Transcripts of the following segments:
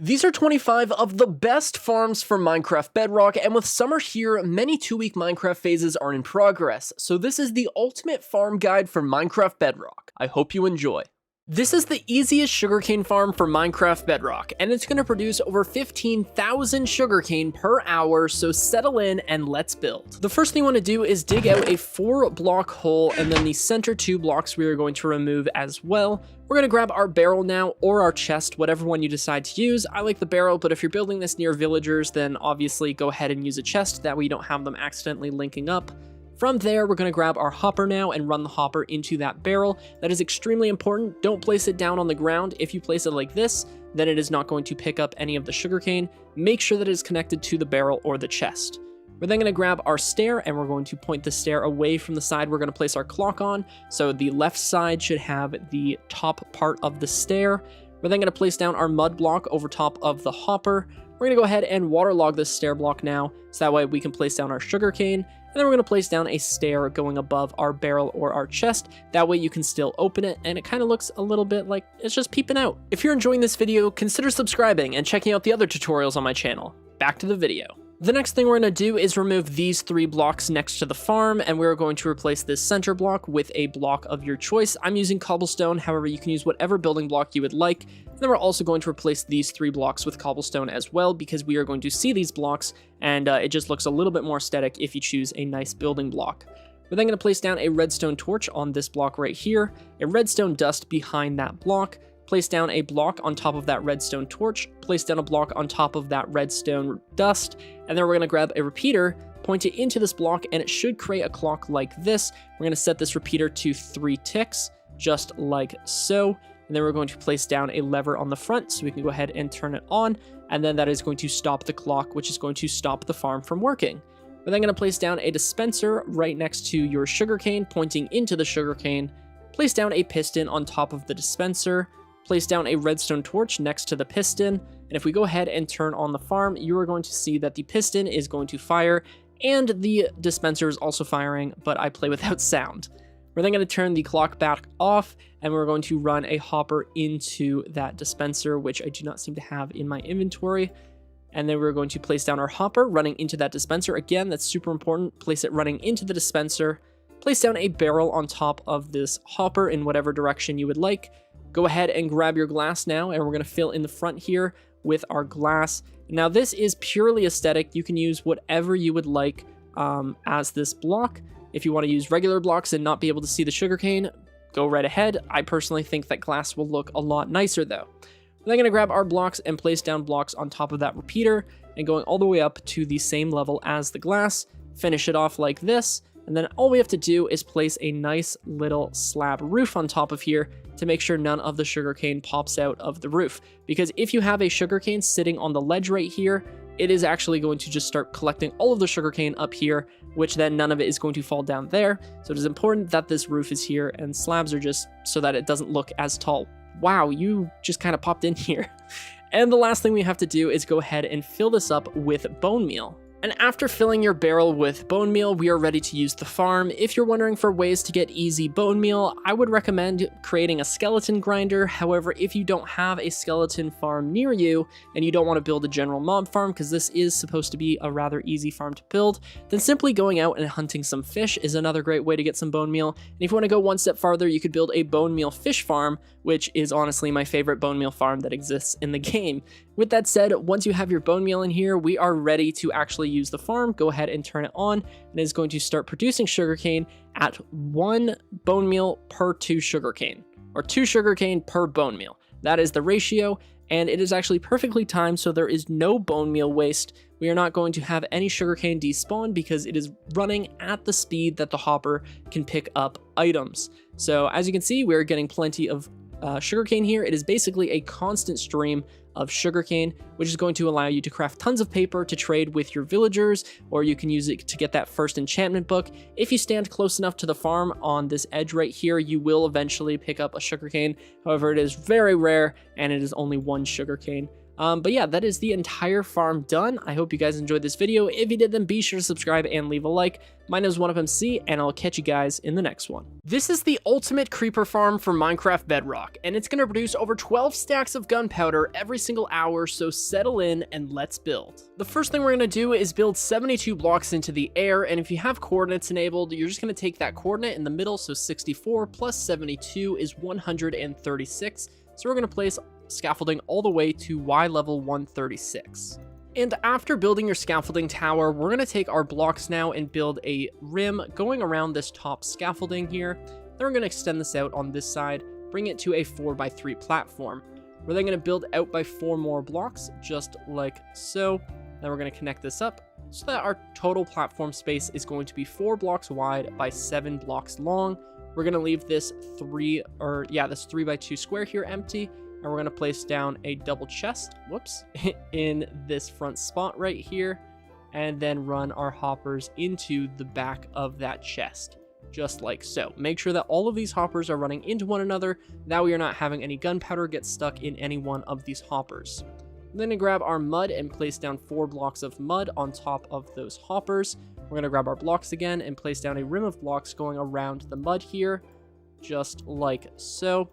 These are 25 of the best farms for Minecraft Bedrock, and with summer here, many 2-week Minecraft phases are in progress, so this is the ultimate farm guide for Minecraft Bedrock. I hope you enjoy. This is the easiest sugarcane farm for Minecraft Bedrock, and it's going to produce over 15,000 sugarcane per hour, so settle in and let's build. The first thing you want to do is dig out a 4-block hole, and then the center 2 blocks we are going to remove as well. We're going to grab our barrel now, or our chest, whatever one you decide to use. I like the barrel, but if you're building this near villagers, then obviously go ahead and use a chest, that way you don't have them accidentally linking up. From there, we're going to grab our hopper now and run the hopper into that barrel. That is extremely important. Don't place it down on the ground. If you place it like this, then it is not going to pick up any of the sugarcane. Make sure that it is connected to the barrel or the chest. We're then going to grab our stair and we're going to point the stair away from the side we're going to place our clock on. So the left side should have the top part of the stair. We're then going to place down our mud block over top of the hopper. We're going to go ahead and waterlog this stair block now, so that way we can place down our sugarcane. And then we're going to place down a stair going above our barrel or our chest. That way you can still open it, and it kind of looks a little bit like it's just peeping out. If you're enjoying this video, consider subscribing and checking out the other tutorials on my channel. Back to the video. The next thing we're going to do is remove these 3 blocks next to the farm, and we're going to replace this center block with a block of your choice. I'm using cobblestone, however you can use whatever building block you would like. And then we're also going to replace these 3 blocks with cobblestone as well, because we are going to see these blocks, and it just looks a little bit more aesthetic if you choose a nice building block. We're then going to place down a redstone torch on this block right here, a redstone dust behind that block, place down a block on top of that redstone torch, place down a block on top of that redstone dust, and then we're going to grab a repeater, point it into this block, and it should create a clock like this. We're going to set this repeater to 3 ticks, just like so, and then we're going to place down a lever on the front so we can go ahead and turn it on, and then that is going to stop the clock, which is going to stop the farm from working. We're then going to place down a dispenser right next to your sugarcane, pointing into the sugarcane, place down a piston on top of the dispenser, place down a redstone torch next to the piston, and if we go ahead and turn on the farm, you are going to see that the piston is going to fire, and the dispenser is also firing, but I play without sound. We're then going to turn the clock back off, and we're going to run a hopper into that dispenser, which I do not seem to have in my inventory. And then we're going to place down our hopper running into that dispenser. Again, that's super important. Place it running into the dispenser. Place down a barrel on top of this hopper in whatever direction you would like. Go ahead and grab your glass now, and we're going to fill in the front here with our glass. Now, this is purely aesthetic. You can use whatever you would like as this block. If you want to use regular blocks and not be able to see the sugarcane, go right ahead. I personally think that glass will look a lot nicer, though. We're then going to grab our blocks and place down blocks on top of that repeater, and going all the way up to the same level as the glass. Finish it off like this. And then all we have to do is place a nice little slab roof on top of here to make sure none of the sugarcane pops out of the roof. Because if you have a sugarcane sitting on the ledge right here, it is actually going to just start collecting all of the sugarcane up here, which then none of it is going to fall down there. So it is important that this roof is here, and slabs are just so that it doesn't look as tall. Wow, you just kind of popped in here. And the last thing we have to do is go ahead and fill this up with bone meal. And after filling your barrel with bone meal, we are ready to use the farm. If you're wondering for ways to get easy bone meal, I would recommend creating a skeleton grinder. However, if you don't have a skeleton farm near you and you don't want to build a general mob farm, because this is supposed to be a rather easy farm to build, then simply going out and hunting some fish is another great way to get some bone meal. And if you want to go one step farther, you could build a bone meal fish farm, which is honestly my favorite bone meal farm that exists in the game. With that said, once you have your bone meal in here, we are ready to actually use the farm. Go ahead and turn it on, and it's going to start producing sugarcane at 1 bone meal per 2 sugarcane, or 2 sugarcane per bone meal. That is the ratio, and it is actually perfectly timed, so there is no bone meal waste. We are not going to have any sugarcane despawn because it is running at the speed that the hopper can pick up items. So as you can see, we're getting plenty of sugarcane here. It is basically a constant stream of sugarcane, which is going to allow you to craft tons of paper to trade with your villagers, or you can use it to get that first enchantment book. If you stand close enough to the farm on this edge right here, you will eventually pick up a sugarcane. However, it is very rare, and it is only 1 sugarcane. But yeah, that is the entire farm done. I hope you guys enjoyed this video. If you did, then be sure to subscribe and leave a like. My name is OneUpMC, and I'll catch you guys in the next one. This is the ultimate creeper farm for Minecraft Bedrock, and it's going to produce over 12 stacks of gunpowder every single hour, so settle in and let's build. The first thing we're going to do is build 72 blocks into the air, and if you have coordinates enabled, you're just going to take that coordinate in the middle, so 64 plus 72 is 136. So we're going to place scaffolding all the way to Y level 136. And after building your scaffolding tower, we're going to take our blocks now and build a rim going around this top scaffolding here. Then we're going to extend this out on this side, bring it to a 4x3 platform. We're then going to build out by 4 more blocks, just like so. Then we're going to connect this up so that our total platform space is going to be 4 blocks wide by 7 blocks long. We're going to leave this 3x2 square here empty. And we're going to place down a double chest, in this front spot right here, and then run our hoppers into the back of that chest, just like so. Make sure that all of these hoppers are running into one another, that way you're not having any gunpowder get stuck in any one of these hoppers. I'm then going to grab our mud and place down 4 blocks of mud on top of those hoppers. We're going to grab our blocks again and place down a rim of blocks going around the mud here, just like so.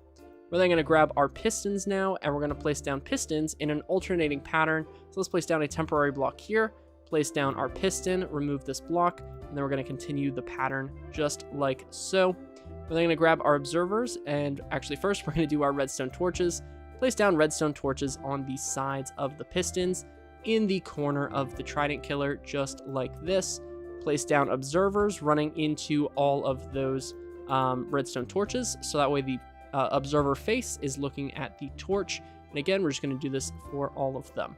We're then going to grab our pistons now, and we're going to place down pistons in an alternating pattern. So let's place down a temporary block here, place down our piston, remove this block, and then we're going to continue the pattern just like so. We're then going to grab our observers, and actually first we're going to do our redstone torches. Place down redstone torches on the sides of the pistons in the corner of the trident killer, just like this. Place down observers running into all of those redstone torches, so that way the observer face is looking at the torch. And again, we're just going to do this for all of them.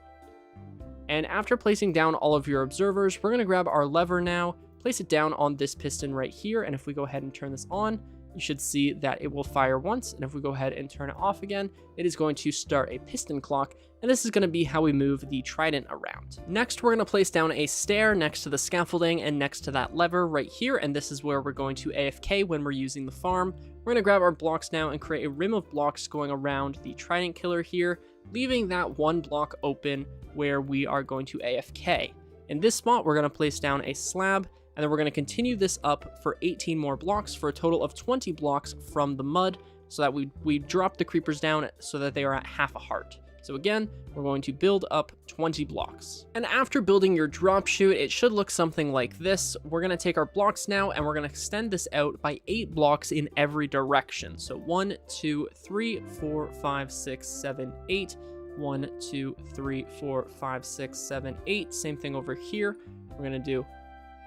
And after placing down all of your observers, we're going to grab our lever now, place it down on this piston right here, and if we go ahead and turn this on, you should see that it will fire once, and if we go ahead and turn it off again, it is going to start a piston clock, and this is going to be how we move the trident around. Next, we're going to place down a stair next to the scaffolding and next to that lever right here, and this is where we're going to AFK when we're using the farm. We're going to grab our blocks now and create a rim of blocks going around the trident killer here, leaving that 1 block open where we are going to AFK. In this spot, we're going to place down a slab, and then we're going to continue this up for 18 more blocks for a total of 20 blocks from the mud, so that we drop the creepers down so that they are at half a heart. So again, we're going to build up 20 blocks. And after building your drop chute, it should look something like this. We're going to take our blocks now, and we're going to extend this out by 8 blocks in every direction. So 1, 2, 3, 4, 5, 6, 7, 8. 1, 2, 3, 4, 5, 6, 7, 8. Same thing over here. We're going to do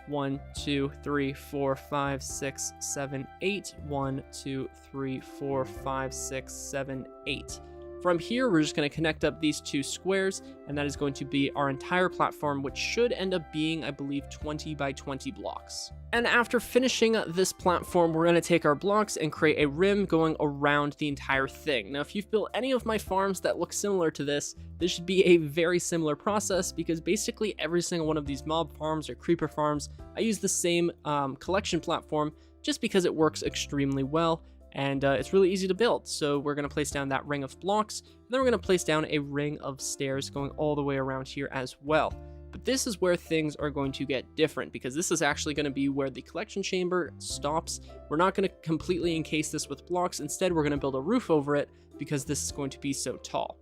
1, 2, 3, 4, 5, 6, 7, 8. 1, 2, 3, 4, 5, 6, 7, 8. From here, we're just going to connect up these 2 squares, and that is going to be our entire platform, which should end up being, I believe, 20 by 20 blocks. And after finishing this platform, we're going to take our blocks and create a rim going around the entire thing. Now, if you've built any of my farms that look similar to this should be a very similar process, because basically every single one of these mob farms or creeper farms, I use the same collection platform just because it works extremely well. And it's really easy to build. So we're going to place down that ring of blocks, and then we're going to place down a ring of stairs going all the way around here as well. But this is where things are going to get different, because this is actually going to be where the collection chamber stops. We're not going to completely encase this with blocks. Instead, we're going to build a roof over it, because this is going to be so tall.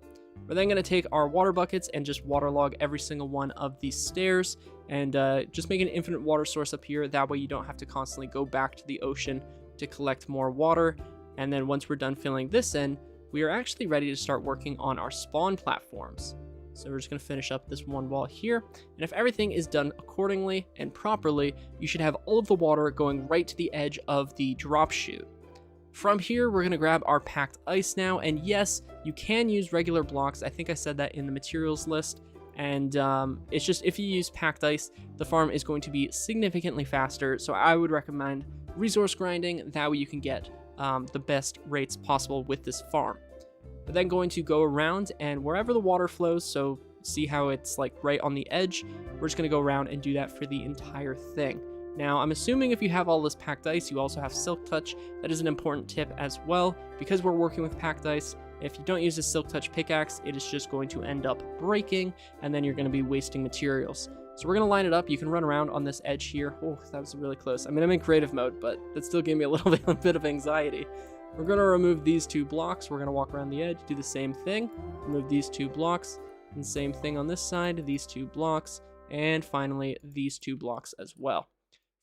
We're then going to take our water buckets and just waterlog every single one of these stairs, and just make an infinite water source up here. That way you don't have to constantly go back to the ocean to collect more water. And then once we're done filling this in, we are actually ready to start working on our spawn platforms. So we're just going to finish up this one wall here, and if everything is done accordingly and properly, you should have all of the water going right to the edge of the drop chute. From here, we're going to grab our packed ice now, and yes, you can use regular blocks. I think I said that in the materials list, and it's just if you use packed ice, the farm is going to be significantly faster, so I would recommend resource grinding. That way you can get the best rates possible with this farm. We're then going to go around, and wherever the water flows, so see how it's like right on the edge, we're just going to go around and do that for the entire thing. Now, I'm assuming if you have all this packed ice, you also have silk touch. That is an important tip as well. Because we're working with packed ice, If you don't use a Silk Touch pickaxe, it is just going to end up breaking, and then you're going to be wasting materials. So we're going to line it up. You can run around on this edge here. Oh, that was really close. I mean, I'm in creative mode, but that still gave me a little bit of anxiety. We're going to remove these 2 blocks. We're going to walk around the edge, do the same thing. Remove these 2 blocks, and same thing on this side, these 2 blocks, and finally these 2 blocks as well.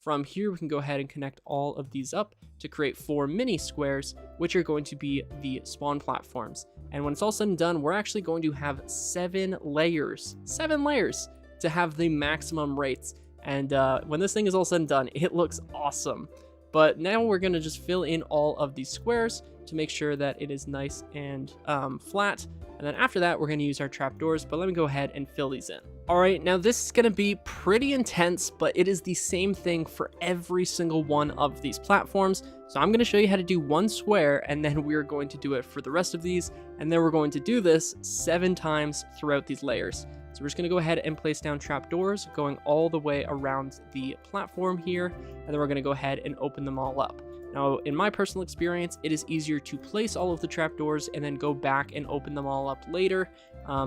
From here, we can go ahead and connect all of these up to create 4 mini squares, which are going to be the spawn platforms. And when it's all said and done, we're actually going to have 7 layers. 7 layers! To have the maximum rates, and when this thing is all said and done, it looks awesome. But now we're going to just fill in all of these squares to make sure that it is nice and flat, and then after that we're going to use our trapdoors. But let me go ahead and fill these in. Alright, now this is going to be pretty intense, but it is the same thing for every single one of these platforms. So I'm going to show you how to do 1 square, and then we're going to do it for the rest of these, and then we're going to do this 7 times throughout these layers. So we're just going to go ahead and place down trapdoors going all the way around the platform here, and then we're going to go ahead and open them all up. Now, in my personal experience, it is easier to place all of the trapdoors and then go back and open them all up later,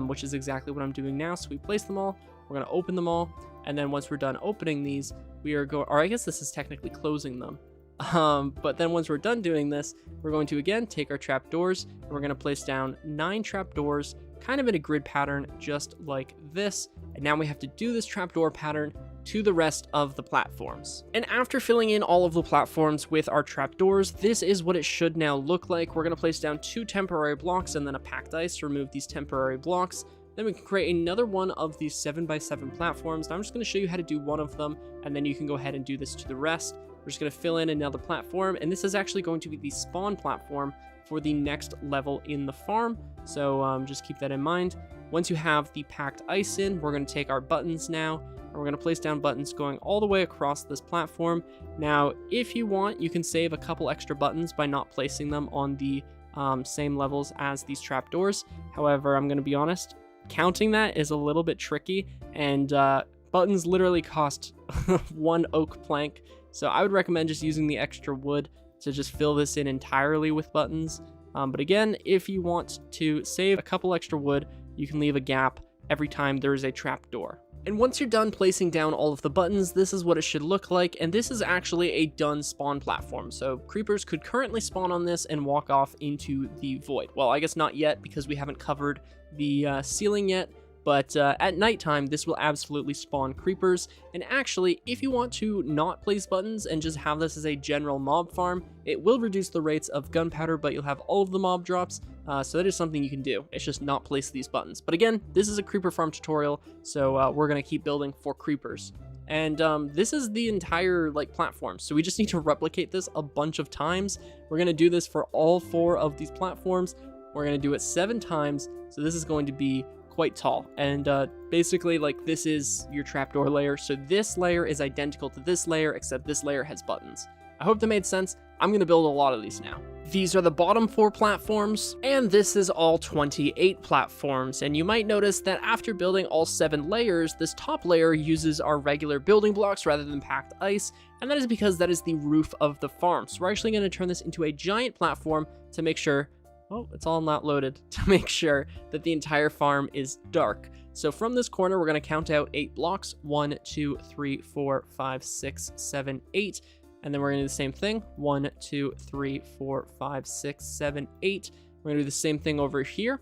which is exactly what I'm doing now. So we place them all, we're going to open them all, and then once we're done opening these, we are going, or I guess this is technically closing them. But then once we're done doing this, we're going to again take our trapdoors, and we're going to place down 9 trapdoors, kind of in a grid pattern, just like this. And now we have to do this trapdoor pattern to the rest of the platforms. And after filling in all of the platforms with our trapdoors, this is what it should now look like. We're going to place down 2 temporary blocks and then a packed ice to remove these temporary blocks. Then we can create another one of these 7x7 platforms. Now I'm just going to show you how to do one of them, and then you can go ahead and do this to the rest. We're just going to fill in another platform, and this is actually going to be the spawn platform for the next level in the farm. So just keep that in mind. Once you have the packed ice in, we're going to take our buttons now, and we're going to place down buttons going all the way across this platform. Now, if you want, you can save a couple extra buttons by not placing them on the same levels as these trapdoors. However, I'm going to be honest, counting that is a little bit tricky, and buttons literally cost 1 oak plank. So I would recommend just using the extra wood to just fill this in entirely with buttons. But again, if you want to save a couple extra wood, you can leave a gap every time there is a trapdoor. And once you're done placing down all of the buttons, this is what it should look like, and this is actually a done spawn platform. So creepers could currently spawn on this and walk off into the void. Well, I guess not yet, because we haven't covered the ceiling yet, but at nighttime, this will absolutely spawn creepers. And actually, if you want to not place buttons and just have this as a general mob farm, it will reduce the rates of gunpowder, but you'll have all of the mob drops. So that is something you can do. It's just not place these buttons. But again, this is a creeper farm tutorial, so we're going to keep building for creepers. And this is the entire platform. So we just need to replicate this a bunch of times. We're going to do this for all 4 of these platforms. We're going to do it 7 times. So this is going to be quite tall, and basically this is your trapdoor layer. So this layer is identical to this layer, except this layer has buttons. I hope that made sense. I'm going to build a lot of these now. These are the bottom 4 platforms, and this is all 28 platforms. And you might notice that after building all 7 layers, this top layer uses our regular building blocks rather than packed ice, and that is because that is the roof of the farm. So we're actually going to turn this into a giant platform to make sure, oh, it's all not loaded, to make sure that the entire farm is dark. So from this corner, we're going to count out 8 blocks. 1, 2, 3, 4, 5, 6, 7, 8. And then we're going to do the same thing. 1, 2, 3, 4, 5, 6, 7, 8. We're going to do the same thing over here.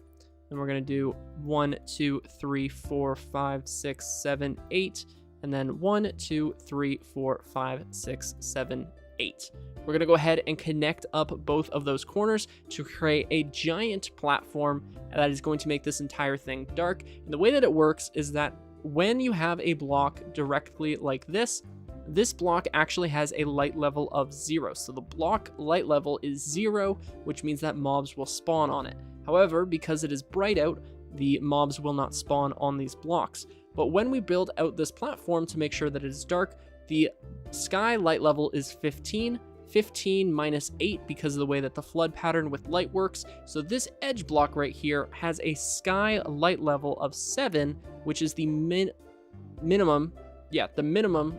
And we're going to do 1, 2, 3, 4, 5, 6, 7, 8. And then 1, 2, 3, 4, 5, 6, 7, 8. We're going to go ahead and connect up both of those corners to create a giant platform that is going to make this entire thing dark. And the way that it works is that when you have a block directly like this, this block actually has a light level of 0. So the block light level is 0, which means that mobs will spawn on it. However, because it is bright out, the mobs will not spawn on these blocks. But when we build out this platform to make sure that it is dark, the sky light level is 15. 15 minus 8 because of the way that the flood pattern with light works. So this edge block right here has a sky light level of 7, which is the minimum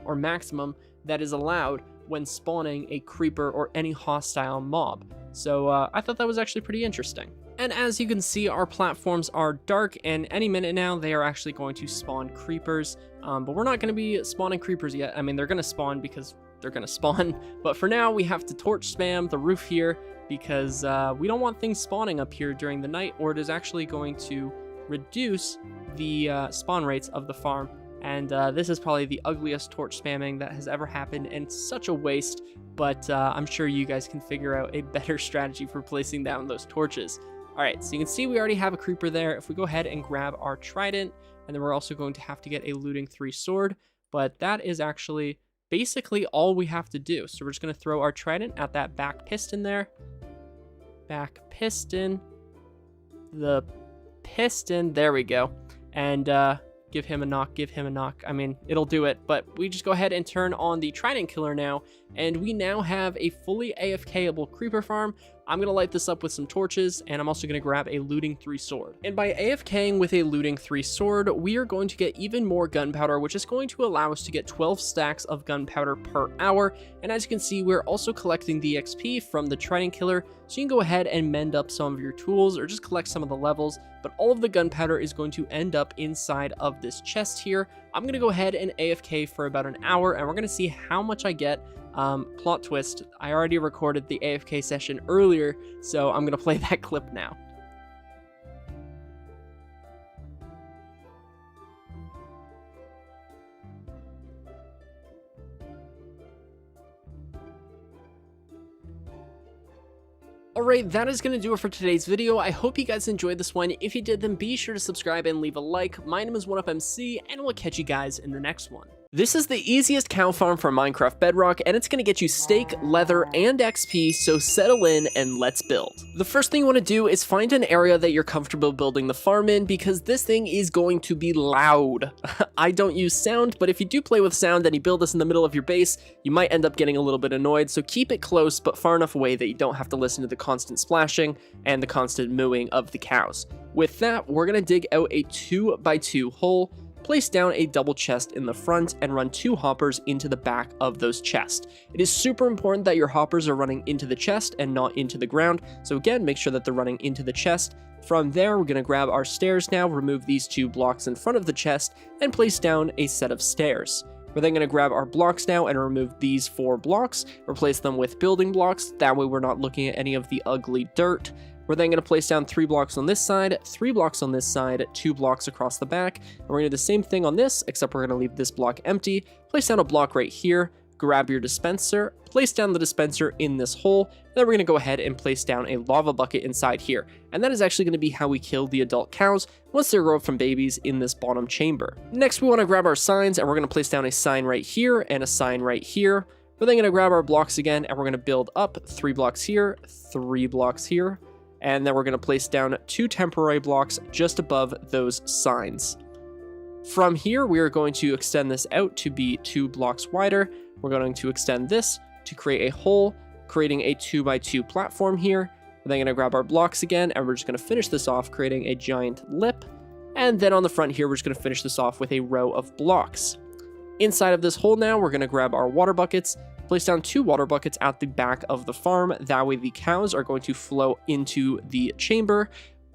or maximum that is allowed when spawning a creeper or any hostile mob. So I thought that was actually pretty interesting. And as you can see, our platforms are dark, and any minute now they are actually going to spawn creepers. But we're not going to be spawning creepers yet. I mean, they're going to spawn because they're going to spawn. But for now, we have to torch spam the roof here because we don't want things spawning up here during the night, or it is actually going to reduce the spawn rates of the farm. And this is probably the ugliest torch spamming that has ever happened, and such a waste. But I'm sure you guys can figure out a better strategy for placing down those torches. Alright, so you can see we already have a creeper there. If we go ahead and grab our trident, and then we're also going to have to get a looting 3 sword, but that is actually basically all we have to do. So we're just going to throw our trident at that back piston there. Back piston. The piston, there we go. And give him a knock, give him a knock. I mean, it'll do it, but we just go ahead and turn on the trident killer now, and we now have a fully AFK-able creeper farm. I'm going to light this up with some torches, and I'm also going to grab a looting 3 sword. And by AFKing with a looting 3 sword, we are going to get even more gunpowder, which is going to allow us to get 12 stacks of gunpowder per hour. And as you can see, we're also collecting the XP from the trident killer, so you can go ahead and mend up some of your tools or just collect some of the levels, but all of the gunpowder is going to end up inside of this chest here. I'm going to go ahead and AFK for about an hour, and we're going to see how much I get. Plot twist, I already recorded the AFK session earlier, so I'm going to play that clip now. Alright, that is going to do it for today's video. I hope you guys enjoyed this one. If you did, then be sure to subscribe and leave a like. My name is 1UpMC, and we'll catch you guys in the next one. This is the easiest cow farm for Minecraft Bedrock, and it's going to get you steak, leather, and XP, so settle in and let's build. The first thing you want to do is find an area that you're comfortable building the farm in, because this thing is going to be loud. I don't use sound, but if you do play with sound and you build this in the middle of your base, you might end up getting a little bit annoyed, so keep it close but far enough away that you don't have to listen to the constant splashing and the constant mooing of the cows. With that, we're going to dig out a 2x2 hole, place down a double chest in the front, and run 2 hoppers into the back of those chests. It is super important that your hoppers are running into the chest and not into the ground, so again, make sure that they're running into the chest. From there, we're going to grab our stairs now, remove these 2 blocks in front of the chest, and place down a set of stairs. We're then going to grab our blocks now and remove these 4 blocks, replace them with building blocks, that way we're not looking at any of the ugly dirt. We're then going to place down 3 blocks on this side, 3 blocks on this side, 2 blocks across the back, and we're going to do the same thing on this, except we're going to leave this block empty, place down a block right here, grab your dispenser, place down the dispenser in this hole, and then we're going to go ahead and place down a lava bucket inside here, and that is actually going to be how we kill the adult cows once they grow up from babies in this bottom chamber. Next, we want to grab our signs, and we're going to place down a sign right here and a sign right here. We're then going to grab our blocks again, and we're going to build up 3 blocks here, 3 blocks here, and then we're going to place down 2 temporary blocks just above those signs. From here, we are going to extend this out to be 2 blocks wider. We're going to extend this to create a hole, creating a 2x2 platform here. We're then going to grab our blocks again, and we're just going to finish this off, creating a giant lip. And then on the front here, we're just going to finish this off with a row of blocks. Inside of this hole now, we're going to grab our water buckets, place down 2 water buckets at the back of the farm. That way the cows are going to flow into the chamber.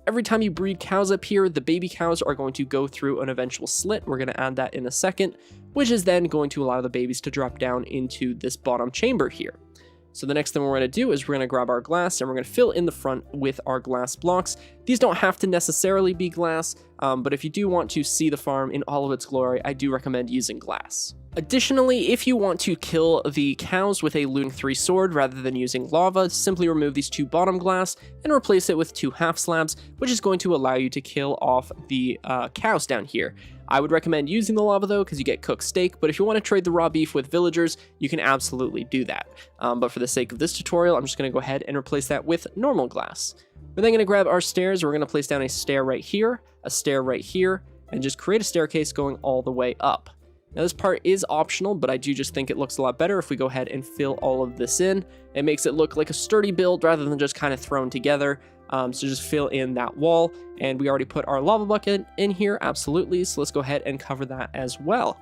Every time you breed cows up here, the baby cows are going to go through an eventual slit. We're going to add that in a second, which is then going to allow the babies to drop down into this bottom chamber here. So the next thing we're going to do is we're going to grab our glass, and we're going to fill in the front with our glass blocks. These don't have to necessarily be glass, but if you do want to see the farm in all of its glory, I do recommend using glass. Additionally, if you want to kill the cows with a looting 3 sword rather than using lava, simply remove these 2 bottom glass and replace it with 2 half slabs, which is going to allow you to kill off the cows down here. I would recommend using the lava though, because you get cooked steak, but if you want to trade the raw beef with villagers, you can absolutely do that. But for the sake of this tutorial, I'm just going to go ahead and replace that with normal glass. We're then going to grab our stairs. We're going to place down a stair right here, a stair right here, and just create a staircase going all the way up. Now this part is optional, but I do just think it looks a lot better if we go ahead and fill all of this in. It makes it look like a sturdy build rather than just kind of thrown together. So just fill in that wall, and we already put our lava bucket in here, absolutely, so let's go ahead and cover that as well.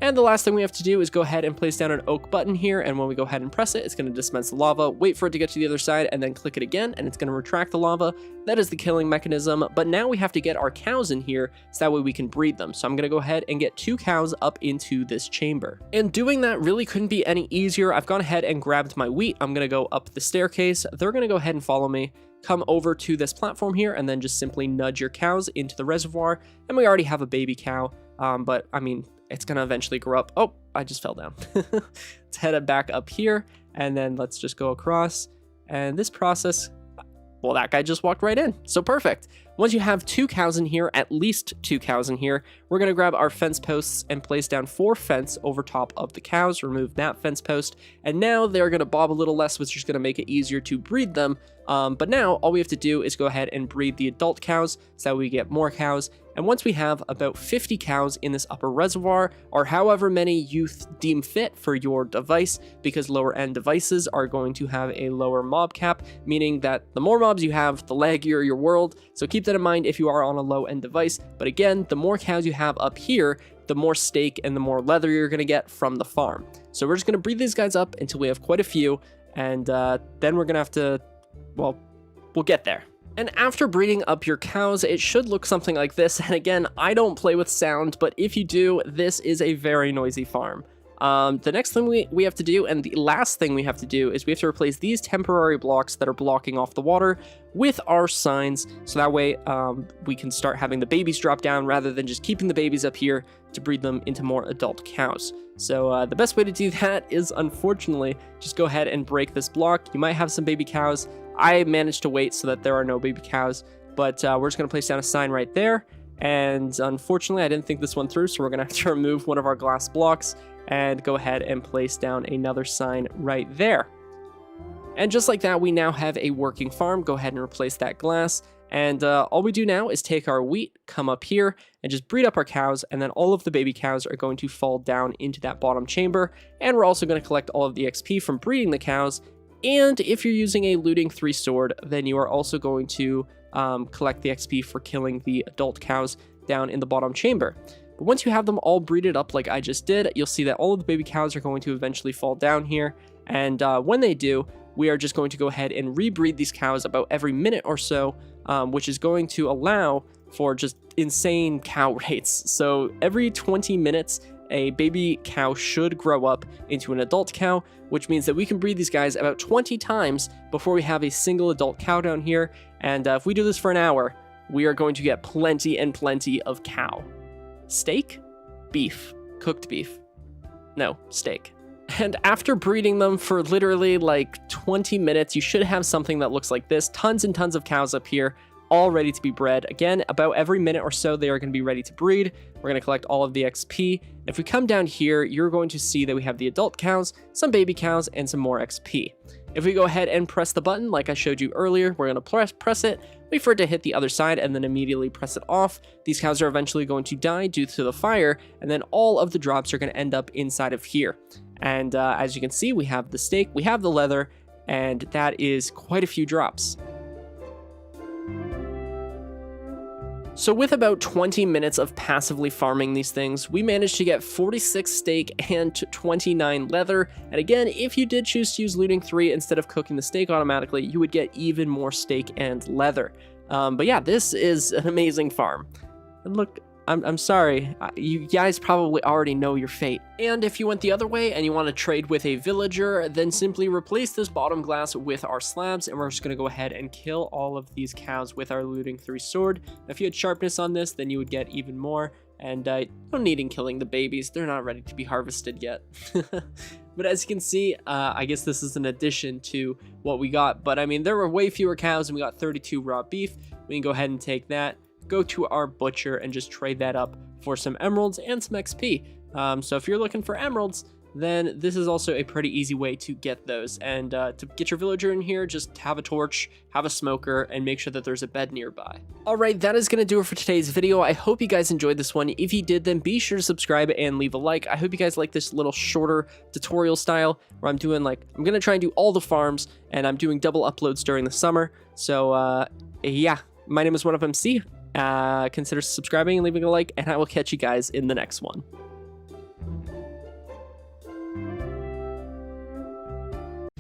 And the last thing we have to do is go ahead and place down an oak button here, and when we go ahead and press it, it's going to dispense the lava, wait for it to get to the other side, and then click it again, and it's going to retract the lava. That is the killing mechanism, but now we have to get our cows in here, so that way we can breed them. So I'm going to go ahead and get 2 cows up into this chamber. And doing that really couldn't be any easier. I've gone ahead and grabbed my wheat. I'm going to go up the staircase. They're going to go ahead and follow me. Come over to this platform here, and then just simply nudge your cows into the reservoir. And we already have a baby cow, but I mean, it's going to eventually grow up. Oh, I just fell down. Let's head back up here, and then let's just go across. And this process, well, that guy just walked right in. So perfect. Once you have 2 cows in here, at least 2 cows in here, we're going to grab our fence posts and place down 4 fence over top of the cows, remove that fence post, and now they're going to bob a little less, which is going to make it easier to breed them. But now all we have to do is go ahead and breed the adult cows so that we get more cows. And once we have about 50 cows in this upper reservoir, or however many you deem fit for your device, because lower end devices are going to have a lower mob cap, meaning that the more mobs you have, the laggier your world. So keep that in mind if you are on a low end device. But again, the more cows you have up here, the more steak and the more leather you're going to get from the farm. So we're just going to breed these guys up until we have quite a few, and then we're going to have to, well, we'll get there. And after breeding up your cows, it should look something like this. And again, I don't play with sound, but if you do, this is a very noisy farm. The next thing we have to do, and the last thing we have to do, is we have to replace these temporary blocks that are blocking off the water with our signs, so that way we can start having the babies drop down rather than just keeping the babies up here to breed them into more adult cows. So the best way to do that is, unfortunately, just go ahead and break this block. You might have some baby cows. I managed to wait so that there are no baby cows, but we're just going to place down a sign right there. And unfortunately, I didn't think this one through, so we're going to have to remove one of our glass blocks and go ahead and place down another sign right there. And just like that, we now have a working farm. Go ahead and replace that glass. And all we do now is take our wheat, come up here, and just breed up our cows, and then all of the baby cows are going to fall down into that bottom chamber. And we're also going to collect all of the XP from breeding the cows. And if you're using a looting 3 sword, then you are also going to collect the XP for killing the adult cows down in the bottom chamber. But once you have them all breeded up like I just did, you'll see that all of the baby cows are going to eventually fall down here. And when they do, we are just going to go ahead and rebreed these cows about every minute or so, which is going to allow for just insane cow rates. So every 20 minutes, a baby cow should grow up into an adult cow, which means that we can breed these guys about 20 times before we have a single adult cow down here. And if we do this for an hour, we are going to get plenty and plenty of cow. Steak? Beef. Cooked beef. No, steak. And after breeding them for literally like 20 minutes, you should have something that looks like this. Tons and tons of cows up here, all ready to be bred. Again, about every minute or so, they are going to be ready to breed. We're going to collect all of the XP. If we come down here, you're going to see that we have the adult cows, some baby cows, and some more XP. If we go ahead and press the button like I showed you earlier, we're going to press it, wait for it to hit the other side, and then immediately press it off. These cows are eventually going to die due to the fire, and then all of the drops are going to end up inside of here. And as you can see, we have the steak, we have the leather, and that is quite a few drops. So with about 20 minutes of passively farming these things, we managed to get 46 steak and 29 leather. And again, if you did choose to use looting 3 instead of cooking the steak automatically, you would get even more steak and leather. But yeah, this is an amazing farm. And look, I'm sorry, you guys probably already know your fate. And if you went the other way and you want to trade with a villager, then simply replace this bottom glass with our slabs, and we're just going to go ahead and kill all of these cows with our looting 3 sword. If you had sharpness on this, then you would get even more, and no need in killing the babies, they're not ready to be harvested yet. But as you can see, I guess this is an addition to what we got, but I mean, there were way fewer cows and we got 32 raw beef. We can go ahead and take that, go to our butcher, and just trade that up for some emeralds and some XP. So if you're looking for emeralds, then this is also a pretty easy way to get those. And to get your villager in here, just have a torch, have a smoker, and make sure that there's a bed nearby. Alright, that is going to do it for today's video. I hope you guys enjoyed this one. If you did, then be sure to subscribe and leave a like. I hope you guys like this little shorter tutorial style where I'm doing I'm going to try and do all the farms, and I'm doing double uploads during the summer. So yeah, my name is OneUpMC. Consider subscribing and leaving a like, and I will catch you guys in the next one.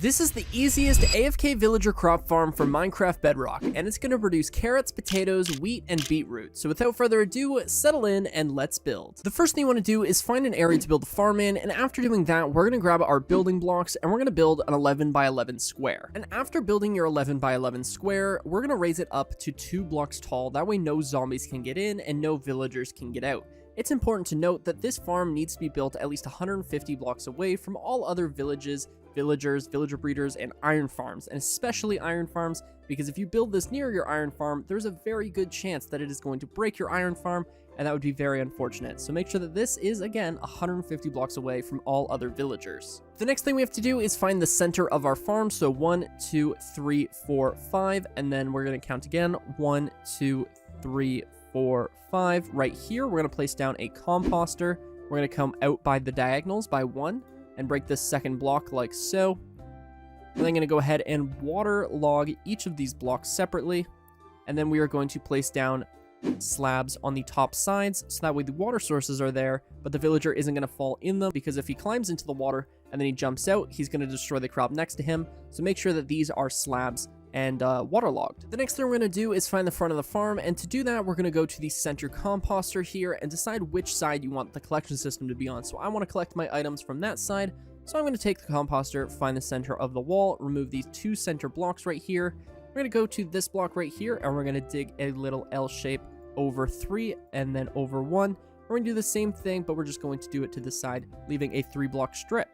This is the easiest AFK villager crop farm for Minecraft Bedrock, and it's going to produce carrots, potatoes, wheat, and beetroot. So without further ado, settle in and let's build. The first thing you want to do is find an area to build a farm in, and after doing that, we're going to grab our building blocks and we're going to build an 11 by 11 square. And after building your 11 by 11 square, we're going to raise it up to 2 blocks tall. That way no zombies can get in and no villagers can get out. It's important to note that this farm needs to be built at least 150 blocks away from all other villages, villagers, villager breeders, and iron farms, and especially iron farms, because if you build this near your iron farm, there's a very good chance that it is going to break your iron farm, and that would be very unfortunate. So make sure that this is, again, 150 blocks away from all other villagers. The next thing we have to do is find the center of our farm, so 1, 2, 3, 4, 5, and then we're going to count again, 1, 2, 3, 4, 5. Right here, we're going to place down a composter. We're going to come out by the diagonals by 1 and break this second block like so. And then going to go ahead and water log each of these blocks separately. And then we are going to place down slabs on the top sides, so that way the water sources are there, but the villager isn't going to fall in them, because if he climbs into the water and then he jumps out, he's going to destroy the crop next to him. So make sure that these are slabs and waterlogged. The next thing we're going to do is find the front of the farm, and to do that, we're going to go to the center composter here and decide which side you want the collection system to be on. So I want to collect my items from that side, so I'm going to take the composter, find the center of the wall, remove these 2 center blocks right here. We're going to go to this block right here, and we're going to dig a little L shape over 3 and then over 1. We're going to do the same thing, but we're just going to do it to the side, leaving a 3 block strip.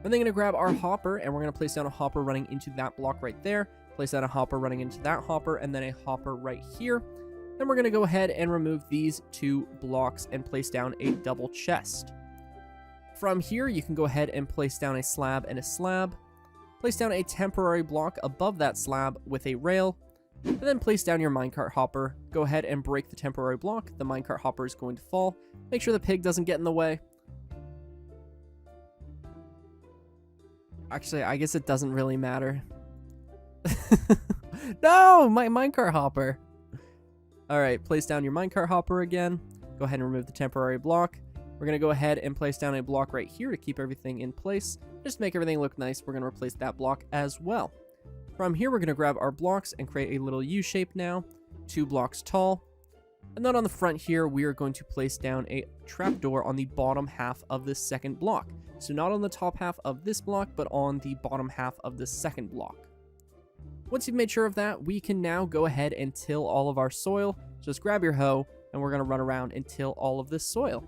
We're then going to grab our hopper, and we're going to place down a hopper running into that block right there. Place down a hopper running into that hopper, and then a hopper right here. Then we're going to go ahead and remove these 2 blocks and place down a double chest. From here, you can go ahead and place down a slab and a slab. Place down a temporary block above that slab with a rail, and then place down your minecart hopper. Go ahead and break the temporary block. The minecart hopper is going to fall. Make sure the pig doesn't get in the way. Actually, I guess it doesn't really matter. No, my minecart hopper. All right, place down your minecart hopper again. Go ahead and remove the temporary block. We're going to go ahead and place down a block right here to keep everything in place. Just to make everything look nice, we're going to replace that block as well. From here, we're going to grab our blocks and create a little U shape now, 2 blocks tall. And then on the front here, we are going to place down a trapdoor on the bottom half of this second block. So not on the top half of this block, but on the bottom half of the second block. Once you've made sure of that, we can now go ahead and till all of our soil. Just grab your hoe, and we're going to run around and till all of this soil.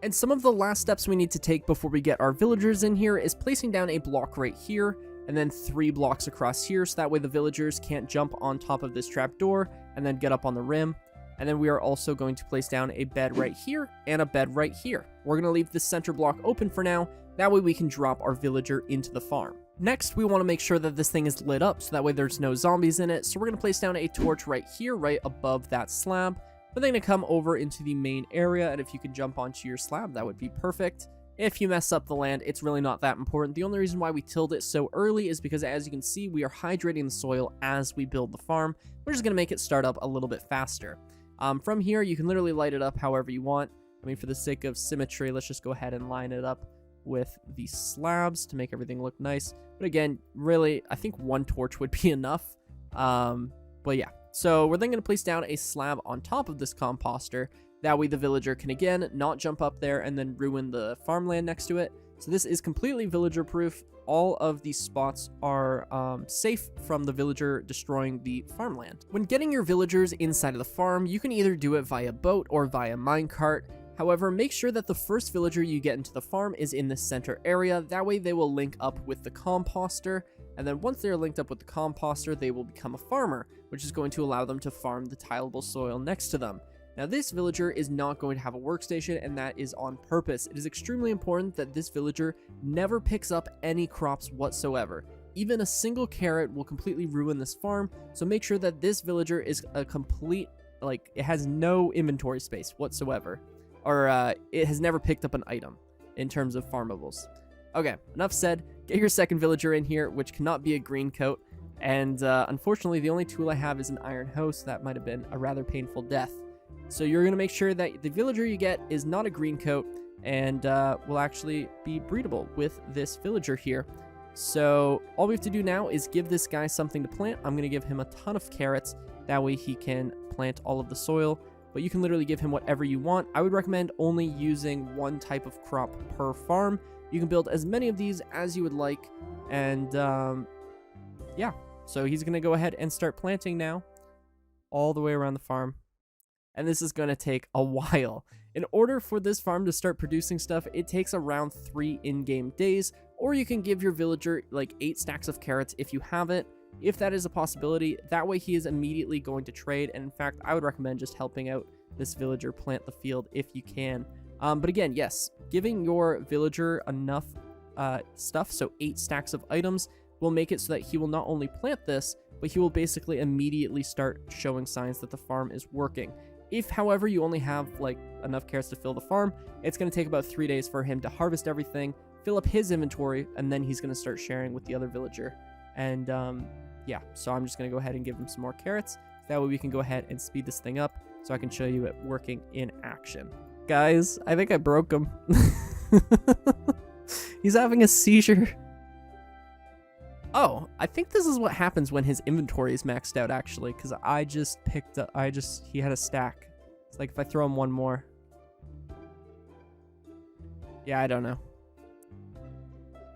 And some of the last steps we need to take before we get our villagers in here is placing down a block right here, and then 3 blocks across here, so that way the villagers can't jump on top of this trapdoor and then get up on the rim. And then we are also going to place down a bed right here and a bed right here. We're going to leave the center block open for now. That way we can drop our villager into the farm. Next, we want to make sure that this thing is lit up, so that way there's no zombies in it. So we're going to place down a torch right here, right above that slab. We're then going to come over into the main area, and if you can jump onto your slab, that would be perfect. If you mess up the land, it's really not that important. The only reason why we tilled it so early is because, as you can see, we are hydrating the soil as we build the farm. We're just going to make it start up a little bit faster. From here, you can literally light it up however you want. I mean, for the sake of symmetry, let's just go ahead and line it up with the slabs to make everything look nice. But again, really, I think 1 torch would be enough. But yeah, so we're then going to place down a slab on top of this composter. That way the villager can, again, not jump up there and then ruin the farmland next to it. So this is completely villager proof. All of these spots are safe from the villager destroying the farmland. When getting your villagers inside of the farm, you can either do it via boat or via minecart. However, make sure that the first villager you get into the farm is in the center area. That way they will link up with the composter. And then once they're linked up with the composter, they will become a farmer, which is going to allow them to farm the tileable soil next to them. Now, this villager is not going to have a workstation, and that is on purpose. It is extremely important that this villager never picks up any crops whatsoever. Even a single carrot will completely ruin this farm, so make sure that this villager is a complete, like, it has no inventory space whatsoever. Or it has never picked up an item in terms of farmables. Okay, enough said. Get your second villager in here, which cannot be a green coat. And unfortunately, the only tool I have is an iron hoe, so that might have been a rather painful death. So you're going to make sure that the villager you get is not a green coat and will actually be breedable with this villager here. So all we have to do now is give this guy something to plant. I'm going to give him a ton of carrots. That way he can plant all of the soil. But you can literally give him whatever you want. I would recommend only using one type of crop per farm. You can build as many of these as you would like. And yeah, so he's going to go ahead and start planting now all the way around the farm. And this is going to take a while. In order for this farm to start producing stuff, it takes around 3 in-game days, or you can give your villager like 8 stacks of carrots if you have it. If that is a possibility, that way he is immediately going to trade. And in fact, I would recommend just helping out this villager plant the field if you can. But again, yes, giving your villager enough stuff, so 8 stacks of items, will make it so that he will not only plant this, but he will basically immediately start showing signs that the farm is working. If, however, you only have like enough carrots to fill the farm, it's going to take about 3 days for him to harvest everything, fill up his inventory, and then he's going to start sharing with the other villager. And yeah, so I'm just going to go ahead and give him some more carrots. That way we can go ahead and speed this thing up so I can show you it working in action. Guys, I think I broke him. He's having a seizure. Oh, I think this is what happens when his inventory is maxed out, actually, because I just picked up, he had a stack. It's like if I throw him one more. Yeah, I don't know.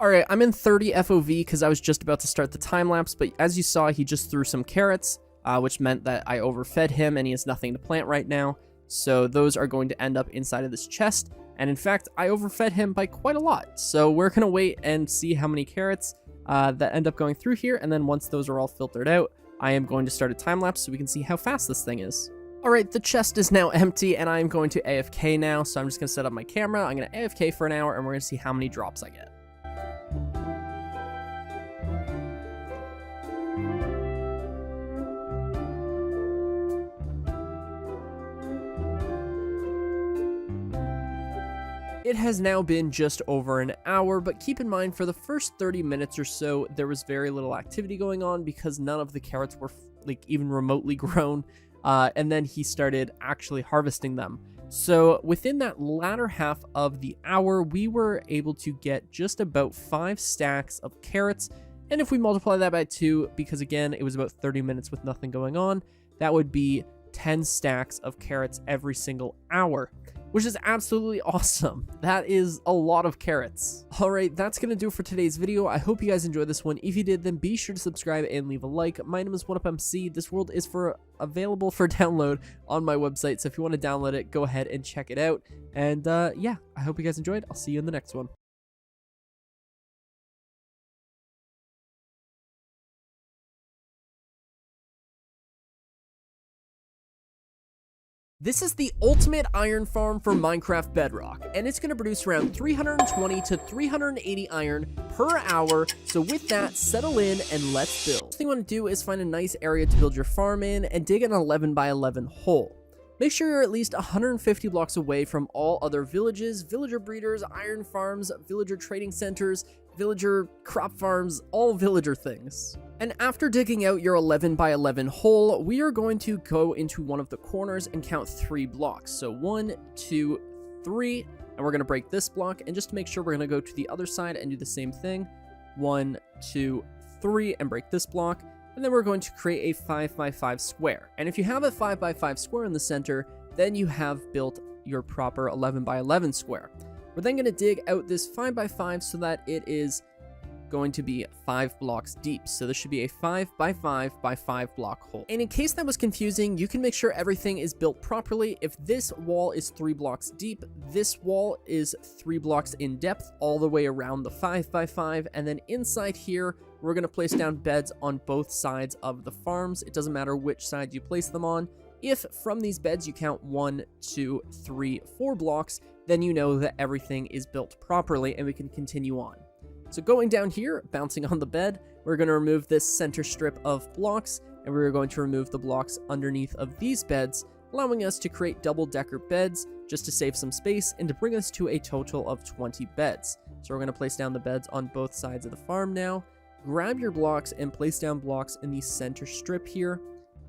Alright, I'm in 30 FOV because I was just about to start the time lapse, but as you saw, he just threw some carrots, which meant that I overfed him and he has nothing to plant right now. So those are going to end up inside of this chest. And in fact, I overfed him by quite a lot. So we're going to wait and see how many carrots that end up going through here, and then once those are all filtered out, I am going to start a time lapse so we can see how fast this thing is. Alright, the chest is now empty, and I am going to AFK now, so I'm just going to set up my camera, I'm going to AFK for an hour, and we're going to see how many drops I get. It has now been just over an hour, but keep in mind for the first 30 minutes or so, there was very little activity going on because none of the carrots were like even remotely grown, and then he started actually harvesting them. So within that latter half of the hour, we were able to get just about 5 stacks of carrots, and if we multiply that by 2, because again, it was about 30 minutes with nothing going on, that would be 10 stacks of carrots every single hour, which is absolutely awesome. That is a lot of carrots. Alright, that's going to do it for today's video. I hope you guys enjoyed this one. If you did, then be sure to subscribe and leave a like. My name is 1UpMC. This world is available for download on my website, so if you want to download it, go ahead and check it out. And yeah, I hope you guys enjoyed. I'll see you in the next one. This is the ultimate iron farm for Minecraft Bedrock, and it's going to produce around 320 to 380 iron per hour, so with that, settle in and let's build. First thing you want to do is find a nice area to build your farm in, and dig an 11 by 11 hole. Make sure you're at least 150 blocks away from all other villages, villager breeders, iron farms, villager trading centers, villager crop farms, all villager things. And after digging out your 11 by 11 hole, we are going to go into one of the corners and count 3 blocks. So 1, 2, 3, and we're going to break this block. And just to make sure, we're going to go to the other side and do the same thing. 1, 2, 3, and break this block. And then we're going to create a 5 by 5 square. And if you have a 5 by 5 square in the center, then you have built your proper 11 by 11 square. We're then going to dig out this 5 by 5 so that it is going to be 5 blocks deep. So this should be a 5 by 5 by 5 block hole. And in case that was confusing, you can make sure everything is built properly. If this wall is 3 blocks deep, this wall is 3 blocks in depth all the way around the 5 by 5. And then inside here, we're going to place down beds on both sides of the farms. It doesn't matter which side you place them on. If from these beds you count 1, 2, 3, 4 blocks, then you know that everything is built properly and we can continue on. So going down here, bouncing on the bed, we're going to remove this center strip of blocks, and we're going to remove the blocks underneath of these beds, allowing us to create double-decker beds just to save some space and to bring us to a total of 20 beds. So we're going to place down the beds on both sides of the farm now. Grab your blocks and place down blocks in the center strip here,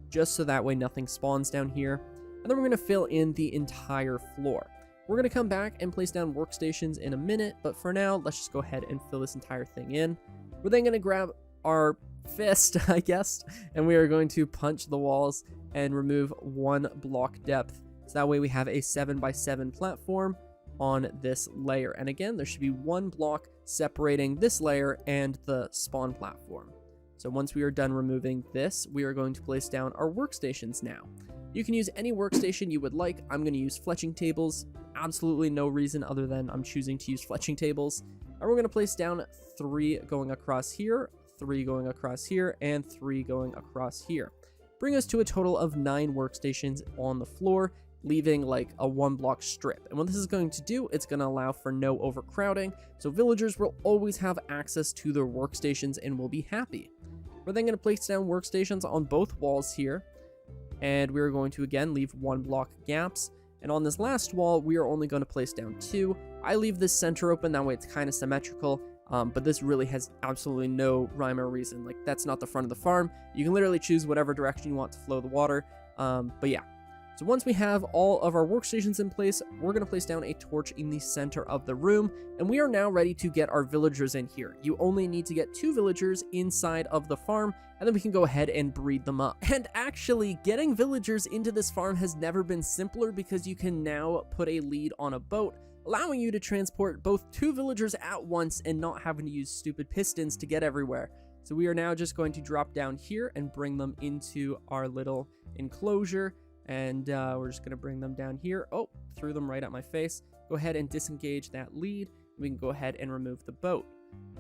just so that way nothing spawns down here. And then we're going to fill in the entire floor. We're going to come back and place down workstations in a minute, but for now, let's just go ahead and fill this entire thing in. We're then going to grab our fist, I guess, and we are going to punch the walls and remove 1 block depth. So that way we have a 7x7 platform on this layer. And again, there should be 1 block separating this layer and the spawn platform. So once we are done removing this, we are going to place down our workstations now. You can use any workstation you would like. I'm going to use fletching tables. Absolutely no reason other than I'm choosing to use fletching tables. And we're going to place down 3 going across here, 3 going across here, and 3 going across here. Bring us to a total of 9 workstations on the floor, leaving like a 1 block strip. And what this is going to do, it's going to allow for no overcrowding, so villagers will always have access to their workstations and will be happy. We're then going to place down workstations on both walls here, and we're going to again leave 1 block gaps. And on this last wall, we are only going to place down 2. I leave this center open, that way it's kind of symmetrical, but this really has absolutely no rhyme or reason. Like, that's not the front of the farm. You can literally choose whatever direction you want to flow the water, but yeah. So once we have all of our workstations in place, we're going to place down a torch in the center of the room, and we are now ready to get our villagers in here. You only need to get 2 villagers inside of the farm, and then we can go ahead and breed them up. And actually, getting villagers into this farm has never been simpler because you can now put a lead on a boat, allowing you to transport both 2 villagers at once and not having to use stupid pistons to get everywhere. So we are now just going to drop down here and bring them into our little enclosure. And we're just going to bring them down here. Oh, threw them right at my face. Go ahead and disengage that lead. We can go ahead and remove the boat.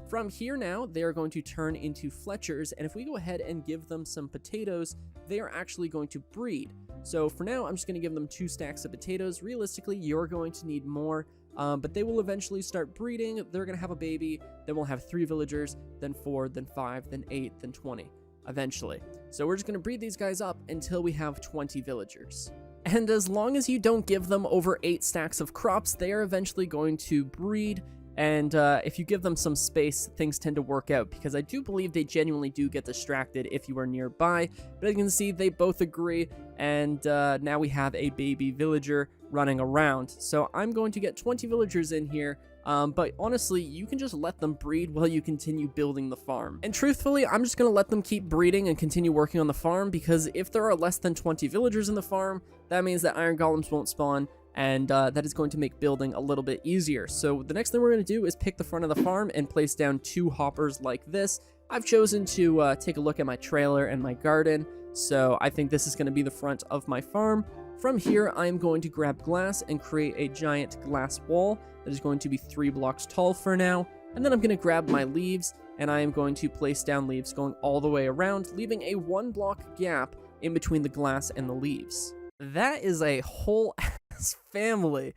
From here now, they are going to turn into Fletchers. And if we go ahead and give them some potatoes, they are actually going to breed. So for now, I'm just going to give them 2 stacks of potatoes. Realistically, you're going to need more. But they will eventually start breeding. They're going to have a baby. Then we'll have 3 villagers, then 4, then 5, then 8, then 20. Eventually. So we're just going to breed these guys up until we have 20 villagers. And as long as you don't give them over 8 stacks of crops, they are eventually going to breed. And if you give them some space, things tend to work out, because I do believe they genuinely do get distracted if you are nearby. But as you can see, they both agree, and now we have a baby villager running around. So I'm going to get 20 villagers in here. But honestly, you can just let them breed while you continue building the farm. And truthfully, I'm just going to let them keep breeding and continue working on the farm, because if there are less than 20 villagers in the farm, that means that iron golems won't spawn, and that is going to make building a little bit easier. So the next thing we're going to do is pick the front of the farm and place down 2 hoppers like this. I've chosen to take a look at my trailer and my garden, so I think this is going to be the front of my farm. From here, I'm going to grab glass and create a giant glass wall that is going to be 3 blocks tall for now. And then I'm going to grab my leaves, and I am going to place down leaves going all the way around, leaving a 1 block gap in between the glass and the leaves. That is a whole ass family.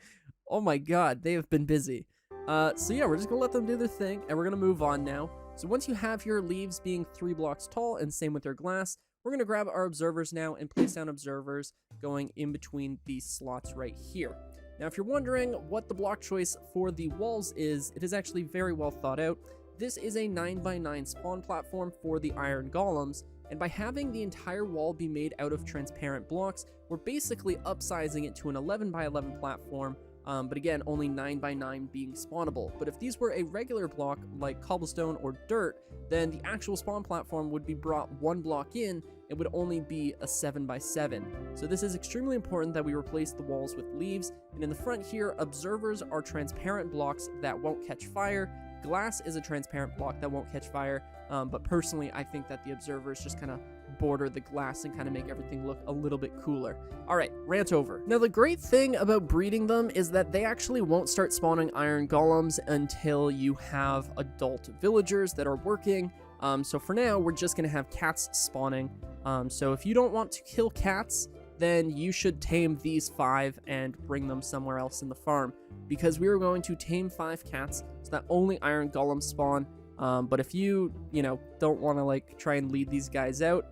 Oh my god, they have been busy. So yeah, we're just going to let them do their thing, and we're going to move on now. So once you have your leaves being 3 blocks tall, and same with your glass, we're going to grab our observers now and place down observers going in between these slots right here. Now, if you're wondering what the block choice for the walls is, it is actually very well thought out. This is a 9x9 spawn platform for the iron golems, and by having the entire wall be made out of transparent blocks, we're basically upsizing it to an 11x11 platform, but again, only 9x9 being spawnable. But if these were a regular block, like cobblestone or dirt, then the actual spawn platform would be brought 1 block in. It would only be a 7x7. So this is extremely important that we replace the walls with leaves. And in the front here, observers are transparent blocks that won't catch fire. Glass is a transparent block that won't catch fire. But personally, I think that the observers just kind of border the glass and kind of make everything look a little bit cooler. All right, rant over. Now, the great thing about breeding them is that they actually won't start spawning iron golems until you have adult villagers that are working. So for now, we're just going to have cats spawning. So if you don't want to kill cats, then you should tame these 5 and bring them somewhere else in the farm, because we are going to tame 5 cats so that only iron golems spawn. But if you don't want to like try and lead these guys out,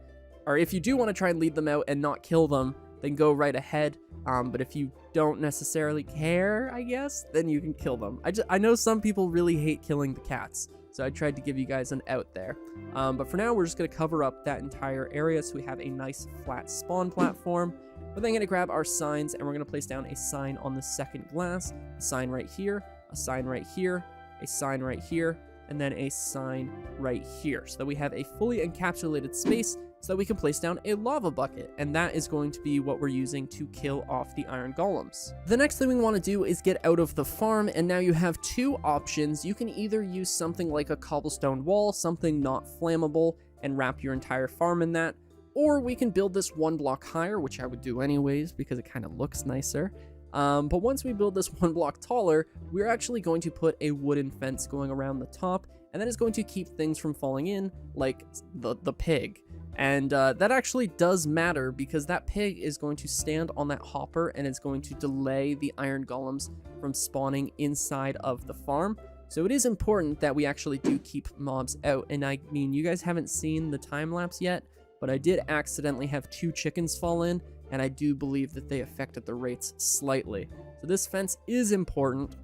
or if you do want to try and lead them out and not kill them, then go right ahead. But if you don't necessarily care, I guess, then you can kill them. I know some people really hate killing the cats, so I tried to give you guys an out there. But for now, we're just going to cover up that entire area so we have a nice flat spawn platform. We're then going to grab our signs, and we're going to place down a sign on the second glass, a sign right here, a sign right here, a sign right here, and then a sign right here, so that we have a fully encapsulated space so that we can place down a lava bucket, and that is going to be what we're using to kill off the iron golems. The next thing we want to do is get out of the farm, and now you have two options. You can either use something like a cobblestone wall, something not flammable, and wrap your entire farm in that, or we can build this one block higher, which I would do anyways because it kind of looks nicer. But once we build this one block taller, we're actually going to put a wooden fence going around the top, and that is going to keep things from falling in, like the pig. And that actually does matter because that pig is going to stand on that hopper and it's going to delay the iron golems from spawning inside of the farm. So it is important that we actually do keep mobs out. And I mean, you guys haven't seen the time lapse yet, but I did accidentally have 2 chickens fall in, and I do believe that they affected the rates slightly. So this fence is important.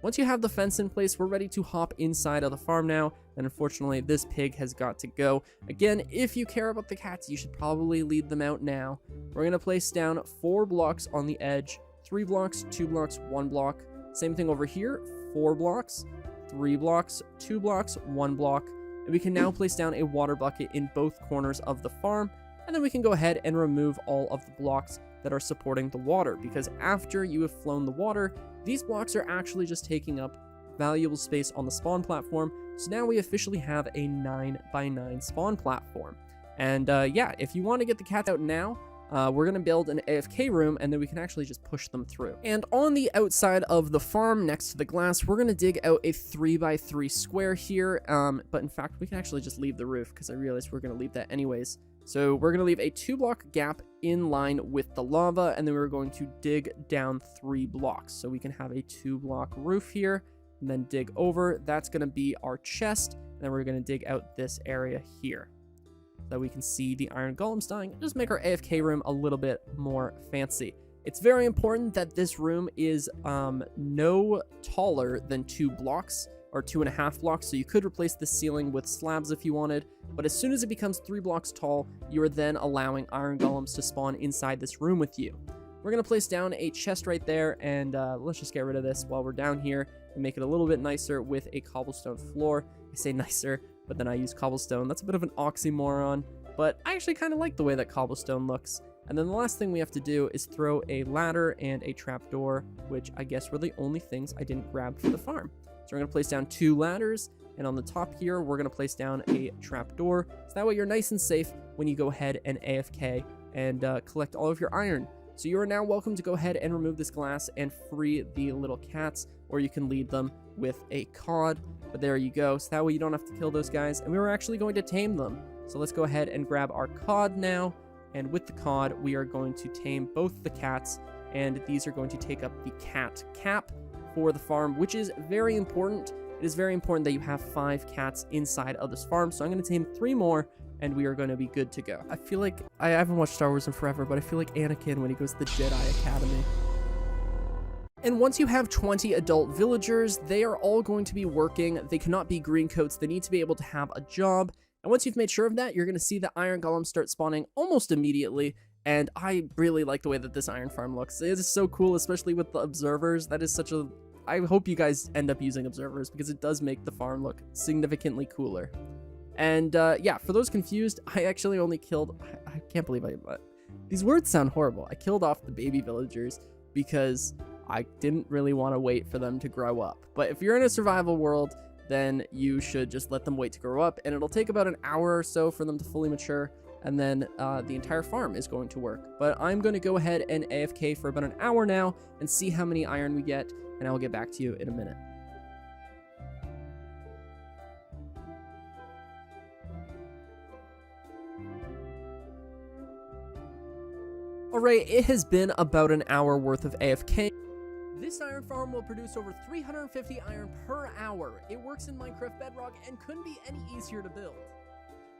Once you have the fence in place, we're ready to hop inside of the farm now, and unfortunately this pig has got to go. Again, if you care about the cats, you should probably lead them out now. We're going to place down 4 blocks on the edge, 3 blocks, 2 blocks, 1 block. Same thing over here, 4 blocks, 3 blocks, 2 blocks, 1 block. And we can now place down a water bucket in both corners of the farm, and then we can go ahead and remove all of the blocks that are supporting the water, because after you have flown the water, these blocks are actually just taking up valuable space on the spawn platform. So now we officially have a 9x9 spawn platform. And yeah, if you want to get the cats out now, we're going to build an AFK room, and then we can actually just push them through. And on the outside of the farm next to the glass, we're going to dig out a 3x3 square here. But in fact, we can actually just leave the roof because I realized we're going to leave that anyways. So we're going to leave a 2-block gap in line with the lava, and then we're going to dig down 3 blocks. So we can have a 2-block roof here, and then dig over. That's going to be our chest, and then we're going to dig out this area here, so that we can see the iron golems dying, and just make our AFK room a little bit more fancy. It's very important that this room is no taller than 2 blocks, or 2.5 blocks, so you could replace the ceiling with slabs if you wanted, but as soon as it becomes 3 blocks tall, you are then allowing iron golems to spawn inside this room with you. We're going to place down a chest right there, and let's just get rid of this while we're down here and make it a little bit nicer with a cobblestone floor. I say nicer, but then I use cobblestone. That's a bit of an oxymoron, but I actually kind of like the way that cobblestone looks. And then the last thing we have to do is throw a ladder and a trapdoor, which I guess were the only things I didn't grab for the farm. So we're going to place down 2 ladders, and on the top here, we're going to place down a trapdoor, so that way you're nice and safe when you go ahead and AFK and collect all of your iron. So you are now welcome to go ahead and remove this glass and free the little cats, or you can lead them with a cod, but there you go, so that way you don't have to kill those guys, and we were actually going to tame them. So let's go ahead and grab our cod now, and with the cod, we are going to tame both the cats, and these are going to take up the cat cap for the farm, which is very important. It is very important that you have 5 cats inside of this farm, so I'm going to tame 3 more, and we are going to be good to go. I feel like, I haven't watched Star Wars in forever, but I feel like Anakin when he goes to the Jedi Academy. And once you have 20 adult villagers, they are all going to be working. They cannot be green coats. They need to be able to have a job. And once you've made sure of that, you're going to see the iron golems start spawning almost immediately. And I really like the way that this iron farm looks. It is so cool, especially with the observers. That is such a... I hope you guys end up using observers because it does make the farm look significantly cooler. And yeah, for those confused, I actually only killed... I can't believe these words sound horrible. I killed off the baby villagers because I didn't really want to wait for them to grow up. But if you're in a survival world, then you should just let them wait to grow up, and it'll take about an hour or so for them to fully mature, and then the entire farm is going to work. But I'm going to go ahead and AFK for about an hour now and see how many iron we get, and I'll get back to you in a minute. Alright, it has been about an hour worth of AFK. This iron farm will produce over 350 iron per hour. It works in Minecraft Bedrock and couldn't be any easier to build.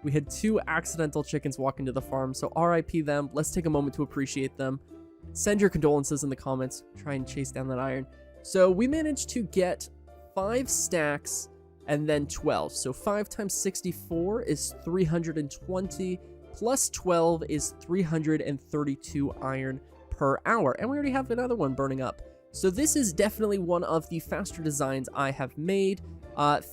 We had 2 accidental chickens walk into the farm, so RIP them. Let's take a moment to appreciate them. Send your condolences in the comments. Try and chase down that iron. So we managed to get 5 stacks and then 12. So 5 times 64 is 320, plus 12 is 332 iron per hour. And we already have another one burning up. So this is definitely one of the faster designs I have made.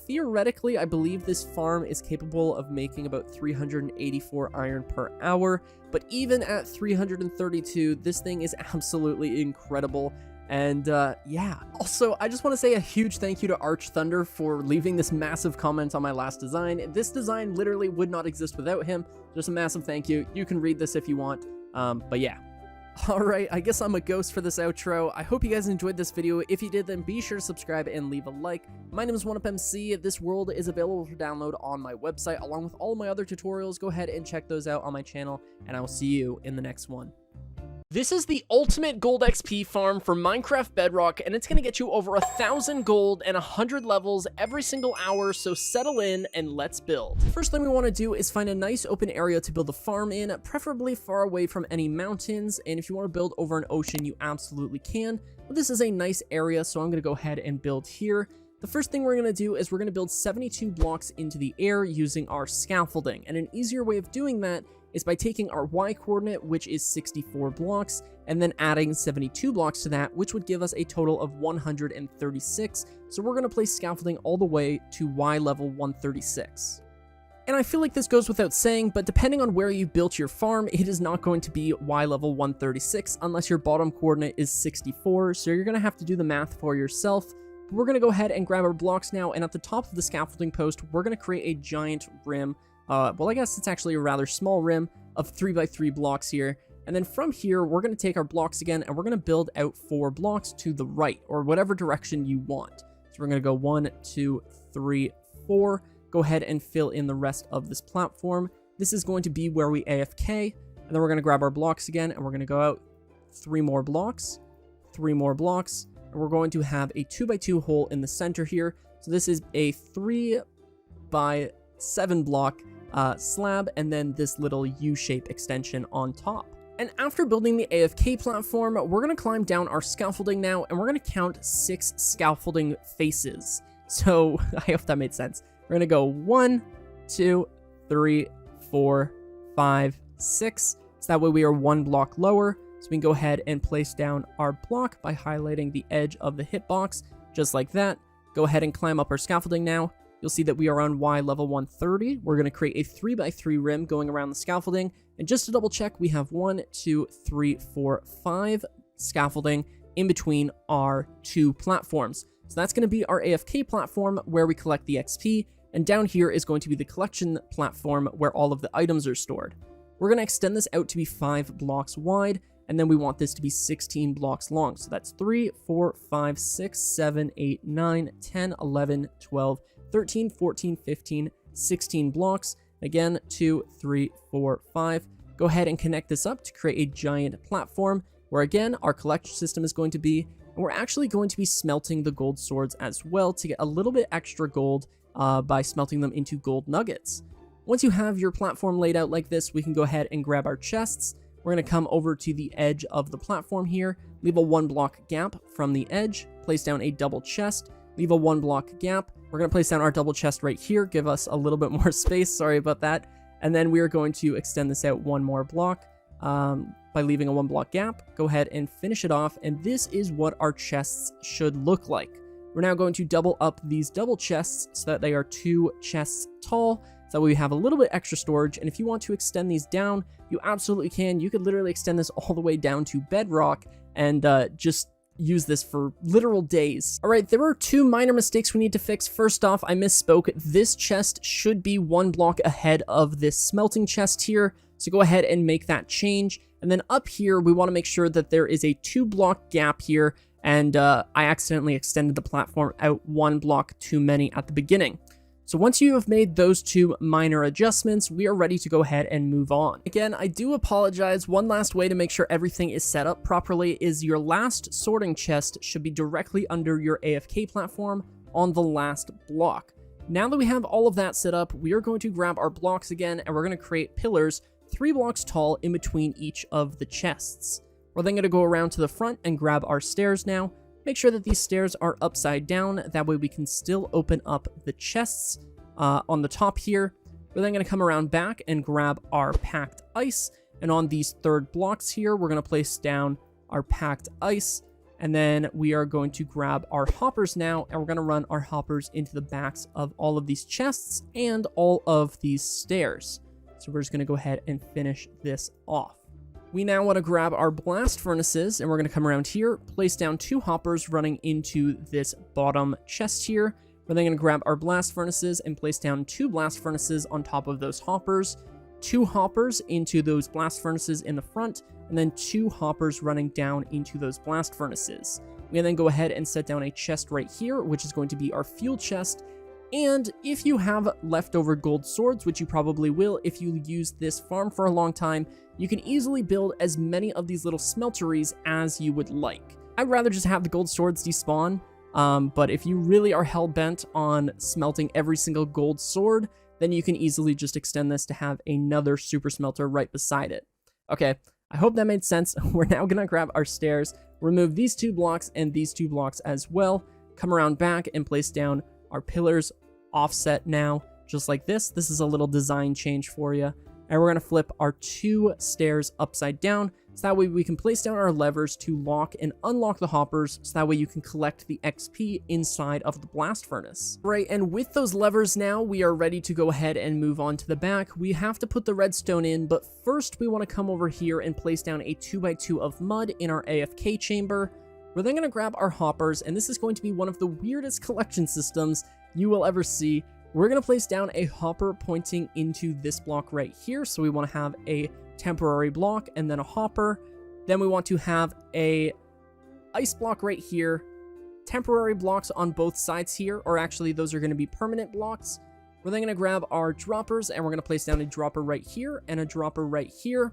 Theoretically, I believe this farm is capable of making about 384 iron per hour, but even at 332, this thing is absolutely incredible. And yeah, also, I just want to say a huge thank you to Arch Thunder for leaving this massive comment on my last design. This design literally would not exist without him. Just a massive thank you. You can read this if you want, but yeah. Alright, I guess I'm a ghost for this outro. I hope you guys enjoyed this video. If you did, then be sure to subscribe and leave a like. My name is 1UpMC. This world is available for download on my website, along with all of my other tutorials. Go ahead and check those out on my channel, and I will see you in the next one. This is the ultimate gold XP farm for Minecraft Bedrock, and it's going to get you over 1,000 gold and 100 levels every single hour, so settle in and let's build. First thing we want to do is find a nice open area to build a farm in, preferably far away from any mountains, and if you want to build over an ocean, you absolutely can, but this is a nice area, so I'm going to go ahead and build here. The first thing we're going to do is we're going to build 72 blocks into the air using our scaffolding, and an easier way of doing that is by taking our Y coordinate, which is 64 blocks, and then adding 72 blocks to that, which would give us a total of 136. So we're going to place scaffolding all the way to Y level 136. And I feel like this goes without saying, but depending on where you built your farm, it is not going to be Y level 136 unless your bottom coordinate is 64. So you're going to have to do the math for yourself. We're going to go ahead and grab our blocks now, and at the top of the scaffolding post, we're going to create a giant rim. Well, I guess it's actually a rather small rim of 3x3 blocks here. And then from here, we're going to take our blocks again, and we're going to build out 4 blocks to the right, or whatever direction you want. So we're going to go 1, 2, 3, 4. Go ahead and fill in the rest of this platform. This is going to be where we AFK, and then we're going to grab our blocks again, and we're going to go out 3 more blocks, 3 more blocks, and we're going to have a 2x2 hole in the center here. So this is a 3x7 block slab, and then this little U-shape extension on top. And after building the AFK platform, we're going to climb down our scaffolding now, and we're going to count 6 scaffolding faces. So I hope that made sense. We're going to go 1, 2, 3, 4, 5, 6. So that way we are 1 block lower. So we can go ahead and place down our block by highlighting the edge of the hitbox, just like that. Go ahead and climb up our scaffolding now. You'll see that we are on Y level 130. We're going to create a 3x3 rim going around the scaffolding. And just to double check, we have 1, 2, 3, 4, 5 scaffolding in between our 2 platforms. So that's going to be our AFK platform where we collect the XP. And down here is going to be the collection platform where all of the items are stored. We're going to extend this out to be 5 blocks wide. And then we want this to be 16 blocks long. So that's 3, 4, 5, 6, 7, 8, 9, 10, 11, 12, 13, 14, 15, 16 blocks. Again, 2, 3, 4, 5. Go ahead and connect this up to create a giant platform where, again, our collection system is going to be. And we're actually going to be smelting the gold swords as well to get a little bit extra gold by smelting them into gold nuggets. Once you have your platform laid out like this, we can go ahead and grab our chests. We're going to come over to the edge of the platform here, leave a 1 block gap from the edge, place down a double chest, leave a 1 block gap. We're going to place down our double chest right here, give us a little bit more space, sorry about that. And then we are going to extend this out 1 more block by leaving a 1 block gap. Go ahead and finish it off, and this is what our chests should look like. We're now going to double up these double chests so that they are 2 chests tall, so that way we have a little bit extra storage. And if you want to extend these down, you absolutely can. You could literally extend this all the way down to bedrock and just use this for literal days. All right, there are 2 minor mistakes we need to fix. First off, I misspoke. This chest should be 1 block ahead of this smelting chest here. So go ahead and make that change. And then up here, we want to make sure that there is a 2 block gap here. And I accidentally extended the platform out 1 block too many at the beginning. So once you have made those 2 minor adjustments, we are ready to go ahead and move on. Again, I do apologize. One last way to make sure everything is set up properly is your last sorting chest should be directly under your AFK platform on the last block. Now that we have all of that set up, we are going to grab our blocks again, and we're going to create pillars 3 blocks tall in between each of the chests. We're then going to go around to the front and grab our stairs now. Make sure that these stairs are upside down, that way we can still open up the chests on the top here. We're then going to come around back and grab our packed ice, and on these 3rd blocks here, we're going to place down our packed ice, And then we are going to grab our hoppers now, and we're going to run our hoppers into the backs of all of these chests and all of these stairs. So we're just going to go ahead and finish this off. We now want to grab our blast furnaces, and we're going to come around here, place down 2 hoppers running into this bottom chest here. We're then going to grab our blast furnaces and place down 2 blast furnaces on top of those hoppers, 2 hoppers into those blast furnaces in the front, and then 2 hoppers running down into those blast furnaces. We can then go ahead and set down a chest right here, which is going to be our fuel chest. And if you have leftover gold swords, which you probably will if you use this farm for a long time, you can easily build as many of these little smelteries as you would like. I'd rather just have the gold swords despawn, but if you really are hell-bent on smelting every single gold sword, then you can easily just extend this to have another super smelter right beside it. Okay, I hope that made sense. We're now going to grab our stairs, remove these 2 blocks and these 2 blocks as well, come around back and place down our pillars offset now, just like this. This is a little design change for you. And we're going to flip our 2 stairs upside down, so that way we can place down our levers to lock and unlock the hoppers, so that way you can collect the XP inside of the blast furnace. Right, and with those levers now, we are ready to go ahead and move on to the back. We have to put the redstone in, but first we want to come over here and place down a 2x2 of mud in our AFK chamber. We're then going to grab our hoppers, and this is going to be one of the weirdest collection systems you will ever see. We're going to place down a hopper pointing into this block right here. So we want to have a temporary block and then a hopper. Then we want to have a ice block right here, temporary blocks on both sides here, or actually those are going to be permanent blocks. We're then going to grab our droppers, and we're going to place down a dropper right here and a dropper right here.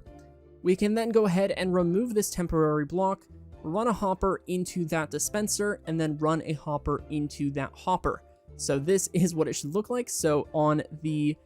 We can then go ahead and remove this temporary block, run a hopper into that dispenser, and then run a hopper into that hopper. So this is what it should look like. So on the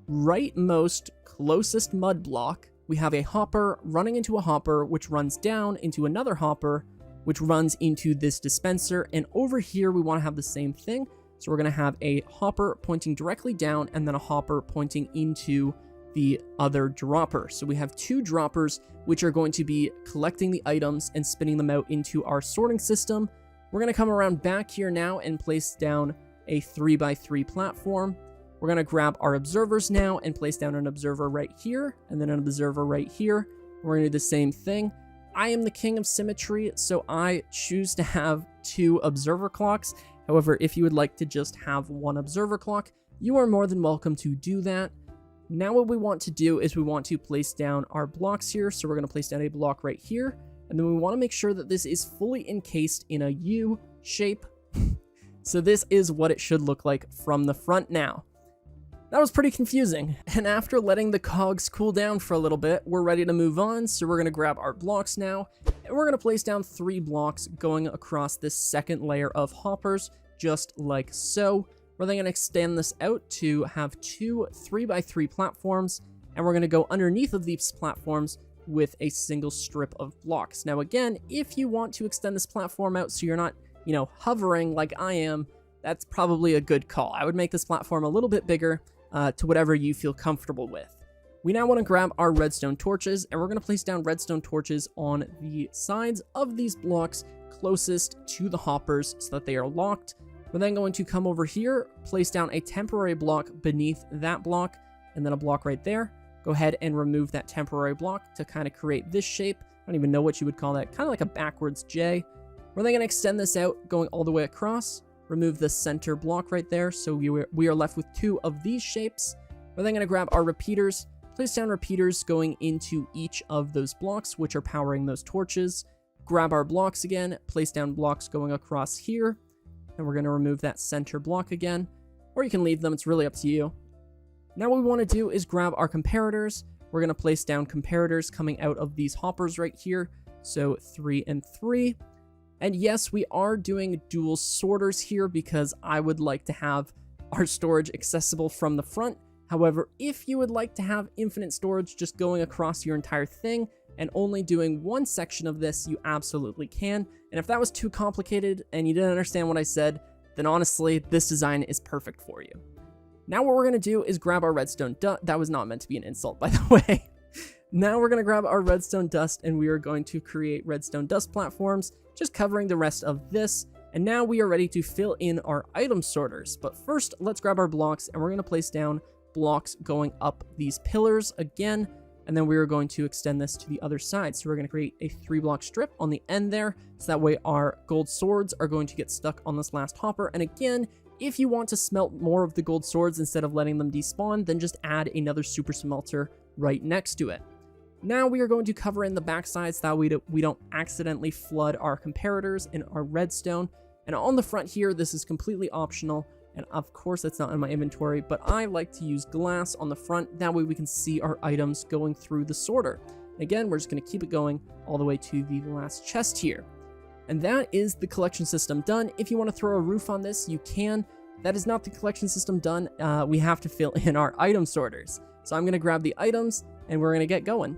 rightmost closest mud block, we have a hopper running into a hopper, which runs down into another hopper, which runs into this dispenser. And over here, we want to have the same thing. So we're going to have a hopper pointing directly down and then a hopper pointing into the other dropper. So we have 2 droppers, which are going to be collecting the items and spinning them out into our sorting system. We're going to come around back here now and place down a 3x3 platform. We're going to grab our observers now and place down an observer right here and then an observer right here. We're going to do the same thing. I am the king of symmetry, so I choose to have 2 observer clocks. However, if you would like to just have 1 observer clock, you are more than welcome to do that. Now what we want to do is we want to place down our blocks here. So we're going to place down a block right here. And then we want to make sure that this is fully encased in a U shape. So this is what it should look like from the front now. That was pretty confusing. And after letting the cogs cool down for a little bit, we're ready to move on. So we're going to grab our blocks now, and we're going to place down 3 blocks going across this second layer of hoppers, just like so. We're then going to extend this out to have 2 3x3 platforms, and we're going to go underneath of these platforms with a single strip of blocks. Now again, if you want to extend this platform out so you're not, hovering like I am, that's probably a good call. I would make this platform a little bit bigger to whatever you feel comfortable with. We now want to grab our redstone torches, and we're going to place down redstone torches on the sides of these blocks closest to the hoppers so that they are locked. We're then going to come over here, place down a temporary block beneath that block, and then a block right there. Go ahead and remove that temporary block to kind of create this shape. I don't even know what you would call that, kind of like a backwards J. We're then going to extend this out, going all the way across. Remove the center block right there, so we are left with 2 of these shapes. We're then going to grab our repeaters, place down repeaters going into each of those blocks, which are powering those torches. Grab our blocks again, place down blocks going across here, and we're going to remove that center block again, or you can leave them, it's really up to you. Now what we want to do is grab our comparators. We're going to place down comparators coming out of these hoppers right here, so 3 and 3. And yes, we are doing dual sorters here because I would like to have our storage accessible from the front. However, if you would like to have infinite storage just going across your entire thing and only doing one section of this, you absolutely can. And if that was too complicated and you didn't understand what I said, then honestly, this design is perfect for you. Now what we're going to do is grab our redstone. That was not meant to be an insult, by the way. Now we're going to grab our redstone dust and we are going to create redstone dust platforms, just covering the rest of this. And now we are ready to fill in our item sorters. But first, let's grab our blocks and we're going to place down blocks going up these pillars again. And then we are going to extend this to the other side. So we're going to create a 3-block strip on the end there. So that way our gold swords are going to get stuck on this last hopper. And again, if you want to smelt more of the gold swords instead of letting them despawn, then just add another super smelter right next to it. Now we are going to cover in the backside so that we don't accidentally flood our comparators in our redstone. And on the front here, this is completely optional. And of course, that's not in my inventory, but I like to use glass on the front. That way we can see our items going through the sorter. Again, we're just going to keep it going all the way to the last chest here. And that is the collection system done. If you want to throw a roof on this, you can. That is not the collection system done. We have to fill in our item sorters. So I'm going to grab the items and we're going to get going.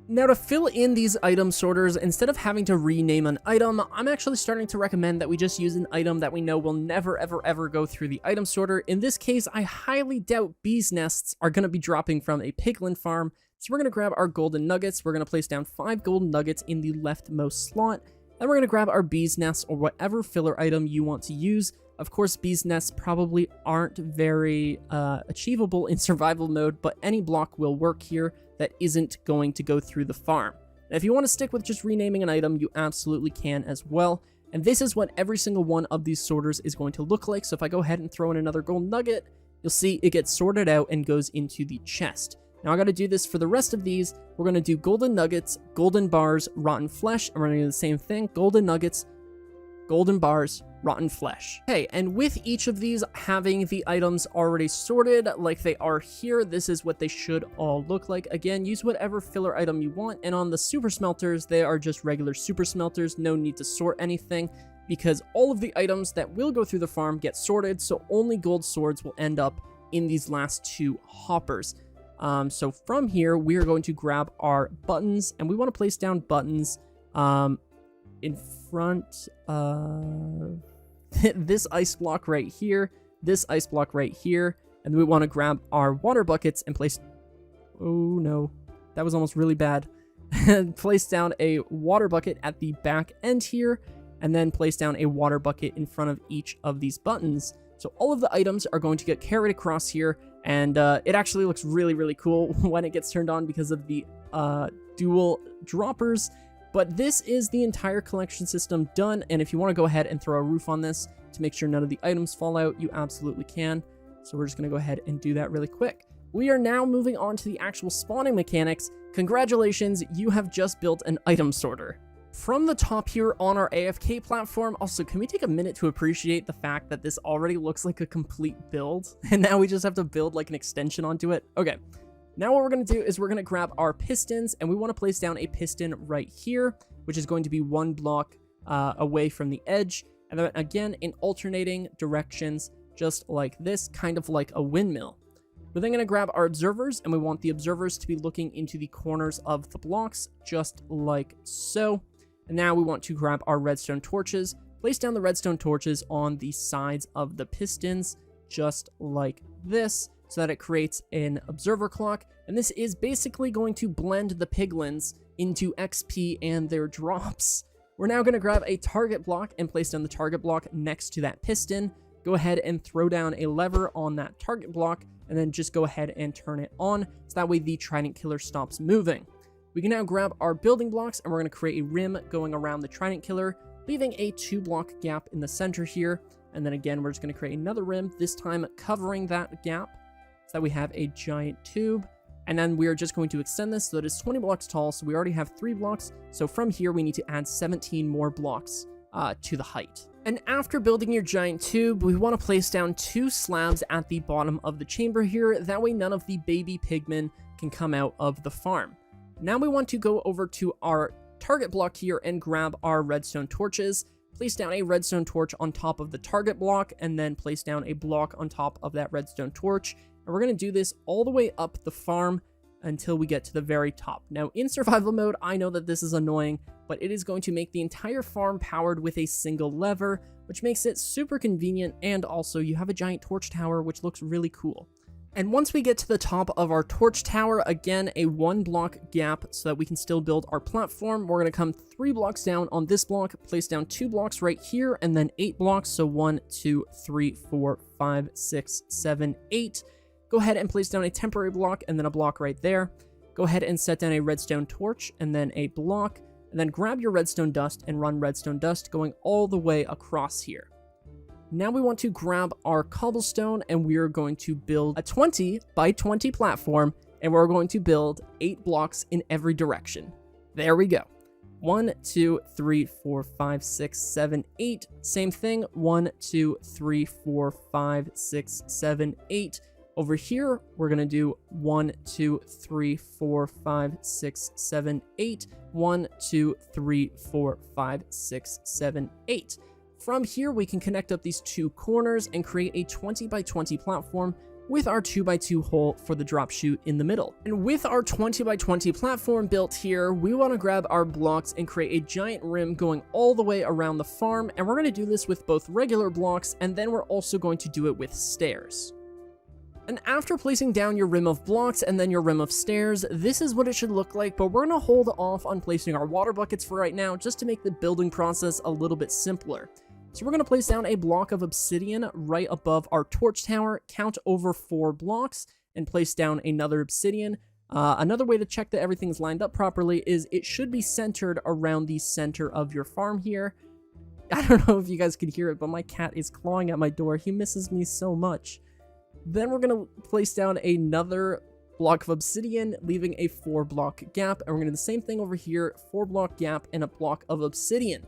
Now to fill in these item sorters, instead of having to rename an item, I'm actually starting to recommend that we just use an item that we know will never ever go through the item sorter. In this case, I highly doubt bees nests are going to be dropping from a piglin farm. So we're going to grab our golden nuggets. We're going to place down 5 golden nuggets in the leftmost slot. Then we're going to grab our bees nests or whatever filler item you want to use. Of course, bees nests probably aren't very achievable in survival mode, but any block will work here that isn't going to go through the farm. Now, if you want to stick with just renaming an item, you absolutely can as well. And this is what every single one of these sorters is going to look like. So if I go ahead and throw in another gold nugget, you'll see it gets sorted out and goes into the chest. Now I got to do this for the rest of these. We're going to do golden nuggets, golden bars, rotten flesh, and we're going to do the same thing. Golden nuggets, golden bars, rotten flesh. Okay, and with each of these having the items already sorted like they are here, this is what they should all look like. Again, use whatever filler item you want, and on the super smelters, they are just regular super smelters. No need to sort anything because all of the items that will go through the farm get sorted, so only gold swords will end up in these last 2 hoppers. So from here, we are going to grab our buttons, and we want to place down buttons in front of this ice block right here, this ice block right here, and then we want to grab our water buckets and place... Oh no, that was almost really bad. Place down a water bucket at the back end here, and then place down a water bucket in front of each of these buttons. So all of the items are going to get carried across here, and it actually looks really cool when it gets turned on because of the dual droppers. But this is the entire collection system done, and if you want to go ahead and throw a roof on this to make sure none of the items fall out, you absolutely can. So we're just going to go ahead and do that really quick. We are now moving on to the actual spawning mechanics. Congratulations, you have just built an item sorter. From the top here on our AFK platform, also, can we take a minute to appreciate the fact that this already looks like a complete build, and now we just have to build like an extension onto it? Okay. Now what we're going to do is we're going to grab our pistons, and we want to place down a piston right here, which is going to be 1 block away from the edge. And then again, in alternating directions, just like this, kind of like a windmill. We're then going to grab our observers, and we want the observers to be looking into the corners of the blocks, just like so. And now we want to grab our redstone torches, place down the redstone torches on the sides of the pistons, just like this, so that it creates an observer clock. And this is basically going to blend the piglins into XP and their drops. We're now going to grab a target block and place down the target block next to that piston. Go ahead and throw down a lever on that target block, and then just go ahead and turn it on, so that way the trident killer stops moving. We can now grab our building blocks, and we're going to create a rim going around the trident killer, leaving a 2-block gap in the center here. And then again, we're just going to create another rim, this time covering that gap, so that we have a giant tube. And then we are just going to extend this so that it's 20 blocks tall, so we already have 3 blocks. So from here, we need to add 17 more blocks to the height. And after building your giant tube, we want to place down 2 slabs at the bottom of the chamber here. That way none of the baby pigmen can come out of the farm. Now we want to go over to our target block here and grab our redstone torches. Place down a redstone torch on top of the target block, and then place down a block on top of that redstone torch. And we're going to do this all the way up the farm until we get to the very top. Now, in survival mode, I know that this is annoying, but it is going to make the entire farm powered with a single lever, which makes it super convenient, and also you have a giant torch tower, which looks really cool. And once we get to the top of our torch tower, again, a 1 block gap so that we can still build our platform. We're going to come 3 blocks down on this block, place down 2 blocks right here, and then 8 blocks. So 1, 2, 3, 4, 5, 6, 7, 8. Go ahead and place down a temporary block and then a block right there. Go ahead and set down a redstone torch and then a block, and then grab your redstone dust and run redstone dust going all the way across here. Now we want to grab our cobblestone and we are going to build a 20 by 20 platform, and we're going to build 8 blocks in every direction. There we go. 1, 2, 3, 4, 5, 6, 7, 8. Same thing. 1, 2, 3, 4, 5, 6, 7, 8. Over here, we're going to do 1, 2, 3, 4, 5, 6, 7, 8. 1, 2, 3, 4, 5, 6, 7, 8. From here, we can connect up these 2 corners and create a 20 by 20 platform with our 2 by 2 hole for the drop chute in the middle. And with our 20 by 20 platform built here, we want to grab our blocks and create a giant rim going all the way around the farm. And we're going to do this with both regular blocks, and then we're also going to do it with stairs. And after placing down your rim of blocks and then your rim of stairs, this is what it should look like, but we're going to hold off on placing our water buckets for right now just to make the building process a little bit simpler. So we're going to place down a block of obsidian right above our torch tower, count over 4 blocks, and place down another obsidian. Another way to check that everything's lined up properly is it should be centered around the center of your farm here. I don't know if you guys can hear it, but my cat is clawing at my door. He misses me so much. Then we're going to place down another block of obsidian, leaving a 4 block gap, and we're going to do the same thing over here, 4 block gap and a block of obsidian.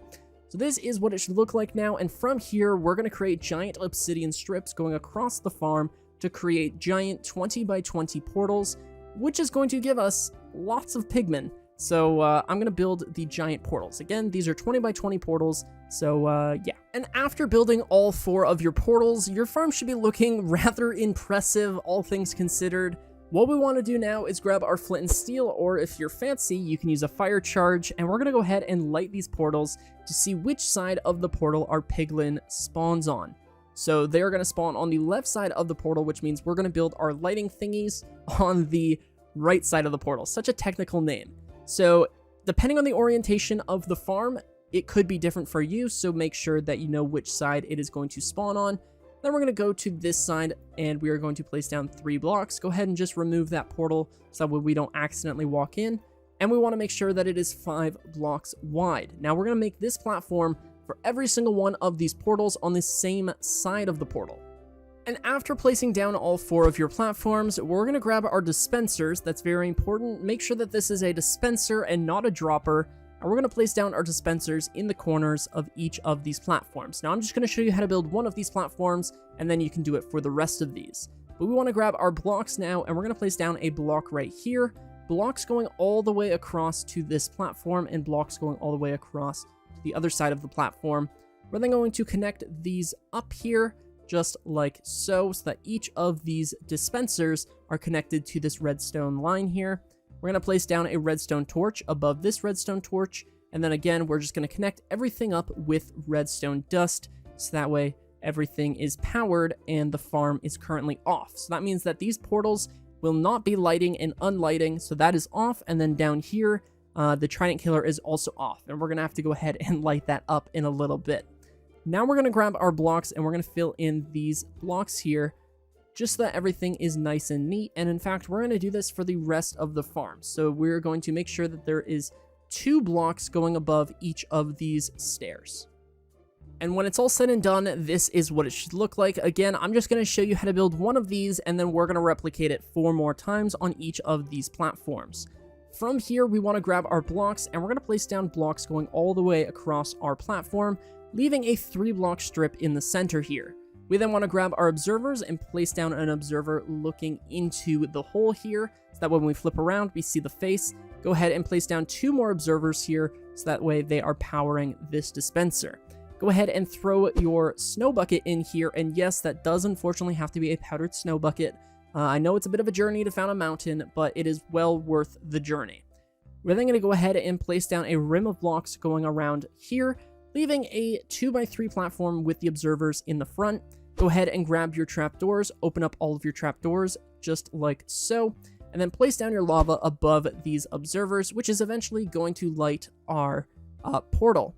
So this is what it should look like now, and from here, we're going to create giant obsidian strips going across the farm to create giant 20 by 20 portals, which is going to give us lots of pigmen. So I'm going to build the giant portals. Again, these are 20 by 20 portals, so yeah. And after building all 4 of your portals, your farm should be looking rather impressive, all things considered. What we want to do now is grab our flint and steel, or if you're fancy, you can use a fire charge, and we're going to go ahead and light these portals to see which side of the portal our piglin spawns on. So they're going to spawn on the left side of the portal, which means we're going to build our lighting thingies on the right side of the portal. Such a technical name. So depending on the orientation of the farm, it could be different for you, so make sure that you know which side it is going to spawn on. Then we're going to go to this side, and we are going to place down 3 blocks. Go ahead and just remove that portal so that we don't accidentally walk in. And we want to make sure that it is 5 blocks wide. Now we're going to make this platform for every single one of these portals on the same side of the portal. And after placing down all 4 of your platforms, we're going to grab our dispensers. That's very important. Make sure that this is a dispenser and not a dropper. And we're going to place down our dispensers in the corners of each of these platforms. Now I'm just going to show you how to build one of these platforms, and then you can do it for the rest of these. But we want to grab our blocks now, and we're going to place down a block right here. Blocks going all the way across to this platform, and blocks going all the way across to the other side of the platform. We're then going to connect these up here, just like so that each of these dispensers are connected to this redstone line here. We're going to place down a redstone torch above this redstone torch, and then again, we're just going to connect everything up with redstone dust, so that way everything is powered and the farm is currently off. So that means that these portals will not be lighting and unlighting, so that is off, and then down here, the Trident Killer is also off, and we're going to have to go ahead and light that up in a little bit. Now we're going to grab our blocks, and we're going to fill in these blocks here, just so that everything is nice and neat. And in fact, we're going to do this for the rest of the farm. So we're going to make sure that there is 2 blocks going above each of these stairs. And when it's all said and done, this is what it should look like. Again, I'm just going to show you how to build one of these, and then we're going to replicate it 4 more times on each of these platforms. From here, we want to grab our blocks, and we're going to place down blocks going all the way across our platform, leaving a 3 block strip in the center here. We then want to grab our observers and place down an observer looking into the hole here, so that when we flip around, we see the face. Go ahead and place down 2 more observers here, so that way they are powering this dispenser. Go ahead and throw your snow bucket in here, and yes, that does unfortunately have to be a powdered snow bucket. I know it's a bit of a journey to find a mountain, but it is well worth the journey. We're then going to go ahead and place down a rim of blocks going around here, leaving a 2x3 platform with the observers in the front. Go ahead and grab your trapdoors, open up all of your trapdoors, just like so, and then place down your lava above these observers, which is eventually going to light our portal.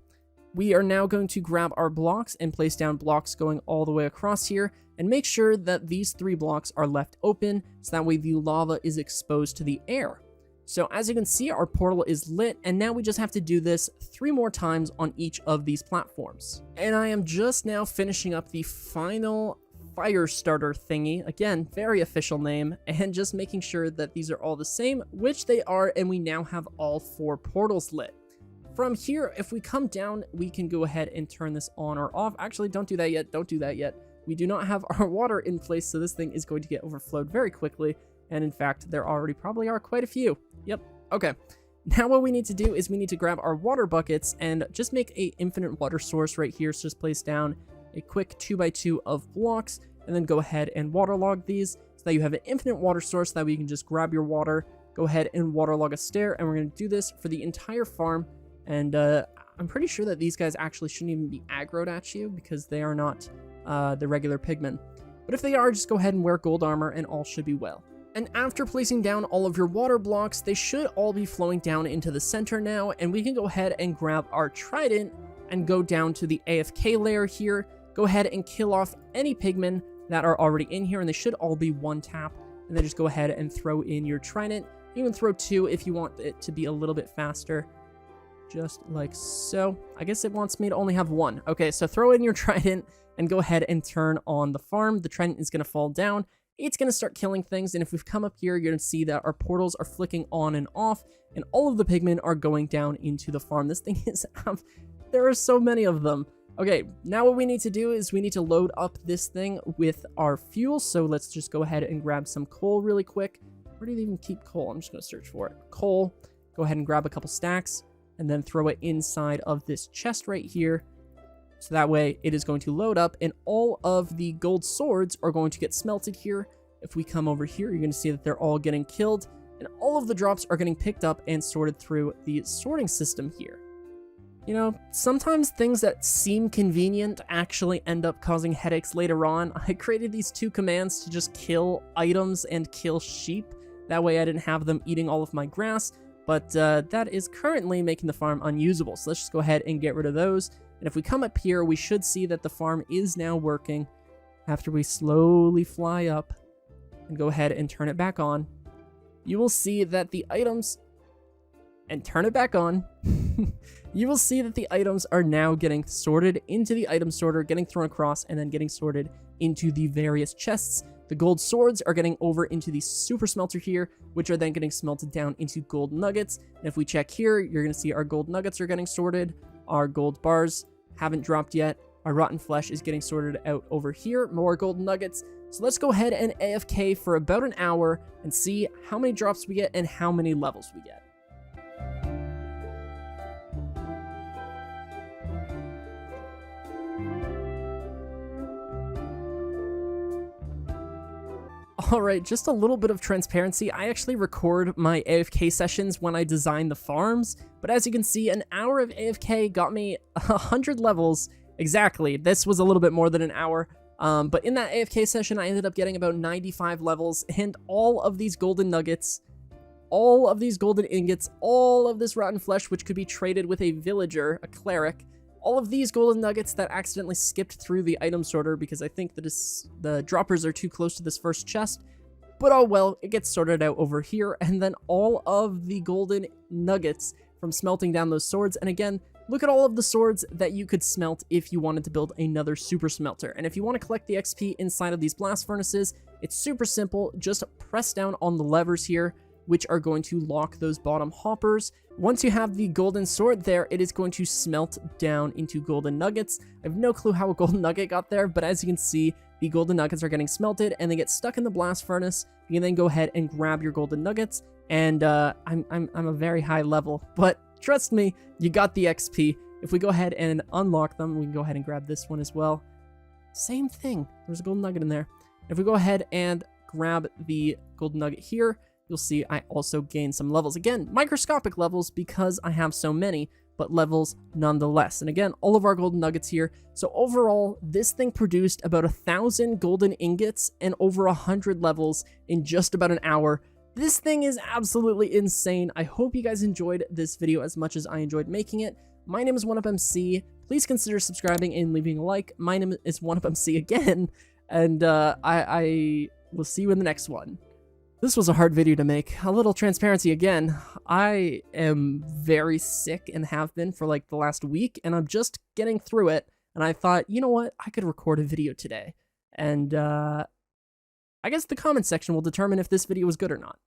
We are now going to grab our blocks and place down blocks going all the way across here, and make sure that these 3 blocks are left open, so that way the lava is exposed to the air. So as you can see, our portal is lit, and now we just have to do this 3 more times on each of these platforms. And I am just now finishing up the final fire starter thingy, again, very official name, and just making sure that these are all the same, which they are, and we now have all 4 portals lit. From here, if we come down, we can go ahead and turn this on or off. Actually, don't do that yet. Don't do that yet. We do not have our water in place, so this thing is going to get overflowed very quickly. And in fact, there already probably are quite a few. Yep. Okay. Now what we need to do is we need to grab our water buckets and just make a infinite water source right here. So just place down a quick 2x2 of blocks and then go ahead and waterlog these so that you have an infinite water source, that way you can just grab your water, go ahead and waterlog a stair. And we're going to do this for the entire farm. And I'm pretty sure that these guys actually shouldn't even be aggroed at you because they are not the regular pigmen. But if they are, just go ahead and wear gold armor and all should be well. And after placing down all of your water blocks, they should all be flowing down into the center now, and we can go ahead and grab our trident and go down to the AFK layer here. Go ahead and kill off any pigmen that are already in here, and they should all be 1 tap. And then just go ahead and throw in your trident. You can throw 2 if you want it to be a little bit faster. Just like so. I guess it wants me to only have 1. Okay, so throw in your trident and go ahead and turn on the farm. The trident is going to fall down. It's going to start killing things, and if we've come up here, you're going to see that our portals are flicking on and off, and all of the pigmen are going down into the farm. This thing is... there are so many of them. Okay, now what we need to do is we need to load up this thing with our fuel, so let's just go ahead and grab some coal really quick. Where do they even keep coal? I'm just going to search for it. Coal. Go ahead and grab a couple stacks, and then throw it inside of this chest right here. So that way it is going to load up, and all of the gold swords are going to get smelted here. If we come over here, you're going to see that they're all getting killed, and all of the drops are getting picked up and sorted through the sorting system here. You know, sometimes things that seem convenient actually end up causing headaches later on. I created these 2 commands to just kill items and kill sheep. That way I didn't have them eating all of my grass. But that is currently making the farm unusable. So let's just go ahead and get rid of those. And if we come up here, we should see that the farm is now working. After we slowly fly up and go ahead and turn it back on, you will see that the items... and turn it back on. You will see that the items are now getting sorted into the item sorter, getting thrown across, and then getting sorted into the various chests. The gold swords are getting over into the super smelter here, which are then getting smelted down into gold nuggets. And if we check here, you're going to see our gold nuggets are getting sorted. Our gold bars haven't dropped yet. Our rotten flesh is getting sorted out over here. More gold nuggets. So let's go ahead and AFK for about an hour and see how many drops we get and how many levels we get. Alright, just a little bit of transparency. I actually record my AFK sessions when I design the farms, but as you can see, an hour of AFK got me 100 levels. Exactly, this was a little bit more than an hour, but in that AFK session, I ended up getting about 95 levels, and all of these golden nuggets, all of these golden ingots, all of this rotten flesh, which could be traded with a villager, a cleric, all of these golden nuggets that accidentally skipped through the item sorter because I think that the droppers are too close to this first chest. But oh well, it gets sorted out over here. And then all of the golden nuggets from smelting down those swords. And again, look at all of the swords that you could smelt if you wanted to build another super smelter. And if you want to collect the XP inside of these blast furnaces, it's super simple. Just press down on the levers here, which are going to lock those bottom hoppers. Once you have the golden sword there, it is going to smelt down into golden nuggets. I have no clue how a golden nugget got there, but as you can see, the golden nuggets are getting smelted and they get stuck in the blast furnace. You can then go ahead and grab your golden nuggets, and I'm a very high level, but trust me, you got the XP. If we go ahead and unlock them, we can go ahead and grab this one as well. Same thing, there's a golden nugget in there. If we go ahead and grab the golden nugget here, you'll see I also gain some levels. Again, microscopic levels because I have so many, but levels nonetheless. And again, all of our golden nuggets here. So overall, this thing produced about 1,000 golden ingots and over 100 levels in just about an hour. This thing is absolutely insane. I hope you guys enjoyed this video as much as I enjoyed making it. My name is 1UpMC. Please consider subscribing and leaving a like. My name is 1UpMC again, and I will see you in the next one. This was a hard video to make. A little transparency again. I am very sick and have been for like the last week, and I'm just getting through it. And I thought, you know what? I could record a video today. And I guess the comment section will determine if this video was good or not.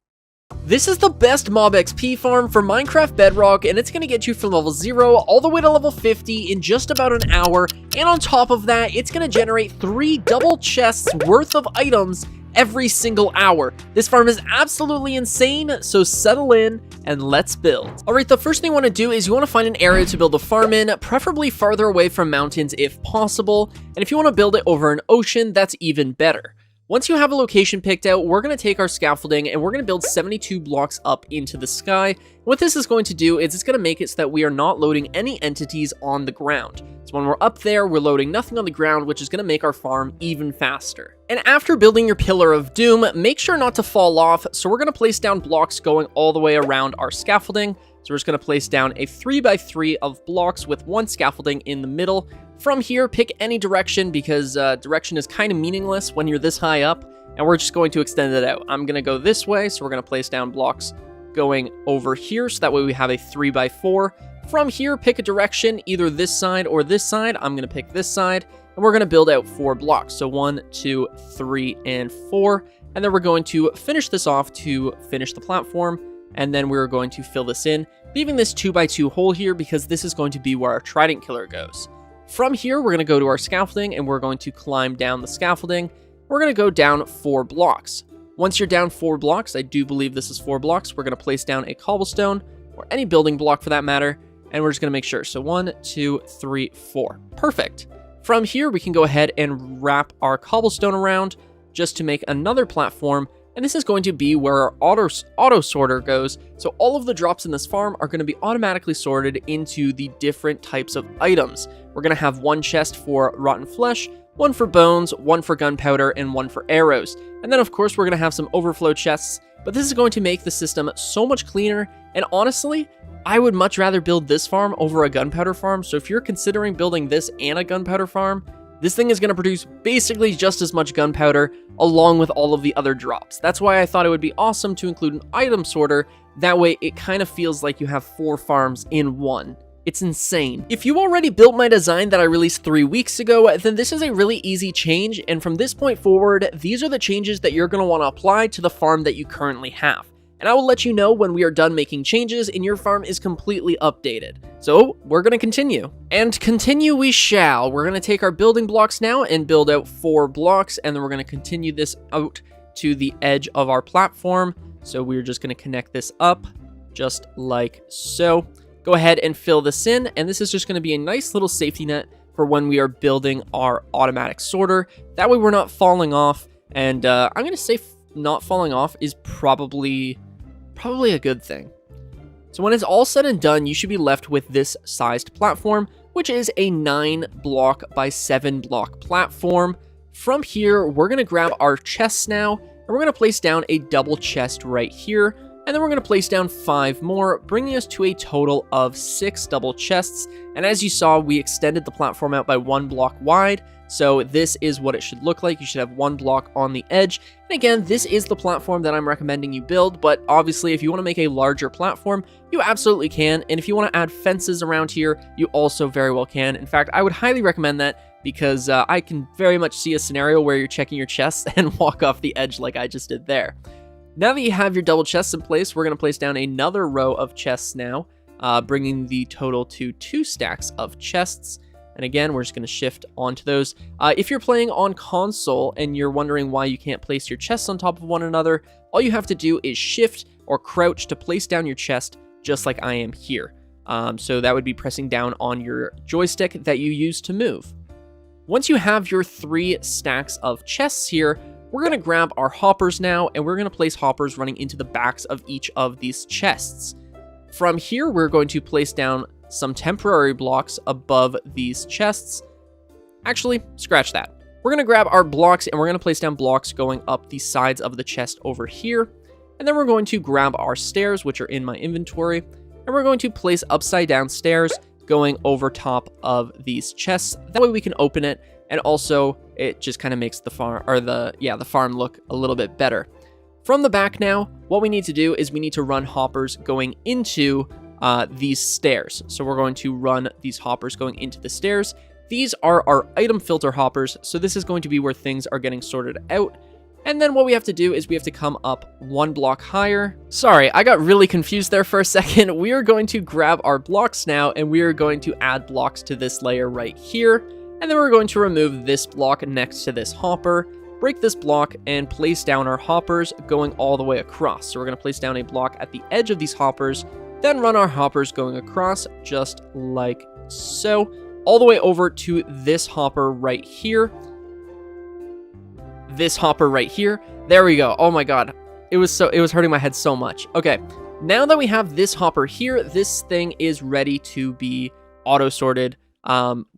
This is the best mob XP farm for Minecraft Bedrock, and it's going to get you from level 0 all the way to level 50 in just about an hour. And on top of that, it's going to generate 3 double chests worth of items every single hour. This farm is absolutely insane, so settle in and let's build. Alright, the first thing you want to do is you want to find an area to build a farm in, preferably farther away from mountains if possible. And if you want to build it over an ocean, that's even better. Once you have a location picked out, we're going to take our scaffolding and we're going to build 72 blocks up into the sky. What this is going to do is it's going to make it so that we are not loading any entities on the ground. So when we're up there, we're loading nothing on the ground, which is going to make our farm even faster. And after building your Pillar of Doom, make sure not to fall off. So we're going to place down blocks going all the way around our scaffolding. So we're just going to place down a 3x3 of blocks with 1 scaffolding in the middle. From here, pick any direction because direction is kind of meaningless when you're this high up, and we're just going to extend it out. I'm going to go this way, so we're going to place down blocks going over here, so that way we have a 3x4. From here, pick a direction, either this side or this side. I'm going to pick this side, and we're going to build out 4 blocks. So 1, 2, 3, and 4. And then we're going to finish this off to finish the platform, and then we're going to fill this in, leaving this 2x2 hole here because this is going to be where our Trident Killer goes. From here, we're going to go to our scaffolding, and we're going to climb down the scaffolding. We're going to go down 4 blocks. Once you're down 4 blocks, I do believe this is 4 blocks, we're going to place down a cobblestone, or any building block for that matter, and we're just going to make sure. So 1, 2, 3, 4. Perfect. From here, we can go ahead and wrap our cobblestone around just to make another platform, and this is going to be where our auto sorter goes. So all of the drops in this farm are going to be automatically sorted into the different types of items. We're going to have 1 chest for rotten flesh, 1 for bones, 1 for gunpowder, and 1 for arrows. And then of course we're going to have some overflow chests, but this is going to make the system so much cleaner. And honestly, I would much rather build this farm over a gunpowder farm. So if you're considering building this and a gunpowder farm, this thing is going to produce basically just as much gunpowder along with all of the other drops. That's why I thought it would be awesome to include an item sorter. That way it kind of feels like you have 4 farms in one. It's insane. If you already built my design that I released 3 weeks ago, then this is a really easy change. And from this point forward, these are the changes that you're going to want to apply to the farm that you currently have. And I will let you know when we are done making changes and your farm is completely updated. So we're going to continue. And continue we shall. We're going to take our building blocks now and build out 4 blocks. And then we're going to continue this out to the edge of our platform. So we're just going to connect this up just like so. Go ahead and fill this in. And this is just going to be a nice little safety net for when we are building our automatic sorter. That way we're not falling off. And I'm going to say not falling off is probably a good thing. So when it's all said and done, you should be left with this sized platform, which is a 9 block by 7 block platform. From here, we're going to grab our chests now, and we're going to place down a double chest right here, and then we're going to place down 5 more, bringing us to a total of 6 double chests. And as you saw, we extended the platform out by 1 block wide. So this is what it should look like. You should have 1 block on the edge. And again, this is the platform that I'm recommending you build, but obviously if you want to make a larger platform, you absolutely can. And if you want to add fences around here, you also very well can. In fact, I would highly recommend that because I can very much see a scenario where you're checking your chests and walk off the edge like I just did there. Now that you have your double chests in place, we're going to place down another row of chests now, bringing the total to 2 stacks of chests. And again, we're just going to shift onto those. If you're playing on console and you're wondering why you can't place your chests on top of one another, all you have to do is shift or crouch to place down your chest, just like I am here. So that would be pressing down on your joystick that you use to move. Once you have your 3 stacks of chests here, we're going to grab our hoppers now, and we're going to place hoppers running into the backs of each of these chests. From here, we're going to place down some temporary blocks above these chests. Actually, scratch that. We're going to grab our blocks and we're going to place down blocks going up the sides of the chest over here. And then we're going to grab our stairs, which are in my inventory, and we're going to place upside down stairs going over top of these chests. That way we can open it, and also it just kind of makes the farm, or the farm look a little bit better. From the back now, what we need to do is we need to run hoppers going into these stairs. So we're going to run these hoppers going into the stairs. These are our item filter hoppers, so this is going to be where things are getting sorted out. And then what we have to do is we have to come up one block higher. Sorry, I got really confused there for a second. We are going to grab our blocks now, and we are going to add blocks to this layer right here. And then we're going to remove this block next to this hopper, break this block, and place down our hoppers going all the way across. So we're going to place down a block at the edge of these hoppers, then run our hoppers going across just like so, all the way over to this hopper right here. This hopper right here. There we go. Oh my god. It was hurting my head so much. Okay. Now that we have this hopper here, this thing is ready to be auto sorted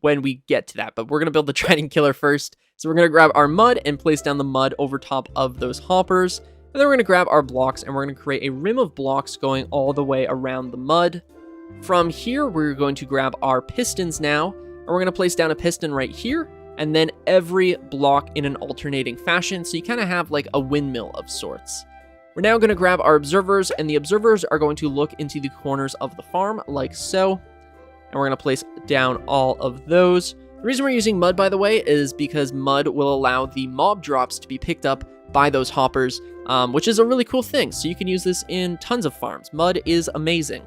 when we get to that. But we're going to build the Trident Killer first. So we're going to grab our mud and place down the mud over top of those hoppers. And then we're going to grab our blocks and we're going to create a rim of blocks going all the way around the mud. From here, we're going to grab our pistons now, and we're going to place down a piston right here, and then every block in an alternating fashion, so you kind of have like a windmill of sorts. We're now going to grab our observers, and the observers are going to look into the corners of the farm, like so, and we're going to place down all of those. The reason we're using mud, by the way, is because mud will allow the mob drops to be picked up by those hoppers, which is a really cool thing, so you can use this in tons of farms. Mud is amazing.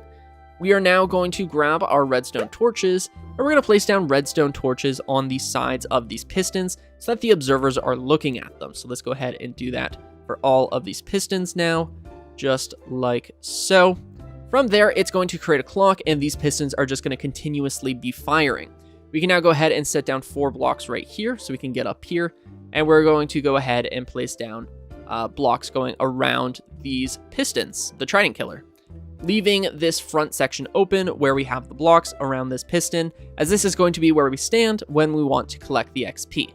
We are now going to grab our redstone torches, and we're going to place down redstone torches on the sides of these pistons so that the observers are looking at them. So let's go ahead and do that for all of these pistons now, just like so. From there, it's going to create a clock, and these pistons are just going to continuously be firing. We can now go ahead and set down 4 blocks right here so we can get up here, and we're going to go ahead and place down blocks going around these pistons, the Trident Killer, leaving this front section open where we have the blocks around this piston, as this is going to be where we stand when we want to collect the XP.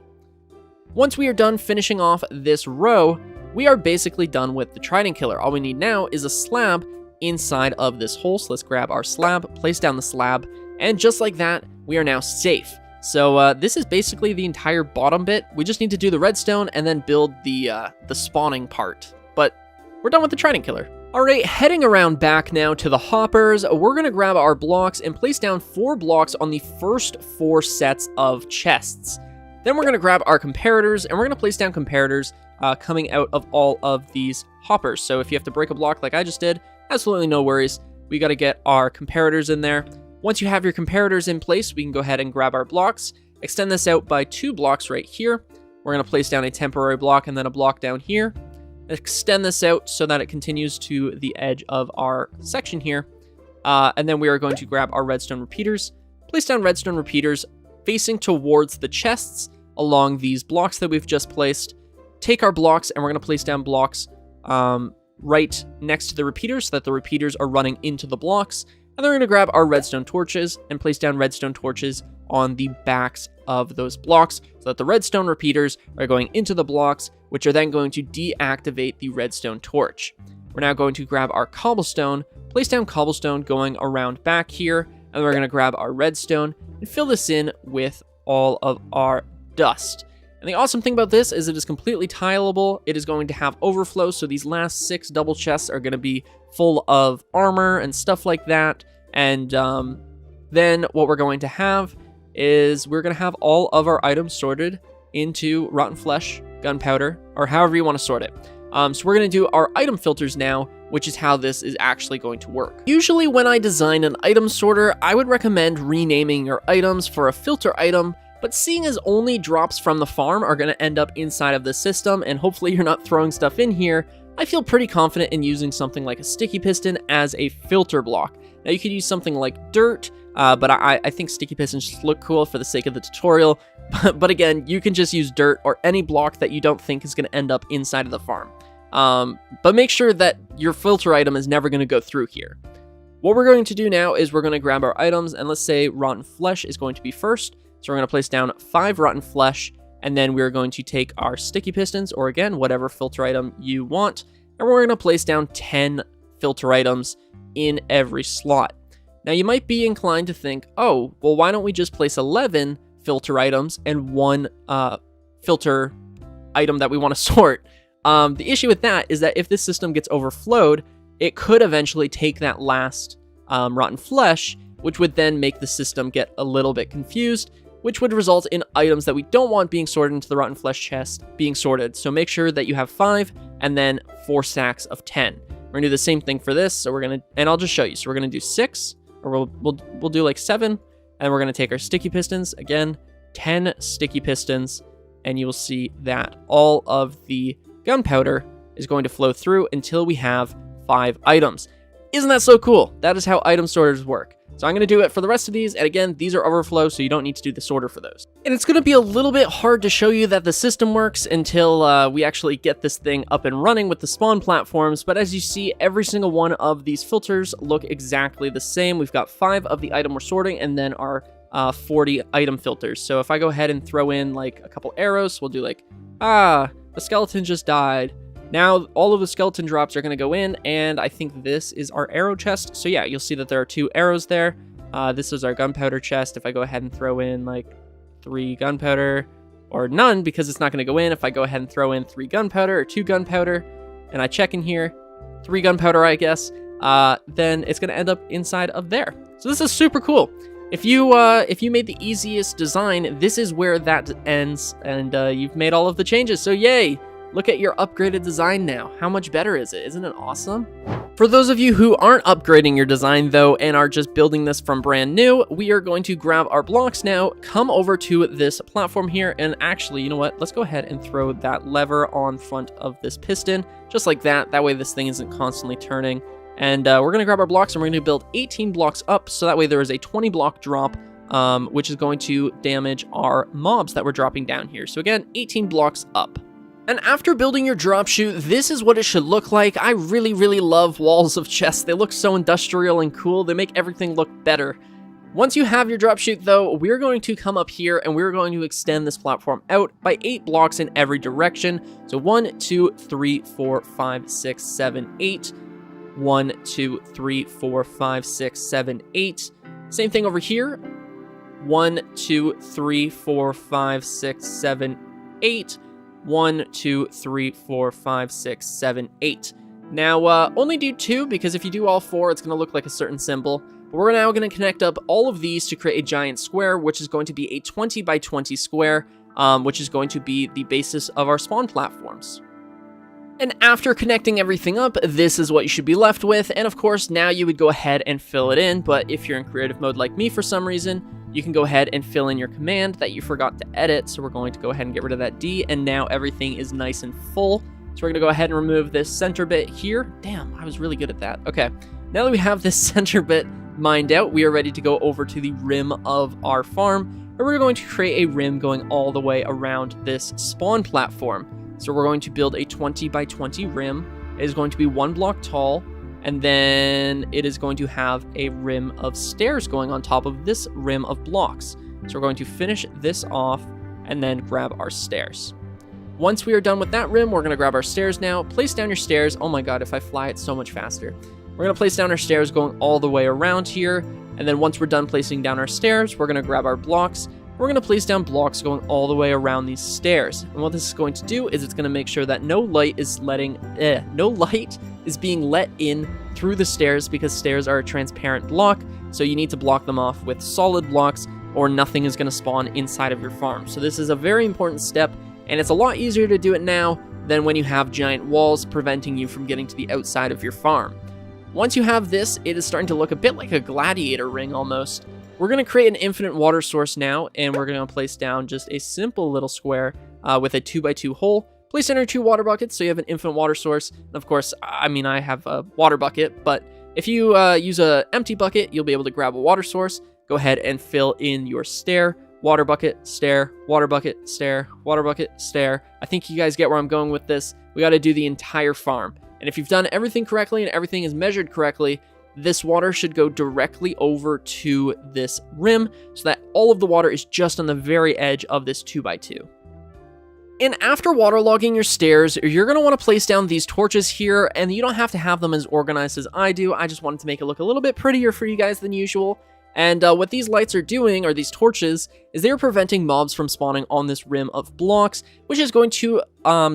Once we are done finishing off this row, we are basically done with the Trident Killer. All we need now is a slab inside of this hole. So let's grab our slab, place down the slab, and just like that, we are now safe. So this is basically the entire bottom bit. We just need to do the redstone and then build the spawning part. But we're done with the Trident Killer. Alright, heading around back now to the hoppers, we're going to grab our blocks and place down 4 blocks on the first 4 sets of chests. Then we're going to grab our comparators, and we're going to place down comparators coming out of all of these hoppers. So if you have to break a block like I just did, absolutely no worries. We got to get our comparators in there. Once you have your comparators in place, we can go ahead and grab our blocks, extend this out by 2 blocks right here. We're going to place down a temporary block and then a block down here. Extend this out so that it continues to the edge of our section here. And then we are going to grab our redstone repeaters, place down redstone repeaters facing towards the chests along these blocks that we've just placed. Take our blocks and we're going to place down blocks right next to the repeaters so that the repeaters are running into the blocks. And then we're going to grab our redstone torches and place down redstone torches on the backs of those blocks so that the redstone repeaters are going into the blocks, which are then going to deactivate the redstone torch. We're now going to grab our cobblestone, place down cobblestone going around back here, and we're going to grab our redstone and fill this in with all of our dust. And the awesome thing about this is it is completely tileable. It is going to have overflow, so these last 6 double chests are going to be full of armor and stuff like that. And then what we're going to have is we're going to have all of our items sorted into rotten flesh, gunpowder, or however you want to sort it. So we're going to do our item filters now, which is how this is actually going to work. Usually when I design an item sorter, I would recommend renaming your items for a filter item, but seeing as only drops from the farm are going to end up inside of the system, and hopefully you're not throwing stuff in here, I feel pretty confident in using something like a sticky piston as a filter block. Now you could use something like dirt, but I think sticky pistons just look cool for the sake of the tutorial. But again, you can just use dirt or any block that you don't think is going to end up inside of the farm. But make sure that your filter item is never going to go through here. What we're going to do now is we're going to grab our items, and let's say rotten flesh is going to be first. So we're going to place down 5 rotten flesh, and then we're going to take our sticky pistons, or again, whatever filter item you want, and we're going to place down 10 filter items in every slot. Now you might be inclined to think, oh, well, why don't we just place 11 filter items and 1 filter item that we want to sort? The issue with that is that if this system gets overflowed, it could eventually take that last rotten flesh, which would then make the system get a little bit confused, which would result in items that we don't want being sorted into the rotten flesh chest being sorted. So make sure that you have 5 and then 4 stacks of 10. We're gonna do the same thing for this. So we're gonna, and I'll just show you. So we're gonna do 6, or we'll do like 7, and we're gonna take our sticky pistons again, 10 sticky pistons, and you will see that all of the gunpowder is going to flow through until we have 5 items. Isn't that so cool? That is how item sorters work. So I'm going to do it for the rest of these, and again, these are overflow, so you don't need to do the sorter for those. And it's going to be a little bit hard to show you that the system works until we actually get this thing up and running with the spawn platforms, but as you see, every single one of these filters look exactly the same. We've got 5 of the item we're sorting, and then our 40 item filters. So if I go ahead and throw in like a couple arrows, we'll do like, the skeleton just died. Now, all of the skeleton drops are going to go in, and I think this is our arrow chest. So yeah, you'll see that there are 2 arrows there. This is our gunpowder chest. If I go ahead and throw in like 3 gunpowder, or none, because it's not going to go in. If I go ahead and throw in 3 gunpowder or 2 gunpowder, and I check in here, 3 gunpowder, I guess, then it's going to end up inside of there. So this is super cool. If you made the easiest design, this is where that ends, and you've made all of the changes. So yay! Look at your upgraded design now. How much better is it? Isn't it awesome? For those of you who aren't upgrading your design though, and are just building this from brand new, we are going to grab our blocks now, come over to this platform here, and actually, you know what? Let's go ahead and throw that lever on front of this piston, just like that. That way this thing isn't constantly turning. And we're gonna grab our blocks, and we're gonna build 18 blocks up, so that way there is a 20 block drop, which is going to damage our mobs that we're dropping down here. So again, 18 blocks up. And after building your drop chute, this is what it should look like. I really, really love walls of chests. They look so industrial and cool. They make everything look better. Once you have your drop chute though, we're going to come up here and we're going to extend this platform out by 8 blocks in every direction. So 1, 2, 3, 4, 5, 6, 7, 8. 1, 2, 3, 4, 5, 6, 7, 8. Same thing over here. 1, 2, 3, 4, 5, 6, 7, 8. 1, 2, 3, 4, 5, 6, 7, 8. Now, only do 2, because if you do all 4, it's going to look like a certain symbol. But we're now going to connect up all of these to create a giant square, which is going to be a 20 by 20 square, which is going to be the basis of our spawn platforms. And after connecting everything up, this is what you should be left with. And of course, now you would go ahead and fill it in. But if you're in creative mode like me for some reason, you can go ahead and fill in your command that you forgot to edit. So we're going to go ahead and get rid of that D, and now everything is nice and full. So we're gonna go ahead and remove this center bit here. Damn, I was really good at that. Okay, now that we have this center bit mined out, we are ready to go over to the rim of our farm, and we're going to create a rim going all the way around this spawn platform. So we're going to build a 20 by 20 rim. It is going to be 1 block tall, and then it is going to have a rim of stairs going on top of this rim of blocks. So we're going to finish this off and then grab our stairs. Once we are done with that rim, we're going to grab our stairs now. Place down your stairs. Oh my god, if I fly, it's so much faster. We're going to place down our stairs going all the way around here. And then once we're done placing down our stairs, we're going to grab our blocks. We're going to place down blocks going all the way around these stairs. And what this is going to do is it's going to make sure that no light is being let in through the stairs, because stairs are a transparent block. So you need to block them off with solid blocks, or nothing is going to spawn inside of your farm. So this is a very important step, and it's a lot easier to do it now than when you have giant walls preventing you from getting to the outside of your farm. Once you have this, it is starting to look a bit like a gladiator ring almost. We're going to create an infinite water source now, and we're going to place down just a simple little square with a 2x2 hole. Place in our 2 water buckets so you have an infinite water source. And of course, I mean, I have a water bucket, but if you use an empty bucket, you'll be able to grab a water source. Go ahead and fill in your stair. Water bucket, stair, water bucket, stair, water bucket, stair. I think you guys get where I'm going with this. We got to do the entire farm. And if you've done everything correctly and everything is measured correctly, this water should go directly over to this rim so that all of the water is just on the very edge of this 2x2. And after waterlogging your stairs, you're going to want to place down these torches here, and you don't have to have them as organized as I do. I just wanted to make it look a little bit prettier for you guys than usual. And what these lights are doing, or these torches, is they're preventing mobs from spawning on this rim of blocks, which is going to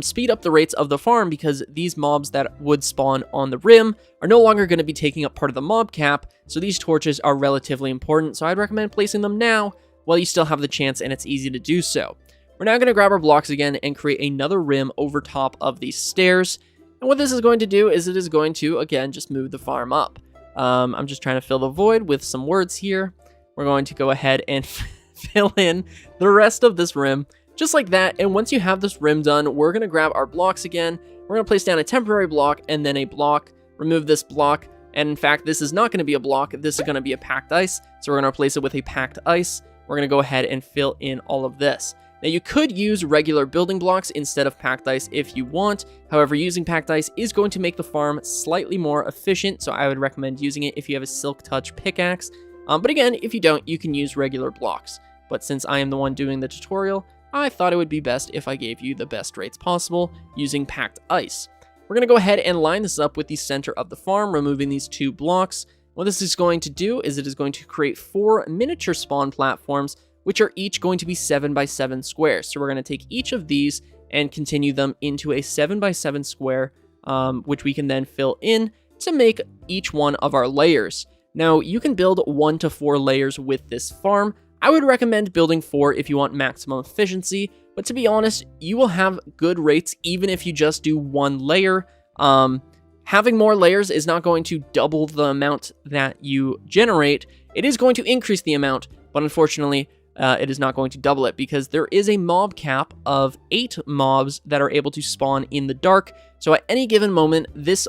speed up the rates of the farm, because these mobs that would spawn on the rim are no longer going to be taking up part of the mob cap, so these torches are relatively important, so I'd recommend placing them now while you still have the chance and it's easy to do so. We're now going to grab our blocks again and create another rim over top of these stairs, and what this is going to do is it is going to, again, just move the farm up. I'm just trying to fill the void with some words here. We're going to go ahead and fill in the rest of this rim, just like that. And once you have this rim done, we're going to grab our blocks again. We're going to place down a temporary block and then a block, remove this block. And in fact, this is not going to be a block. This is going to be a packed ice. So we're going to replace it with a packed ice. We're going to go ahead and fill in all of this. Now, you could use regular building blocks instead of packed ice if you want. However, using packed ice is going to make the farm slightly more efficient, so I would recommend using it if you have a Silk Touch pickaxe. But again, if you don't, you can use regular blocks. But since I am the one doing the tutorial, I thought it would be best if I gave you the best rates possible using packed ice. We're going to go ahead and line this up with the center of the farm, removing these 2 blocks. What this is going to do is it is going to create 4 miniature spawn platforms, which are each going to be 7x7 squares. So we're going to take each of these and continue them into a 7x7 square, which we can then fill in to make each one of our layers. Now, you can build 1 to 4 layers with this farm. I would recommend building 4 if you want maximum efficiency, but to be honest, you will have good rates even if you just do 1 layer. Having more layers is not going to double the amount that you generate. It is going to increase the amount, but unfortunately, it is not going to double it because there is a mob cap of 8 mobs that are able to spawn in the dark. So at any given moment, this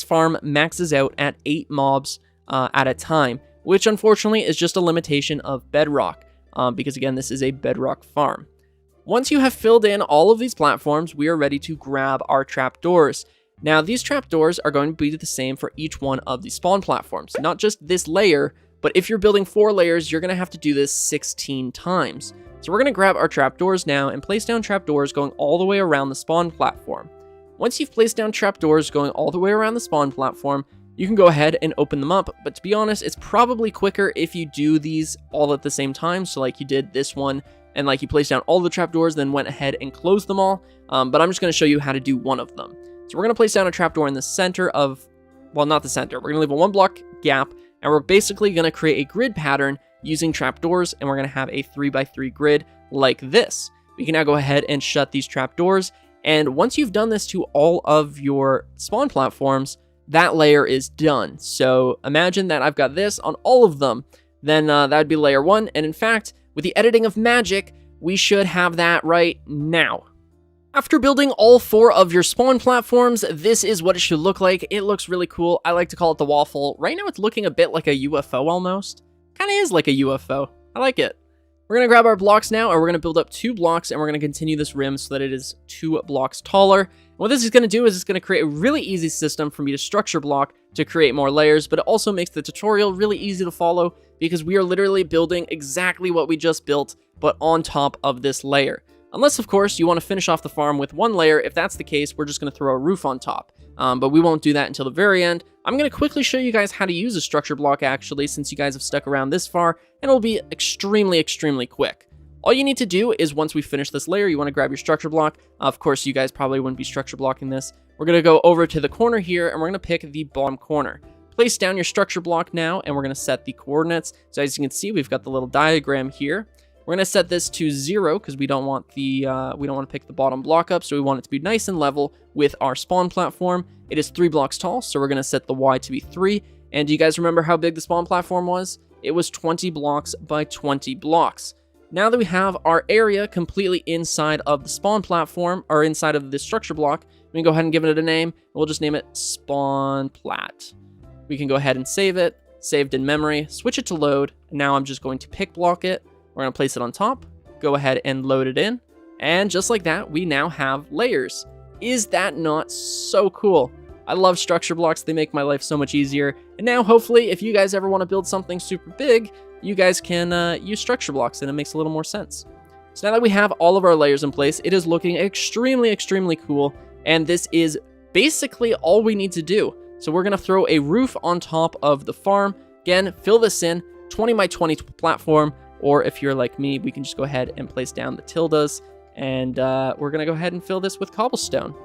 farm maxes out at 8 mobs at a time, which unfortunately is just a limitation of Bedrock, because again, this is a Bedrock farm. Once you have filled in all of these platforms, we are ready to grab our trapdoors. Now, these trapdoors are going to be the same for each one of the spawn platforms, not just this layer, but if you're building 4 layers, you're going to have to do this 16 times. So we're going to grab our trapdoors now and place down trapdoors going all the way around the spawn platform. Once you've placed down trapdoors going all the way around the spawn platform, you can go ahead and open them up. But to be honest, it's probably quicker if you do these all at the same time. So like you did this one, and like you placed down all the trapdoors, then went ahead and closed them all. But I'm just going to show you how to do one of them. So we're going to place down a trapdoor in the center of, well, not the center. We're going to leave a 1 block gap. And we're basically going to create a grid pattern using trapdoors, and we're going to have a 3x3 grid like this. We can now go ahead and shut these trapdoors, and once you've done this to all of your spawn platforms, that layer is done. So imagine that I've got this on all of them, then that would be layer 1, and in fact, with the editing of magic, we should have that right now. After building all 4 of your spawn platforms, this is what it should look like. It looks really cool. I like to call it the waffle. Right now, it's looking a bit like a UFO almost. Kind of is like a UFO. I like it. We're going to grab our blocks now, and we're going to build up 2 blocks, and we're going to continue this rim so that it is 2 blocks taller. And what this is going to do is it's going to create a really easy system for me to structure block to create more layers, but it also makes the tutorial really easy to follow because we are literally building exactly what we just built, but on top of this layer. Unless, of course, you want to finish off the farm with 1 layer. If that's the case, we're just going to throw a roof on top. But we won't do that until the very end. I'm going to quickly show you guys how to use a structure block, actually, since you guys have stuck around this far, and it'll be extremely, extremely quick. All you need to do is once we finish this layer, you want to grab your structure block. Of course, you guys probably wouldn't be structure blocking this. We're going to go over to the corner here, and we're going to pick the bottom corner. Place down your structure block now, and we're going to set the coordinates. So as you can see, we've got the little diagram here. We're going to set this to 0 because we don't want to pick the bottom block up, so we want it to be nice and level with our spawn platform. It is 3 blocks tall, so we're going to set the Y to be 3. And do you guys remember how big the spawn platform was? It was 20 blocks by 20 blocks. Now that we have our area completely inside of the spawn platform, or inside of the structure block, we can go ahead and give it a name. We'll just name it Spawn Plat. We can go ahead and save it, saved in memory, switch it to load, and now I'm just going to pick block it. We're going to place it on top, go ahead and load it in, and just like that, we now have layers. Is that not so cool? I love structure blocks. They make my life so much easier. And now, hopefully, if you guys ever want to build something super big, you guys can use structure blocks, and it makes a little more sense. So now that we have all of our layers in place, it is looking extremely, extremely cool. And this is basically all we need to do. So we're going to throw a roof on top of the farm. Again, fill this in, 20 by 20 platform. Or if you're like me, we can just go ahead and place down the tildes. And we're going to go ahead and fill this with cobblestone.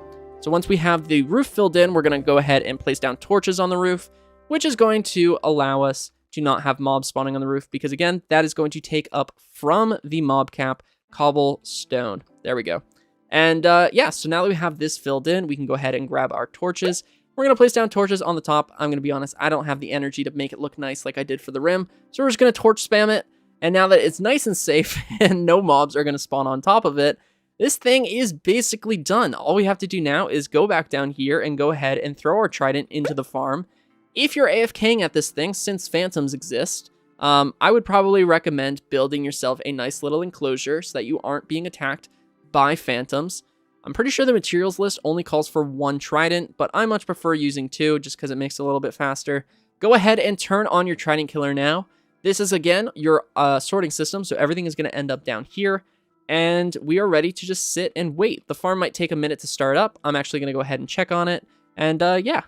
So once we have the roof filled in, we're going to go ahead and place down torches on the roof, which is going to allow us to not have mobs spawning on the roof, because again, that is going to take up from the mob cap cobblestone. There we go. And yeah, so now that we have this filled in, we can go ahead and grab our torches. We're going to place down torches on the top. I'm going to be honest, I don't have the energy to make it look nice like I did for the rim. So we're just going to torch spam it. And now that it's nice and safe and no mobs are going to spawn on top of it, this thing is basically done. All we have to do now is go back down here and go ahead and throw our trident into the farm. If you're AFKing at this thing, since phantoms exist, I would probably recommend building yourself a nice little enclosure so that you aren't being attacked by phantoms. I'm pretty sure the materials list only calls for 1 trident, but I much prefer using 2 just because it makes it a little bit faster. Go ahead and turn on your trident killer now. This is, again, your sorting system, so everything is going to end up down here. And we are ready to just sit and wait. The farm might take a minute to start up. I'm actually going to go ahead and check on it. And yeah.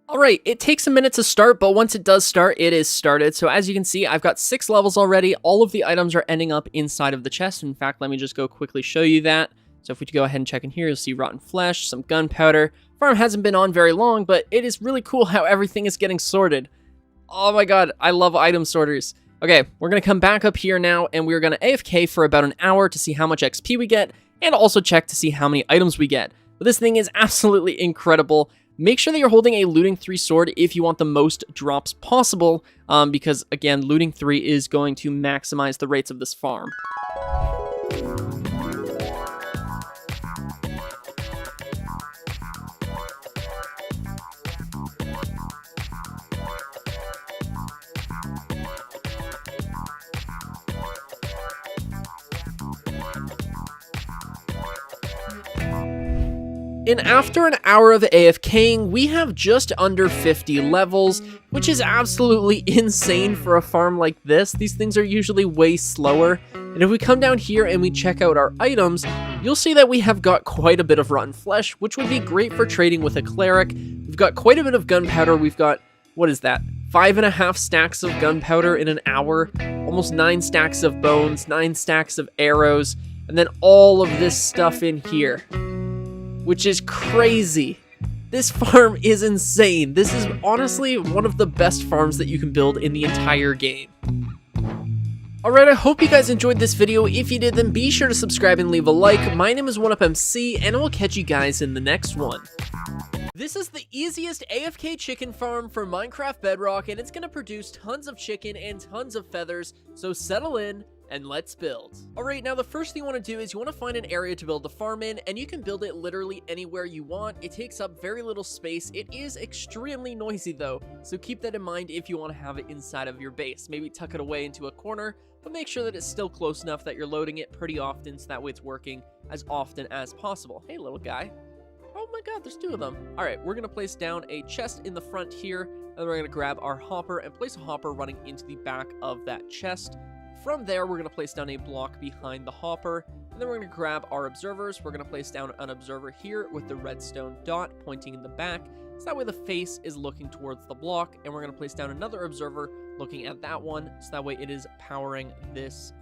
All right, it takes a minute to start, but once it does start, it is started. So as you can see, I've got 6 levels already. All of the items are ending up inside of the chest. In fact, let me just go quickly show you that. So if we go ahead and check in here, you'll see rotten flesh, some gunpowder. Farm hasn't been on very long, but it is really cool how everything is getting sorted. Oh my god, I love item sorters. Okay, we're going to come back up here now, and we're going to AFK for about an hour to see how much XP we get, and also check to see how many items we get. But this thing is absolutely incredible. Make sure that you're holding a looting 3 sword if you want the most drops possible, because, again, looting 3 is going to maximize the rates of this farm. And after an hour of AFKing, we have just under 50 levels, which is absolutely insane for a farm like this. These things are usually way slower. And if we come down here and we check out our items, you'll see that we have got quite a bit of rotten flesh, which would be great for trading with a cleric. We've got quite a bit of gunpowder. We've got, what is that? 5.5 stacks of gunpowder in an hour, almost 9 stacks of bones, 9 stacks of arrows, and then all of this stuff in here, which is crazy. This farm is insane. This is honestly one of the best farms that you can build in the entire game. Alright, I hope you guys enjoyed this video. If you did, then be sure to subscribe and leave a like. My name is 1UpMC, and I will catch you guys in the next one. This is the easiest AFK chicken farm for Minecraft Bedrock, and it's going to produce tons of chicken and tons of feathers, so settle in and let's build. Alright, now the first thing you want to do is you want to find an area to build the farm in, and you can build it literally anywhere you want. It takes up very little space. It is extremely noisy though, so keep that in mind if you want to have it inside of your base. Maybe tuck it away into a corner, but make sure that it's still close enough that you're loading it pretty often so that way it's working as often as possible. Hey little guy. Oh my god, there's 2 of them. Alright, we're going to place down a chest in the front here, and then we're going to grab our hopper and place a hopper running into the back of that chest. From there, we're going to place down a block behind the hopper, and then we're going to grab our observers. We're going to place down an observer here with the redstone dot pointing in the back, so that way the face is looking towards the block, and we're going to place down another observer looking at that one, so that way it is powering this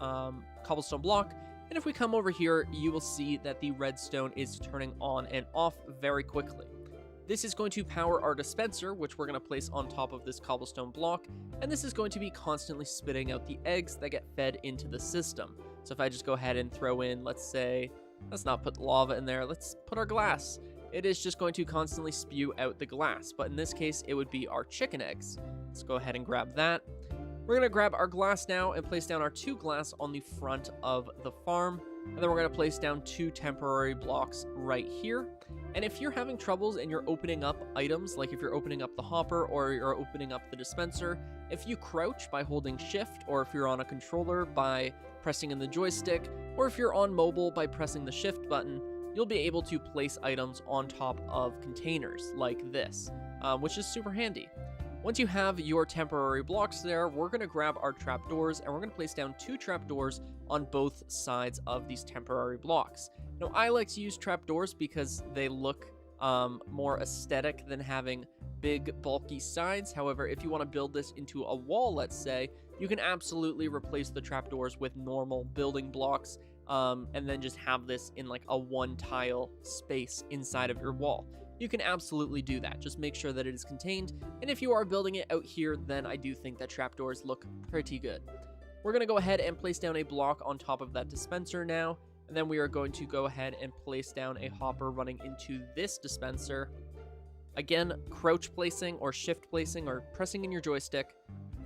cobblestone block. And if we come over here, you will see that the redstone is turning on and off very quickly. This is going to power our dispenser, which we're going to place on top of this cobblestone block, and this is going to be constantly spitting out the eggs that get fed into the system. So if I just go ahead and throw in, let's say, let's not put lava in there, let's put our glass. It is just going to constantly spew out the glass, but in this case, it would be our chicken eggs. Let's go ahead and grab that. We're going to grab our glass now and place down our 2 glass on the front of the farm. And then we're going to place down 2 temporary blocks right here. And if you're having troubles and you're opening up items, like if you're opening up the hopper or you're opening up the dispenser, if you crouch by holding shift, or if you're on a controller by pressing in the joystick, or if you're on mobile by pressing the shift button, you'll be able to place items on top of containers like this, which is super handy. Once you have your temporary blocks there, we're going to grab our trapdoors and we're going to place down 2 trapdoors on both sides of these temporary blocks. Now, I like to use trapdoors because they look more aesthetic than having big bulky sides. However, if you want to build this into a wall, let's say, you can absolutely replace the trapdoors with normal building blocks and then just have this in like a 1 tile space inside of your wall. You can absolutely do that. Just make sure that it is contained. And if you are building it out here, then I do think that trapdoors look pretty good. We're going to go ahead and place down a block on top of that dispenser now. And then we are going to go ahead and place down a hopper running into this dispenser. Again, crouch placing or shift placing or pressing in your joystick.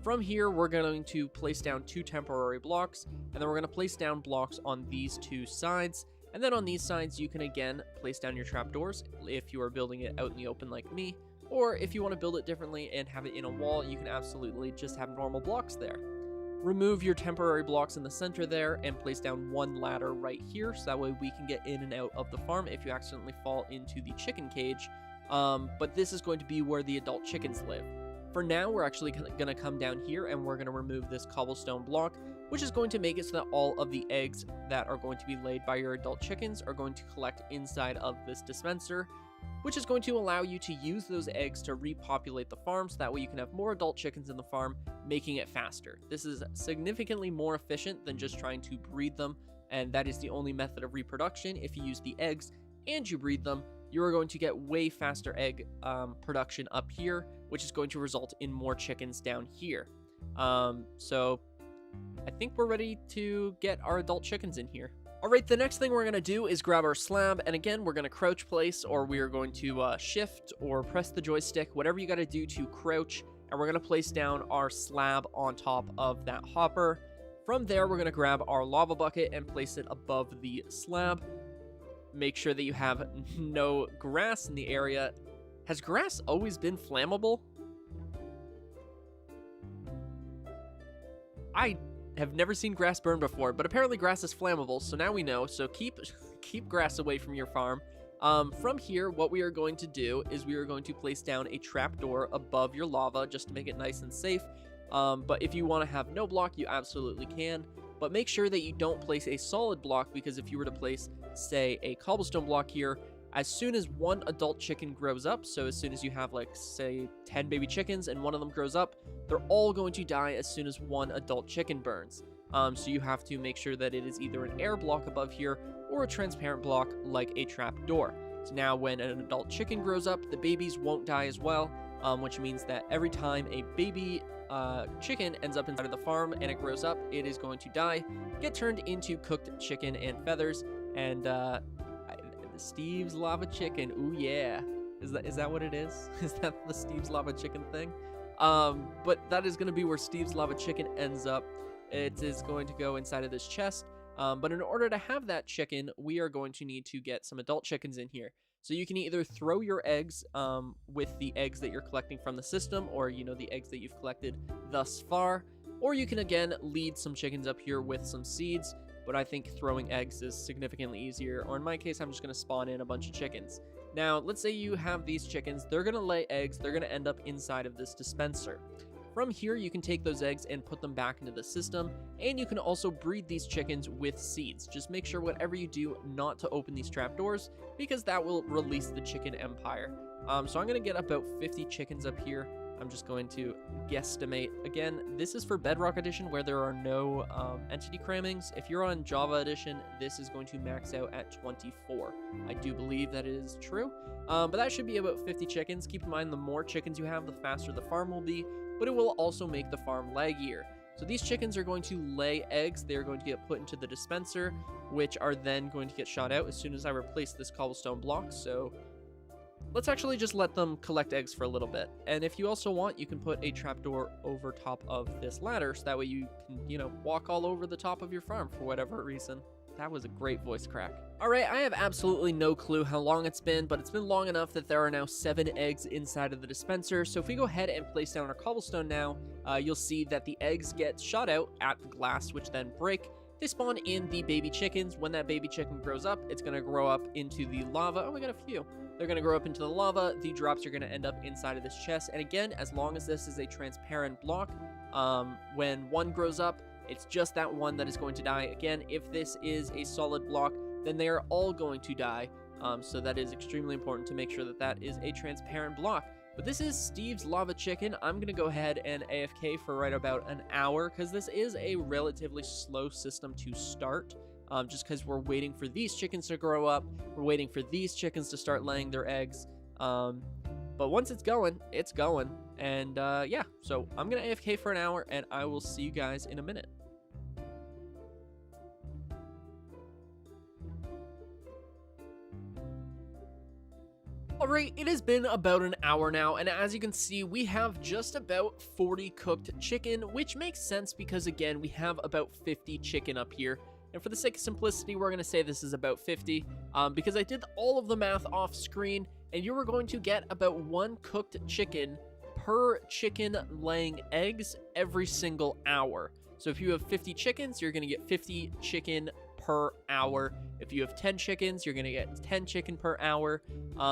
From here, we're going to place down 2 temporary blocks. And then we're going to place down blocks on these 2 sides. And then on these sides, you can again place down your trapdoors if you are building it out in the open like me. Or if you want to build it differently and have it in a wall, you can absolutely just have normal blocks there. Remove your temporary blocks in the center there and place down 1 ladder right here. So that way we can get in and out of the farm if you accidentally fall into the chicken cage. But this is going to be where the adult chickens live. For now, we're actually going to come down here and we're going to remove this cobblestone block, which is going to make it so that all of the eggs that are going to be laid by your adult chickens are going to collect inside of this dispenser, which is going to allow you to use those eggs to repopulate the farm, so that way you can have more adult chickens in the farm, making it faster. This is significantly more efficient than just trying to breed them, and that is the only method of reproduction. If you use the eggs and you breed them, you are going to get way faster egg production up here, which is going to result in more chickens down here. So I think we're ready to get our adult chickens in here. Alright, the next thing we're going to do is grab our slab, and again, we're going to crouch place, or we are going to shift or press the joystick, whatever you got to do to crouch, and we're going to place down our slab on top of that hopper. From there, we're going to grab our lava bucket and place it above the slab. Make sure that you have no grass in the area. Has grass always been flammable? I have never seen grass burn before, but apparently grass is flammable, so now we know. So keep grass away from your farm. From here, what we are going to do is we are going to place down a trapdoor above your lava just to make it nice and safe. But if you want to have no block, you absolutely can. But make sure that you don't place a solid block, because if you were to place, say, a cobblestone block here, as soon as 1 adult chicken grows up, so as soon as you have, like, say, 10 baby chickens and 1 of them grows up, they're all going to die as soon as 1 adult chicken burns. So you have to make sure that it is either an air block above here or a transparent block like a trap door. So now when an adult chicken grows up, the babies won't die as well, which means that every time a baby chicken ends up inside of the farm and it grows up, it is going to die, get turned into cooked chicken and feathers, and Steve's lava chicken. Ooh yeah, is that what it is? Is that the Steve's lava chicken thing? But that is going to be where Steve's lava chicken ends up. It is going to go inside of this chest. But in order to have that chicken, we are going to need to get some adult chickens in here. So you can either throw your eggs with the eggs that you're collecting from the system, or, you know, the eggs that you've collected thus far, or you can again lead some chickens up here with some seeds. But I think throwing eggs is significantly easier, or in my case, I'm just going to spawn in a bunch of chickens. Now, let's say you have these chickens, they're going to lay eggs, they're going to end up inside of this dispenser. From here, you can take those eggs and put them back into the system, and you can also breed these chickens with seeds. Just make sure whatever you do not to open these trapdoors, because that will release the chicken empire. So I'm going to get about 50 chickens up here. I'm just going to guesstimate. Again, this is for Bedrock Edition, where there are no entity crammings. If you're on Java Edition, this is going to max out at 24. I do believe that is true. But that should be about 50 chickens. Keep in mind, the more chickens you have, the faster the farm will be, but it will also make the farm laggier. So these chickens are going to lay eggs. They're going to get put into the dispenser, which are then going to get shot out as soon as I replace this cobblestone block. So let's actually just let them collect eggs for a little bit. And if you also want, you can put a trapdoor over top of this ladder, so that way you can, you know, walk all over the top of your farm for whatever reason. That was a great voice crack. Alright, I have absolutely no clue how long it's been, but it's been long enough that there are now 7 eggs inside of the dispenser. So if we go ahead and place down our cobblestone now, you'll see that the eggs get shot out at the glass, which then break, they spawn in the baby chickens. When that baby chicken grows up, it's going to grow up into the lava. Oh, we got a few. They're going to grow up into the lava. The drops are going to end up inside of this chest. And again, as long as this is a transparent block, when one grows up, it's just that one that is going to die. Again, if this is a solid block, then they are all going to die. So that is extremely important to make sure that that is a transparent block. But this is Steve's lava chicken. I'm going to go ahead and AFK for right about an hour because this is a relatively slow system to start. Just because we're waiting for these chickens to grow up. We're waiting for these chickens to start laying their eggs. But once it's going, it's going. And yeah, so I'm going to AFK for an hour and I will see you guys in a minute. Alright, it has been about an hour now, and as you can see, we have just about 40 cooked chicken, which makes sense because, again, we have about 50 chicken up here. And for the sake of simplicity, we're going to say this is about 50, because I did all of the math off screen, and you were going to get about 1 cooked chicken per chicken laying eggs every single hour. So if you have 50 chickens, you're going to get 50 chicken per hour. If you have 10 chickens, you're going to get 10 chicken per hour.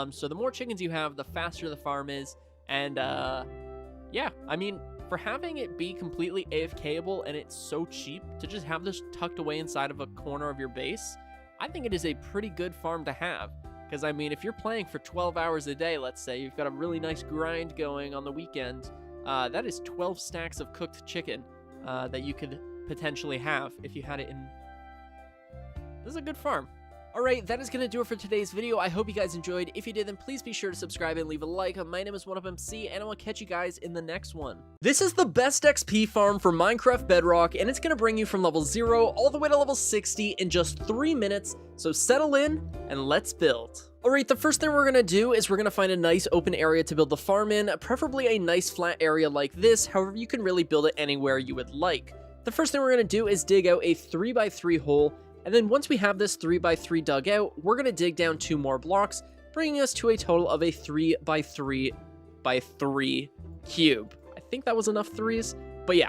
So the more chickens you have, the faster the farm is. And yeah, I mean, for having it be completely AFKable and it's so cheap to just have this tucked away inside of a corner of your base, I think it is a pretty good farm to have. Because, I mean, if you're playing for 12 hours a day, let's say, you've got a really nice grind going on the weekend, that is 12 stacks of cooked chicken that you could potentially have if you had it in. This is a good farm. Alright, that is going to do it for today's video. I hope you guys enjoyed. If you did, then please be sure to subscribe and leave a like. My name is 1UpMC, and I will catch you guys in the next one. This is the best XP farm for Minecraft Bedrock, and it's going to bring you from level 0 all the way to level 60 in just 3 minutes, so settle in and let's build. Alright, the first thing we're going to do is we're going to find a nice open area to build the farm in, preferably a nice flat area like this. However, you can really build it anywhere you would like. The first thing we're going to do is dig out a 3x3 hole. And then once we have this 3x3 dug out, we're going to dig down 2 more blocks, bringing us to a total of a 3x3x3 cube. I think that was enough 3s, but yeah.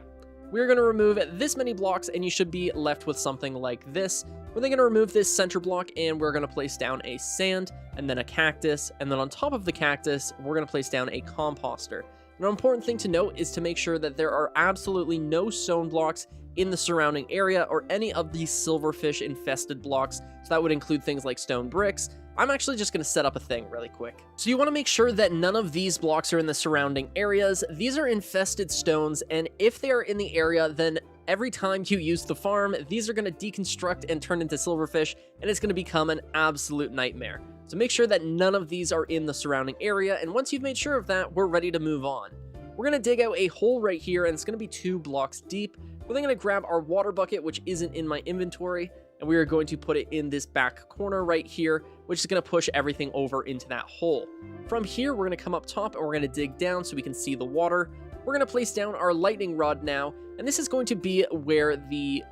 We're going to remove this many blocks, and you should be left with something like this. We're then going to remove this center block, and we're going to place down a sand, and then a cactus, and then on top of the cactus, we're going to place down a composter. An important thing to note is to make sure that there are absolutely no stone blocks in the surrounding area or any of these silverfish infested blocks, so that would include things like stone bricks. I'm actually just going to set up a thing really quick. So you want to make sure that none of these blocks are in the surrounding areas. These are infested stones, and if they are in the area, then every time you use the farm, these are going to deconstruct and turn into silverfish, and it's going to become an absolute nightmare. So make sure that none of these are in the surrounding area, and once you've made sure of that, we're ready to move on. We're going to dig out a hole right here, and it's going to be 2 blocks deep. We're then going to grab our water bucket, which isn't in my inventory, and we are going to put it in this back corner right here, which is going to push everything over into that hole. From here, we're going to come up top, and we're going to dig down so we can see the water. We're going to place down our lightning rod now, and this is going to be where the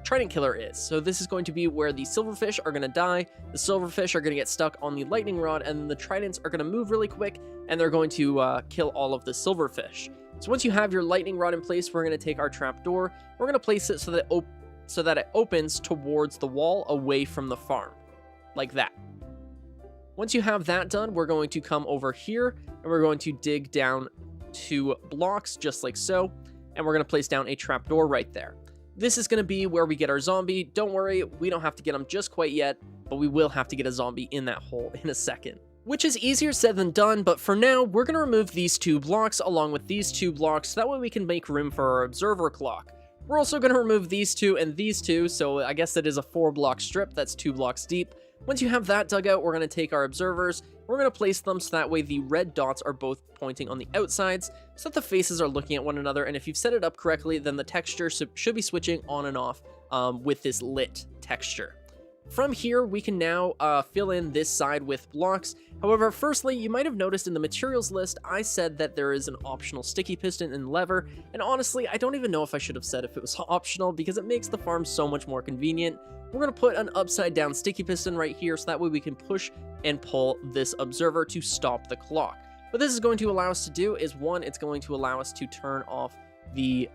trident killer is. So this is going to be where the silverfish are going to die, the silverfish are going to get stuck on the lightning rod, and then the tridents are going to move really quick, and they're going to kill all of the silverfish. So once you have your lightning rod in place, we're going to take our trapdoor, we're going to place it so that it opens towards the wall away from the farm, like that. Once you have that done, we're going to come over here, and we're going to dig down 2 blocks, just like so, and we're going to place down a trapdoor right there. This is going to be where we get our zombie. Don't worry, we don't have to get him just quite yet, but we will have to get a zombie in that hole in a second. Which is easier said than done, but for now, we're going to remove these 2 blocks along with these 2 blocks, so that way we can make room for our observer clock. We're also going to remove these 2 and these 2, so I guess that is a 4-block strip that's 2 blocks deep. Once you have that dug out, we're going to take our observers, we're going to place them so that way the red dots are both pointing on the outsides, so that the faces are looking at one another, and if you've set it up correctly, then the texture should be switching on and off with this lit texture. From here, we can now fill in this side with blocks. However, firstly, you might have noticed in the materials list, I said that there is an optional sticky piston and lever, and honestly, I don't even know if I should have said if it was optional, because it makes the farm so much more convenient. We're going to put an upside down sticky piston right here, so that way we can push and pull this observer to stop the clock. What this is going to allow us to do is, 1, it's going to allow us to turn off the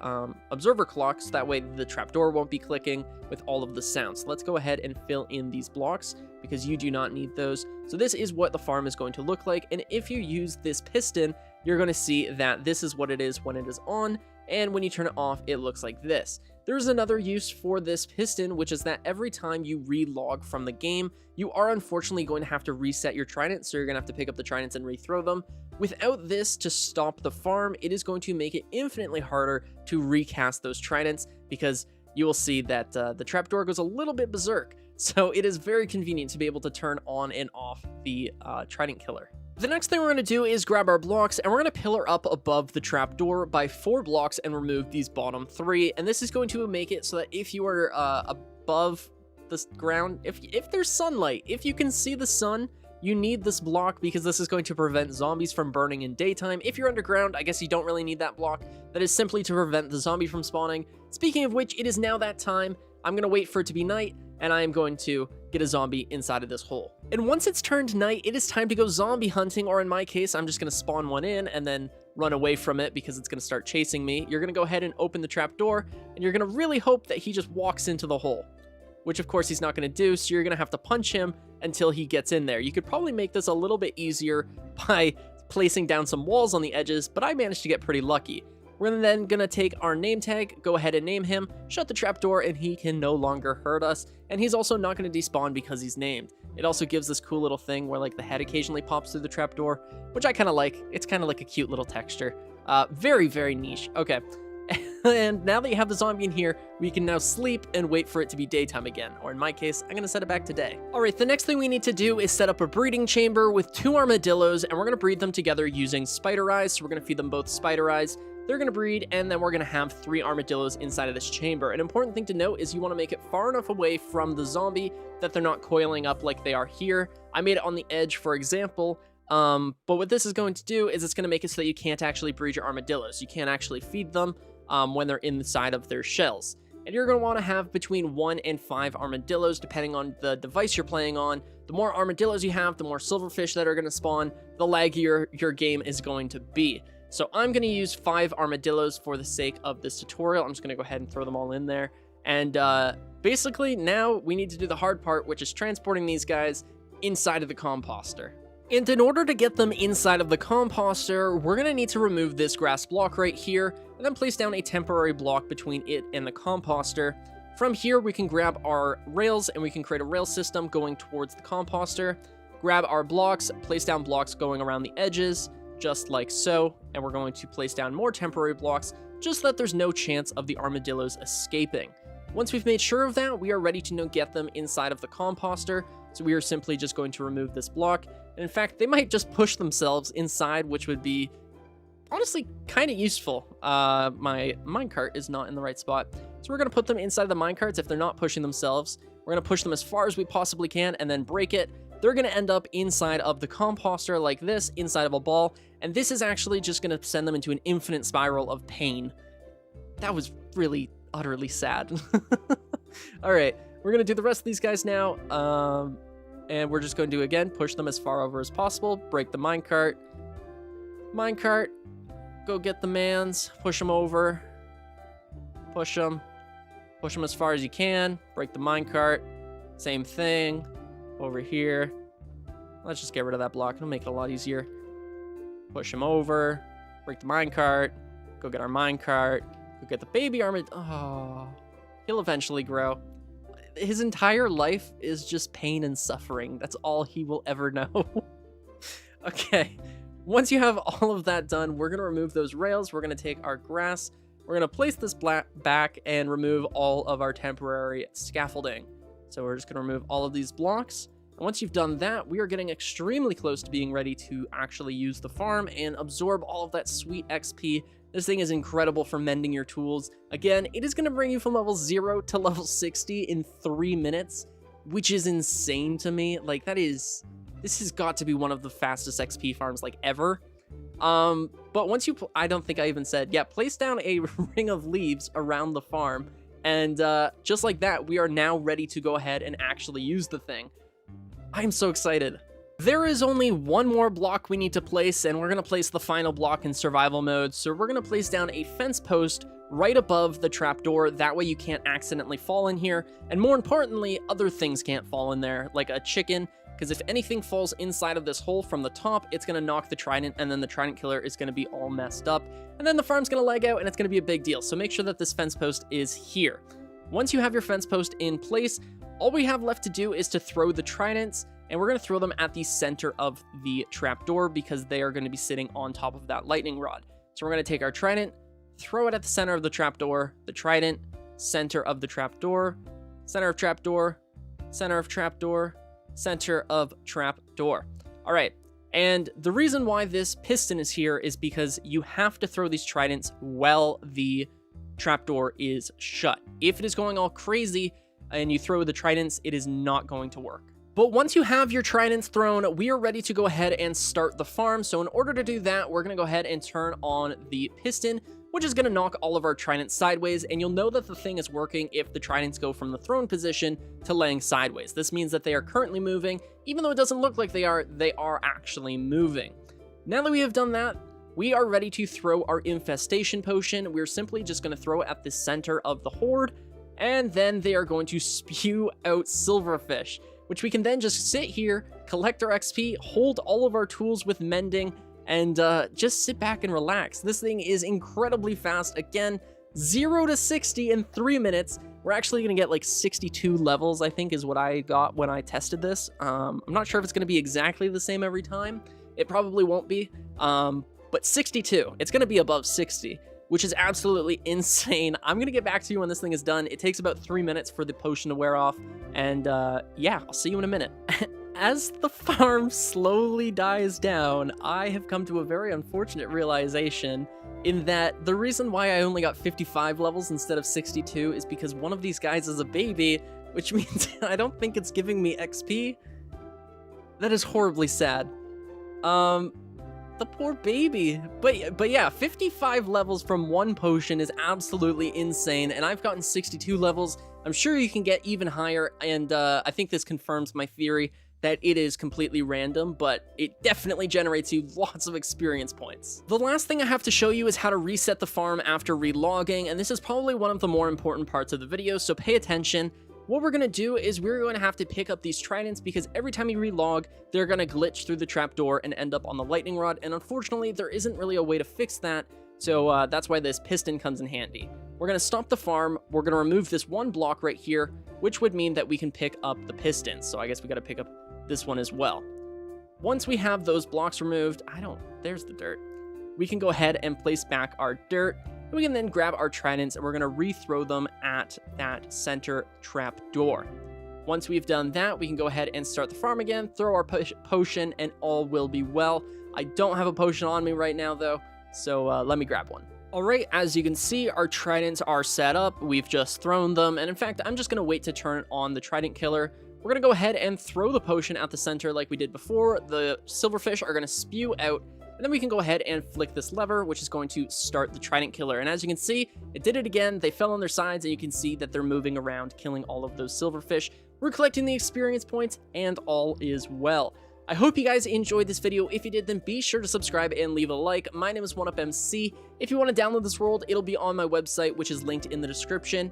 observer clock, so that way the trapdoor won't be clicking with all of the sounds. So let's go ahead and fill in these blocks because you do not need those. So this is what the farm is going to look like, and if you use this piston, you're going to see that this is what it is when it is on, and when you turn it off, it looks like this. There's another use for this piston, which is that every time you relog from the game, you are unfortunately going to have to reset your trident, so you're going to have to pick up the tridents and rethrow them. Without this to stop the farm, it is going to make it infinitely harder to recast those tridents, because you will see that the trapdoor goes a little bit berserk. So it is very convenient to be able to turn on and off the trident killer. The next thing we're going to do is grab our blocks, and we're going to pillar up above the trapdoor by 4 blocks and remove these bottom 3. And this is going to make it so that if you are above the ground, if there's sunlight, if you can see the sun, you need this block because this is going to prevent zombies from burning in daytime. If you're underground, I guess you don't really need that block. That is simply to prevent the zombie from spawning. Speaking of which, it is now that time. I'm going to wait for it to be night, and I am going to get a zombie inside of this hole. And once it's turned night, it is time to go zombie hunting, or in my case, I'm just going to spawn one in and then run away from it because it's going to start chasing me. You're going to go ahead and open the trapdoor, and you're going to really hope that he just walks into the hole, which of course he's not going to do, so you're going to have to punch him until he gets in there. You could probably make this a little bit easier by placing down some walls on the edges, but I managed to get pretty lucky. We're then going to take our name tag, go ahead and name him, shut the trapdoor, and he can no longer hurt us. And he's also not going to despawn because he's named. It also gives this cool little thing where like the head occasionally pops through the trapdoor, which I kind of like. It's kind of like a cute little texture. Very, very niche. Okay. And now that you have the zombie in here, we can now sleep and wait for it to be daytime again. Or in my case, I'm going to set it back to day. All right, the next thing we need to do is set up a breeding chamber with 2 armadillos, and we're going to breed them together using spider eyes. So we're going to feed them both spider eyes. They're going to breed, and then we're going to have 3 armadillos inside of this chamber. An important thing to note is you want to make it far enough away from the zombie that they're not coiling up like they are here. I made it on the edge, for example, but what this is going to do is it's going to make it so that you can't actually breed your armadillos. You can't actually feed them when they're inside of their shells. And you're going to want to have between 1 and 5 armadillos, depending on the device you're playing on. The more armadillos you have, the more silverfish that are going to spawn, the laggier your game is going to be. So I'm going to use 5 armadillos for the sake of this tutorial. I'm just going to go ahead and throw them all in there. And basically now we need to do the hard part, which is transporting these guys inside of the composter. And in order to get them inside of the composter, we're going to need to remove this grass block right here, and then place down a temporary block between it and the composter. From here, we can grab our rails, and we can create a rail system going towards the composter. Grab our blocks, place down blocks going around the edges, just like so, and we're going to place down more temporary blocks just so that there's no chance of the armadillos escaping. Once we've made sure of that, we are ready to now get them inside of the composter, so we are simply just going to remove this block. And in fact, they might just push themselves inside, which would be honestly kind of useful. My minecart is not in the right spot, so we're going to put them inside the minecarts. If they're not pushing themselves, we're going to push them as far as we possibly can and then break it. They're going to end up inside of the composter like this, inside of a ball, and this is actually just going to send them into an infinite spiral of pain. That was really utterly sad. All right, we're going to do the rest of these guys now, and we're just going to, again, push them as far over as possible, break the minecart. Minecart, go get the mans, push them over, push them as far as you can, break the minecart, same thing. Over here. Let's just get rid of that block. It'll make it a lot easier. Push him over. Break the minecart. Go get our minecart. Go get the baby armor. Oh, he'll eventually grow. His entire life is just pain and suffering. That's all he will ever know. Okay. Once you have all of that done, we're going to remove those rails. We're going to take our grass. We're going to place this back and remove all of our temporary scaffolding. So we're just going to remove all of these blocks. And once you've done that, we are getting extremely close to being ready to actually use the farm and absorb all of that sweet XP. This thing is incredible for mending your tools. Again, it is going to bring you from level 0 to level 60 in 3 minutes, which is insane to me. Like, this has got to be one of the fastest XP farms, like, ever. But once you, I don't think I even said, yeah, place down a ring of leaves around the farm. And just like that, we are now ready to go ahead and actually use the thing. I'm so excited. There is only one more block we need to place, and we're going to place the final block in survival mode. So we're going to place down a fence post right above the trapdoor. That way you can't accidentally fall in here. And more importantly, other things can't fall in there, like a chicken, because if anything falls inside of this hole from the top, it's going to knock the trident, and then the trident killer is going to be all messed up. And then the farm's going to lag out, and it's going to be a big deal. So make sure that this fence post is here. Once you have your fence post in place, all we have left to do is to throw the tridents, and we're going to throw them at the center of the trapdoor because they are going to be sitting on top of that lightning rod. So we're going to take our trident, throw it at the center of the trapdoor, the trident, center of the trapdoor, center of trapdoor, center of trapdoor, center of trapdoor. All right, and the reason why this piston is here is because you have to throw these tridents while the trapdoor is shut. If it is going all crazy and you throw the tridents, it is not going to work. But once you have your tridents thrown, we are ready to go ahead and start the farm. So in order to do that, we're going to go ahead and turn on the piston, which is going to knock all of our tridents sideways. And you'll know that the thing is working if the tridents go from the thrown position to laying sideways. This means that they are currently moving. Even though it doesn't look like they are actually moving. Now that we have done that, we are ready to throw our infestation potion. We're simply just going to throw it at the center of the horde. And then they are going to spew out silverfish, which we can then just sit here, collect our XP, hold all of our tools with mending, and just sit back and relax. This thing is incredibly fast. Again, 0 to 60 in 3 minutes. We're actually going to get like 62 levels, I think, is what I got when I tested this. I'm not sure if it's going to be exactly the same every time. It probably won't be, but 62. It's going to be above 60. Which is absolutely insane. I'm going to get back to you when this thing is done. It takes about 3 minutes for the potion to wear off. And yeah, I'll see you in a minute. As the farm slowly dies down, I have come to a very unfortunate realization in that the reason why I only got 55 levels instead of 62 is because one of these guys is a baby, which means I don't think it's giving me XP. That is horribly sad. The poor baby. But yeah, 55 levels from one potion is absolutely insane, and I've gotten 62 levels. I'm sure you can get even higher, and I think this confirms my theory that it is completely random, but it definitely generates you lots of experience points. The last thing I have to show you is how to reset the farm after relogging, and this is probably one of the more important parts of the video, so pay attention. What we're going to do is we're going to have to pick up these tridents because every time you relog, they're going to glitch through the trapdoor and end up on the lightning rod, and unfortunately, there isn't really a way to fix that, so that's why this piston comes in handy. We're going to stop the farm, we're going to remove this one block right here, which would mean that we can pick up the pistons, so I guess we got to pick up this one as well. Once we have those blocks removed, there's the dirt. We can go ahead and place back our dirt. We can then grab our tridents and we're going to rethrow them at that center trap door. Once we've done that, we can go ahead and start the farm again, throw our potion, and all will be well. I don't have a potion on me right now though, so let me grab one. Alright, as you can see, our tridents are set up. We've just thrown them, and in fact, I'm just going to wait to turn on the trident killer. We're going to go ahead and throw the potion at the center like we did before. The silverfish are going to spew out, and then we can go ahead and flick this lever, which is going to start the trident killer. And as you can see, it did it again. They fell on their sides, and you can see that they're moving around, killing all of those silverfish. We're collecting the experience points, and all is well. I hope you guys enjoyed this video. If you did, then be sure to subscribe and leave a like. My name is 1UpMC. If you want to download this world, it'll be on my website, which is linked in the description.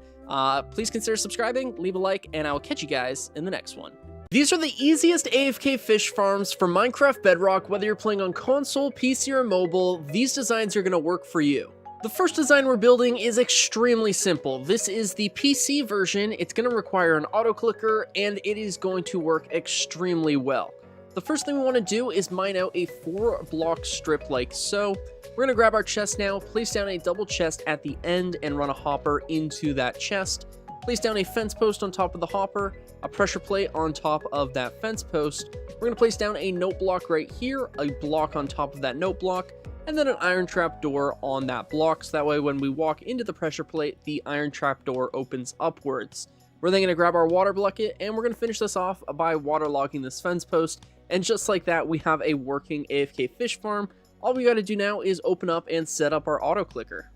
Please consider subscribing, leave a like, and I will catch you guys in the next one. These are the easiest AFK fish farms for Minecraft Bedrock. Whether you're playing on console, PC, or mobile, these designs are going to work for you. The first design we're building is extremely simple. This is the PC version. It's going to require an auto clicker, and it is going to work extremely well. The first thing we want to do is mine out a 4-block strip like so. We're going to grab our chest now, place down a double chest at the end, and run a hopper into that chest. Place down a fence post on top of the hopper, a pressure plate on top of that fence post. We're going to place down a note block right here, a block on top of that note block, and then an iron trap door on that block, so that way when we walk into the pressure plate, the iron trap door opens upwards. We're then going to grab our water bucket, and we're going to finish this off by waterlogging this fence post, and just like that, we have a working AFK Fish Farm. All we got to do now is open up and set up our auto clicker.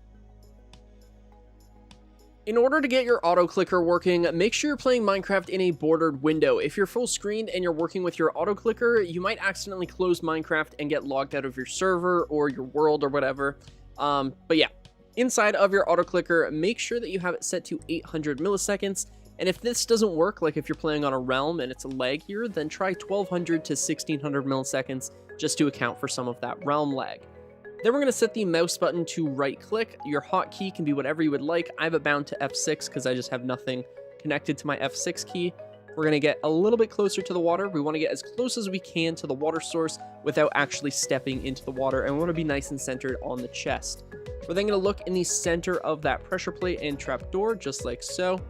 In order to get your auto clicker working, make sure you're playing Minecraft in a bordered window. If you're full screened and you're working with your auto clicker, you might accidentally close Minecraft and get logged out of your server or your world or whatever. But yeah, inside of your auto clicker, make sure that you have it set to 800 milliseconds. And if this doesn't work, like if you're playing on a realm and it's a lag here, then try 1200 to 1600 milliseconds just to account for some of that realm lag. Then we're going to set the mouse button to right click. Your hotkey can be whatever you would like. I have it bound to F6 because I just have nothing connected to my F6 key. We're going to get a little bit closer to the water. We want to get as close as we can to the water source without actually stepping into the water. And we want to be nice and centered on the chest. We're then going to look in the center of that pressure plate and trapdoor, just like so.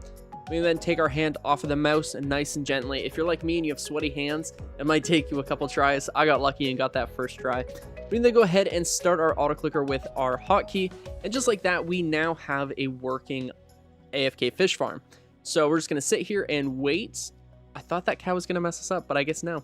We then take our hand off of the mouse and nice and gently. If you're like me and you have sweaty hands, it might take you a couple tries. I got lucky and got that first try. We can then go ahead and start our auto clicker with our hotkey. And just like that, we now have a working AFK Fish Farm. So we're just going to sit here and wait. I thought that cow was going to mess us up, but I guess no.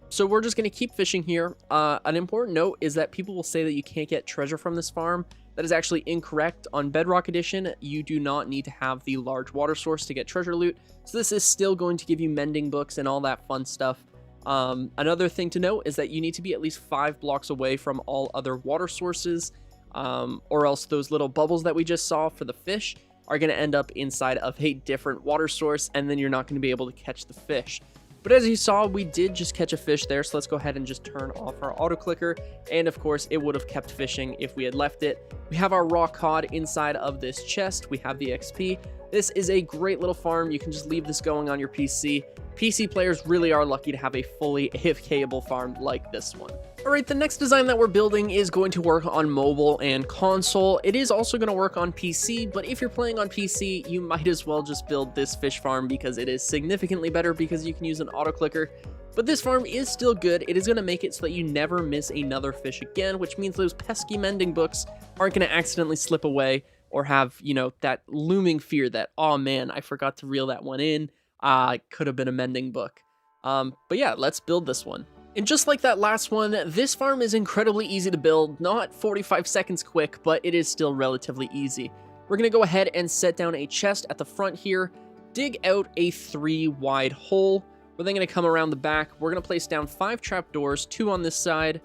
So we're just going to keep fishing here. An important note is that people will say that you can't get treasure from this farm. That is actually incorrect. On Bedrock Edition, you do not need to have the large water source to get treasure loot. So this is still going to give you mending books and all that fun stuff. Another thing to note is that you need to be at least 5 blocks away from all other water sources, or else those little bubbles that we just saw for the fish are going to end up inside of a different water source, and then you're not going to be able to catch the fish. But as you saw, we did just catch a fish there, so let's go ahead and just turn off our auto clicker, and of course it would have kept fishing if we had left it. We have our raw cod inside of this chest. We have the XP. This is a great little farm. You can just leave this going on your PC. PC players really are lucky to have a fully AFK-able farm like this one. Alright, the next design that we're building is going to work on mobile and console. It is also going to work on PC, but if you're playing on PC, you might as well just build this fish farm because it is significantly better because you can use an auto clicker. But this farm is still good. It is going to make it so that you never miss another fish again, which means those pesky mending books aren't going to accidentally slip away or have, you know, that looming fear that, oh man, I forgot to reel that one in. It could have been a mending book. But yeah, let's build this one. And just like that last one, this farm is incredibly easy to build. Not 45 seconds quick, but it is still relatively easy. We're going to go ahead and set down a chest at the front here. Dig out a 3-wide hole. We're then going to come around the back. We're going to place down 5 trapdoors, 2 on this side,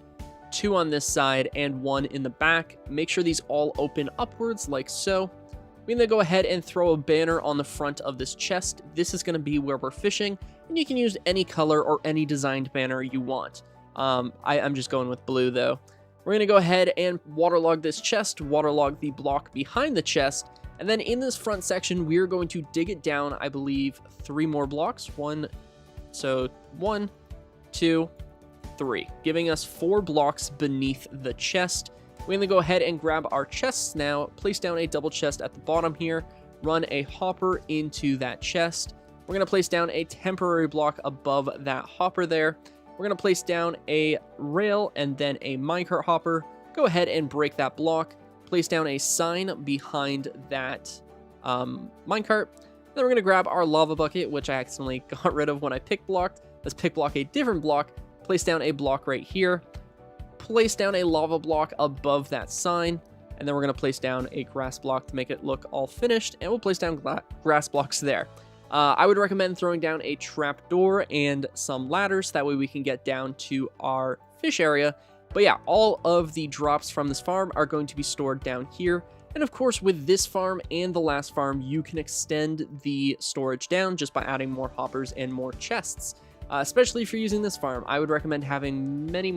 2 on this side, and 1 in the back. Make sure these all open upwards like so. We can then go ahead and throw a banner on the front of this chest. This is going to be where we're fishing, and you can use any color or any designed banner you want. I'm just going with blue though. We're going to go ahead and waterlog this chest, waterlog the block behind the chest, and then in this front section, we are going to dig it down, I believe, 3 more blocks. 1, 2, 3, giving us 4 blocks beneath the chest. We're going to go ahead and grab our chests now, place down a double chest at the bottom here, run a hopper into that chest. We're going to place down a temporary block above that hopper there. We're going to place down a rail and then a minecart hopper. Go ahead and break that block. Place down a sign behind that minecart. Then we're going to grab our lava bucket, which I accidentally got rid of when I pick blocked. Let's pick block a different block. Place down a block right here. Place down a lava block above that sign, and then we're going to place down a grass block to make it look all finished, and we'll place down grass blocks there. I would recommend throwing down a trapdoor and some ladders, that way we can get down to our fish area. But yeah, all of the drops from this farm are going to be stored down here, and of course with this farm and the last farm, you can extend the storage down just by adding more hoppers and more chests. Especially if you're using this farm, I would recommend having many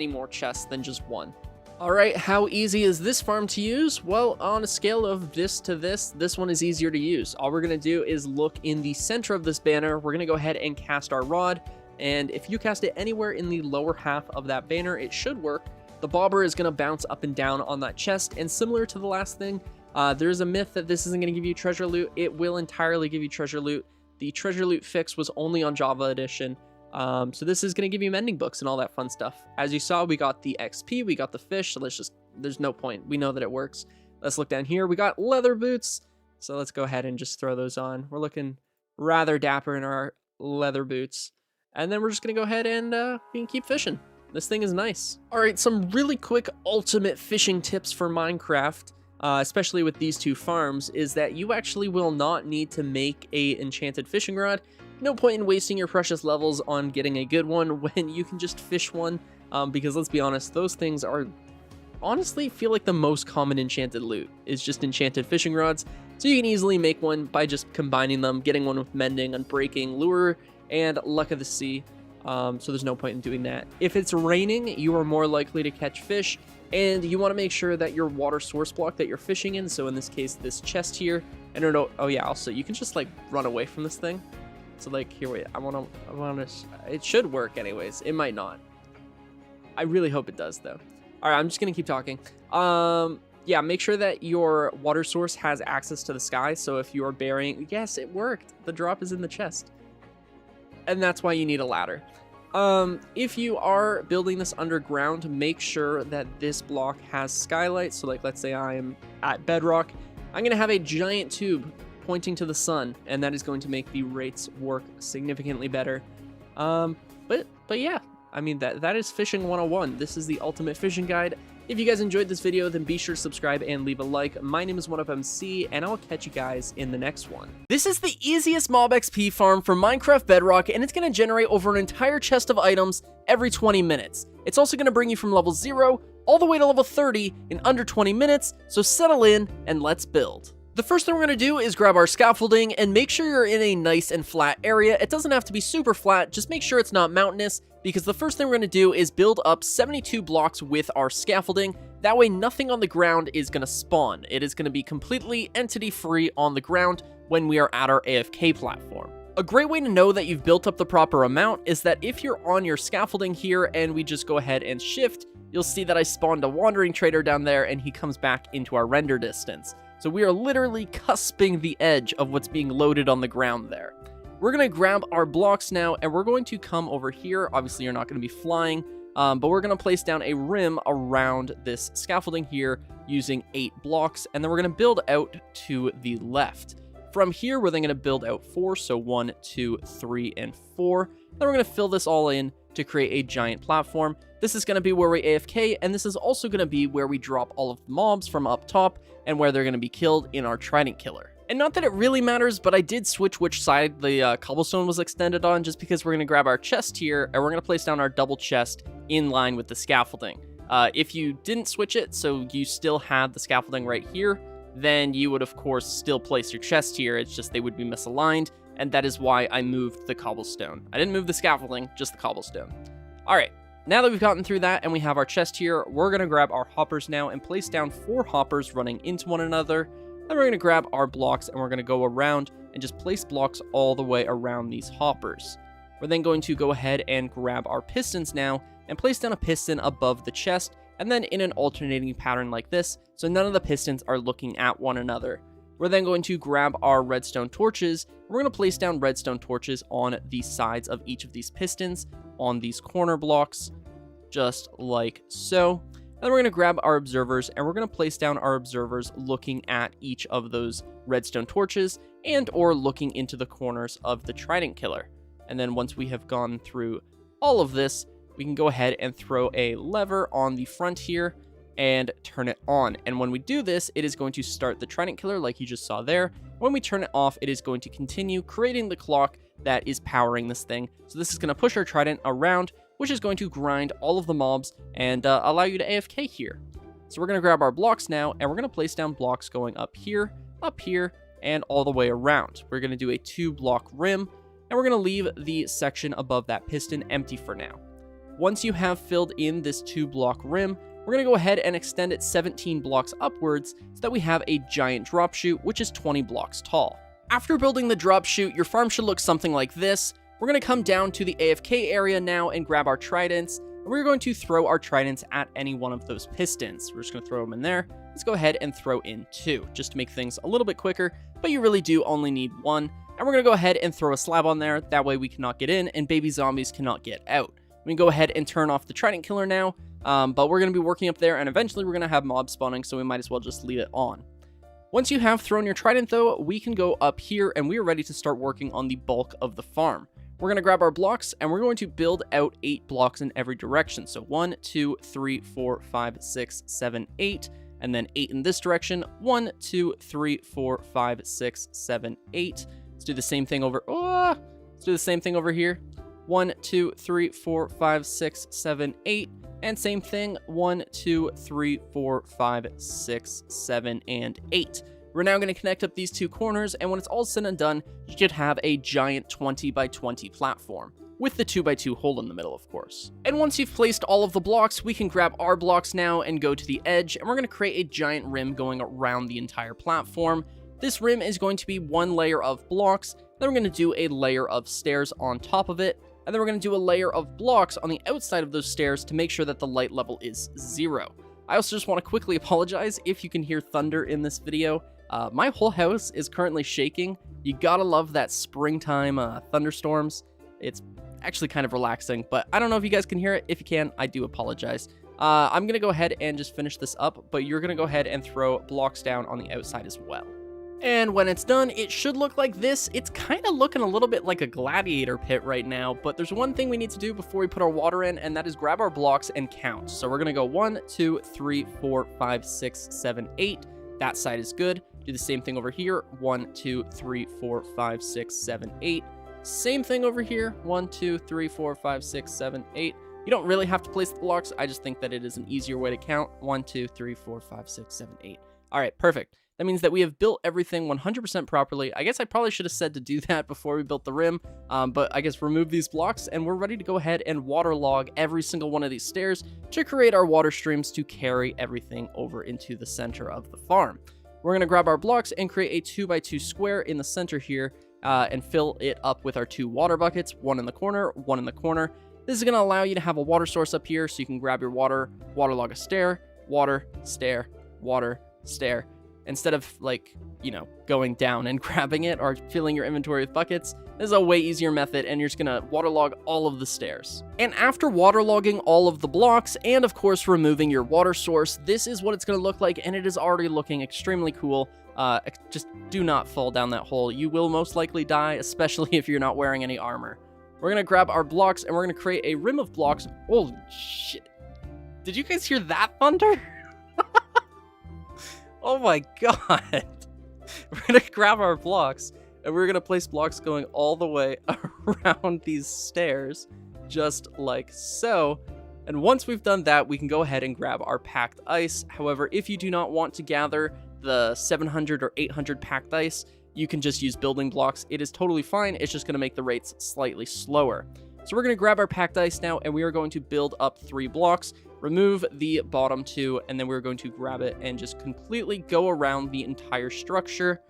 more chests than just one. Alright, how easy is this farm to use? Well, on a scale of this to this one is easier to use. All we're going to do is look in the center of this banner. We're going to go ahead and cast our rod, and if you cast it anywhere in the lower half of that banner, it should work. The bobber is going to bounce up and down on that chest, and similar to the last thing, there's a myth that this isn't going to give you treasure loot. It will entirely give you treasure loot. The treasure loot fix was only on Java Edition, so this is going to give you mending books and all that fun stuff. As you saw, we got the XP, we got the fish, so there's no point. We know that it works. Let's look down here. We got leather boots, so let's go ahead and just throw those on. We're looking rather dapper in our leather boots. And then we're just going to go ahead and we can keep fishing. This thing is nice. All right, some really quick ultimate fishing tips for Minecraft. especially with these two farms, is that you actually will not need to make a enchanted fishing rod. No point in wasting your precious levels on getting a good one when you can just fish one, because let's be honest, those things are honestly feel like the most common enchanted loot is just enchanted fishing rods. So you can easily make one by just combining them, getting one with mending, unbreaking, lure, and luck of the sea. So there's no point in doing that. If it's raining, you are more likely to catch fish, and you want to make sure that your water source block that you're fishing in, so in this case this chest here, and oh yeah, also you can just like run away from this thing. So like here, wait, I wanna it should work anyways. It might not. I really hope it does though. All right, I'm just gonna keep talking. Yeah, make sure that your water source has access to the sky. So if you are burying, yes, it worked. The drop is in the chest, and that's why you need a ladder. If you are building this underground, make sure that this block has skylight. So like, let's say I am at Bedrock, I'm gonna have a giant tube pointing to the sun, and that is going to make the rates work significantly better. But yeah, I mean, that is Fishing 101. This is the ultimate fishing guide. If you guys enjoyed this video, then be sure to subscribe and leave a like. My name is OneUpMC, and I'll catch you guys in the next one. This is the easiest mob XP farm for Minecraft Bedrock, and it's going to generate over an entire chest of items every 20 minutes. It's also going to bring you from level 0 all the way to level 30 in under 20 minutes, so settle in and let's build. The first thing we're going to do is grab our scaffolding and make sure you're in a nice and flat area. It doesn't have to be super flat, just make sure it's not mountainous, because the first thing we're going to do is build up 72 blocks with our scaffolding. That way nothing on the ground is going to spawn. It is going to be completely entity free on the ground when we are at our AFK platform. A great way to know that you've built up the proper amount is that if you're on your scaffolding here and we just go ahead and shift, you'll see that I spawned a wandering trader down there and he comes back into our render distance. So we are literally cusping the edge of what's being loaded on the ground there. We're going to grab our blocks now, and we're going to come over here. Obviously, you're not going to be flying, but we're going to place down a rim around this scaffolding here using 8 blocks, and then we're going to build out to the left. From here, we're then going to build out 4, so 1, 2, 3, and 4. Then we're going to fill this all in to create a giant platform. This is going to be where we AFK, and this is also going to be where we drop all of the mobs from up top and where they're going to be killed in our trident killer. And not that it really matters, but I did switch which side the cobblestone was extended on, just because we're going to grab our chest here and we're going to place down our double chest in line with the scaffolding. If you didn't switch it, so you still had the scaffolding right here, then you would of course still place your chest here. It's just they would be misaligned, and that is why I moved the cobblestone. I didn't move the scaffolding, just the cobblestone. All right, now that we've gotten through that and we have our chest here, we're going to grab our hoppers now and place down 4 hoppers running into one another. Then we're going to grab our blocks and we're going to go around and just place blocks all the way around these hoppers. We're then going to go ahead and grab our pistons now and place down a piston above the chest, and then in an alternating pattern like this, so none of the pistons are looking at one another. We're then going to grab our redstone torches. We're going to place down redstone torches on the sides of each of these pistons on these corner blocks, just like so. Then we're going to grab our observers, and we're going to place down our observers looking at each of those redstone torches and or looking into the corners of the trident killer. And then once we have gone through all of this, we can go ahead and throw a lever on the front here and turn it on. And when we do this, it is going to start the trident killer like you just saw there. When we turn it off, it is going to continue creating the clock that is powering this thing. So this is going to push our trident around, which is going to grind all of the mobs and allow you to AFK here. So we're going to grab our blocks now, and we're going to place down blocks going up here, and all the way around. We're going to do a 2-block rim, and we're going to leave the section above that piston empty for now. Once you have filled in this 2-block rim, we're going to go ahead and extend it 17 blocks upwards so that we have a giant drop chute, which is 20 blocks tall. After building the drop chute, your farm should look something like this. We're going to come down to the AFK area now and grab our tridents, and we're going to throw our tridents at any one of those pistons. We're just going to throw them in there. Let's go ahead and throw in 2, just to make things a little bit quicker, but you really do only need 1. And we're going to go ahead and throw a slab on there. That way we cannot get in and baby zombies cannot get out. We can go ahead and turn off the trident killer now, but we're going to be working up there, and eventually we're going to have mobs spawning, so we might as well just leave it on. Once you have thrown your trident though, we can go up here and we are ready to start working on the bulk of the farm. We're going to grab our blocks and we're going to build out 8 blocks in every direction. So 1, 2, 3, 4, 5, 6, 7, 8. and then 8 in this direction. 1, 2, 3, 4, 5, 6, 7, 8. Let's do the same thing over. Let's do the same thing over here. 1, 2, 3, 4, 5, 6, 7, 8. And same thing. 1, 2, 3, 4, 5, 6, 7, and 8. We're now going to connect up these two corners, and when it's all said and done, you should have a giant 20 by 20 platform, with the 2 by 2 hole in the middle, of course. And once you've placed all of the blocks, we can grab our blocks now and go to the edge, and we're going to create a giant rim going around the entire platform. This rim is going to be one layer of blocks, then we're going to do a layer of stairs on top of it, and then we're going to do a layer of blocks on the outside of those stairs to make sure that the light level is 0. I also just want to quickly apologize if you can hear thunder in this video. My whole house is currently shaking. You gotta love that springtime thunderstorms. It's actually kind of relaxing, but I don't know if you guys can hear it. If you can, I do apologize. I'm gonna go ahead and just finish this up, but you're gonna go ahead and throw blocks down on the outside as well. And when it's done, it should look like this. It's kind of looking a little bit like a gladiator pit right now, but there's one thing we need to do before we put our water in, and that is grab our blocks and count. So we're gonna go 1, 2, 3, 4, 5, 6, 7, 8. That side is good. Do the same thing over here. 1, 2, 3, 4, 5, 6, 7, 8. Same thing over here. 1, 2, 3, 4, 5, 6, 7, 8. You don't really have to place the blocks. I just think that it is an easier way to count. 1, 2, 3, 4, 5, 6, 7, 8. All right, perfect. That means that we have built everything 100% properly. I guess I probably should have said to do that before we built the rim, but I guess remove these blocks, and we're ready to go ahead and waterlog every single one of these stairs to create our water streams to carry everything over into the center of the farm. We're going to grab our blocks and create a 2 by 2 square in the center here and fill it up with our 2 water buckets, one in the corner, one in the corner. This is going to allow you to have a water source up here so you can grab your water, waterlog a stair, water, stair, water, stair. Instead of, like, you know, going down and grabbing it or filling your inventory with buckets, this is a way easier method, and you're just gonna waterlog all of the stairs. And after waterlogging all of the blocks, and of course removing your water source, this is what it's gonna look like, and it is already looking extremely cool. Just do not fall down that hole. You will most likely die, especially if you're not wearing any armor. We're gonna grab our blocks, and we're gonna create a rim of blocks. Holy shit. Did you guys hear that thunder? Oh my god. We're gonna grab our blocks, and we're gonna place blocks going all the way around these stairs, just like so. And once we've done that, we can go ahead and grab our packed ice. However, if you do not want to gather the 700 or 800 packed ice, you can just use building blocks. It is totally fine. It's just gonna make the rates slightly slower. So we're gonna grab our packed ice now, and we are going to build up 3 blocks. Remove the bottom 2, and then we're going to grab it and just completely go around the entire structure.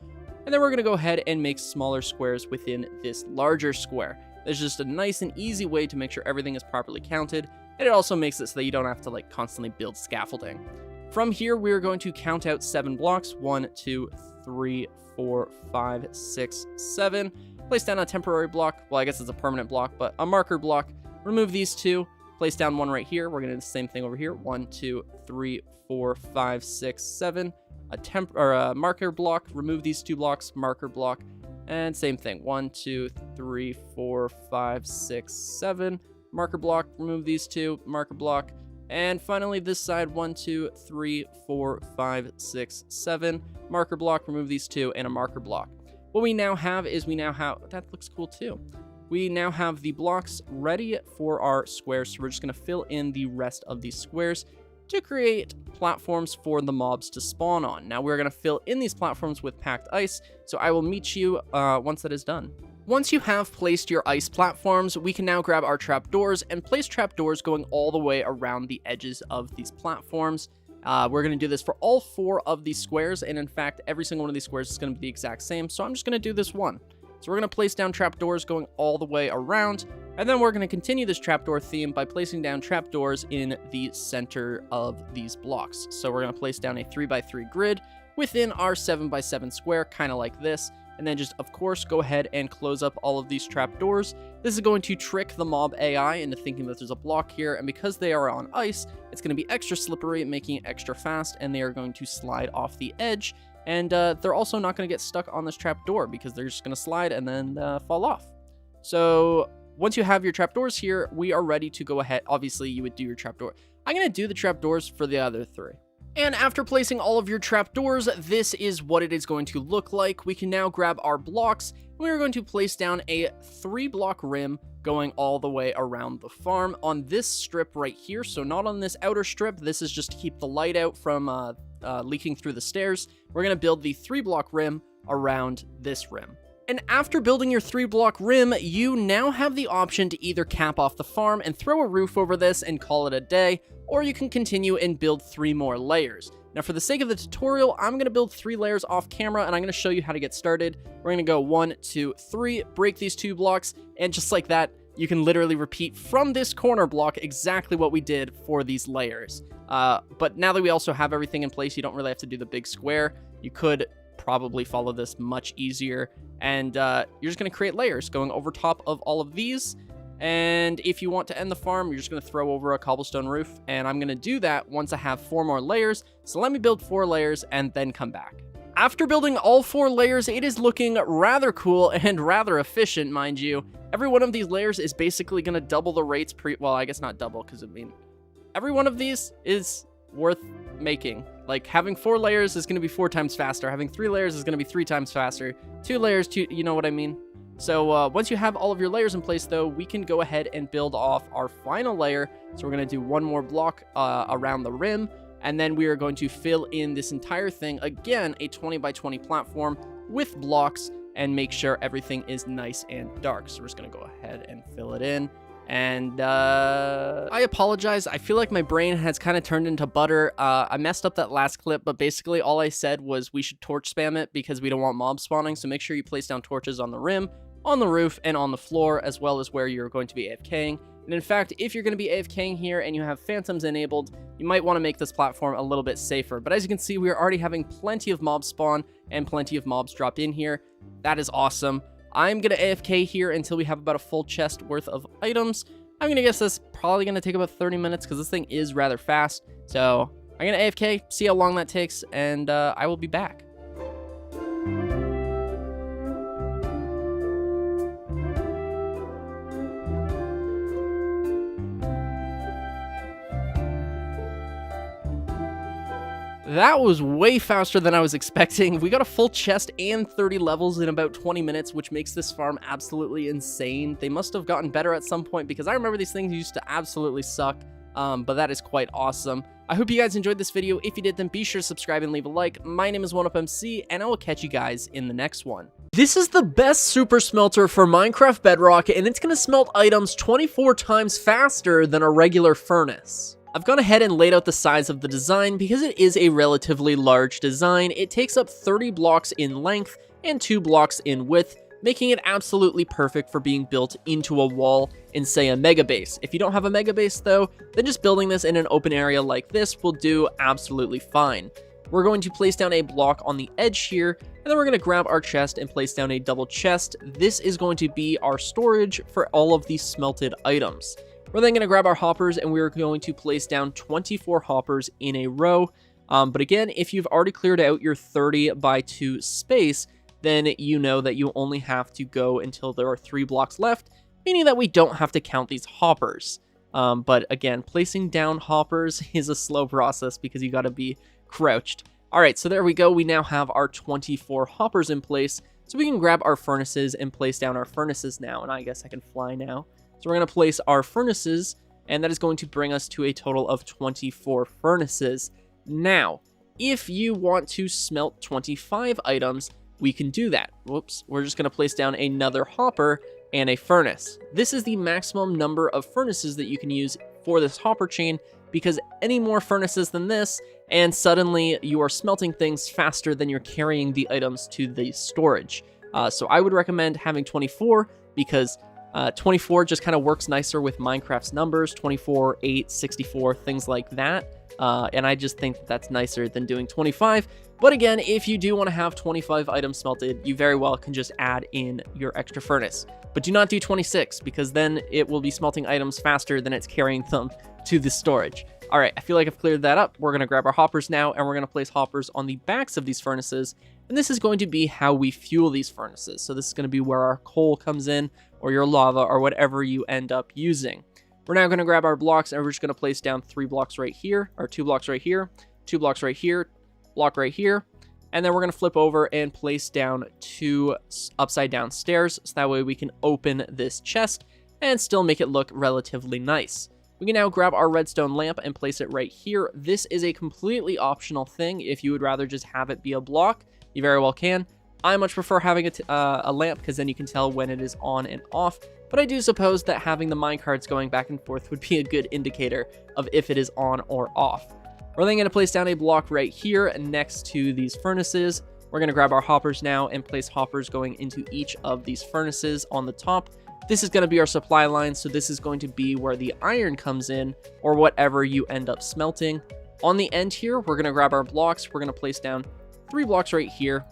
And then we're going to go ahead and make smaller squares within this larger square. There's just a nice and easy way to make sure everything is properly counted, and it also makes it so that you don't have to like constantly build scaffolding. From here, we're going to count out 7 blocks. 1, 2, 3, 4, 5, 6, 7. Place down a temporary block. Well, I guess it's a permanent block, but a marker block. Remove these 2. Place down 1 right here. We're going to do the same thing over here. 1, 2, 3, 4, 5, 6, 7. A marker block. Remove these 2 blocks. Marker block. And same thing. 1, 2, 3, 4, 5, 6, 7. Marker block. Remove these 2. Marker block. And finally, this side. 1, 2, 3, 4, 5, 6, 7. Marker block. Remove these 2 and a marker block. What we now have is that looks cool too. We now have the blocks ready for our squares, so we're just going to fill in the rest of these squares to create platforms for the mobs to spawn on. Now we're going to fill in these platforms with packed ice, so I will meet you once that is done. Once you have placed your ice platforms, we can now grab our trapdoors and place trapdoors going all the way around the edges of these platforms. We're going to do this for all 4 of these squares, and in fact, every single one of these squares is going to be the exact same, so I'm just going to do this one. So we're going to place down trapdoors going all the way around, and then we're going to continue this trapdoor theme by placing down trapdoors in the center of these blocks. So we're going to place down a 3x3 grid within our 7x7 square, kind of like this, and then just, of course, go ahead and close up all of these trapdoors. This is going to trick the mob AI into thinking that there's a block here, and because they are on ice, it's going to be extra slippery, making it extra fast, and they are going to slide off the edge. And they're also not going to get stuck on this trapdoor because they're just going to slide and then fall off. So once you have your trapdoors here, we are ready to go ahead. Obviously, you would do your trapdoor. I'm going to do the trapdoors for the other 3. And after placing all of your trapdoors, this is what it is going to look like. We can now grab our blocks, and we are going to place down a 3-block rim going all the way around the farm on this strip right here. So not on this outer strip. This is just to keep the light out from leaking through the stairs. We're going to build the 3-block rim around this rim. And after building your 3-block rim, you now have the option to either cap off the farm and throw a roof over this and call it a day, or you can continue and build 3 more layers. Now for the sake of the tutorial, I'm going to build 3 layers off camera, and I'm going to show you how to get started. We're going to go 1, 2, 3, break these 2 blocks, and just like that, you can literally repeat from this corner block exactly what we did for these layers. But now that we also have everything in place, you don't really have to do the big square. You could probably follow this much easier, and you're just going to create layers going over top of all of these. And if you want to end the farm, you're just going to throw over a cobblestone roof, and I'm going to do that once I have 4 more layers. So let me build 4 layers and then come back. After building all 4 layers, it is looking rather cool and rather efficient, mind you. Every one of these layers is basically going to double the rates well, I guess not double, because I mean, every one of these is worth making. Like, having 4 layers is going to be 4 times faster. Having 3 layers is going to be 3 times faster. 2 layers, you know what I mean? So once you have all of your layers in place, though, we can go ahead and build off our final layer. So we're going to do 1 more block around the rim, and then we are going to fill in this entire thing, again, a 20 by 20 platform with blocks, and make sure everything is nice and dark. So we're just going to go ahead and fill it in. And I apologize. I feel like my brain has kind of turned into butter. I messed up that last clip, but basically all I said was we should torch spam it because we don't want mob spawning. So make sure you place down torches on the rim, on the roof, and on the floor, as well as where you're going to be AFKing. And in fact, if you're going to be AFKing here and you have phantoms enabled, you might want to make this platform a little bit safer. But as you can see, we are already having plenty of mobs spawn and plenty of mobs drop in here. That is awesome. I'm going to AFK here until we have about a full chest worth of items. I'm going to guess this probably going to take about 30 minutes because this thing is rather fast. So I'm going to AFK, see how long that takes, and I will be back. That was way faster than I was expecting. We got a full chest and 30 levels in about 20 minutes, which makes this farm absolutely insane. They must have gotten better at some point because I remember these things used to absolutely suck, but that is quite awesome. I hope you guys enjoyed this video. If you did, then be sure to subscribe and leave a like. My name is 1UpMC, and I will catch you guys in the next one. This is the best super smelter for Minecraft Bedrock, and it's going to smelt items 24 times faster than a regular furnace. I've gone ahead and laid out the size of the design because it is a relatively large design. It takes up 30 blocks in length and 2 blocks in width, making it absolutely perfect for being built into a wall in, say, a mega base. If you don't have a mega base, though, then just building this in an open area like this will do absolutely fine. We're going to place down a block on the edge here, and then we're going to grab our chest and place down a double chest. This is going to be our storage for all of these smelted items. We're then going to grab our hoppers, and we're going to place down 24 hoppers in a row. But again, if you've already cleared out your 30 by 2 space, then you know that you only have to go until there are 3 blocks left, meaning that we don't have to count these hoppers. But again, placing down hoppers is a slow process because you got to be crouched. All right, so there we go. We now have our 24 hoppers in place, so we can grab our furnaces and place down our furnaces now. And I guess I can fly now. So we're going to place our furnaces, and that is going to bring us to a total of 24 furnaces. Now, if you want to smelt 25 items, we can do that. Whoops, we're just going to place down another hopper and a furnace. This is the maximum number of furnaces that you can use for this hopper chain, because any more furnaces than this, and suddenly you are smelting things faster than you're carrying the items to the storage. So I would recommend having 24, because 24 just kind of works nicer with Minecraft's numbers, 24, 8, 64, things like that. And I just think that that's nicer than doing 25. But again, if you do want to have 25 items smelted, you very well can just add in your extra furnace. But do not do 26, because then it will be smelting items faster than it's carrying them to the storage. All right, I feel like I've cleared that up. We're going to grab our hoppers now, and we're going to place hoppers on the backs of these furnaces. And this is going to be how we fuel these furnaces. So this is going to be where our coal comes in, or your lava, or whatever you end up using. We're now going to grab our blocks, and we're just going to place down 3 blocks right here, or 2 blocks right here, 2 blocks right here, block right here, and then we're going to flip over and place down 2 upside down stairs, so that way we can open this chest and still make it look relatively nice. We can now grab our redstone lamp and place it right here. This is a completely optional thing. If you would rather just have it be a block, you very well can. I much prefer having a lamp because then you can tell when it is on and off. But I do suppose that having the minecarts going back and forth would be a good indicator of if it is on or off. We're then going to place down a block right here next to these furnaces. We're going to grab our hoppers now and place hoppers going into each of these furnaces on the top. This is going to be our supply line, so this is going to be where the iron comes in, or whatever you end up smelting. On the end here, we're going to grab our blocks. We're going to place down 3 blocks right here,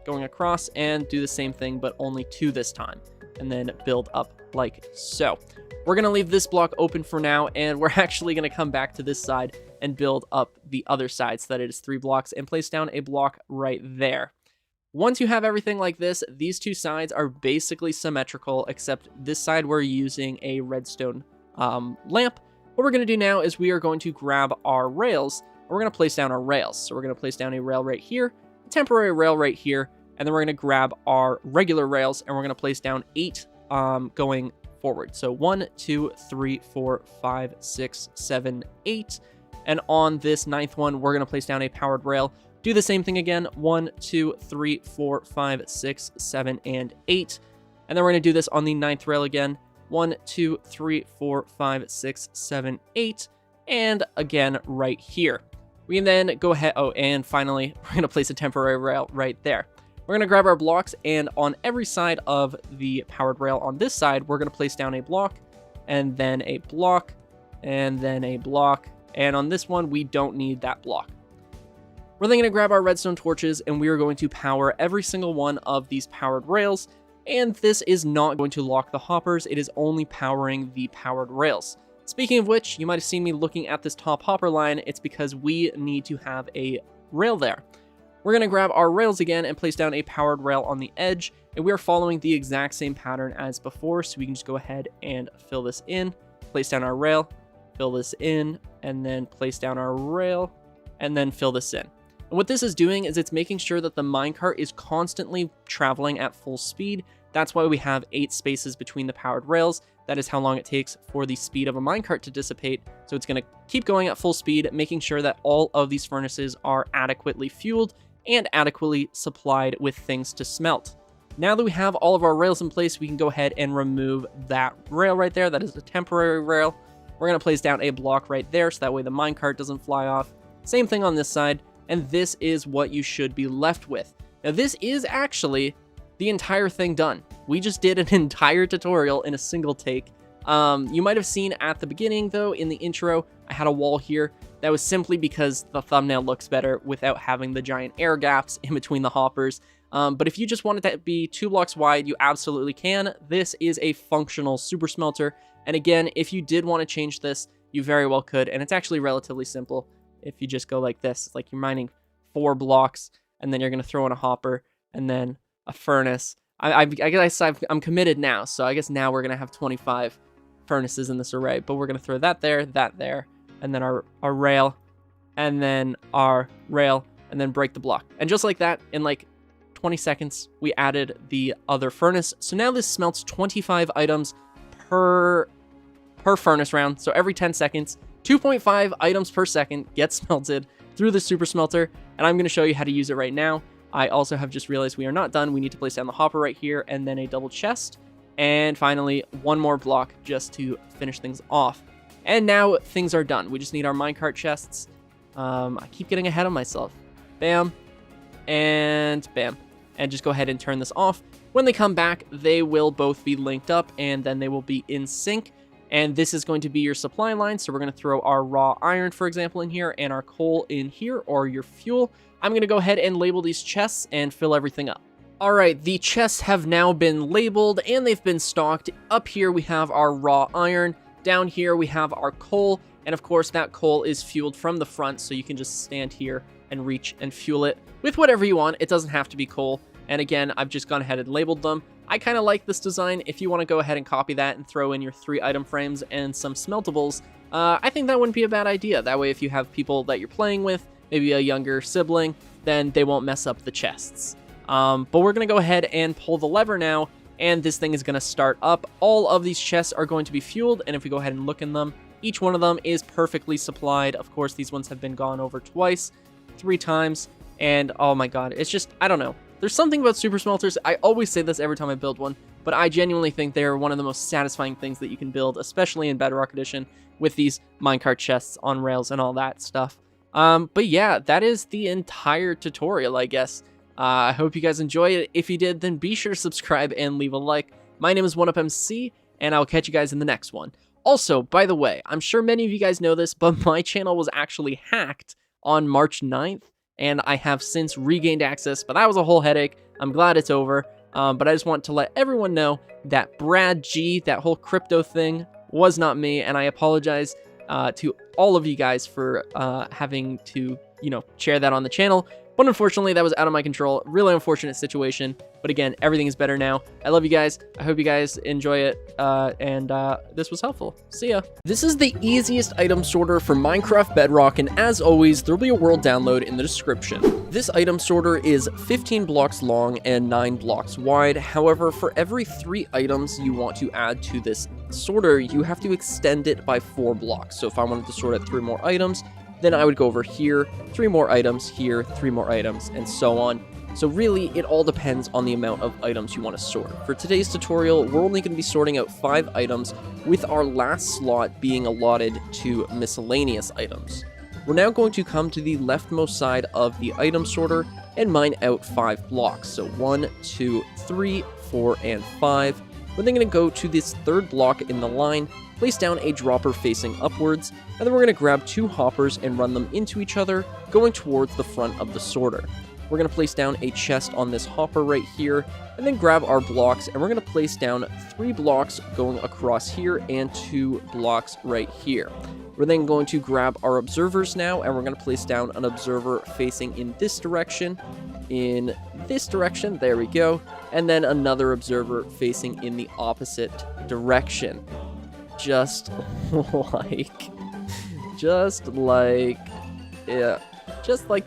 going across, and do the same thing, but only 2 this time, and then build up like so. We're going to leave this block open for now, and we're actually going to come back to this side and build up the other side so that it is 3 blocks, and place down a block right there. Once you have everything like this, these 2 sides are basically symmetrical, except this side we're using a redstone lamp. What we're going to do now is we are going to grab our rails, and we're going to place down our rails. So we're going to place down a rail right here, a temporary rail right here, and then we're going to grab our regular rails, and we're going to place down 8 going forward. So 1, 2, 3, 4, 5, 6, 7, 8. And on this 9th one, we're going to place down a powered rail. Do the same thing again, 1, 2, 3, 4, 5, 6, 7, and 8. And then we're going to do this on the 9th rail again, 1, 2, 3, 4, 5, 6, 7, 8, and again right here. We can then go ahead, and finally, we're going to place a temporary rail right there. We're going to grab our blocks, and on every side of the powered rail on this side, we're going to place down a block, and then a block, and then a block, and on this one, we don't need that block. We're then going to grab our redstone torches, and we are going to power every single one of these powered rails, and this is not going to lock the hoppers, it is only powering the powered rails. Speaking of which, you might have seen me looking at this top hopper line, it's because we need to have a rail there. We're going to grab our rails again and place down a powered rail on the edge, and we are following the exact same pattern as before, so we can just go ahead and fill this in, place down our rail, fill this in, and then place down our rail, and then fill this in. And what this is doing is it's making sure that the minecart is constantly traveling at full speed. That's why we have 8 spaces between the powered rails. That is how long it takes for the speed of a minecart to dissipate. So it's going to keep going at full speed, making sure that all of these furnaces are adequately fueled and adequately supplied with things to smelt. Now that we have all of our rails in place, we can go ahead and remove that rail right there. That is a temporary rail. We're going to place down a block right there so that way the minecart doesn't fly off. Same thing on this side. And this is what you should be left with. Now, this is actually the entire thing done. We just did an entire tutorial in a single take. You might have seen at the beginning, though, in the intro, I had a wall here. That was simply because the thumbnail looks better without having the giant air gaps in between the hoppers. But if you just want it to be 2 blocks wide, you absolutely can. This is a functional super smelter. And again, if you did want to change this, you very well could. And it's actually relatively simple. If you just go like this, it's like you're mining 4 blocks, and then you're going to throw in a hopper, and then a furnace. I guess I'm committed now, so I guess now we're going to have 25 furnaces in this array, but we're going to throw that there, and then our rail, and then our rail, and then break the block. And just like that, in like 20 seconds, we added the other furnace. So now this smelts 25 items per furnace round, so every 10 seconds, 2.5 items per second get smelted through the super smelter, and I'm going to show you how to use it right now. I also have just realized we are not done. We need to place down the hopper right here, and then a double chest, and finally 1 more block just to finish things off. And now things are done. We just need our minecart chests. I keep getting ahead of myself. Bam, and bam, and just go ahead and turn this off. When they come back, they will both be linked up, and then they will be in sync. And this is going to be your supply line. So we're going to throw our raw iron, for example, in here, and our coal in here, or your fuel. I'm going to go ahead and label these chests and fill everything up. All right, the chests have now been labeled and they've been stocked. Up here, we have our raw iron. Down here, we have our coal. And of course, that coal is fueled from the front, so you can just stand here and reach and fuel it with whatever you want. It doesn't have to be coal. And again, I've just gone ahead and labeled them. I kind of like this design. If you want to go ahead and copy that and throw in your 3 item frames and some smeltables, I think that wouldn't be a bad idea. That way, if you have people that you're playing with maybe a younger sibling, then they won't mess up the chests. But we're going to go ahead and pull the lever now, and this thing is going to start up. All of these chests are going to be fueled, and if we go ahead and look in them, each one of them is perfectly supplied. Of course, these ones have been gone over twice, 3 times, and oh my god, it's just, I don't know. There's something about super smelters. I always say this every time I build one, but I genuinely think they're one of the most satisfying things that you can build, especially in Bedrock Edition with these minecart chests on rails and all that stuff. But yeah, that is the entire tutorial, I guess. I hope you guys enjoy it. If you did, then be sure to subscribe and leave a like. My name is 1UpMC, and I'll catch you guys in the next one. Also, by the way, I'm sure many of you guys know this, but my channel was actually hacked on March 9th, and I have since regained access, but that was a whole headache. I'm glad it's over, but I just want to let everyone know that Brad G, that whole crypto thing, was not me, and I apologize to all of you guys for having to, share that on the channel. But unfortunately, that was out of my control. Really unfortunate situation. But again, everything is better now. I love you guys. I hope you guys enjoy it. And this was helpful. See ya. This is the easiest item sorter for Minecraft Bedrock. And as always, there'll be a world download in the description. This item sorter is 15 blocks long and 9 blocks wide. However, for every 3 items you want to add to this sorter, you have to extend it by 4 blocks. So if I wanted to sort out 3 more items, then I would go over here, 3 more items here, 3 more items, and so on. So really, it all depends on the amount of items you want to sort. For today's tutorial, we're only going to be sorting out 5 items, with our last slot being allotted to miscellaneous items. We're now going to come to the leftmost side of the item sorter and mine out 5 blocks. So 1, 2, 3, 4, and 5. We're then going to go to this 3rd block in the line, place down a dropper facing upwards, and then we're going to grab 2 hoppers and run them into each other, going towards the front of the sorter. We're going to place down a chest on this hopper right here, and then grab our blocks, and we're going to place down 3 blocks going across here and 2 blocks right here. We're then going to grab our observers now, and we're going to place down an observer facing in this direction, there we go, and then another observer facing in the opposite direction. Just like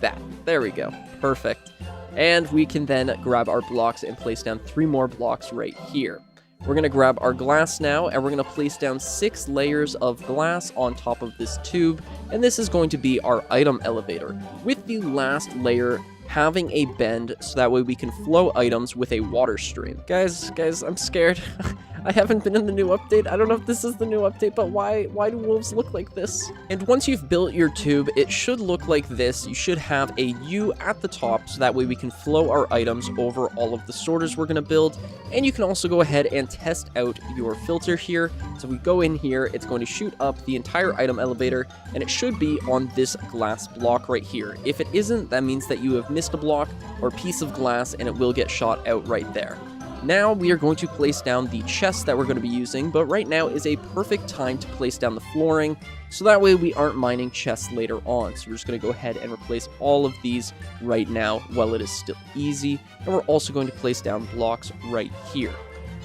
that. There we go. Perfect. And we can then grab our blocks and place down 3 more blocks right here. We're going to grab our glass now, and we're going to place down 6 layers of glass on top of this tube, and this is going to be our item elevator, with the last layer having a bend so that way we can flow items with a water stream. Guys, I'm scared. I haven't been in the new update. I don't know if this is the new update, but why do wolves look like this? And once you've built your tube, it should look like this. You should have a U at the top, so that way we can flow our items over all of the sorters we're going to build. And you can also go ahead and test out your filter here. So we go in here, it's going to shoot up the entire item elevator, and it should be on this glass block right here. If it isn't, that means that you have missed a block or piece of glass, and it will get shot out right there. Now we are going to place down the chests that we're going to be using, but right now is a perfect time to place down the flooring, so that way we aren't mining chests later on. So we're just going to go ahead and replace all of these right now while it is still easy, and we're also going to place down blocks right here.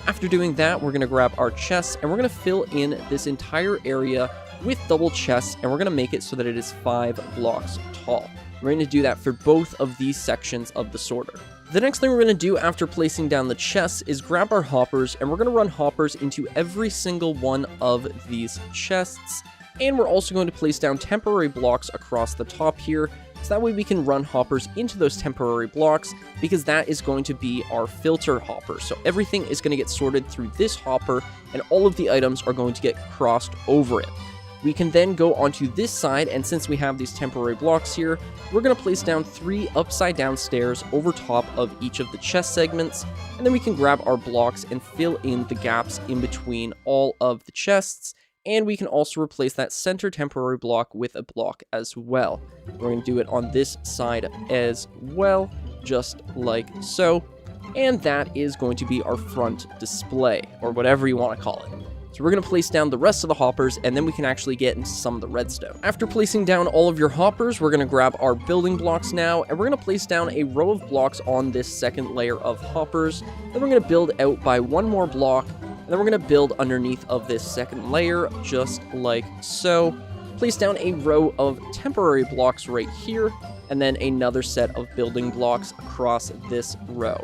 After doing that, we're going to grab our chests, and we're going to fill in this entire area with double chests, and we're going to make it so that it is 5 blocks tall. We're going to do that for both of these sections of the sorter. The next thing we're going to do after placing down the chests is grab our hoppers, and we're going to run hoppers into every single one of these chests. And we're also going to place down temporary blocks across the top here, so that way we can run hoppers into those temporary blocks, because that is going to be our filter hopper. So everything is going to get sorted through this hopper, and all of the items are going to get crossed over it. We can then go onto this side, and since we have these temporary blocks here, we're going to place down 3 upside down stairs over top of each of the chest segments, and then we can grab our blocks and fill in the gaps in between all of the chests, and we can also replace that center temporary block with a block as well. We're going to do it on this side as well, just like so, and that is going to be our front display, or whatever you want to call it. So we're going to place down the rest of the hoppers, and then we can actually get into some of the redstone. After placing down all of your hoppers, we're going to grab our building blocks now, and we're going to place down a row of blocks on this second layer of hoppers. Then we're going to build out by 1 more block, and then we're going to build underneath of this second layer, just like so. place down a row of temporary blocks right here, and then another set of building blocks across this row.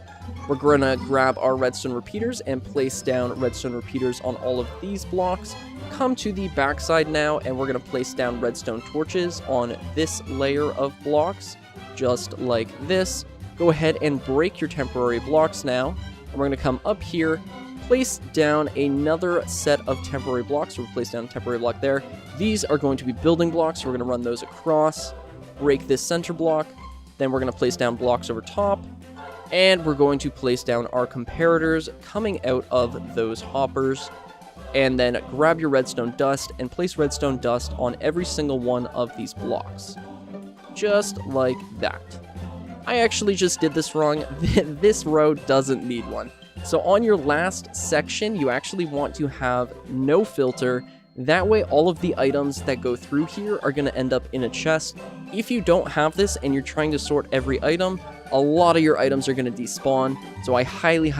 We're going to grab our redstone repeaters and place down redstone repeaters on all of these blocks. Come to the backside now, and we're going to place down redstone torches on this layer of blocks, just like this. Go ahead and break your temporary blocks now, and we're going to come up here, place down another set of temporary blocks. So we'll place down a temporary block there. These are going to be building blocks, so we're going to run those across, break this center block, then we're going to place down blocks over top, and we're going to place down our comparators coming out of those hoppers, and then grab your redstone dust and place redstone dust on every single one of these blocks, just like that. I actually just did this wrong. This row doesn't need one. So on your last section, you actually want to have no filter. That way, all of the items that go through here are going to end up in a chest. If you don't have this and you're trying to sort every item, a lot of your items are going to despawn. So I highly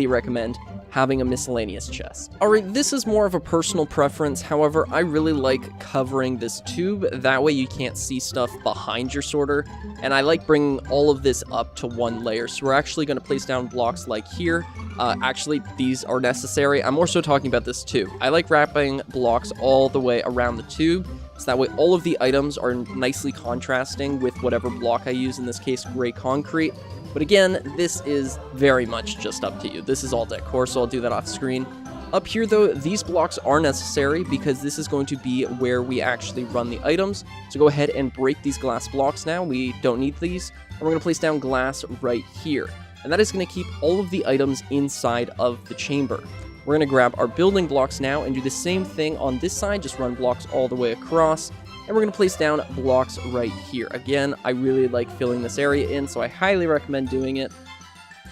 recommend having a miscellaneous chest. Alright, this is more of a personal preference. However, I really like covering this tube. That way you can't see stuff behind your sorter. And I like bringing all of this up to one layer. So we're actually going to place down blocks like here. Actually, these are necessary. I'm more so talking about this tube. I like wrapping blocks all the way around the tube, so that way all of the items are nicely contrasting with whatever block I use, in this case, gray concrete. But again, this is very much just up to you. This is all decor, so I'll do that off screen. Up here, though, these blocks are necessary because this is going to be where we actually run the items. So go ahead and break these glass blocks now. We don't need these. And we're going to place down glass right here. And that is going to keep all of the items inside of the chamber. We're going to grab our building blocks now and do the same thing on this side, just run blocks all the way across. And we're going to place down blocks right here. Again, I really like filling this area in, so I highly recommend doing it.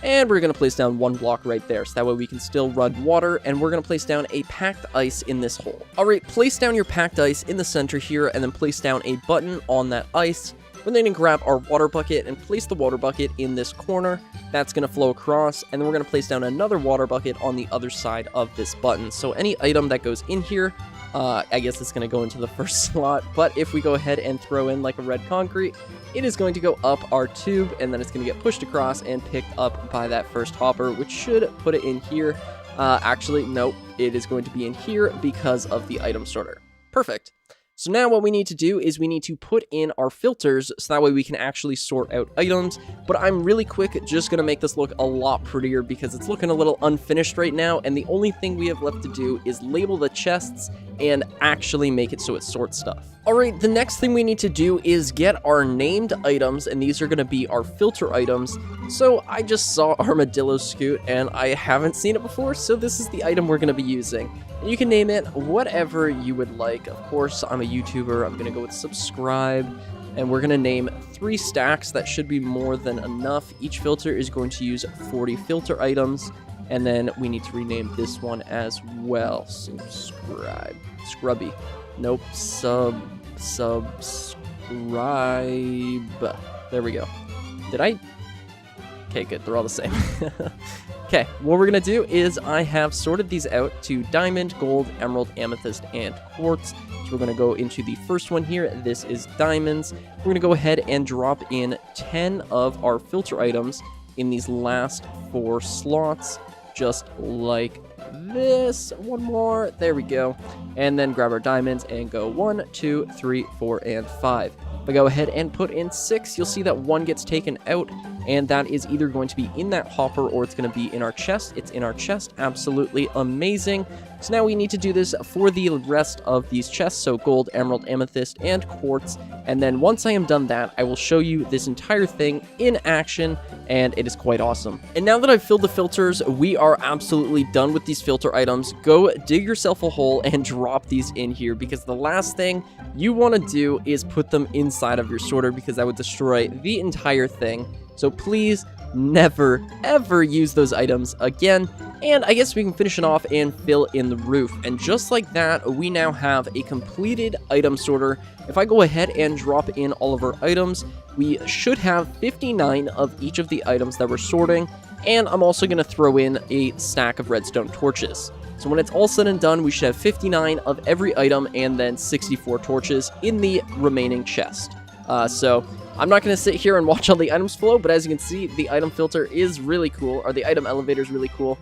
And we're going to place down one block right there, so that way we can still run water, and we're going to place down a packed ice in this hole. Alright, place down your packed ice in the center here, and then place down a button on that ice. We're then going to grab our water bucket and place the water bucket in this corner. That's going to flow across, and then we're going to place down another water bucket on the other side of this button. So any item that goes in here, I guess it's going to go into the first slot, but if we go ahead and throw in like a red concrete, it is going to go up our tube, and then it's going to get pushed across and picked up by that first hopper, which should put it in here. Actually, nope, it is going to be in here because of the item sorter. Perfect. So now what we need to do is we need to put in our filters so that way we can actually sort out items. But I'm really quick just going to make this look a lot prettier because it's looking a little unfinished right now. And the only thing we have left to do is label the chests and actually make it so it sorts stuff. Alright, the next thing we need to do is get our named items, and these are going to be our filter items. So I just saw Armadillo Scoot, and I haven't seen it before, so this is the item we're going to be using. You can name it whatever you would like. Of course, I'm a YouTuber, I'm going to go with subscribe, and we're going to name 3 stacks. That should be more than enough. Each filter is going to use 40 filter items, and then we need to rename this one as well. Subscribe. Scrubby. Nope. Subscribe. There we go. Did I? Okay, good. They're all the same. Okay, what we're going to do is I have sorted these out to diamond, gold, emerald, amethyst, and quartz. So we're going to go into the first one here. This is diamonds. We're going to go ahead and drop in 10 of our filter items in these last 4 slots, just like this. One more. There we go. And then grab our diamonds and go 1, 2, 3, 4, and 5. If I go ahead and put in 6, you'll see that 1 gets taken out, and that is either going to be in that hopper or it's going to be in our chest. It's in our chest. Absolutely amazing. So now we need to do this for the rest of these chests, so gold, emerald, amethyst, and quartz. And then once I am done that, I will show you this entire thing in action, and it is quite awesome. And now that I've filled the filters, we are absolutely done with these filter items. Go dig yourself a hole and drop these in here, because the last thing you want to do is put them inside of your sorter, because that would destroy the entire thing. So please never ever use those items again. And I guess we can finish it off and fill in the roof. And just like that, we now have a completed item sorter. If I go ahead and drop in all of our items, we should have 59 of each of the items that we're sorting. And I'm also going to throw in a stack of redstone torches. So when it's all said and done, we should have 59 of every item and then 64 torches in the remaining chest. So I'm not going to sit here and watch all the items flow, but as you can see, the item filter is really cool, or the item elevator is really cool.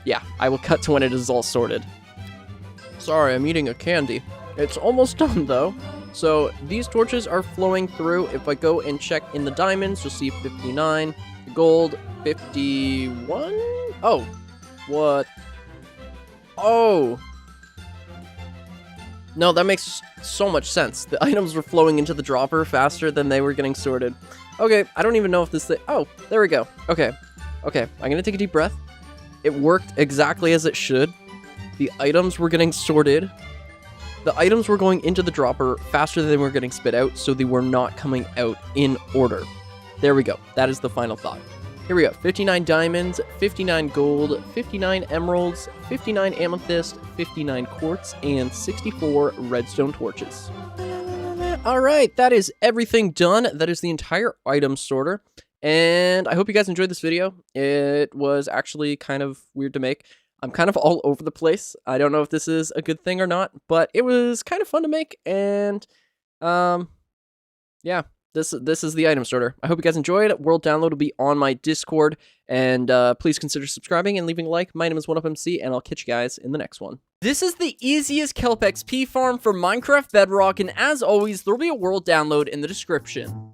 Yeah, I will cut to when it is all sorted. Sorry, I'm eating a candy. It's almost done, though. So these torches are flowing through. If I go and check in the diamonds, you'll see 59, gold, 51. Oh, what? Oh. No, that makes so much sense. The items were flowing into the dropper faster than they were getting sorted. Okay, I don't even know if this thing... Oh, there we go. Okay, I'm gonna take a deep breath. It worked exactly as it should. The items were getting sorted. The items were going into the dropper faster than they were getting spit out, so they were not coming out in order. There we go. That is the final thought. Here we go. 59 diamonds, 59 gold, 59 emeralds, 59 amethyst, 59 quartz, and 64 redstone torches. Alright, that is everything done. That is the entire item sorter. And I hope you guys enjoyed this video. It was actually kind of weird to make. I'm kind of all over the place. I don't know if this is a good thing or not, but it was kind of fun to make. And yeah. This is the item sorter. I hope you guys enjoyed. World download will be on my Discord. And please consider subscribing and leaving a like. My name is 1UpMC, and I'll catch you guys in the next one. This is the easiest Kelp XP farm for Minecraft Bedrock, and as always, there will be a world download in the description.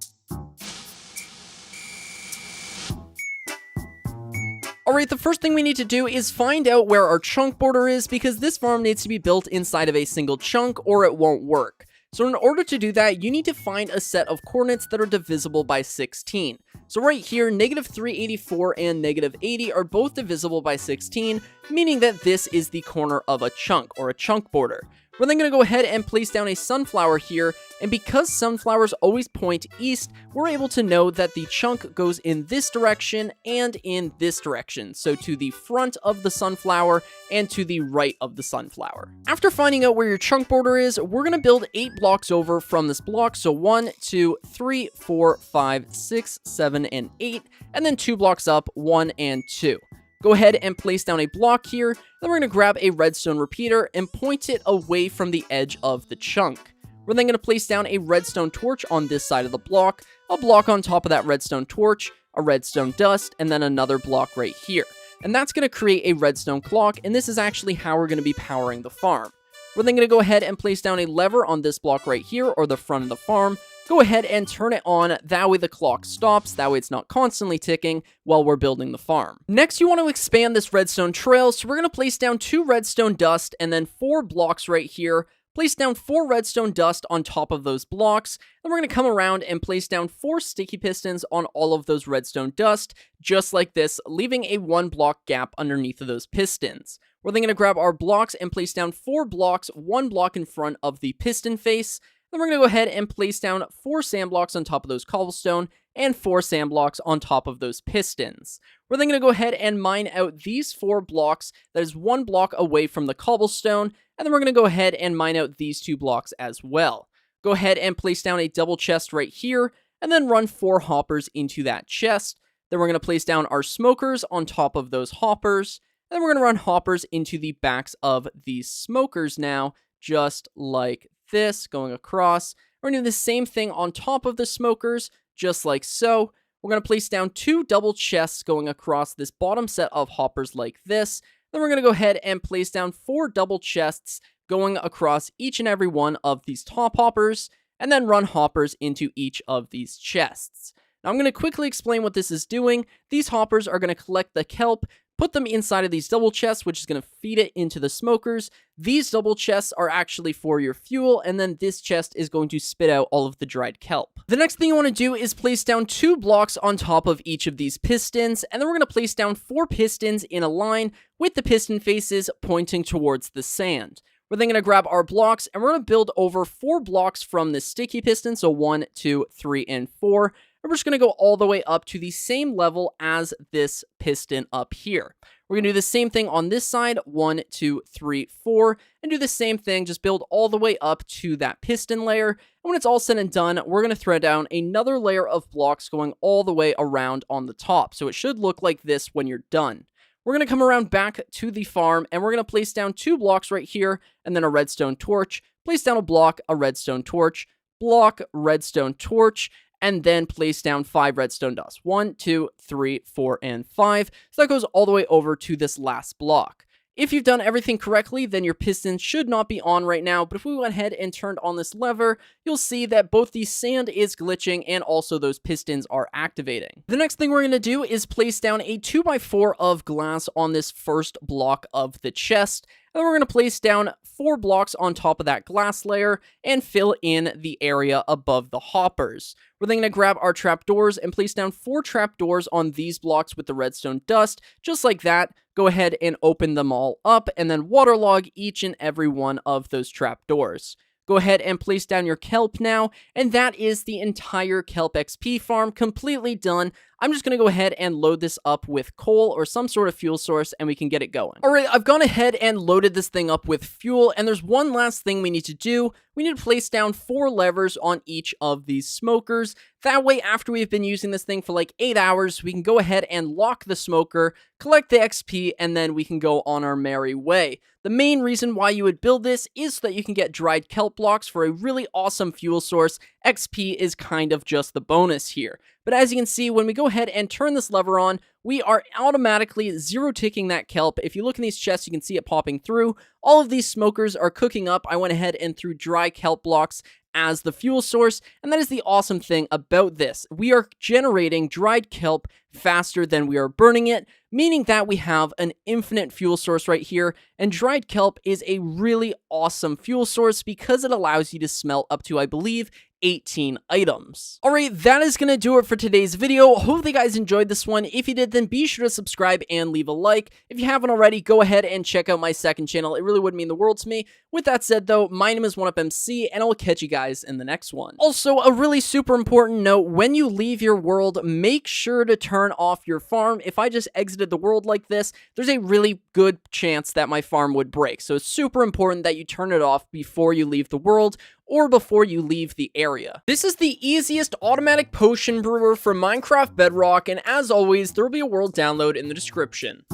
Alright, the first thing we need to do is find out where our chunk border is, because this farm needs to be built inside of a single chunk or it won't work. So in order to do that, you need to find a set of coordinates that are divisible by 16. So right here, -384 and -80 are both divisible by 16, meaning that this is the corner of a chunk, or a chunk border. We're then going to go ahead and place down a sunflower here, and because sunflowers always point east, we're able to know that the chunk goes in this direction and in this direction, so to the front of the sunflower and to the right of the sunflower. After finding out where your chunk border is, we're going to build 8 blocks over from this block, so 1, 2, 3, 4, 5, 6, 7, and 8, and then 2 blocks up, 1 and 2. Go ahead and place down a block here, then we're going to grab a redstone repeater and point it away from the edge of the chunk. We're then going to place down a redstone torch on this side of the block, a block on top of that redstone torch, a redstone dust, and then another block right here. And that's going to create a redstone clock, and this is actually how we're going to be powering the farm. We're then going to go ahead and place down a lever on this block right here, or the front of the farm. Go ahead and turn it on, that way the clock stops, that way it's not constantly ticking while we're building the farm. Next, you want to expand this redstone trail, so we're going to place down 2 redstone dust and then 4 blocks right here. Place down 4 redstone dust on top of those blocks, then we're going to come around and place down 4 sticky pistons on all of those redstone dust, just like this, leaving a 1 block gap underneath of those pistons. We're then going to grab our blocks and place down 4 blocks, 1 block in front of the piston face. Then we're going to go ahead and place down 4 sand blocks on top of those cobblestone and 4 sand blocks on top of those pistons. We're then going to go ahead and mine out these 4 blocks that is 1 block away from the cobblestone, and then we're going to go ahead and mine out these 2 blocks as well. Go ahead and place down a double chest right here, and then run 4 hoppers into that chest. Then we're going to place down our smokers on top of those hoppers, and then we're going to run hoppers into the backs of these smokers now, just like this, going across. We're going to do the same thing on top of the smokers, just like so. We're going to place down 2 double chests going across this bottom set of hoppers like this. Then we're going to go ahead and place down 4 double chests going across each and every one of these top hoppers, and then run hoppers into each of these chests. Now I'm going to quickly explain what this is doing. These hoppers are going to collect the kelp, put them inside of these double chests, which is going to feed it into the smokers. These double chests are actually for your fuel, and then this chest is going to spit out all of the dried kelp. The next thing you want to do is place down 2 blocks on top of each of these pistons, and then we're going to place down 4 pistons in a line with the piston faces pointing towards the sand. We're then going to grab our blocks, and we're going to build over 4 blocks from this sticky piston, so 1, 2, 3, and 4. And we're just going to go all the way up to the same level as this piston up here. We're going to do the same thing on this side, 1, 2, 3, 4, and do the same thing, just build all the way up to that piston layer. And when it's all said and done, we're going to thread down another layer of blocks going all the way around on the top. So it should look like this when you're done. we're going to come around back to the farm, and we're going to place down 2 blocks right here, and then a redstone torch. Place down a block, a redstone torch, block, redstone torch, and then place down 5 redstone dust. 1, 2, 3, 4, and 5. So that goes all the way over to this last block. If you've done everything correctly, then your pistons should not be on right now, but if we went ahead and turned on this lever, you'll see that both the sand is glitching and also those pistons are activating. The next thing we're going to do is place down a 2x4 of glass on this first block of the chest, and then we're going to place down 4 blocks on top of that glass layer and fill in the area above the hoppers. We're then going to grab our trapdoors and place down 4 trapdoors on these blocks with the redstone dust, just like that. Go ahead and open them all up and then waterlog each and every one of those trapdoors. Go ahead and place down your kelp now, and that is the entire Kelp XP farm completely done. I'm just going to go ahead and load this up with coal or some sort of fuel source, and we can get it going. Alright, I've gone ahead and loaded this thing up with fuel, and there's one last thing we need to do. We need to place down 4 levers on each of these smokers. That way, after we've been using this thing for like 8 hours, we can go ahead and lock the smoker, collect the XP, and then we can go on our merry way. The main reason why you would build this is so that you can get dried kelp blocks for a really awesome fuel source. XP is kind of just the bonus here. But as you can see, when we go ahead and turn this lever on, we are automatically zero-ticking that kelp. If you look in these chests, you can see it popping through. All of these smokers are cooking up. I went ahead and threw dry kelp blocks as the fuel source, and that is the awesome thing about this. We are generating dried kelp faster than we are burning it, meaning that we have an infinite fuel source right here, and dried kelp is a really awesome fuel source because it allows you to smelt up to, I believe, 18 items. Alright, that is going to do it for today's video. Hopefully you guys enjoyed this one. If you did, then be sure to subscribe and leave a like. If you haven't already, go ahead and check out my second channel. It really would mean the world to me. With that said though, my name is 1UpMC, and I will catch you guys in the next one. Also, a really super important note, when you leave your world, make sure to turn off your farm. If I just exited the world like this, there's a really good chance that my farm would break. So it's super important that you turn it off before you leave the world, or before you leave the area. This is the easiest automatic potion brewer for Minecraft Bedrock, and as always, there will be a world download in the description.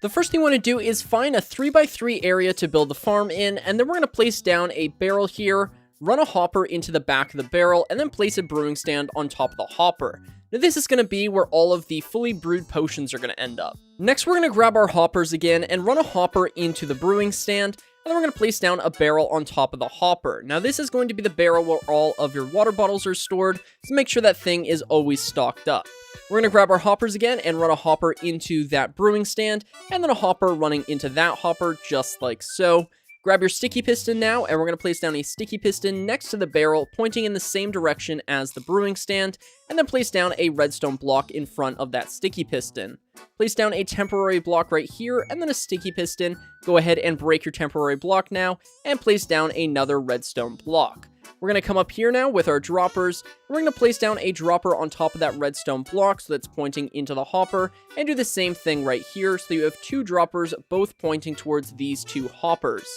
The first thing you want to do is find a 3x3 area to build the farm in, and then we're going to place down a barrel here, run a hopper into the back of the barrel, and then place a brewing stand on top of the hopper. Now this is going to be where all of the fully brewed potions are going to end up. Next, we're going to grab our hoppers again and run a hopper into the brewing stand, and then we're going to place down a barrel on top of the hopper. Now this is going to be the barrel where all of your water bottles are stored, so make sure that thing is always stocked up. We're going to grab our hoppers again and run a hopper into that brewing stand, and then a hopper running into that hopper, just like so. Grab your sticky piston now, and we're going to place down a sticky piston next to the barrel, pointing in the same direction as the brewing stand, and then place down a redstone block in front of that sticky piston. Place down a temporary block right here, and then a sticky piston. Go ahead and break your temporary block now, and place down another redstone block. We're going to come up here now with our droppers. We're going to place down a dropper on top of that redstone block so that's pointing into the hopper, and do the same thing right here so you have 2 droppers both pointing towards these 2 hoppers.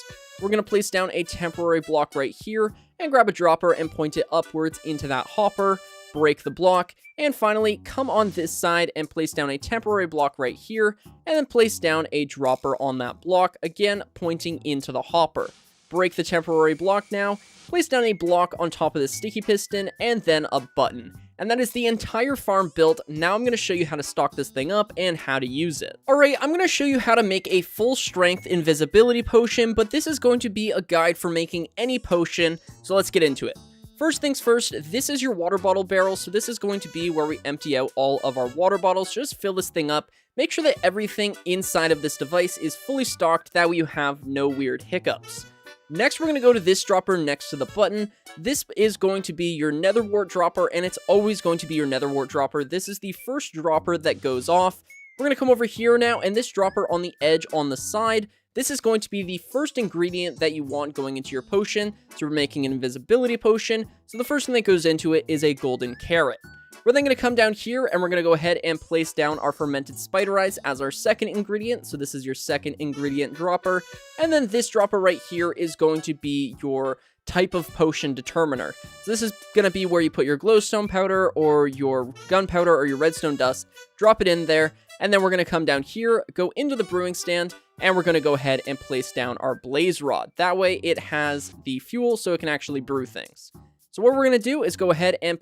We're going to place down a temporary block right here and grab a dropper and point it upwards into that hopper, break the block, and finally come on this side and place down a temporary block right here, and then place down a dropper on that block, again pointing into the hopper. Break the temporary block now, place down a block on top of the sticky piston, and then a button. And that is the entire farm built. Now I'm going to show you how to stock this thing up and how to use it. Alright, I'm going to show you how to make a full strength invisibility potion, but this is going to be a guide for making any potion, so let's get into it. First things first, this is your water bottle barrel, so this is going to be where we empty out all of our water bottles. Just fill this thing up. Make sure that everything inside of this device is fully stocked, that way you have no weird hiccups. Next, we're going to go to this dropper next to the button. This is going to be your nether wart dropper, and it's always going to be your nether wart dropper. This is the first dropper that goes off. We're going to come over here now, and this dropper on the edge on the side, this is going to be the first ingredient that you want going into your potion. So we're making an invisibility potion, so the first thing that goes into it is a golden carrot. We're then going to come down here, and we're going to go ahead and place down our fermented spider eyes as our second ingredient. So this is your second ingredient dropper. And then this dropper right here is going to be your type of potion determiner. So this is going to be where you put your glowstone powder or your gunpowder or your redstone dust, drop it in there, and then we're going to come down here, go into the brewing stand, and we're going to go ahead and place down our blaze rod. That way it has the fuel so it can actually brew things. So what we're going to do is go ahead and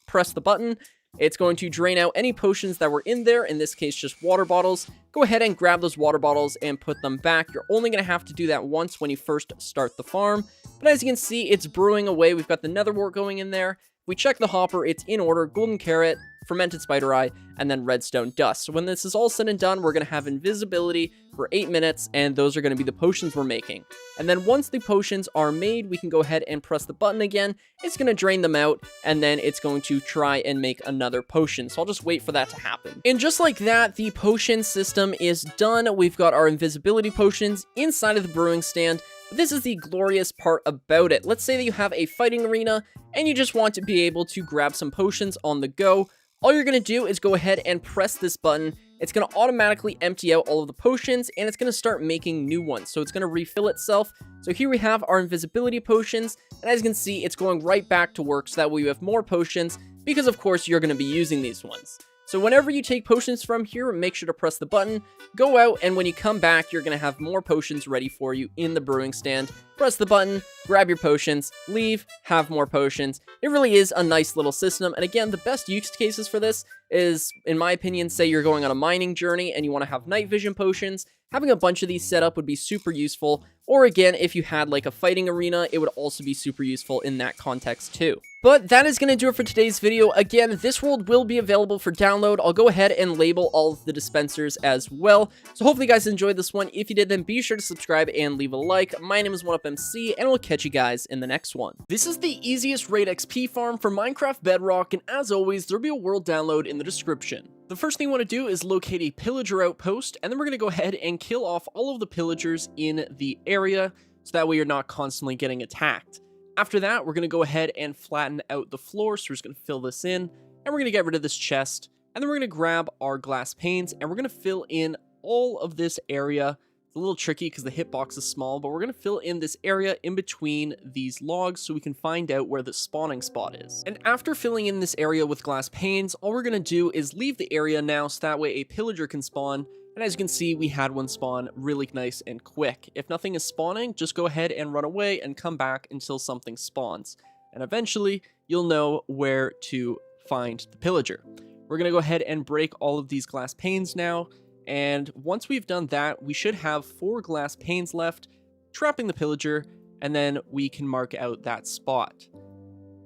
press the button. It's going to drain out any potions that were in there, in this case just water bottles. Go ahead and grab those water bottles and put them back. You're only going to have to do that once when you first start the farm. But as you can see, it's brewing away. We've got the nether wart going in there. If we check the hopper, it's in order: golden carrot, fermented spider eye, and then redstone dust. So when this is all said and done, we're going to have invisibility for 8 minutes, and those are going to be the potions we're making. And then once the potions are made, we can go ahead and press the button again. It's going to drain them out, and then it's going to try and make another potion. So I'll just wait for that to happen. And just like that, the potion system is done. We've got our invisibility potions inside of the brewing stand. But this is the glorious part about it. Let's say that you have a fighting arena, and you just want to be able to grab some potions on the go. All you're going to do is go ahead and press this button. It's going to automatically empty out all of the potions, and it's going to start making new ones. So it's going to refill itself. So here we have our invisibility potions, and as you can see, it's going right back to work so that way we have more potions, because of course you're going to be using these ones. So whenever you take potions from here, make sure to press the button, go out, and when you come back, you're going to have more potions ready for you in the brewing stand. Press the button, grab your potions, leave, have more potions. It really is a nice little system, and again, the best use cases for this is, in my opinion, say you're going on a mining journey and you want to have night vision potions. Having a bunch of these set up would be super useful, or again, if you had like a fighting arena, it would also be super useful in that context too. But that is going to do it for today's video. Again, this world will be available for download. I'll go ahead and label all of the dispensers as well. So hopefully you guys enjoyed this one. If you did, then be sure to subscribe and leave a like. My name is 1UpMC, and we'll catch you guys in the next one. This is the easiest Raid XP farm for Minecraft Bedrock, and as always, there'll be a world download in the description. The first thing you want to do is locate a pillager outpost, and then we're going to go ahead and kill off all of the pillagers in the area, so that way you're not constantly getting attacked. After that, we're going to go ahead and flatten out the floor, so we're just going to fill this in, and we're going to get rid of this chest, and then we're going to grab our glass panes, and we're going to fill in all of this area. It's a little tricky because the hitbox is small, but we're going to fill in this area in between these logs so we can find out where the spawning spot is. And after filling in this area with glass panes, all we're going to do is leave the area now so that way a pillager can spawn. And as you can see, we had one spawn really nice and quick. If nothing is spawning, just go ahead and run away and come back until something spawns. And eventually, you'll know where to find the pillager. We're going to go ahead and break all of these glass panes now. And once we've done that, we should have 4 glass panes left, trapping the pillager, and then we can mark out that spot.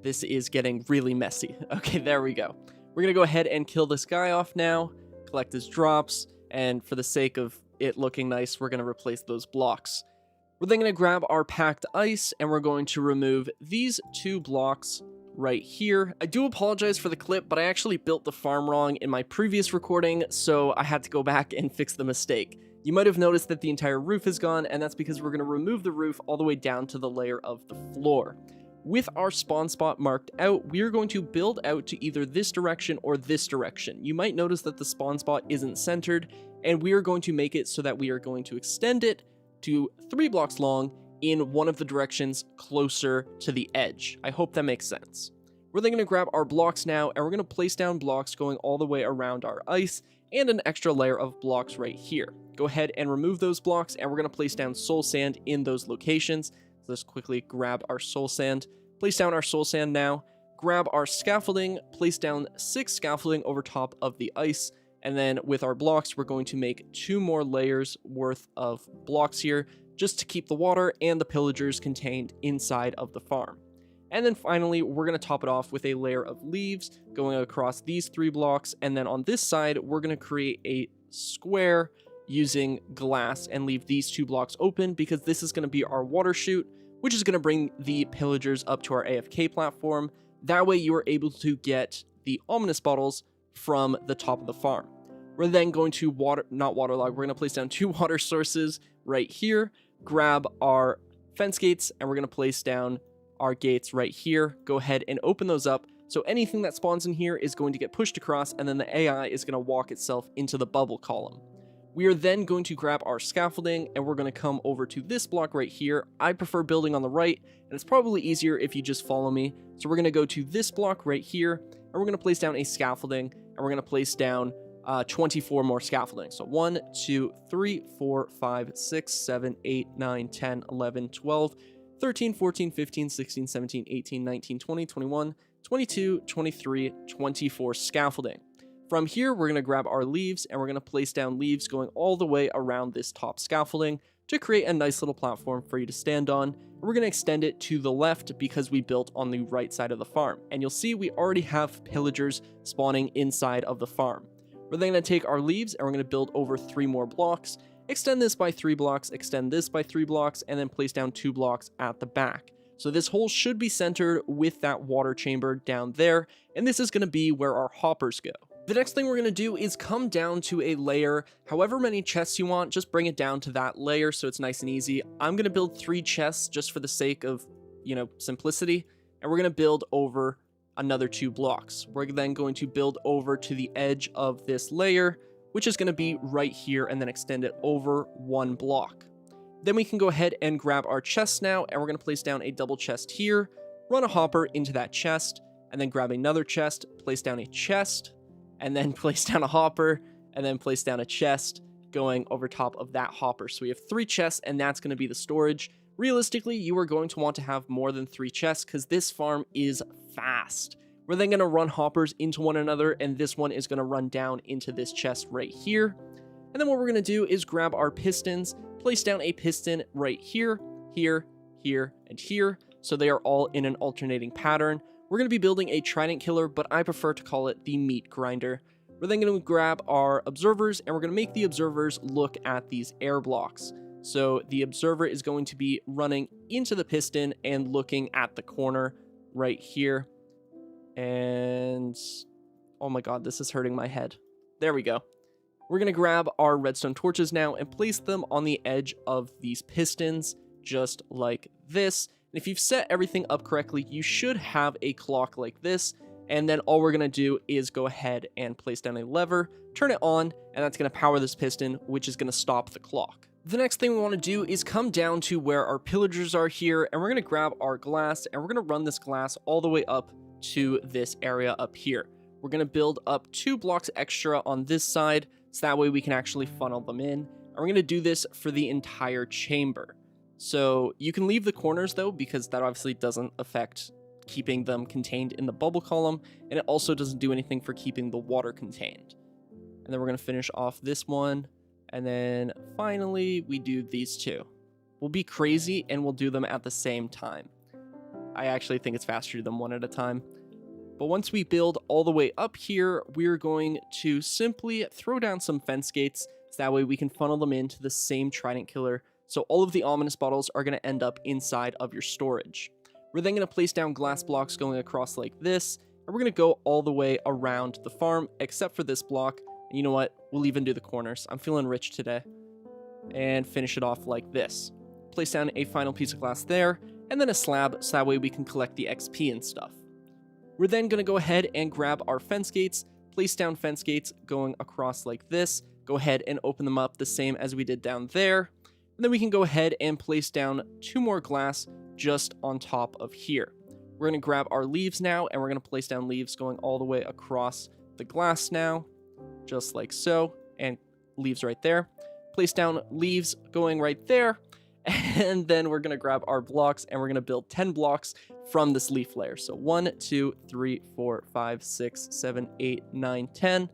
This is getting really messy. Okay, there we go. We're going to go ahead and kill this guy off now, collect his drops, and for the sake of it looking nice, we're going to replace those blocks. We're then going to grab our packed ice, and we're going to remove these 2 blocks right here. I do apologize for the clip, but I actually built the farm wrong in my previous recording, so I had to go back and fix the mistake. You might have noticed that the entire roof is gone, and that's because we're going to remove the roof all the way down to the layer of the floor. With our spawn spot marked out, we are going to build out to either this direction or this direction. You might notice that the spawn spot isn't centered, and we are going to make it so that we are going to extend it to 3 blocks long in one of the directions closer to the edge. I hope that makes sense. We're then going to grab our blocks now, and we're going to place down blocks going all the way around our ice, and an extra layer of blocks right here. Go ahead and remove those blocks, and we're going to place down soul sand in those locations. So let's quickly grab our soul sand, place down our soul sand now, grab our scaffolding, place down 6 scaffolding over top of the ice, and then with our blocks, we're going to make 2 more layers worth of blocks here, just to keep the water and the pillagers contained inside of the farm. And then finally, we're going to top it off with a layer of leaves going across these 3 blocks, and then on this side, we're going to create a square using glass and leave these 2 blocks open because this is going to be our water chute, which is going to bring the pillagers up to our AFK platform. That way you are able to get the ominous bottles from the top of the farm. We're then going to we're going to place down 2 water sources right here, grab our fence gates, and we're going to place down our gates right here. Go ahead and open those up. So anything that spawns in here is going to get pushed across, and then the AI is going to walk itself into the bubble column. We are then going to grab our scaffolding and we're going to come over to this block right here. I prefer building on the right, and it's probably easier if you just follow me. So we're going to go to this block right here, and we're going to place down a scaffolding, and we're going to place down 24 more scaffolding. So 1, 2, 3, 4, 5, 6, 7, 8, 9, 10, 11, 12, 13, 14, 15, 16, 17, 18, 19, 20, 21, 22, 23, 24 scaffolding. From here, we're going to grab our leaves and we're going to place down leaves going all the way around this top scaffolding to create a nice little platform for you to stand on. And we're going to extend it to the left because we built on the right side of the farm. And you'll see we already have pillagers spawning inside of the farm. We're then going to take our leaves and we're going to build over 3 more blocks, extend this by 3 blocks, extend this by 3 blocks, and then place down 2 blocks at the back. So this hole should be centered with that water chamber down there, and this is going to be where our hoppers go. The next thing we're going to do is come down to a layer. However many chests you want, just bring it down to that layer so it's nice and easy. I'm going to build 3 chests just for the sake of, simplicity, and we're going to build over another 2 blocks. We're then going to build over to the edge of this layer, which is going to be right here, and then extend it over 1 block. Then we can go ahead and grab our chests now, and we're going to place down a double chest here, run a hopper into that chest, and then grab another chest, place down a chest, and then place down a hopper, and then place down a chest going over top of that hopper. So we have 3 chests, and that's going to be the storage. Realistically, you are going to want to have more than 3 chests because this farm is fast. We're then going to run hoppers into one another, and this one is going to run down into this chest right here. And then what we're going to do is grab our pistons, place down a piston right here, here, here, and here, so they are all in an alternating pattern. We're going to be building a trident killer, but I prefer to call it the meat grinder. We're then going to grab our observers, and we're going to make the observers look at these air blocks. So the observer is going to be running into the piston and looking at the corner right here. And oh my god, this is hurting my head. There we go. We're going to grab our redstone torches now and place them on the edge of these pistons, just like this. And if you've set everything up correctly, you should have a clock like this. And then all we're going to do is go ahead and place down a lever, turn it on, and that's going to power this piston, which is going to stop the clock. The next thing we want to do is come down to where our pillagers are here, and we're going to grab our glass, and we're going to run this glass all the way up to this area up here. We're going to build up 2 blocks extra on this side, so that way we can actually funnel them in. And we're going to do this for the entire chamber. So you can leave the corners though, because that obviously doesn't affect keeping them contained in the bubble column, and it also doesn't do anything for keeping the water contained. And then we're going to finish off this one, and then finally we do these 2. We'll be crazy and we'll do them at the same time. I actually think it's faster to do them one at a time. But once we build all the way up here, we're going to simply throw down some fence gates, so that way we can funnel them into the same trident killer. So all of the ominous bottles are going to end up inside of your storage. We're then going to place down glass blocks going across like this, and we're going to go all the way around the farm, except for this block. And you know what? We'll even do the corners. I'm feeling rich today. And finish it off like this. Place down a final piece of glass there, and then a slab, so that way we can collect the XP and stuff. We're then going to go ahead and grab our fence gates, place down fence gates going across like this, go ahead and open them up the same as we did down there. And then we can go ahead and place down 2 more glass just on top of here. We're going to grab our leaves now, and we're going to place down leaves going all the way across the glass now, just like so, and leaves right there. Place down leaves going right there, and then we're going to grab our blocks, and we're going to build 10 blocks from this leaf layer. So 1, 2, 3, 4, 5, 6, 7, 8, 9, 10. And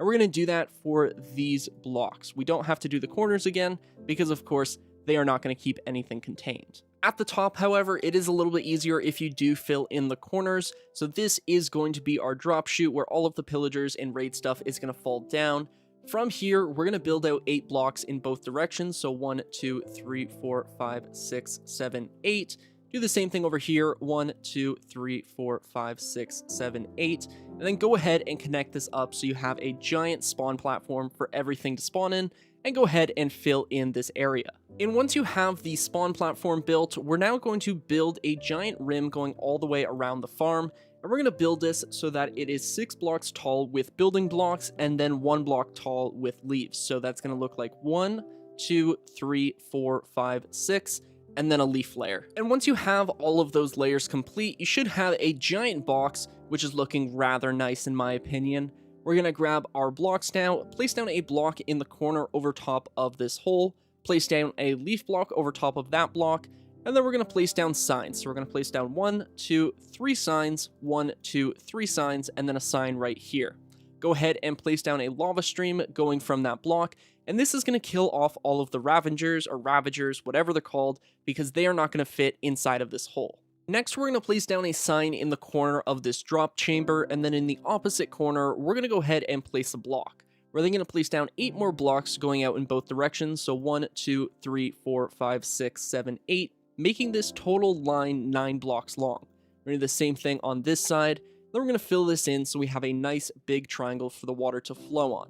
we're going to do that for these blocks. We don't have to do the corners again because, of course, they are not going to keep anything contained. At the top, however, it is a little bit easier if you do fill in the corners. So this is going to be our drop chute where all of the pillagers and raid stuff is going to fall down. From here, we're going to build out 8 blocks in both directions. So 1, 2, 3, 4, 5, 6, 7, 8. Do the same thing over here, 1, 2, 3, 4, 5, 6, 7, 8, and then go ahead and connect this up so you have a giant spawn platform for everything to spawn in, and go ahead and fill in this area. And once you have the spawn platform built, we're now going to build a giant rim going all the way around the farm, And we're going to build this so that it is 6 blocks tall with building blocks and then 1 block tall with leaves. So that's going to look like 1, 2, 3, 4, 5, 6, and then a leaf layer. And once you have all of those layers complete, you should have a giant box, which is looking rather nice in my opinion. We're going to grab our blocks now, place down a block in the corner over top of this hole, place down a leaf block over top of that block, and then we're going to place down signs. So we're going to place down 1, 2, 3 signs, 1, 2, 3 signs, and then a sign right here. Go ahead and place down a lava stream going from that block, and this is going to kill off all of the Ravengers or Ravagers, whatever they're called, because they are not going to fit inside of this hole. Next, we're going to place down a sign in the corner of this drop chamber, and then in the opposite corner, we're going to go ahead and place a block. We're then going to place down 8 more blocks going out in both directions, so 1, 2, 3, 4, 5, 6, 7, 8, making this total line 9 blocks long. We're going to do the same thing on this side, then we're going to fill this in so we have a nice big triangle for the water to flow on.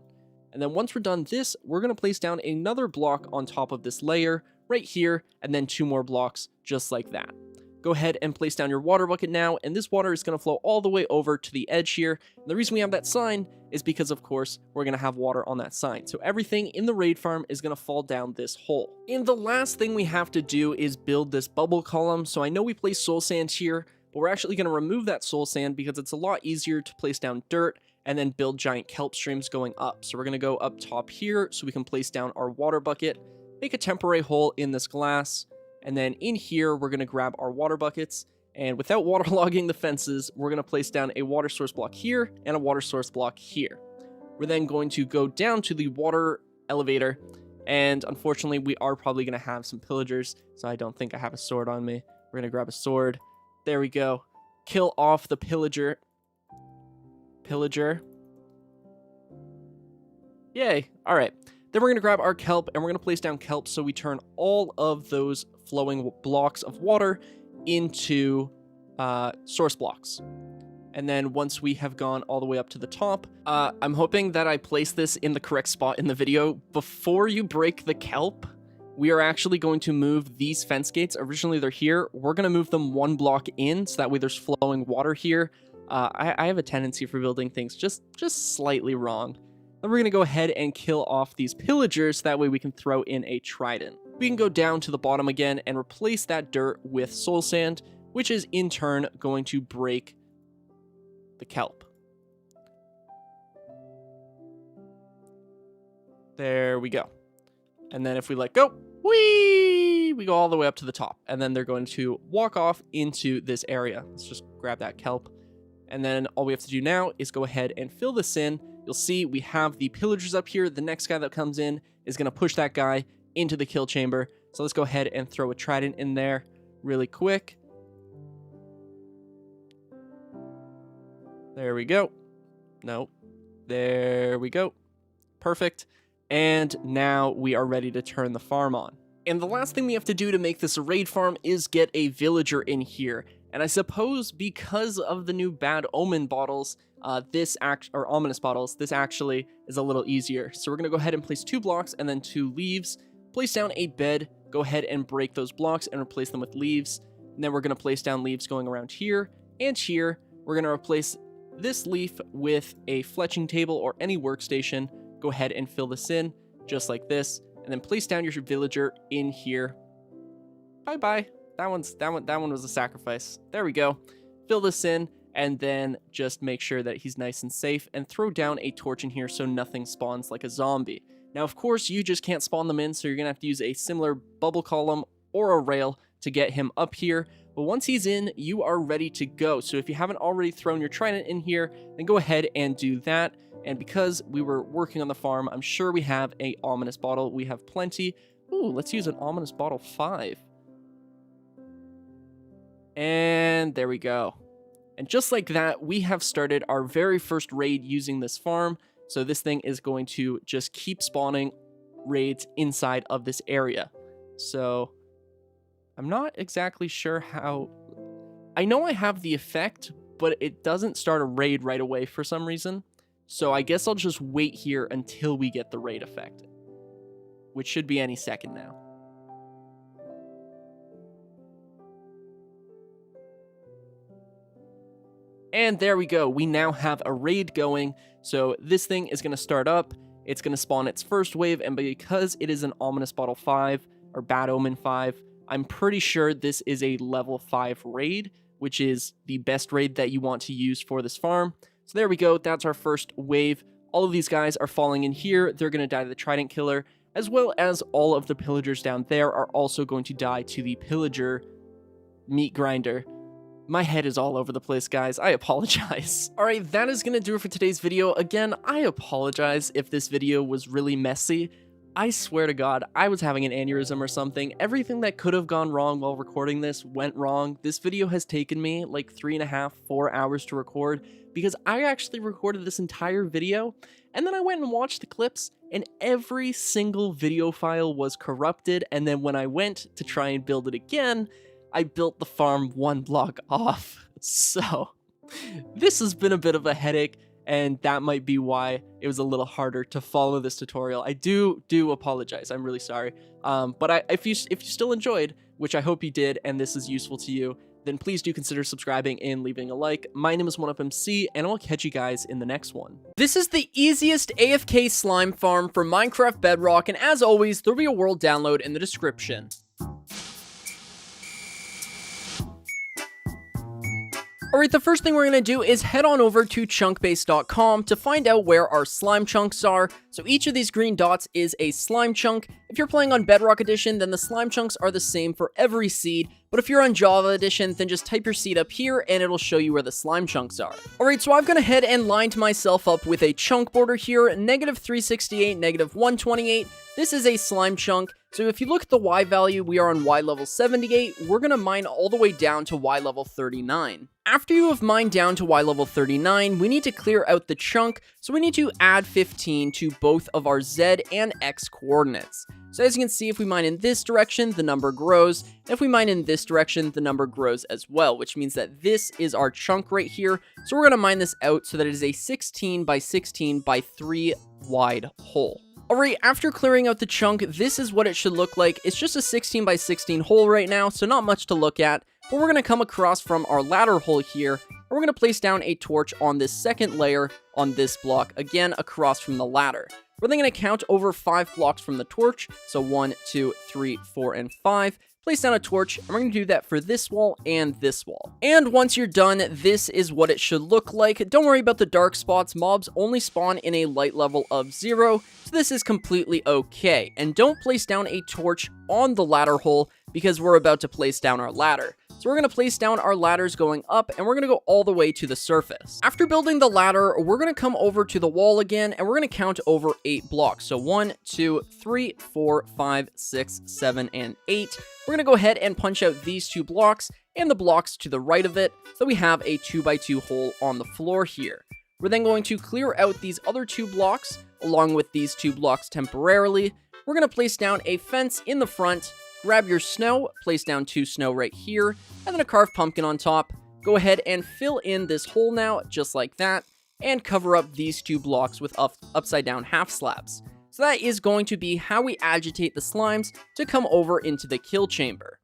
And then once we're done this, we're going to place down another block on top of this layer right here, and then 2 more blocks just like that. Go ahead and place down your water bucket now, and this water is going to flow all the way over to the edge here. And the reason we have that sign is because, of course, we're going to have water on that sign. So everything in the raid farm is going to fall down this hole. And the last thing we have to do is build this bubble column. So I know we place soul sand here, but we're actually going to remove that soul sand because it's a lot easier to place down dirt and then build giant kelp streams going up. So we're going to go up top here so we can place down our water bucket, make a temporary hole in this glass, and then in here, we're going to grab our water buckets, and without waterlogging the fences, we're going to place down a water source block here and a water source block here. We're then going to go down to the water elevator, and unfortunately, we are probably going to have some pillagers, so I don't think I have a sword on me. We're going to grab a sword. There we go. Kill off the pillager. Yay. All right. Then we're going to grab our kelp, and we're going to place down kelp so we turn all of those flowing blocks of water into source blocks. And then once we have gone all the way up to the top, I'm hoping that I place this in the correct spot in the video. Before you break the kelp, we are actually going to move these fence gates. Originally they're here. We're going to move them 1 block in so that way there's flowing water here. I have a tendency for building things just slightly wrong. Then we're going to go ahead and kill off these pillagers so that way we can throw in a trident. We can go down to the bottom again and replace that dirt with soul sand, which is in turn going to break the kelp. There we go. And then if we let go, whee, we go all the way up to the top. And then they're going to walk off into this area. Let's just grab that kelp. And then all we have to do now is go ahead and fill this in. You'll see we have the pillagers up here. The next guy that comes in is going to push that guy into the kill chamber. So let's go ahead and throw a trident in there really quick. There we go. No. There we go. Perfect. And now we are ready to turn the farm on. And the last thing we have to do to make this a raid farm is get a villager in here. And I suppose because of the new bad omen bottles, ominous bottles, this actually is a little easier. So we're going to go ahead and place 2 blocks and then 2 leaves. Place down a bed, go ahead and break those blocks and replace them with leaves. And then we're going to place down leaves going around here and here. We're going to replace this leaf with a fletching table or any workstation. Go ahead and fill this in just like this. And then place down your villager in here. Bye-bye. That one was a sacrifice. There we go. Fill this in and then just make sure that he's nice and safe and throw down a torch in here so nothing spawns like a zombie. Now, of course, you just can't spawn them in, so you're going to have to use a similar bubble column or a rail to get him up here. But once he's in, you are ready to go. So if you haven't already thrown your trident in here, then go ahead and do that. And because we were working on the farm, I'm sure we have a ominous bottle. We have plenty. Ooh, let's use an ominous bottle 5. And there we go. And just like that, we have started our very first raid using this farm. So this thing is going to just keep spawning raids inside of this area. So I'm not exactly sure how... I know I have the effect, but it doesn't start a raid right away for some reason. So I guess I'll just wait here until we get the raid effect, which should be any second now. And there we go. We now have a raid going. So this thing is going to start up. It's going to spawn its first wave. And because it is an Ominous Bottle 5 or Bad Omen 5, I'm pretty sure this is a level 5 raid, which is the best raid that you want to use for this farm. So there we go. That's our first wave. All of these guys are falling in here. They're going to die to the Trident Killer, as well as all of the pillagers down there are also going to die to the Pillager Meat Grinder. My head is all over the place, guys. I apologize. All right, that is going to do it for today's video. Again, I apologize if this video was really messy. I swear to God, I was having an aneurysm or something. Everything that could have gone wrong while recording this went wrong. This video has taken me like 3.5, 4 hours to record because I actually recorded this entire video and then I went and watched the clips and every single video file was corrupted. And then when I went to try and build it again, I built the farm one block off. So this has been a bit of a headache, and that might be why it was a little harder to follow this tutorial. I do apologize. I'm really sorry. But if you still enjoyed, which I hope you did, and this is useful to you, then please do consider subscribing and leaving a like. My name is 1UpMC, and I'll catch you guys in the next one. This is the easiest AFK slime farm for Minecraft Bedrock, and as always, there'll be a world download in the description. Alright, the first thing we're going to do is head on over to chunkbase.com to find out where our slime chunks are. So each of these green dots is a slime chunk. If you're playing on Bedrock Edition, then the slime chunks are the same for every seed. But if you're on Java Edition, then just type your seed up here and it'll show you where the slime chunks are. Alright, so I've gone ahead and lined myself up with a chunk border here, -368, -128. This is a slime chunk. So if you look at the Y value, we are on Y level 78. We're going to mine all the way down to Y level 39. After you have mined down to Y level 39, we need to clear out the chunk. So we need to add 15 to both of our Z and X coordinates. So as you can see, if we mine in this direction, the number grows. And if we mine in this direction, the number grows as well, which means that this is our chunk right here. So we're going to mine this out so that it is a 16 by 16 by 3 wide hole. Alright, after clearing out the chunk, this is what it should look like. It's just a 16 by 16 hole right now, so not much to look at. But we're going to come across from our ladder hole here, and we're going to place down a torch on this second layer on this block, again across from the ladder. We're then going to count over 5 blocks from the torch, so 1, 2, 3, 4, and 5. Place down a torch, and we're going to do that for this wall and this wall. And once you're done, this is what it should look like. Don't worry about the dark spots. Mobs only spawn in a light level of 0, so this is completely okay. And don't place down a torch on the ladder hole because we're about to place down our ladder. So we're going to place down our ladders going up, and we're going to go all the way to the surface. After building the ladder, we're going to come over to the wall again, and we're going to count over 8 blocks. So 1, 2, 3, 4, 5, 6, 7, and 8. We're going to go ahead and punch out these 2 blocks and the blocks to the right of it, so we have a 2x2 hole on the floor here. We're then going to clear out these other 2 blocks, along with these 2 blocks temporarily. We're going to place down a fence in the front. Grab your snow, place down 2 snow right here, and then a carved pumpkin on top. Go ahead and fill in this hole now, just like that, and cover up these 2 blocks with upside down half slabs. So that is going to be how we agitate the slimes to come over into the kill chamber.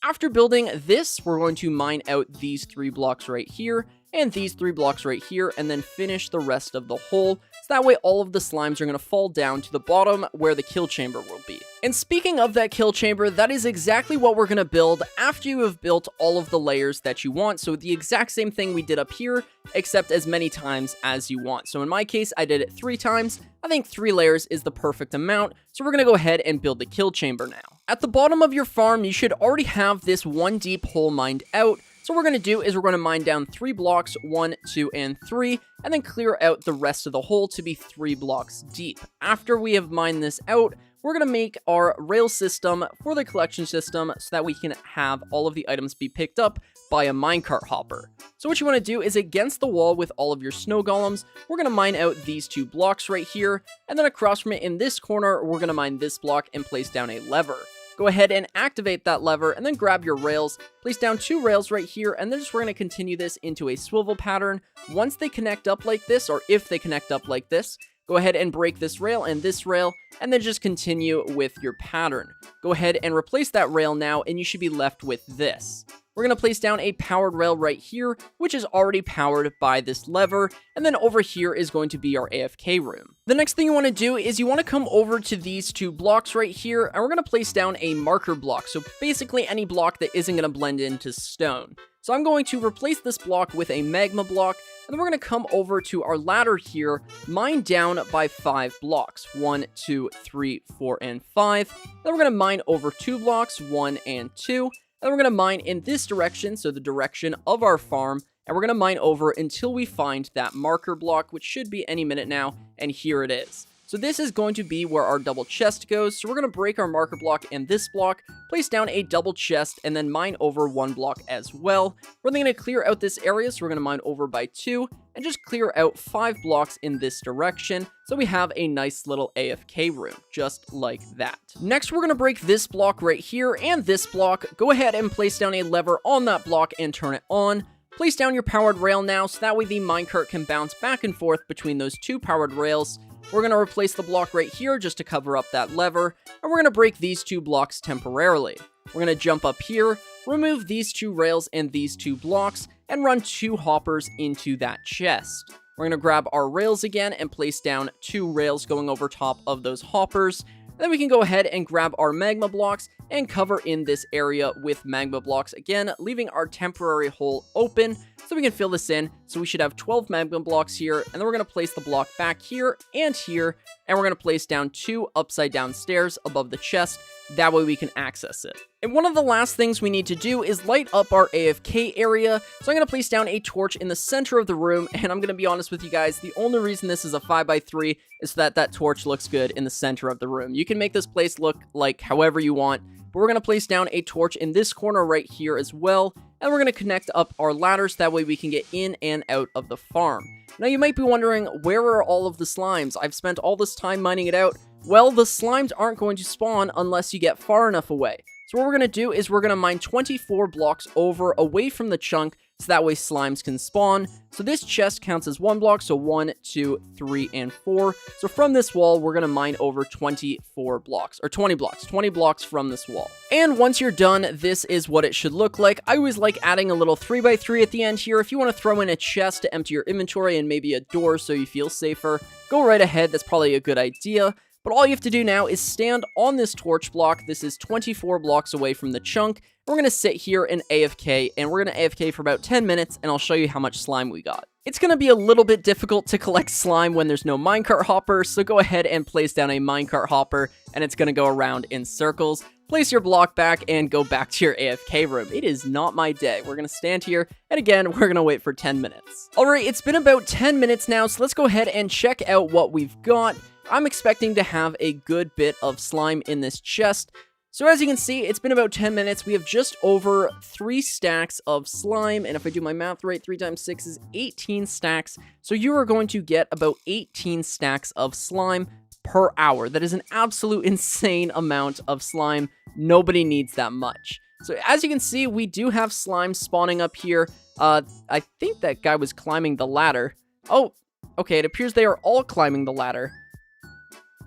After building this, we're going to mine out these 3 blocks right here, and these 3 blocks right here, and then finish the rest of the hole. So that way all of the slimes are going to fall down to the bottom where the kill chamber will be. And speaking of that kill chamber, that is exactly what we're going to build after you have built all of the layers that you want. So the exact same thing we did up here, except as many times as you want. So in my case, I did it 3 times. I think 3 layers is the perfect amount. So we're going to go ahead and build the kill chamber now. At the bottom of your farm, you should already have this 1 deep hole mined out. So what we're going to do is we're going to mine down 3 blocks, 1, 2, and 3, and then clear out the rest of the hole to be 3 blocks deep. After we have mined this out, we're going to make our rail system for the collection system so that we can have all of the items be picked up by a minecart hopper. So what you want to do is against the wall with all of your snow golems, we're going to mine out these 2 blocks right here, and then across from it in this corner, we're going to mine this block and place down a lever. Go ahead and activate that lever, and then grab your rails, place down 2 rails right here, and then we're going to continue this into a swivel pattern. Once they connect up like this, or if they connect up like this, go ahead and break this rail and this rail, and then just continue with your pattern. Go ahead and replace that rail now, and you should be left with this. we're going to place down a powered rail right here, which is already powered by this lever, and then over here is going to be our AFK room. The next thing you want to do is you want to come over to these 2 blocks right here, and we're going to place down a marker block, so basically any block that isn't going to blend into stone. So I'm going to replace this block with a magma block, and then we're going to come over to our ladder here, mine down by 5 blocks. 1, 2, 3, 4, and 5. Then we're going to mine over 2 blocks, 1 and 2. Then we're going to mine in this direction, so the direction of our farm, and we're going to mine over until we find that marker block, which should be any minute now, and here it is. So this is going to be where our double chest goes, so we're going to break our marker block and this block, place down a double chest, and then mine over 1 block as well. We're then going to clear out this area, so we're going to mine over by 2, and just clear out 5 blocks in this direction, so we have a nice little AFK room, just like that. Next, we're going to break this block right here, and this block. Go ahead and place down a lever on that block and turn it on. Place down your powered rail now, so that way the minecart can bounce back and forth between those 2 powered rails. We're going to replace the block right here just to cover up that lever, and we're going to break these 2 blocks temporarily. We're going to jump up here, remove these 2 rails and these 2 blocks, and run 2 hoppers into that chest. We're going to grab our rails again and place down 2 rails going over top of those hoppers. Then we can go ahead and grab our magma blocks and cover in this area with magma blocks again, leaving our temporary hole open so we can fill this in. So we should have 12 magma blocks here, and then we're going to place the block back here, and we're going to place down 2 upside down stairs above the chest. That way we can access it. And one of the last things we need to do is light up our AFK area. So I'm going to place down a torch in the center of the room, and I'm going to be honest with you guys, the only reason this is a 5x3 is so that that torch looks good in the center of the room. You can make this place look like however you want, but we're going to place down a torch in this corner right here as well, and we're going to connect up our ladders, that way we can get in and out of the farm. Now you might be wondering, where are all of the slimes? I've spent all this time mining it out. Well, the slimes aren't going to spawn unless you get far enough away. So what we're going to do is we're going to mine 24 blocks over away from the chunk, so that way slimes can spawn. So this chest counts as 1 block, so 1, 2, 3, and 4. So from this wall, we're going to mine over 24 blocks, or 20 blocks, 20 blocks from this wall. And once you're done, this is what it should look like. I always like adding a little 3x3 at the end here. If you want to throw in a chest to empty your inventory and maybe a door so you feel safer, go right ahead. That's probably a good idea. But all you have to do now is stand on this torch block. This is 24 blocks away from the chunk. We're going to sit here and AFK, and we're going to AFK for about 10 minutes, and I'll show you how much slime we got. It's going to be a little bit difficult to collect slime when there's no minecart hopper, so go ahead and place down a minecart hopper, and it's going to go around in circles. Place your block back and go back to your AFK room. It is not my day. We're going to stand here, and again, we're going to wait for 10 minutes. Alright, it's been about 10 minutes now, so let's go ahead and check out what we've got. I'm expecting to have a good bit of slime in this chest. So as you can see, it's been about 10 minutes. We have just over 3 stacks of slime. And if I do my math right, 3 times 6 is 18 stacks. So you are going to get about 18 stacks of slime per hour. That is an absolute insane amount of slime. Nobody needs that much. So as you can see, we do have slime spawning up here. I think that guy was climbing the ladder. Oh, okay, it appears they are all climbing the ladder.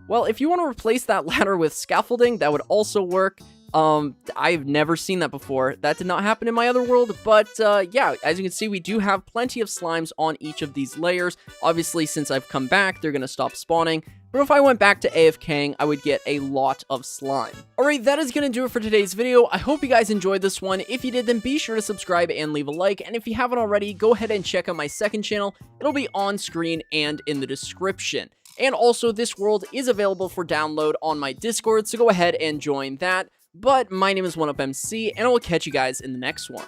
Well, if you want to replace that ladder with scaffolding, that would also work. I've never seen that before. That did not happen in my other world, but yeah, as you can see, we do have plenty of slimes on each of these layers. Obviously, since I've come back, they're going to stop spawning. But if I went back to AFKing, I would get a lot of slime. Alright, that is going to do it for today's video. I hope you guys enjoyed this one. If you did, then be sure to subscribe and leave a like. And if you haven't already, go ahead and check out my second channel. It'll be on screen and in the description. And also, this world is available for download on my Discord, so go ahead and join that. But my name is 1UpMC, and I will catch you guys in the next one.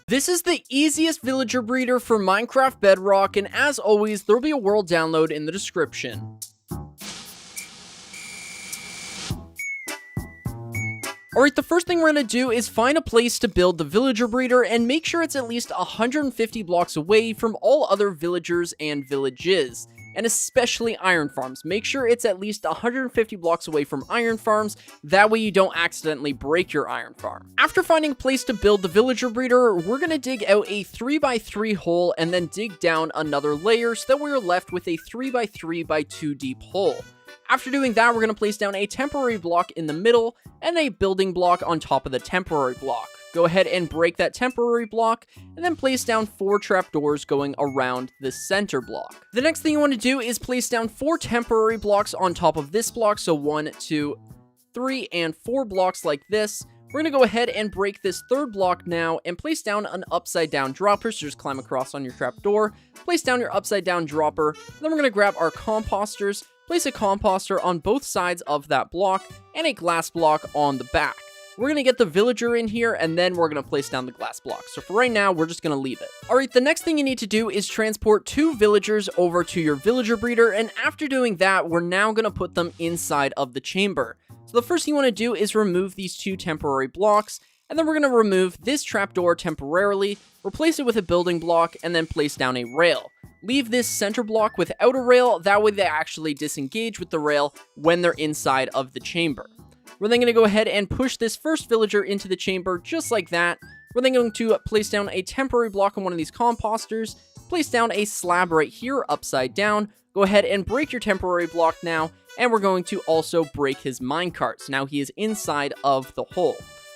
This is the easiest villager breeder for Minecraft Bedrock, and as always, there will be a world download in the description. Alright, the first thing we're going to do is find a place to build the villager breeder and make sure it's at least 150 blocks away from all other villagers and villages, and especially iron farms. Make sure it's at least 150 blocks away from iron farms, that way you don't accidentally break your iron farm. After finding a place to build the villager breeder, we're going to dig out a 3x3 hole and then dig down another layer so that we're left with a 3x3x2 deep hole. After doing that, we're going to place down a temporary block in the middle and a building block on top of the temporary block. Go ahead and break that temporary block, and then place down 4 trapdoors going around the center block. The next thing you want to do is place down 4 temporary blocks on top of this block, so 1, 2, 3, and 4 blocks like this. We're going to go ahead and break this 3rd block now and place down an upside down dropper, so just climb across on your trapdoor, place down your upside down dropper, then we're going to grab our composters, place a composter on both sides of that block, and a glass block on the back. We're going to get the villager in here, and then we're going to place down the glass block. So for right now, we're just going to leave it. All right, the next thing you need to do is transport 2 villagers over to your villager breeder, and after doing that, we're now going to put them inside of the chamber. So the first thing you want to do is remove these 2 temporary blocks, and then we're going to remove this trapdoor temporarily, replace it with a building block, and then place down a rail. Leave this center block without a rail, that way they actually disengage with the rail when they're inside of the chamber. We're then going to go ahead and push this first villager into the chamber just like that. We're then going to place down a temporary block on one of these composters, place down a slab right here upside down, go ahead and break your temporary block now, and we're going to also break his minecart. So now he is inside of the hole.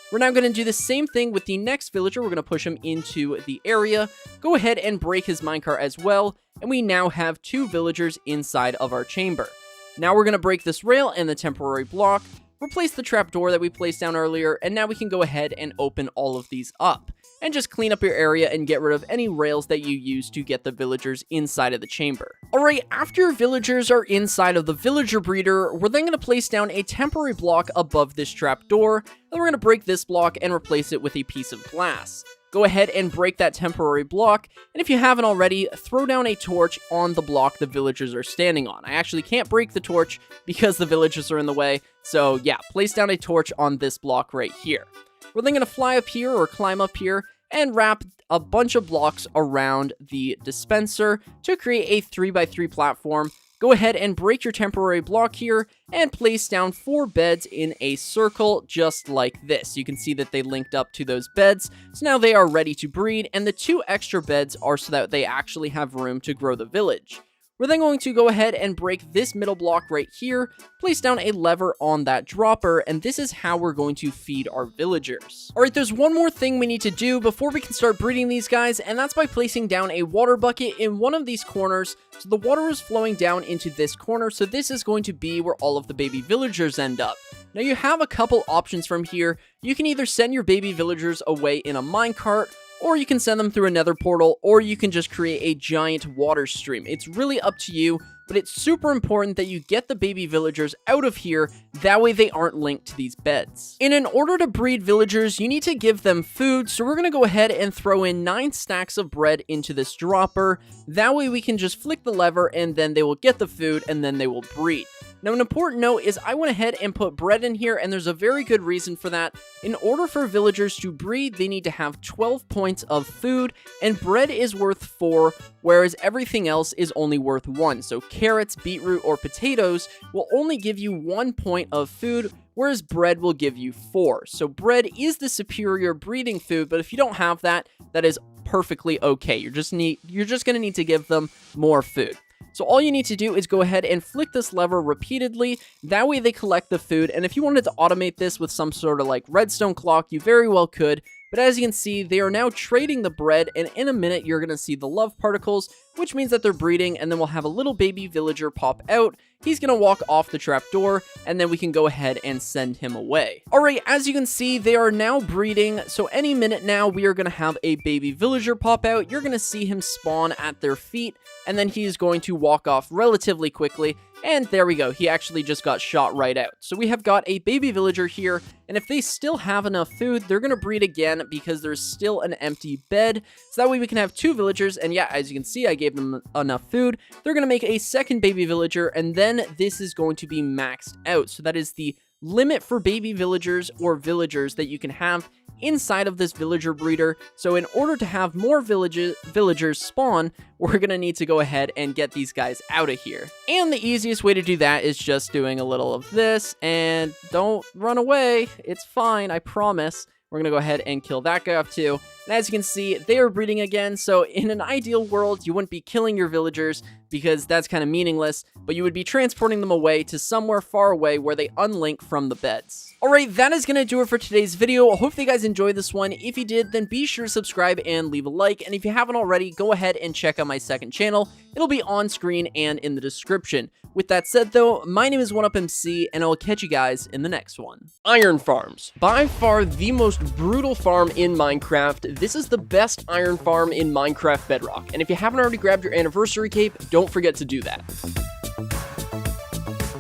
We're now going to do the same thing with the next villager. We're going to push him into the area, go ahead and break his minecart as well, and we now have 2 villagers inside of our chamber. Now we're going to break this rail and the temporary block, replace the trapdoor that we placed down earlier, and now we can go ahead and open all of these up. And just clean up your area and get rid of any rails that you use to get the villagers inside of the chamber. Alright, after your villagers are inside of the villager breeder, we're then going to place down a temporary block above this trapdoor, and we're going to break this block and replace it with a piece of glass. Go ahead and break that temporary block, and if you haven't already, throw down a torch on the block the villagers are standing on. I actually can't break the torch because the villagers are in the way, so yeah, place down a torch on this block right here. We're then going to fly up here or climb up here and wrap a bunch of blocks around the dispenser to create a 3x3 platform. Go ahead and break your temporary block here and place down 4 beds in a circle just like this. You can see that they linked up to those beds, so now they are ready to breed, and the 2 extra beds are so that they actually have room to grow the village. We're then going to go ahead and break this middle block right here, place down a lever on that dropper, and this is how we're going to feed our villagers. Alright, there's one more thing we need to do before we can start breeding these guys, and that's by placing down a water bucket in one of these corners. So the water is flowing down into this corner, so this is going to be where all of the baby villagers end up. Now you have a couple options from here. You can either send your baby villagers away in a minecart, or you can send them through another portal, or you can just create a giant water stream. It's really up to you, but it's super important that you get the baby villagers out of here, that way they aren't linked to these beds. And in order to breed villagers, you need to give them food, so we're going to go ahead and throw in 9 stacks of bread into this dropper. That way we can just flick the lever, and then they will get the food, and then they will breed. Now, an important note is I went ahead and put bread in here, and there's a very good reason for that. In order for villagers to breed, they need to have 12 points of food, and bread is worth 4, whereas everything else is only worth 1. So carrots, beetroot, or potatoes will only give you 1 point of food, whereas bread will give you 4. So bread is the superior breeding food, but if you don't have that, that is perfectly okay. You're just going to need to give them more food. So all you need to do is go ahead and flick this lever repeatedly, that way they collect the food, and if you wanted to automate this with some sort of like redstone clock, you very well could, but as you can see, they are now trading the bread, and in a minute you're going to see the love particles, which means that they're breeding, and then we'll have a little baby villager pop out. He's going to walk off the trapdoor, and then we can go ahead and send him away. Alright, as you can see, they are now breeding, so any minute now we are going to have a baby villager pop out. You're going to see him spawn at their feet, and then he's going to walk off relatively quickly, and there we go, he actually just got shot right out. So we have got a baby villager here, and if they still have enough food, they're going to breed again because there's still an empty bed, so that way we can have 2 villagers, and yeah, as you can see, I gave them enough food. They're going to make a second baby villager, and then this is going to be maxed out. So that is the limit for baby villagers or villagers that you can have inside of this villager breeder. So in order to have more villagers spawn, we're going to need to go ahead and get these guys out of here. And the easiest way to do that is just doing a little of this, and don't run away. It's fine, I promise. We're going to go ahead and kill that guy off too. And as you can see, they are breeding again, so in an ideal world, you wouldn't be killing your villagers, because that's kind of meaningless, but you would be transporting them away to somewhere far away where they unlink from the beds. Alright, that is going to do it for today's video. Hopefully you guys enjoyed this one. If you did, then be sure to subscribe and leave a like, and if you haven't already, go ahead and check out my second channel. It'll be on screen and in the description. With that said though, my name is 1UpMC, and I will catch you guys in the next one. Iron farms. By far the most brutal farm in Minecraft. This is the best iron farm in Minecraft Bedrock, and if you haven't already grabbed your anniversary cape, don't forget to do that.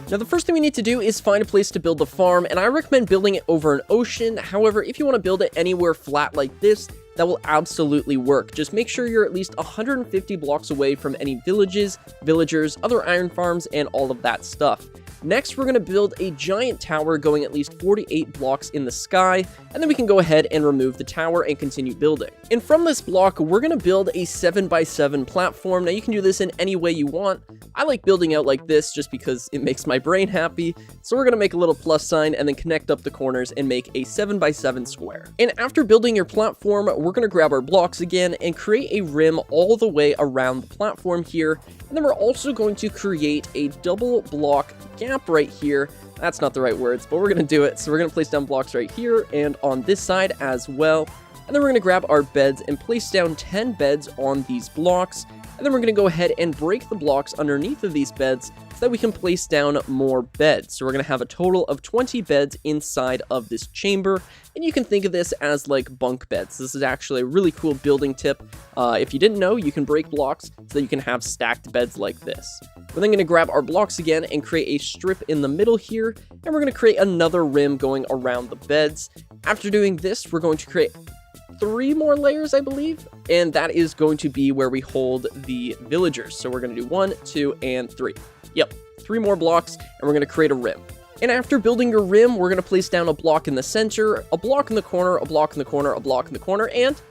Now, the first thing we need to do is find a place to build the farm, and I recommend building it over an ocean. However, if you want to build it anywhere flat like this, that will absolutely work. Just make sure you're at least 150 blocks away from any villages, villagers, other iron farms, and all of that stuff. Next, we're going to build a giant tower going at least 48 blocks in the sky, and then we can go ahead and remove the tower and continue building. And from this block, we're going to build a 7x7 platform. Now, you can do this in any way you want. I like building out like this just because it makes my brain happy. So we're going to make a little plus sign and then connect up the corners and make a 7x7 square. And after building your platform, we're going to grab our blocks again and create a rim all the way around the platform here. And then we're also going to create a double block gap right here. That's not the right words, but we're going to do it. So we're going to place down blocks right here and on this side as well. And then we're going to grab our beds and place down 10 beds on these blocks. And then we're going to go ahead and break the blocks underneath of these beds so that we can place down more beds. So we're going to have a total of 20 beds inside of this chamber. And you can think of this as like bunk beds. This is actually a really cool building tip. If you didn't know, you can break blocks so that you can have stacked beds like this. We're then going to grab our blocks again and create a strip in the middle here. And we're going to create another rim going around the beds. After doing this, we're going to create 3 more layers, I believe, and that is going to be where we hold the villagers. So we're going to do 1, 2, and 3. Yep, 3 more blocks, and we're going to create a rim. And after building your rim, we're going to place down a block in the center, a block in the corner, a block in the corner, a block in the corner, and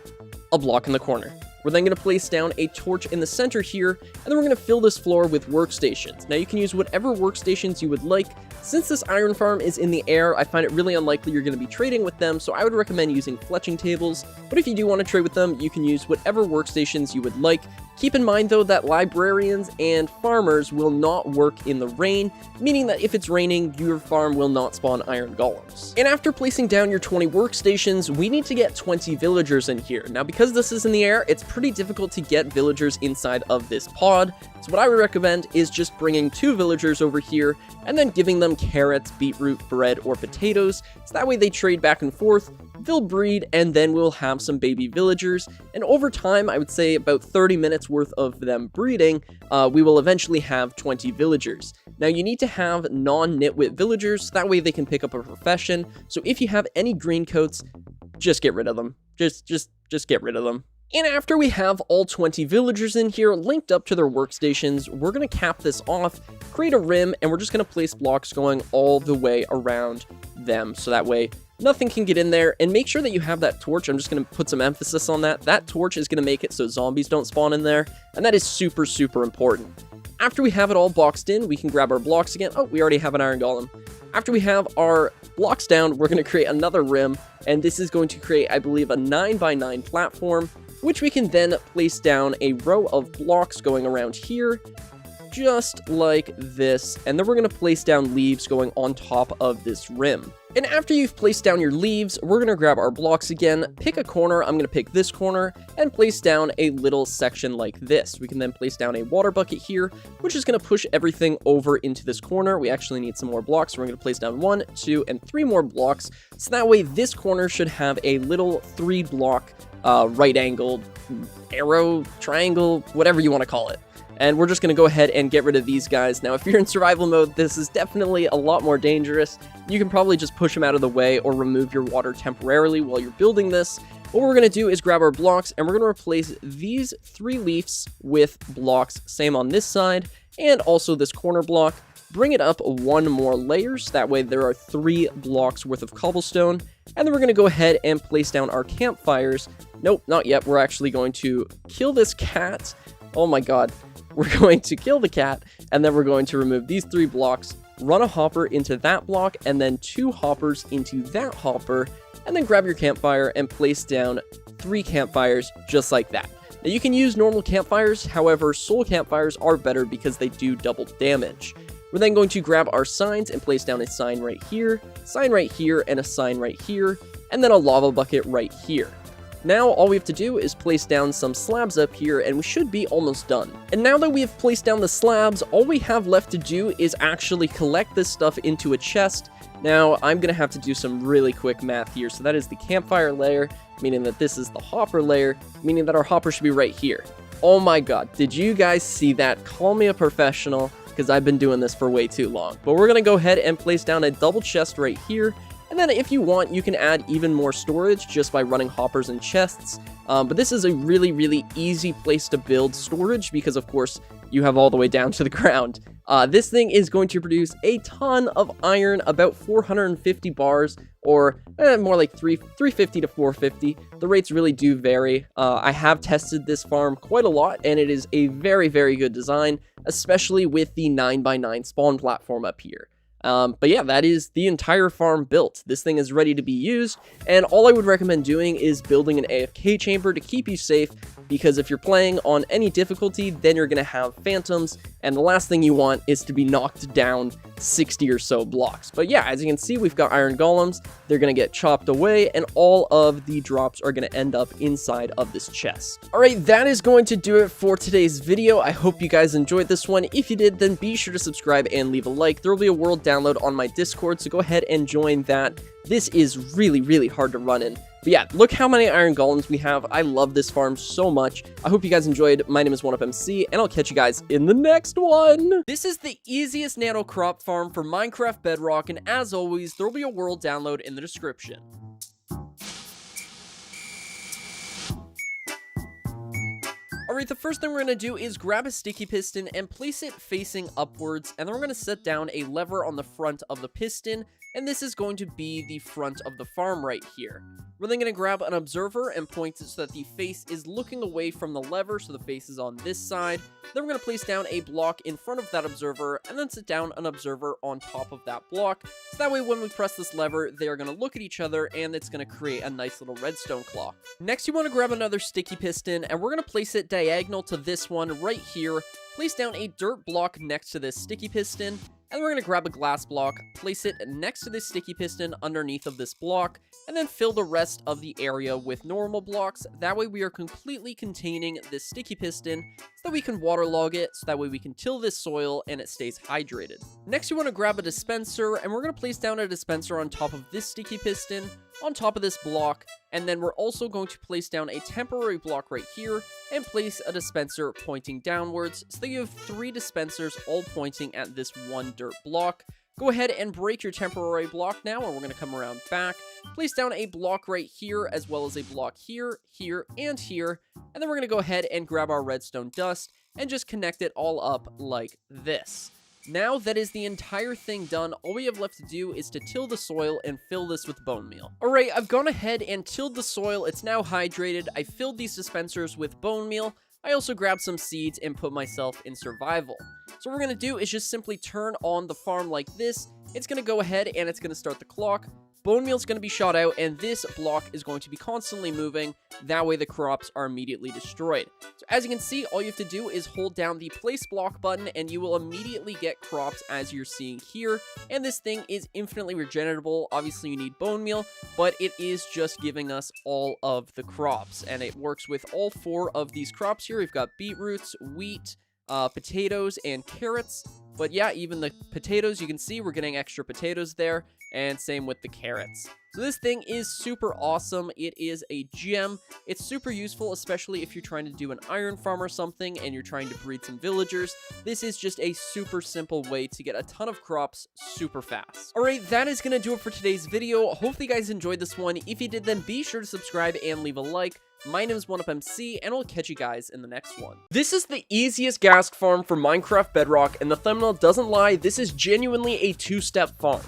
a block in the corner. We're then going to place down a torch in the center here, and then we're going to fill this floor with workstations. Now you can use whatever workstations you would like. Since this iron farm is in the air, I find it really unlikely you're going to be trading with them, so I would recommend using fletching tables. But if you do want to trade with them, you can use whatever workstations you would like. Keep in mind though that librarians and farmers will not work in the rain, meaning that if it's raining, your farm will not spawn iron golems. And after placing down your 20 workstations, we need to get 20 villagers in here. Now because this is in the air, it's pretty difficult to get villagers inside of this pod. So what I would recommend is just bringing 2 villagers over here and then giving them carrots, beetroot, bread, or potatoes. So that way they trade back and forth, they'll breed, and then we'll have some baby villagers. And over time, I would say about 30 minutes worth of them breeding, we will eventually have 20 villagers. Now you need to have non-nitwit villagers, so that way they can pick up a profession. So if you have any green coats, just get rid of them. Just get rid of them. And after we have all 20 villagers in here linked up to their workstations, we're going to cap this off, create a rim, and we're just going to place blocks going all the way around them. So that way nothing can get in there, and make sure that you have that torch. I'm just going to put some emphasis on that. That torch is going to make it so zombies don't spawn in there, and that is super, super important. After we have it all boxed in, we can grab our blocks again. Oh, we already have an iron golem. After we have our blocks down, we're going to create another rim, and this is going to create, I believe, a 9x9 platform, which we can then place down a row of blocks going around here, just like this, and then we're going to place down leaves going on top of this rim. And after you've placed down your leaves, we're going to grab our blocks again, pick a corner. I'm going to pick this corner and place down a little section like this. We can then place down a water bucket here, which is going to push everything over into this corner. We actually need some more blocks. So we're going to place down 1, 2, and 3 more blocks. So that way this corner should have a little 3-block right-angled arrow, triangle, whatever you want to call it. And we're just going to go ahead and get rid of these guys. Now, if you're in survival mode, this is definitely a lot more dangerous. You can probably just push them out of the way or remove your water temporarily while you're building this. What we're going to do is grab our blocks, and we're going to replace these 3 leaves with blocks. Same on this side, and also this corner block. Bring it up 1 more layer, so that way there are 3 blocks worth of cobblestone. And then we're going to go ahead and place down our campfires. Nope, not yet. We're actually going to kill this cat. Oh my god. We're going to kill the cat, and then we're going to remove these 3 blocks, run a hopper into that block, and then 2 hoppers into that hopper, and then grab your campfire and place down 3 campfires just like that. Now you can use normal campfires, however soul campfires are better because they do double damage. We're then going to grab our signs and place down a sign right here, and a sign right here, and then a lava bucket right here. Now all we have to do is place down some slabs up here and we should be almost done. And now that we have placed down the slabs, all we have left to do is actually collect this stuff into a chest. Now I'm going to have to do some really quick math here. So that is the campfire layer, meaning that this is the hopper layer, meaning that our hopper should be right here. Oh my god, did you guys see that? Call me a professional, because I've been doing this for way too long. But we're going to go ahead and place down a double chest right here. And then if you want, you can add even more storage just by running hoppers and chests. But this is a really, really easy place to build storage because, of course, you have all the way down to the ground. This thing is going to produce a ton of iron, about 450 bars, or more like 350 to 450. The rates really do vary. I have tested this farm quite a lot, and it is a very, very good design, especially with the 9x9 spawn platform up here. But yeah, that is the entire farm built. This thing is ready to be used, and all I would recommend doing is building an AFK chamber to keep you safe, because if you're playing on any difficulty, then you're going to have phantoms, and the last thing you want is to be knocked down 60 or so blocks. But yeah, as you can see, we've got iron golems. They're going to get chopped away, and all of the drops are going to end up inside of this chest. Alright, that is going to do it for today's video. I hope you guys enjoyed this one. If you did, then be sure to subscribe and leave a like. There will be a world download on my Discord, so go ahead and join that. This is really, really hard to run in. But yeah, look how many iron golems we have. I love this farm so much. I hope you guys enjoyed. My name is 1UpMC, and I'll catch you guys in the next one. This is the easiest nano crop farm for Minecraft Bedrock, and as always, there will be a world download in the description. Alright, the first thing we're going to do is grab a sticky piston and place it facing upwards, and then we're going to set down a lever on the front of the piston, and this is going to be the front of the farm right here. We're then going to grab an observer and point it so that the face is looking away from the lever, so the face is on this side. Then we're going to place down a block in front of that observer, and then set down an observer on top of that block, so that way when we press this lever, they are going to look at each other, and it's going to create a nice little redstone clock. Next, you want to grab another sticky piston, and we're going to place it diagonal to this one right here. Place down a dirt block next to this sticky piston, and we're going to grab a glass block, place it next to this sticky piston underneath of this block, and then fill the rest of the area with normal blocks. That way we are completely containing this sticky piston so that we can waterlog it, so that way we can till this soil and it stays hydrated. Next, you want to grab a dispenser, and we're going to place down a dispenser on top of this sticky piston, on top of this block, and then we're also going to place down a temporary block right here and place a dispenser pointing downwards, so that you have 3 dispensers all pointing at this one dirt block. Go ahead and break your temporary block now, and we're going to come around back, place down a block right here, as well as a block here, here, and here, and then we're going to go ahead and grab our redstone dust and just connect it all up like this. Now that is the entire thing done, all we have left to do is to till the soil and fill this with bone meal. Alright, I've gone ahead and tilled the soil, it's now hydrated, I filled these dispensers with bone meal, I also grabbed some seeds and put myself in survival. So what we're going to do is just simply turn on the farm like this, it's going to go ahead and it's going to start the clock. Bone meal is going to be shot out, and this block is going to be constantly moving. That way the crops are immediately destroyed. So as you can see, all you have to do is hold down the place block button, and you will immediately get crops as you're seeing here. And this thing is infinitely regenerable. Obviously you need bone meal, but it is just giving us all of the crops. And it works with all 4 of these crops here. We've got beetroots, wheat, potatoes, and carrots. But yeah, even the potatoes, you can see we're getting extra potatoes there, and same with the carrots. So this thing is super awesome. It is a gem. It's super useful, especially if you're trying to do an iron farm or something and you're trying to breed some villagers. This is just a super simple way to get a ton of crops super fast. Alright, that is going to do it for today's video. Hopefully you guys enjoyed this one. If you did, then be sure to subscribe and leave a like. My name is 1UpMC, and I'll catch you guys in the next one. This is the easiest Ghast farm for Minecraft Bedrock, and the thumbnail doesn't lie, this is genuinely a 2-step farm.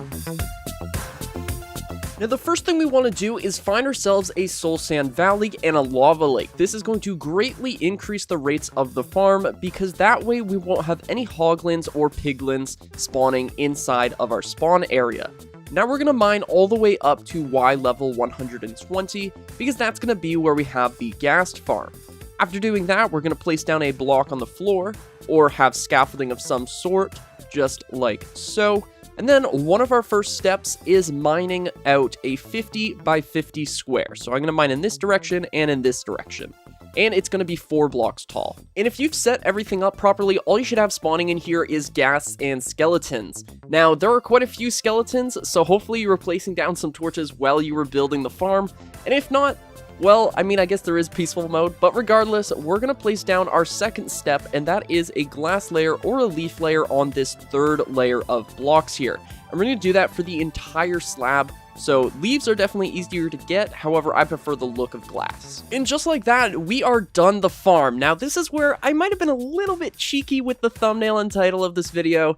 Now, the first thing we want to do is find ourselves a soul sand valley and a lava lake. This is going to greatly increase the rates of the farm, because that way we won't have any hoglins or piglins spawning inside of our spawn area. Now we're going to mine all the way up to Y level 120, because that's going to be where we have the Ghast farm. After doing that, we're going to place down a block on the floor, or have scaffolding of some sort, just like so. And then one of our first steps is mining out a 50 by 50 square. So I'm going to mine in this direction and in this direction. And it's going to be 4 blocks tall. And if you've set everything up properly, all you should have spawning in here is ghasts and skeletons. Now, there are quite a few skeletons, so hopefully you were placing down some torches while you were building the farm. And if not, well, I mean, I guess there is peaceful mode, but regardless, we're going to place down our second step, and that is a glass layer or a leaf layer on this 3rd layer of blocks here. And we're going to do that for the entire slab. So leaves are definitely easier to get, however, I prefer the look of glass. And just like that, we are done the farm. Now, this is where I might have been a little bit cheeky with the thumbnail and title of this video.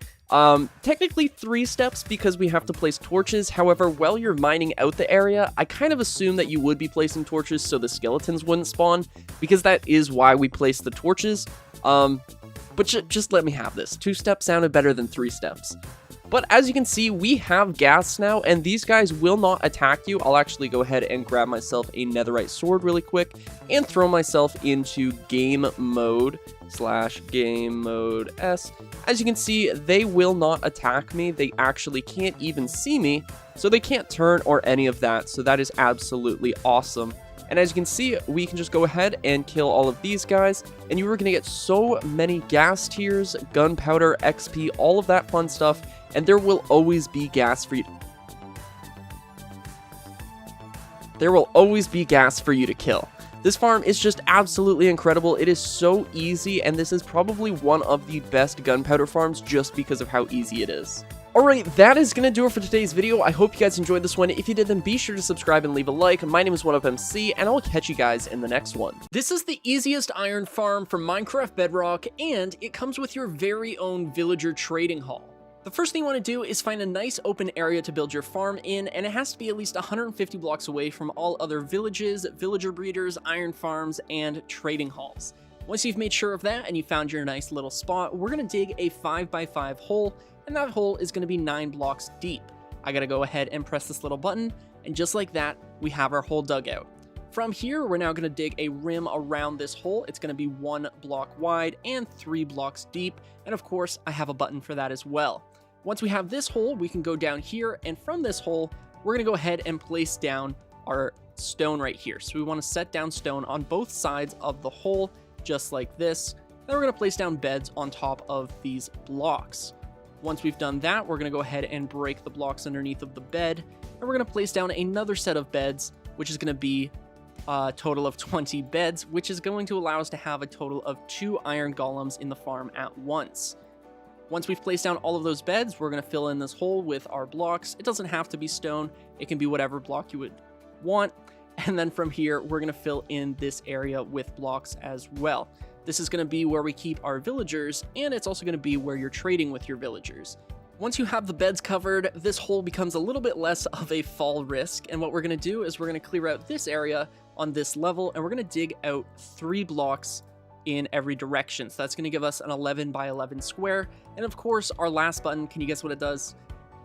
Technically 3 steps because we have to place torches. However, while you're mining out the area, I kind of assume that you would be placing torches so the skeletons wouldn't spawn, because that is why we place the torches. But just let me have this. 2 steps sounded better than 3 steps. But as you can see, we have ghasts now, and these guys will not attack you. I'll actually go ahead and grab myself a netherite sword really quick and throw myself into game mode / game mode S. As you can see, they will not attack me. They actually can't even see me, so they can't turn or any of that. So that is absolutely awesome. And as you can see, we can just go ahead and kill all of these guys, and you are going to get so many ghast tiers, gunpowder, XP, all of that fun stuff, and there will always be ghast for you. There will always be ghast for you to kill. This farm is just absolutely incredible. It is so easy, and this is probably one of the best gunpowder farms just because of how easy it is. Alright, that is going to do it for today's video. I hope you guys enjoyed this one. If you did, then be sure to subscribe and leave a like. My name is 1UpMC, and I'll catch you guys in the next one. This is the easiest iron farm from Minecraft Bedrock, and it comes with your very own villager trading hall. The first thing you want to do is find a nice open area to build your farm in, and it has to be at least 150 blocks away from all other villages, villager breeders, iron farms, and trading halls. Once you've made sure of that and you found your nice little spot, we're going to dig a 5x5 hole, and that hole is going to be 9 blocks deep. I got to go ahead and press this little button, and just like that, we have our hole dug out. From here, we're now going to dig a rim around this hole. It's going to be 1 block wide and 3 blocks deep, and of course, I have a button for that as well. Once we have this hole, we can go down here, and from this hole, we're going to go ahead and place down our stone right here. So we want to set down stone on both sides of the hole, just like this. Then we're going to place down beds on top of these blocks. Once we've done that, we're going to go ahead and break the blocks underneath of the bed, and we're going to place down another set of beds, which is going to be a total of 20 beds, which is going to allow us to have a total of 2 iron golems in the farm at once. Once we've placed down all of those beds, we're going to fill in this hole with our blocks. It doesn't have to be stone. It can be whatever block you would want. And then from here, we're going to fill in this area with blocks as well. This is going to be where we keep our villagers, and it's also going to be where you're trading with your villagers. Once you have the beds covered, this hole becomes a little bit less of a fall risk. And what we're going to do is we're going to clear out this area on this level, and we're going to dig out 3 blocks in every direction. So that's going to give us an 11 by 11 square. And of course, our last button, can you guess what it does?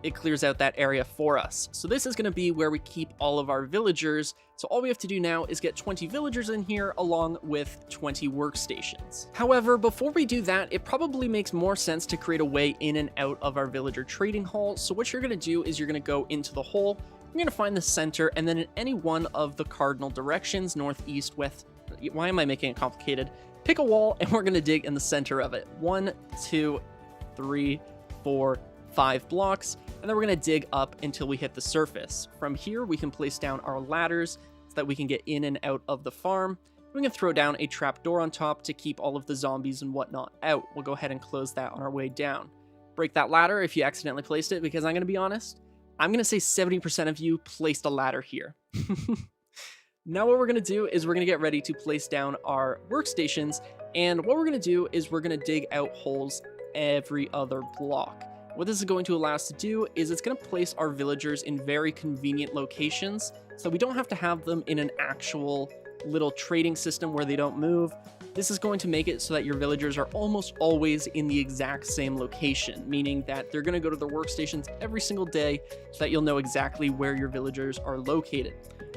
It clears out that area for us. So this is going to be where we keep all of our villagers. So all we have to do now is get 20 villagers in here along with 20 workstations. However, before we do that, it probably makes more sense to create a way in and out of our villager trading hall. So what you're going to do is you're going to go into the hole. You're going to find the center, and then in any one of the cardinal directions, north, east, west. Why am I making it complicated? Pick a wall, and we're going to dig in the center of it. 1, 2, 3, 4, 5 blocks, and then we're going to dig up until we hit the surface. From here, we can place down our ladders so that we can get in and out of the farm. We can throw down a trapdoor on top to keep all of the zombies and whatnot out. We'll go ahead and close that on our way down. Break that ladder if you accidentally placed it, because I'm going to be honest, I'm going to say 70% of you placed a ladder here. Now what we're going to do is we're going to get ready to place down our workstations, and what we're going to do is we're going to dig out holes every other block. What this is going to allow us to do is it's going to place our villagers in very convenient locations, so we don't have to have them in an actual little trading system where they don't move. This is going to make it so that your villagers are almost always in the exact same location, meaning that they're going to go to their workstations every single day so that you'll know exactly where your villagers are located.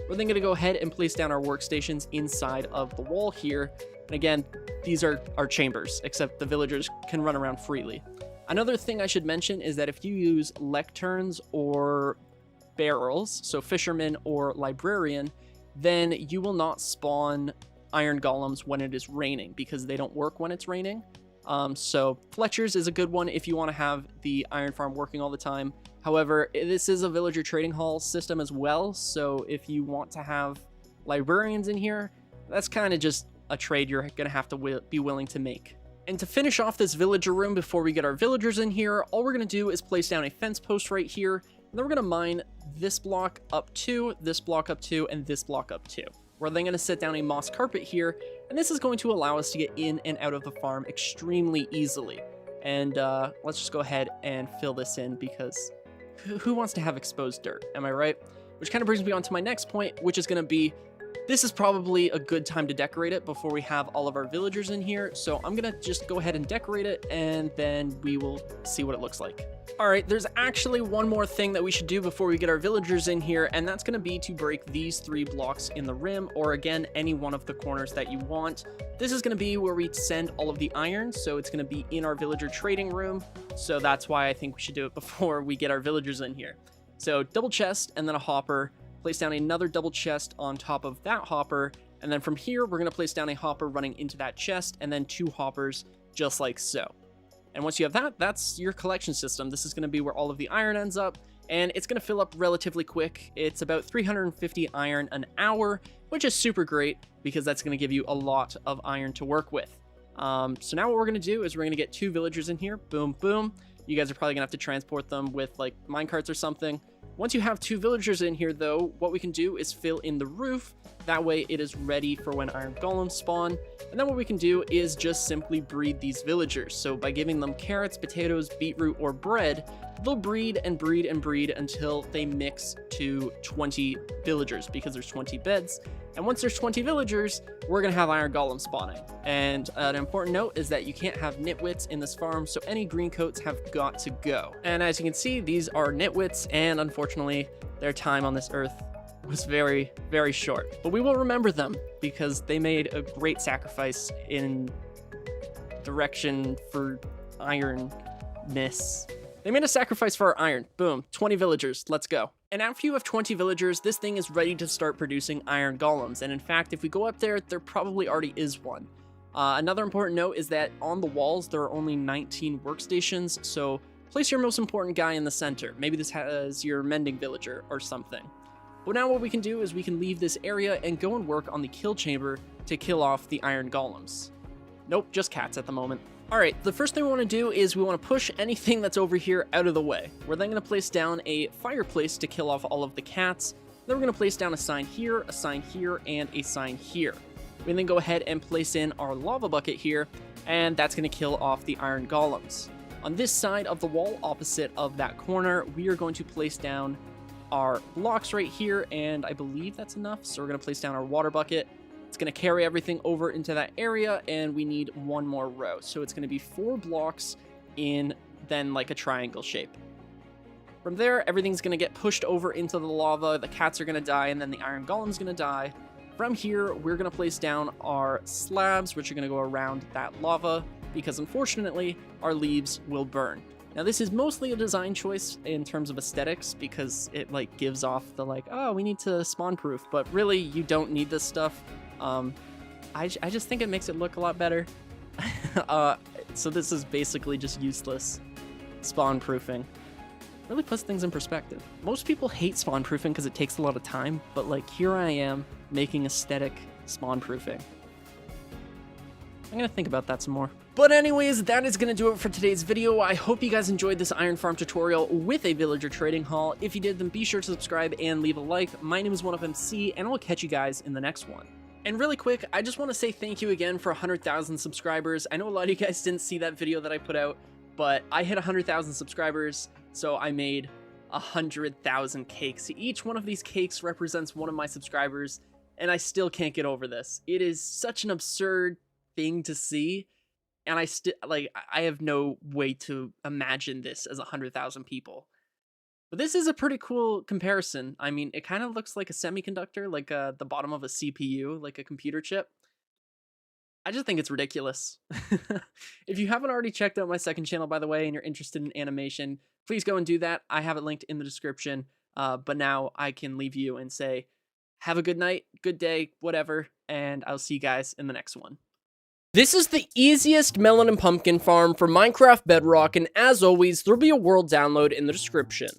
We're then going to go ahead and place down our workstations inside of the wall here. And again, these are our chambers, except the villagers can run around freely. Another thing I should mention is that if you use lecterns or barrels, so fisherman or librarian, then you will not spawn iron golems when it is raining because they don't work when it's raining. So Fletcher's is a good one if you want to have the iron farm working all the time. However, this is a villager trading hall system as well, so if you want to have librarians in here, that's kind of just a trade you're going to have to be willing to make. And to finish off this villager room before we get our villagers in here, all we're going to do is place down a fence post right here, and then we're going to mine this block up 2, this block up 2, and this block up 2. We're then going to set down a moss carpet here, and this is going to allow us to get in and out of the farm extremely easily. And let's just go ahead and fill this in because who wants to have exposed dirt? Am I right? Which kind of brings me on to my next point, which is going to be, this is probably a good time to decorate it before we have all of our villagers in here. So I'm going to just go ahead and decorate it, and then we will see what it looks like. All right, there's actually one more thing that we should do before we get our villagers in here, and that's going to be to break these 3 blocks in the rim, or again, any one of the corners that you want. This is going to be where we send all of the iron, so it's going to be in our villager trading room. So that's why I think we should do it before we get our villagers in here. So double chest and then a hopper. Place down another double chest on top of that hopper, and then from here we're going to place down a hopper running into that chest, and then 2 hoppers just like so. And once you have that, that's your collection system. This is going to be where all of the iron ends up, and it's going to fill up relatively quick. It's about 350 iron an hour, which is super great because that's going to give you a lot of iron to work with. So now what we're going to do is we're going to get 2 villagers in here. Boom, boom. You guys are probably going to have to transport them with like minecarts or something. Once you have 2 villagers in here, though, what we can do is fill in the roof. That way it is ready for when iron golems spawn. And then what we can do is just simply breed these villagers. So by giving them carrots, potatoes, beetroot, or bread, they'll breed and breed and breed until they mix to 20 villagers because there's 20 beds. And once there's 20 villagers, we're going to have iron golems spawning. And an important note is that you can't have nitwits in this farm, so any green coats have got to go. And as you can see, these are nitwits, and unfortunately, their time on this earth was very, very short. But we will remember them because they made a great sacrifice in direction for ironness. They made a sacrifice for our iron. Boom, 20 villagers, let's go. And after you have 20 villagers, this thing is ready to start producing iron golems. And in fact, if we go up there, there probably already is one. Another important note is that on the walls, there are only 19 workstations. So place your most important guy in the center. Maybe this has your mending villager or something. But now what we can do is we can leave this area and go and work on the kill chamber to kill off the iron golems. Nope, just cats at the moment. Alright, the first thing we want to do is we want to push anything that's over here out of the way. We're then going to place down a fireplace to kill off all of the cats. Then we're going to place down a sign here, and a sign here. We then go ahead and place in our lava bucket here, and that's going to kill off the iron golems. On this side of the wall, opposite of that corner, we are going to place down our blocks right here, and I believe that's enough. So we're going to place down our water bucket. It's going to carry everything over into that area, and we need one more row. So it's going to be 4 blocks in then like a triangle shape. From there, everything's going to get pushed over into the lava. The cats are going to die, and then the iron golem's going to die. From here, we're going to place down our slabs, which are going to go around that lava, because unfortunately, our leaves will burn. Now, this is mostly a design choice in terms of aesthetics, because it like gives off the like, oh, we need to spawn proof, but really you don't need this stuff. I just think it makes it look a lot better. So this is basically just useless spawn proofing. Really puts things in perspective. Most people hate spawn proofing because it takes a lot of time, but like here I am making aesthetic spawn proofing. I'm gonna think about that some more. But anyways, that is gonna do it for today's video. I hope you guys enjoyed this iron farm tutorial with a villager trading hall. If you did, then be sure to subscribe and leave a like. My name is 1UpMC, and I will catch you guys in the next one. And really quick, I just want to say thank you again for 100,000 subscribers. I know a lot of you guys didn't see that video that I put out, but I hit 100,000 subscribers, so I made 100,000 cakes. Each one of these cakes represents one of my subscribers, and I still can't get over this. It is such an absurd thing to see. And I have no way to imagine this as 100,000 people. But this is a pretty cool comparison. I mean, it kind of looks like a semiconductor, like the bottom of a CPU, like a computer chip. I just think it's ridiculous. If you haven't already checked out my second channel, by the way, and you're interested in animation, please go and do that. I have it linked in the description. But now I can leave you and say, have a good night, good day, whatever, and I'll see you guys in the next one. This is the easiest melon and pumpkin farm for Minecraft Bedrock, and as always, there'll be a world download in the description.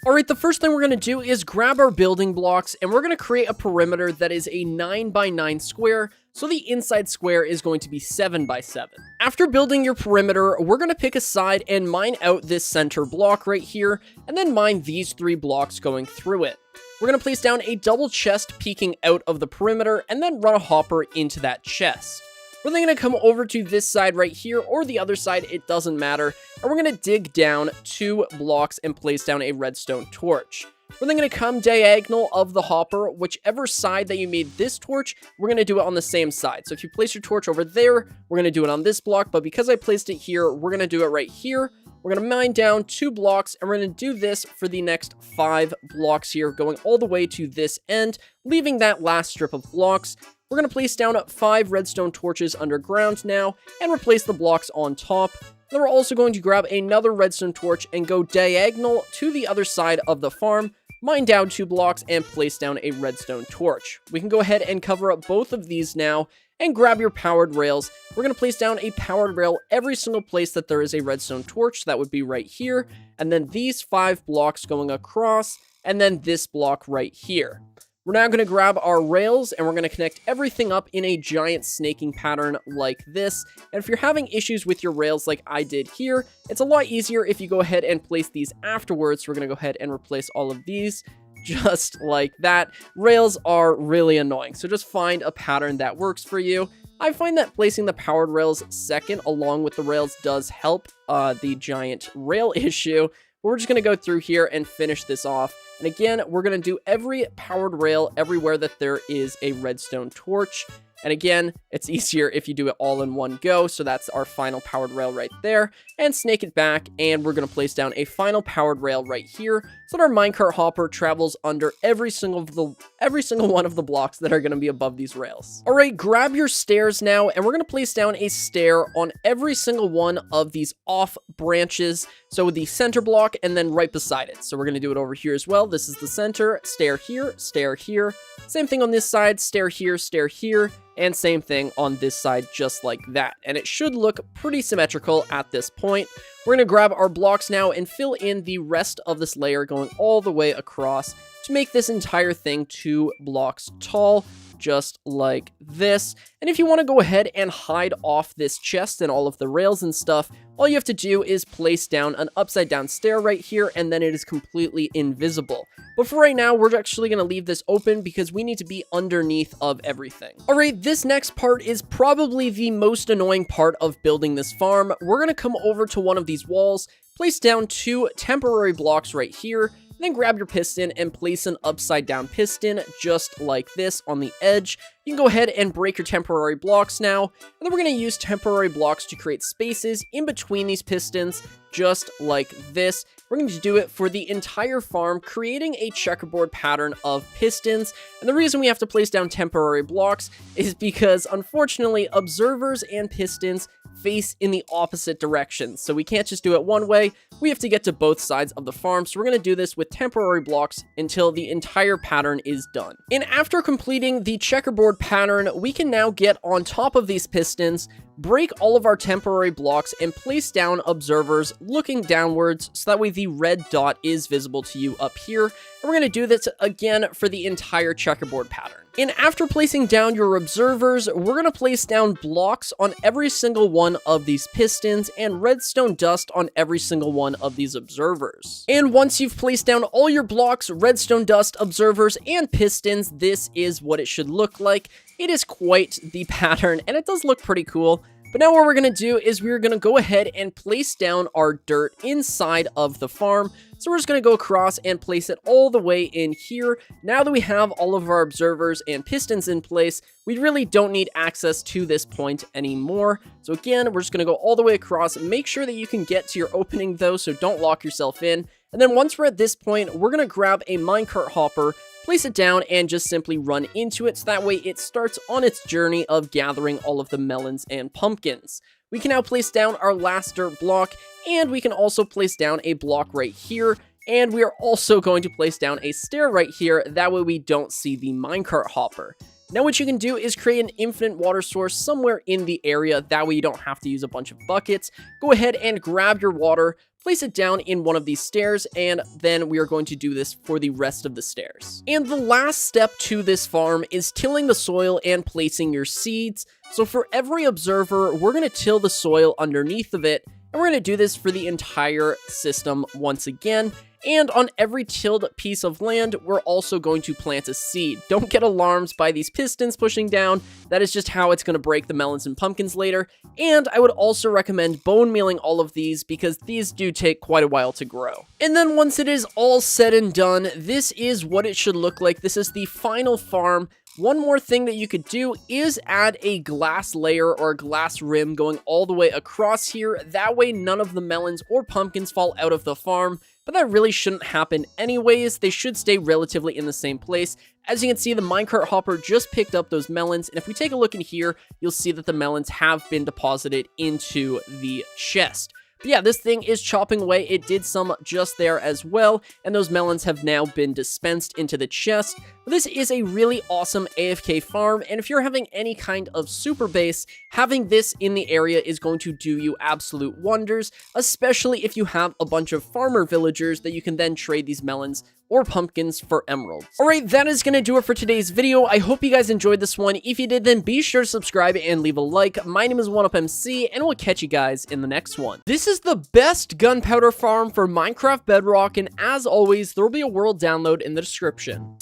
Alright, the first thing we're going to do is grab our building blocks, and we're going to create a perimeter that is a 9x9 square, so the inside square is going to be 7x7. After building your perimeter, we're going to pick a side and mine out this center block right here, and then mine these 3 blocks going through it. We're going to place down a double chest peeking out of the perimeter, and then run a hopper into that chest. We're then going to come over to this side right here, or the other side, it doesn't matter, and we're going to dig down 2 blocks and place down a redstone torch. We're then going to come diagonal of the hopper, whichever side that you made this torch, we're going to do it on the same side. So if you place your torch over there, we're going to do it on this block, but because I placed it here, we're going to do it right here. We're going to mine down 2 blocks, and we're going to do this for the next 5 blocks here, going all the way to this end, leaving that last strip of blocks. We're going to place down 5 redstone torches underground now, and replace the blocks on top. Then we're also going to grab another redstone torch and go diagonal to the other side of the farm, mine down 2 blocks, and place down a redstone torch. We can go ahead and cover up both of these now, and grab your powered rails. We're going to place down a powered rail every single place that there is a redstone torch. That would be right here, and then these 5 blocks going across, and then this block right here. We're now going to grab our rails, and we're going to connect everything up in a giant snaking pattern like this. And if you're having issues with your rails like I did here, it's a lot easier if you go ahead and place these afterwards. We're going to go ahead and replace all of these just like that. Rails are really annoying, so just find a pattern that works for you. I find that placing the powered rails second along with the rails does help the giant rail issue. We're just going to go through here and finish this off. And again, we're going to do every powered rail everywhere that there is a redstone torch. And again, it's easier if you do it all in one go. So that's our final powered rail right there. And snake it back, and we're going to place down a final powered rail right here so that our minecart hopper travels under every single one of the blocks that are going to be above these rails. All right, grab your stairs now, and we're going to place down a stair on every single one of these off branches. So the center block, and then right beside it. So we're going to do it over here as well. This is the center, stair here, stair here. Same thing on this side, stair here, and same thing on this side, just like that. And it should look pretty symmetrical at this point. We're going to grab our blocks now and fill in the rest of this layer going all the way across to make this entire thing 2 blocks tall, just like this. And if you want to go ahead and hide off this chest and all of the rails and stuff, all you have to do is place down an upside down stair right here, and then it is completely invisible. But for right now, we're actually going to leave this open because we need to be underneath of everything. All right, this next part is probably the most annoying part of building this farm. We're going to come over to one of these walls, place down 2 temporary blocks right here, then grab your piston and place an upside down piston just like this on the edge. You can go ahead and break your temporary blocks now, and then we're going to use temporary blocks to create spaces in between these pistons just like this. We're going to do it for the entire farm, creating a checkerboard pattern of pistons. And the reason we have to place down temporary blocks is because, unfortunately, observers and pistons face in the opposite direction. So we can't just do it one way. We have to get to both sides of the farm. So we're going to do this with temporary blocks until the entire pattern is done. And after completing the checkerboard pattern, we can now get on top of these pistons, break all of our temporary blocks, and place down observers looking downwards so that way the red dot is visible to you up here. And we're going to do this again for the entire checkerboard pattern. And after placing down your observers, we're going to place down blocks on every single one of these pistons and redstone dust on every single one of these observers. And once you've placed down all your blocks, redstone dust, observers, and pistons, this is what it should look like. It is quite the pattern, and it does look pretty cool. But now what we're going to do is we're going to go ahead and place down our dirt inside of the farm. So we're just going to go across and place it all the way in here. Now that we have all of our observers and pistons in place, we really don't need access to this point anymore. So again, we're just going to go all the way across. Make sure that you can get to your opening though, so don't lock yourself in. And then once we're at this point, we're going to grab a minecart hopper, place it down, and just simply run into it, so that way it starts on its journey of gathering all of the melons and pumpkins. We can now place down our last dirt block, and we can also place down a block right here, and we are also going to place down a stair right here, that way we don't see the minecart hopper. Now what you can do is create an infinite water source somewhere in the area, that way you don't have to use a bunch of buckets. Go ahead and grab your water, place it down in one of these stairs, and then we are going to do this for the rest of the stairs. And the last step to this farm is tilling the soil and placing your seeds. So for every observer, we're going to till the soil underneath of it, and we're going to do this for the entire system once again. And on every tilled piece of land, we're also going to plant a seed. Don't get alarmed by these pistons pushing down. That is just how it's going to break the melons and pumpkins later. And I would also recommend bone mealing all of these, because these do take quite a while to grow. And then once it is all said and done, this is what it should look like. This is the final farm. One more thing that you could do is add a glass layer or a glass rim going all the way across here. That way none of the melons or pumpkins fall out of the farm. But that really shouldn't happen anyways. They should stay relatively in the same place. As you can see, the minecart hopper just picked up those melons, and if we take a look in here, you'll see that the melons have been deposited into the chest. But yeah, this thing is chopping away. It did some just there as well, and those melons have now been dispensed into the chest. But this is a really awesome AFK farm, and if you're having any kind of super base, having this in the area is going to do you absolute wonders, especially if you have a bunch of farmer villagers that you can then trade these melons or pumpkins for emeralds. Alright, that is going to do it for today's video. I hope you guys enjoyed this one. If you did, then be sure to subscribe and leave a like. My name is 1UpMC, and we'll catch you guys in the next one. This is the best gunpowder farm for Minecraft Bedrock, and as always, there will be a world download in the description.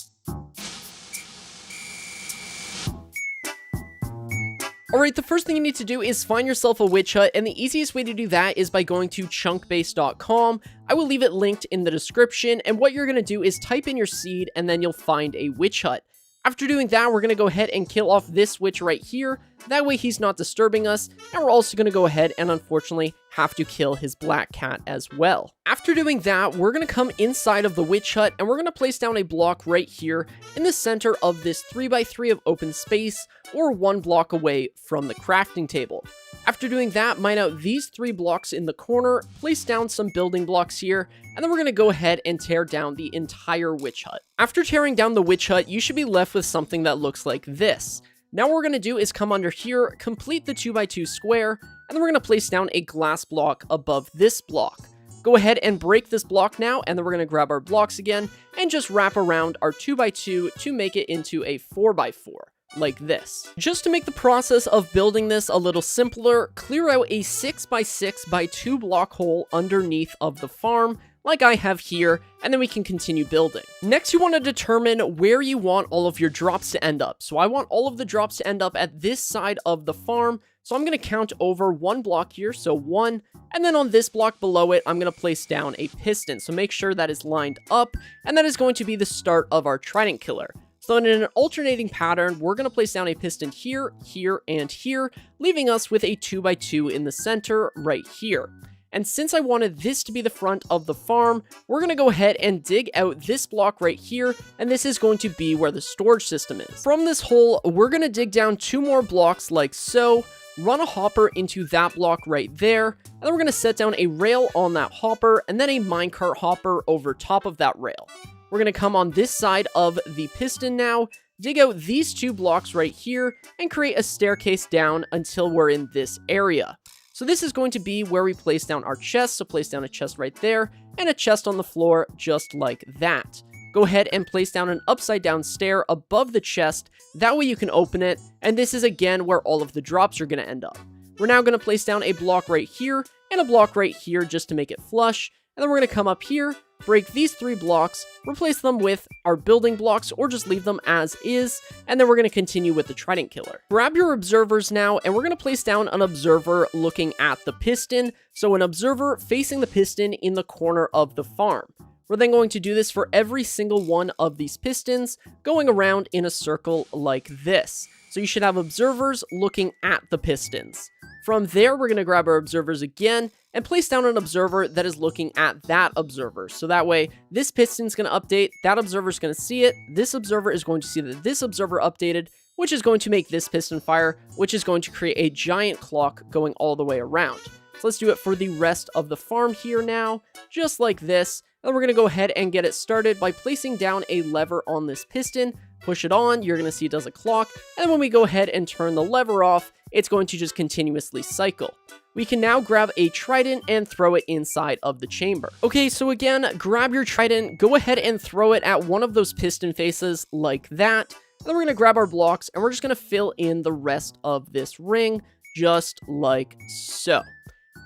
Alright, the first thing you need to do is find yourself a witch hut, and the easiest way to do that is by going to chunkbase.com. I will leave it linked in the description, and what you're going to do is type in your seed, and then you'll find a witch hut. After doing that, we're going to go ahead and kill off this witch right here. That way he's not disturbing us, and we're also going to go ahead and unfortunately have to kill his black cat as well. After doing that, we're going to come inside of the witch hut, and we're going to place down a block right here in the center of this 3x3 of open space, or 1 block away from the crafting table. After doing that, mine out these 3 blocks in the corner, place down some building blocks here, and then we're going to go ahead and tear down the entire witch hut. After tearing down the witch hut, you should be left with something that looks like this. Now what we're going to do is come under here, complete the 2x2 square, and then we're going to place down a glass block above this block. Go ahead and break this block now, and then we're going to grab our blocks again, and just wrap around our 2x2 to make it into a 4x4. Like this. Just to make the process of building this a little simpler, clear out a 6x6 by 2 block hole underneath of the farm, like I have here, and then we can continue building. Next, you want to determine where you want all of your drops to end up. So I want all of the drops to end up at this side of the farm, so I'm going to count over 1 block here, so 1, and then on this block below it, I'm going to place down a piston, so make sure that is lined up, and that is going to be the start of our trident killer. So in an alternating pattern, we're going to place down a piston here, here, and here, leaving us with a 2x2 in the center right here. And since I wanted this to be the front of the farm, we're going to go ahead and dig out this block right here, and this is going to be where the storage system is. From this hole, we're going to dig down 2 more blocks like so, run a hopper into that block right there, and then we're going to set down a rail on that hopper, and then a minecart hopper over top of that rail. We're going to come on this side of the piston now, dig out these 2 blocks right here, and create a staircase down until we're in this area. So this is going to be where we place down our chest, so place down a chest right there, and a chest on the floor just like that. Go ahead and place down an upside down stair above the chest, that way you can open it, and this is again where all of the drops are going to end up. We're now going to place down a block right here, and a block right here just to make it flush, And then we're going to come up here, break these 3 blocks, replace them with our building blocks, or just leave them as is, and then we're going to continue with the trident killer. Grab your observers now, and we're going to place down an observer looking at the piston, so an observer facing the piston in the corner of the farm. We're then going to do this for every single one of these pistons, going around in a circle like this. So you should have observers looking at the pistons. From there, we're going to grab our observers again and place down an observer that is looking at that observer. So that way, this piston's going to update, that observer's going to see it, this observer is going to see that this observer updated, which is going to make this piston fire, which is going to create a giant clock going all the way around. So let's do it for the rest of the farm here now, just like this. And we're going to go ahead and get it started by placing down a lever on this piston, push it on, you're going to see it does a clock, and when we go ahead and turn the lever off, it's going to just continuously cycle. We can now grab a trident and throw it inside of the chamber. Okay, so again, grab your trident, go ahead and throw it at one of those piston faces like that. Then we're going to grab our blocks and we're just going to fill in the rest of this ring just like so.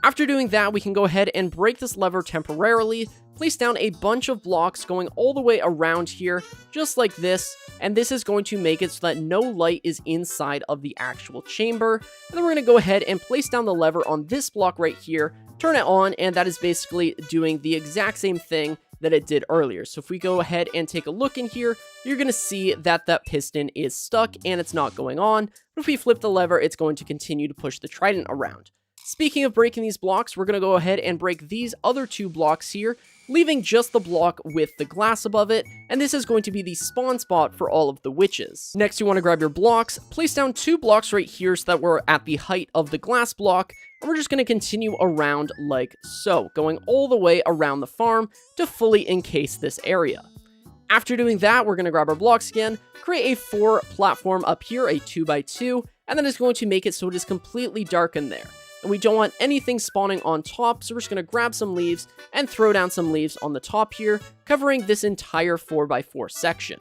After doing that, we can go ahead and break this lever temporarily, place down a bunch of blocks going all the way around here, just like this, and this is going to make it so that no light is inside of the actual chamber. And then we're going to go ahead and place down the lever on this block right here, turn it on, and that is basically doing the exact same thing that it did earlier. So if we go ahead and take a look in here, you're going to see that that piston is stuck and it's not going on. But if we flip the lever, it's going to continue to push the trident around. Speaking of breaking these blocks, we're going to go ahead and break these other 2 blocks here, leaving just the block with the glass above it, and this is going to be the spawn spot for all of the witches. Next, you want to grab your blocks, place down 2 blocks right here so that we're at the height of the glass block, and we're just going to continue around like so, going all the way around the farm to fully encase this area. After doing that, we're going to grab our blocks again, create a 4 platform up here, a 2x2, and then it's going to make it so it is completely dark in there. And we don't want anything spawning on top, so we're just going to grab some leaves and throw down some leaves on the top here, covering this entire 4x4 section.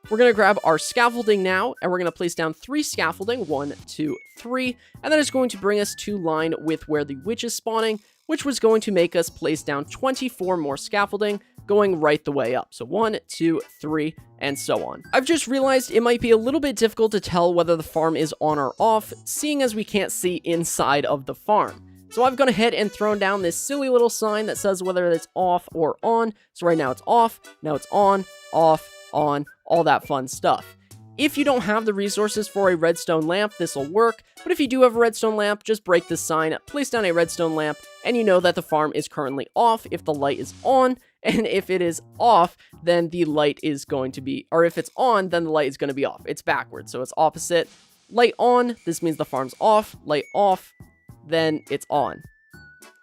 We're going to grab our scaffolding now, and we're going to place down 3 scaffolding, 1, 2, 3, and that is going to bring us to line with where the witch is spawning, which was going to make us place down 24 more scaffolding, going right the way up. So 1, 2, 3, and so on. I've just realized it might be a little bit difficult to tell whether the farm is on or off, seeing as we can't see inside of the farm. So I've gone ahead and thrown down this silly little sign that says whether it's off or on. So right now it's off, now it's on, off, on, all that fun stuff. If you don't have the resources for a redstone lamp, this will work, but if you do have a redstone lamp, just break this sign, place down a redstone lamp, and you know that the farm is currently off if the light is on, and if it is off, then the light is going to be, or if it's on, then the light is going to be off. It's backwards, so it's opposite. Light on, this means the farm's off, light off, then it's on.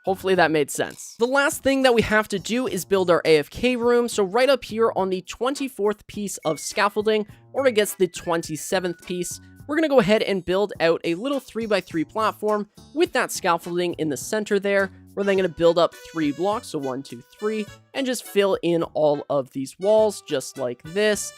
Hopefully that made sense. The last thing that we have to do is build our AFK room. So right up here on the 24th piece of scaffolding, or I guess the 27th piece, we're going to go ahead and build out a little 3x3 platform with that scaffolding in the center there. We're then going to build up 3 blocks, so 1, 2, 3, and just fill in all of these walls just like this,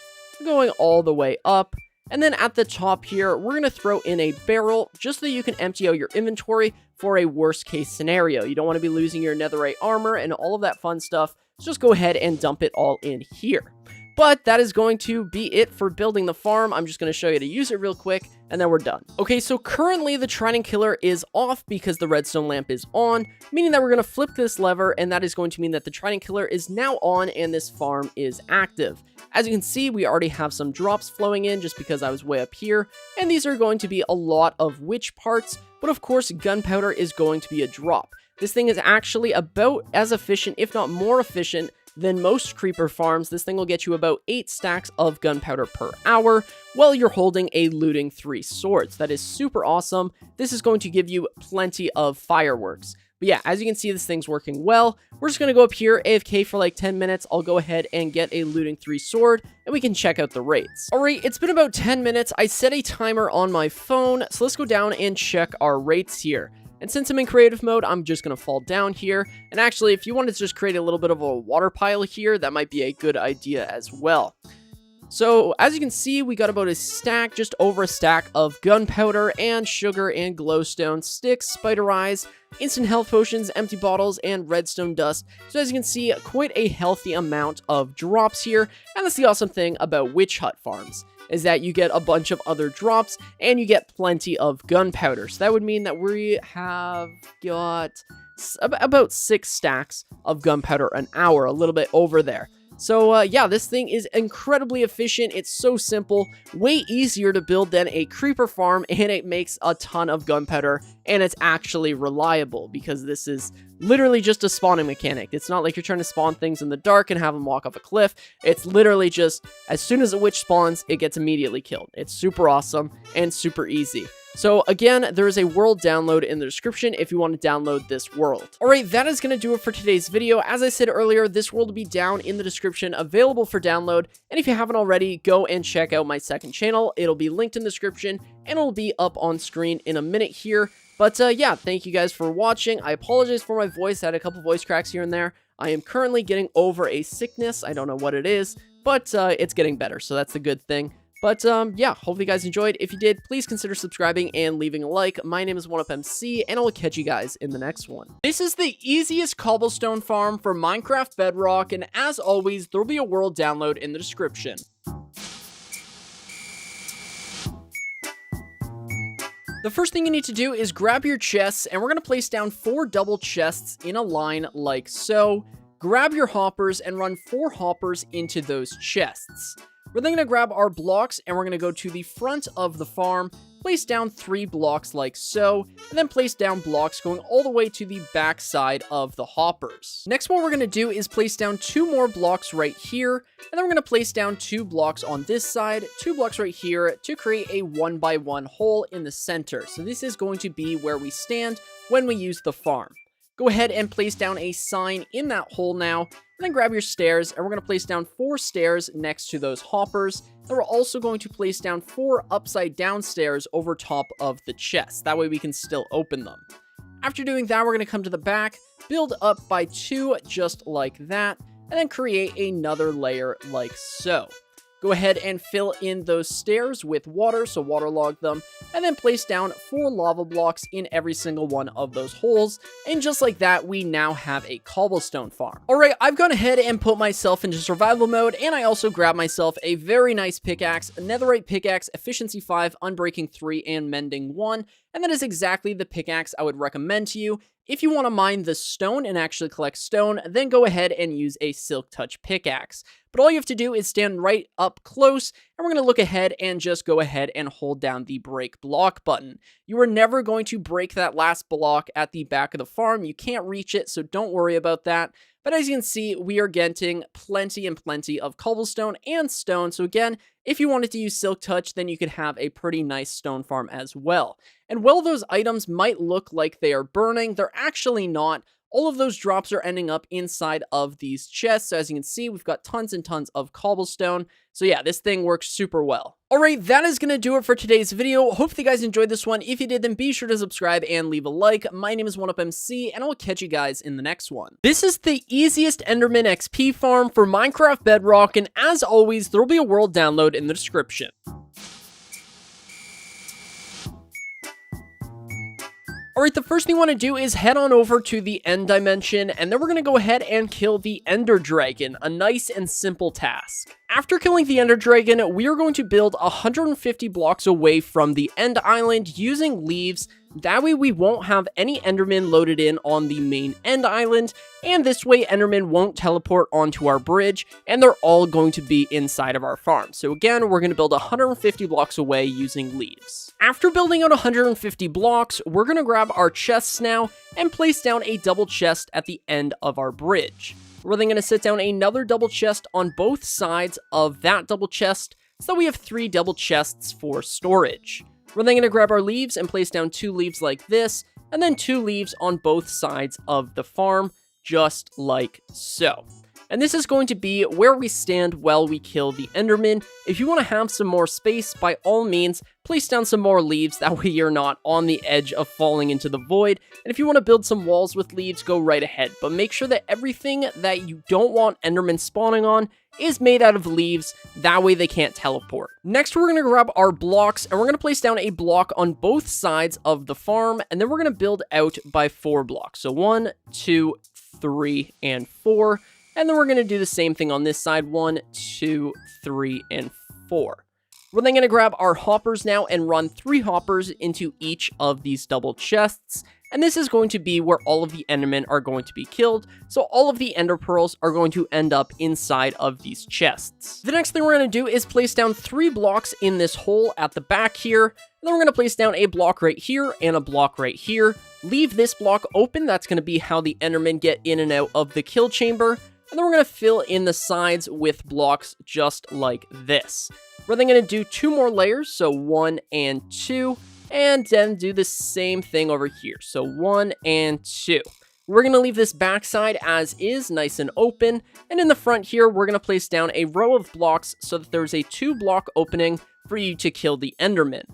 going all the way up. And then at the top here, we're going to throw in a barrel just so that you can empty out your inventory for a worst case scenario. You don't want to be losing your netherite armor and all of that fun stuff. So just go ahead and dump it all in here. But that is going to be it for building the farm. I'm just going to show you how to use it real quick, and then we're done. Okay, so currently the trident killer is off because the redstone lamp is on, meaning that we're going to flip this lever, and that is going to mean that the trident killer is now on and this farm is active. As you can see, we already have some drops flowing in just because I was way up here, and these are going to be a lot of witch parts, but of course gunpowder is going to be a drop. This thing is actually about as efficient, if not more efficient, than most creeper farms. This thing will get you about 8 stacks of gunpowder per hour while you're holding a looting 3 swords. That is super awesome. This is going to give you plenty of fireworks. But yeah, as you can see, this thing's working well. We're just going to go up here, AFK for like 10 minutes. I'll go ahead and get a looting 3 sword, and we can check out the rates. Alright, it's been about 10 minutes. I set a timer on my phone, so let's go down and check our rates here. And since I'm in creative mode, I'm just going to fall down here. And actually, if you wanted to just create a little bit of a water pile here, that might be a good idea as well. So as you can see, we got about a stack, just over a stack of gunpowder and sugar and glowstone, sticks, spider eyes, instant health potions, empty bottles, and redstone dust. So as you can see, quite a healthy amount of drops here. And that's the awesome thing about witch hut farms, is that you get a bunch of other drops and you get plenty of gunpowder. So that would mean that we have got about 6 stacks of gunpowder an hour, a little bit over there. So yeah, this thing is incredibly efficient. It's so simple, way easier to build than a creeper farm, and it makes a ton of gunpowder, and it's actually reliable because this is literally just a spawning mechanic. It's not like you're trying to spawn things in the dark and have them walk off a cliff. It's literally just as soon as a witch spawns, it gets immediately killed. It's super awesome and super easy. So again, there is a world download in the description if you want to download this world. Alright, that is going to do it for today's video. As I said earlier, this world will be down in the description, available for download. And if you haven't already, go and check out my second channel. It'll be linked in the description and it'll be up on screen in a minute here. But yeah, thank you guys for watching. I apologize for my voice. I had a couple voice cracks here and there. I am currently getting over a sickness. I don't know what it is, but it's getting better, so that's a good thing. But yeah, hopefully you guys enjoyed. If you did, please consider subscribing and leaving a like. My name is 1UpMC, and I'll catch you guys in the next one. This is the easiest cobblestone farm for Minecraft Bedrock, and as always, there will be a world download in the description. The first thing you need to do is grab your chests, and we're going to place down 4 double chests in a line like so. Grab your hoppers and run 4 hoppers into those chests. We're then going to grab our blocks and we're going to go to the front of the farm, place down 3 blocks like so, and then place down blocks going all the way to the back side of the hoppers. Next, what we're going to do is place down 2 more blocks right here, and then we're going to place down 2 blocks on this side, 2 blocks right here to create a 1x1 hole in the center. So this is going to be where we stand when we use the farm. Go ahead and place down a sign in that hole now, and then grab your stairs, and we're going to place down 4 stairs next to those hoppers. And we're also going to place down 4 upside down stairs over top of the chest. That way we can still open them. After doing that, we're going to come to the back, build up by 2 just like that, and then create another layer like so. Go ahead and fill in those stairs with water, so waterlog them, and then place down 4 lava blocks in every single one of those holes, and just like that, we now have a cobblestone farm. Alright, I've gone ahead and put myself into survival mode, and I also grabbed myself a very nice pickaxe, a netherite pickaxe, efficiency 5, unbreaking 3, and mending 1, and that is exactly the pickaxe I would recommend to you. If you want to mine the stone and actually collect stone, then go ahead and use a Silk Touch pickaxe. But all you have to do is stand right up close, and we're going to look ahead and just go ahead and hold down the break block button. You are never going to break that last block at the back of the farm. You can't reach it, so don't worry about that. But as you can see, we are getting plenty and plenty of cobblestone and stone. So again, if you wanted to use Silk Touch, then you could have a pretty nice stone farm as well. And while those items might look like they are burning, they're actually not. All of those drops are ending up inside of these chests. So as you can see, we've got tons and tons of cobblestone. So yeah, this thing works super well. Alright, that is going to do it for today's video. Hopefully you guys enjoyed this one. If you did, then be sure to subscribe and leave a like. My name is 1UpMC, and I'll catch you guys in the next one. This is the easiest Enderman XP farm for Minecraft Bedrock, and as always, there will be a world download in the description. Alright, the first thing you want to do is head on over to the end dimension, and then we're going to go ahead and kill the Ender Dragon, a nice and simple task. After killing the Ender Dragon, we are going to build 150 blocks away from the end island using leaves. That way we won't have any Endermen loaded in on the main end island, and this way Endermen won't teleport onto our bridge, and they're all going to be inside of our farm. So again, we're going to build 150 blocks away using leaves. After building out 150 blocks, we're going to grab our chests now and place down a double chest at the end of our bridge. We're then going to set down another double chest on both sides of that double chest, so we have 3 double chests for storage. We're then going to grab our leaves and place down 2 leaves like this, and then 2 leaves on both sides of the farm, just like so. And this is going to be where we stand while we kill the Enderman. If you want to have some more space, by all means, place down some more leaves, that way you're not on the edge of falling into the void. And if you want to build some walls with leaves, go right ahead, but make sure that everything that you don't want Enderman spawning on is made out of leaves, that way they can't teleport. Next, we're going to grab our blocks, and we're going to place down a block on both sides of the farm, and then we're going to build out by 4 blocks. So 1, 2, 3, and 4, and then we're going to do the same thing on this side, 1, 2, 3, and 4. We're then going to grab our hoppers now and run 3 hoppers into each of these double chests. And this is going to be where all of the Endermen are going to be killed, so all of the Ender Pearls are going to end up inside of these chests. The next thing we're going to do is place down 3 blocks in this hole at the back here, and then we're going to place down a block right here and a block right here. Leave this block open, that's going to be how the Endermen get in and out of the kill chamber, and then we're going to fill in the sides with blocks just like this. We're then going to do 2 more layers, so 1 and 2. And then do the same thing over here. So 1 and 2. We're going to leave this backside as is, nice and open. And in the front here, we're going to place down a row of blocks so that there's a 2-block opening for you to kill the Enderman.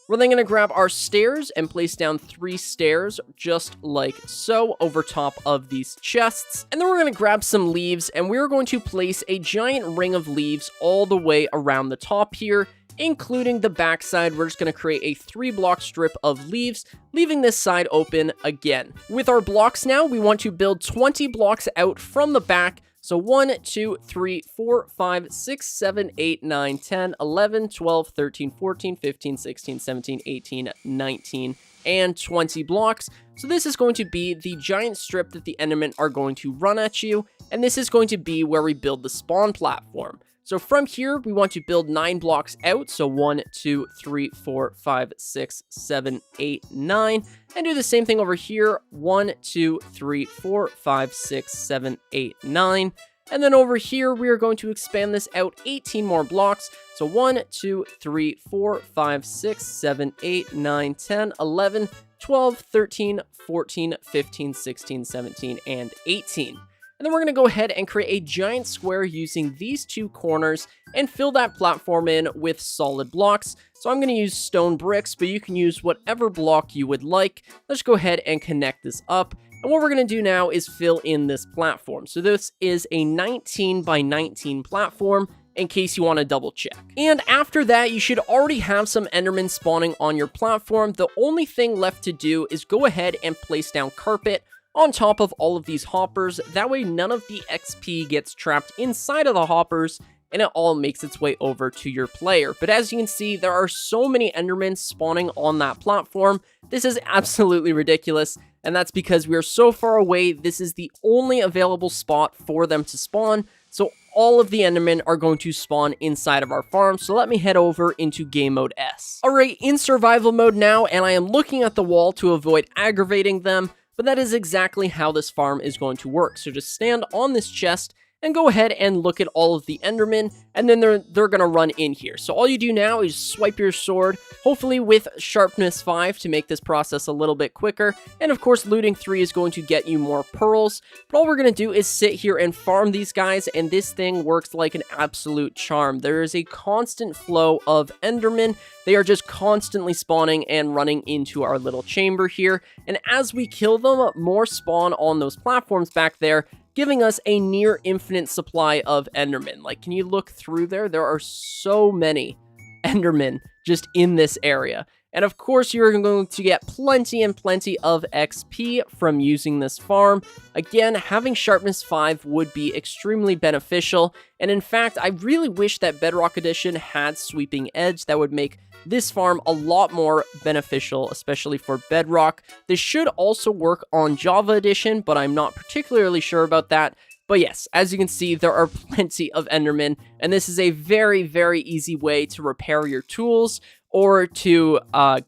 We're then going to grab our stairs and place down 3 stairs just like so over top of these chests. And then we're going to grab some leaves and we're going to place a giant ring of leaves all the way around the top here, including the backside. We're just going to create a 3-block strip of leaves, leaving this side open again. With our blocks now, we want to build 20 blocks out from the back. So 1, 2, 3, 4, 5, 6, 7, 8, 9, 10, 11, 12, 13, 14, 15, 16, 17, 18, 19, and 20 blocks. So this is going to be the giant strip that the Endermen are going to run at you, and this is going to be where we build the spawn platform. So from here, we want to build 9 blocks out. So 1, 2, 3, 4, 5, 6, 7, 8, 9. And do the same thing over here. 1, 2, 3, 4, 5, 6, 7, 8, 9. And then over here, we are going to expand this out 18 more blocks. So 1, 2, 3, 4, 5, 6, 7, 8, 9, 10, 11, 12, 13, 14, 15, 16, 17, and 18. And then we're going to go ahead and create a giant square using these 2 corners and fill that platform in with solid blocks. So I'm going to use stone bricks, but you can use whatever block you would like. Let's go ahead and connect this up. And what we're going to do now is fill in this platform. So this is a 19 by 19 platform, in case you want to double check. And after that, you should already have some Endermen spawning on your platform. The only thing left to do is go ahead and place down carpet on top of all of these hoppers. That way none of the XP gets trapped inside of the hoppers and it all makes its way over to your player. But as you can see, there are so many Endermen spawning on that platform. This is absolutely ridiculous, and that's because we are so far away. This is the only available spot for them to spawn, so all of the Endermen are going to spawn inside of our farm. So let me head over into game mode S. Alright, in survival mode now, and I am looking at the wall to avoid aggravating them. But that is exactly how this farm is going to work. So just stand on this chest and go ahead and look at all of the Endermen, and then they're going to run in here. So all you do now is swipe your sword, hopefully with sharpness 5 to make this process a little bit quicker. And of course, looting 3 is going to get you more pearls. But all we're going to do is sit here and farm these guys, and this thing works like an absolute charm. There is a constant flow of Endermen. They are just constantly spawning and running into our little chamber here. And as we kill them, more spawn on those platforms back there, giving us a near infinite supply of Endermen. Like, can you look through there? There are so many Endermen just in this area. And of course, you're going to get plenty and plenty of XP from using this farm. Again, having sharpness 5 would be extremely beneficial. And in fact, I really wish that Bedrock Edition had sweeping edge. That would make this farm a lot more beneficial, especially for Bedrock. This should also work on Java Edition, but I'm not particularly sure about that. But yes, as you can see, there are plenty of Endermen, and this is a very, very easy way to repair your tools or to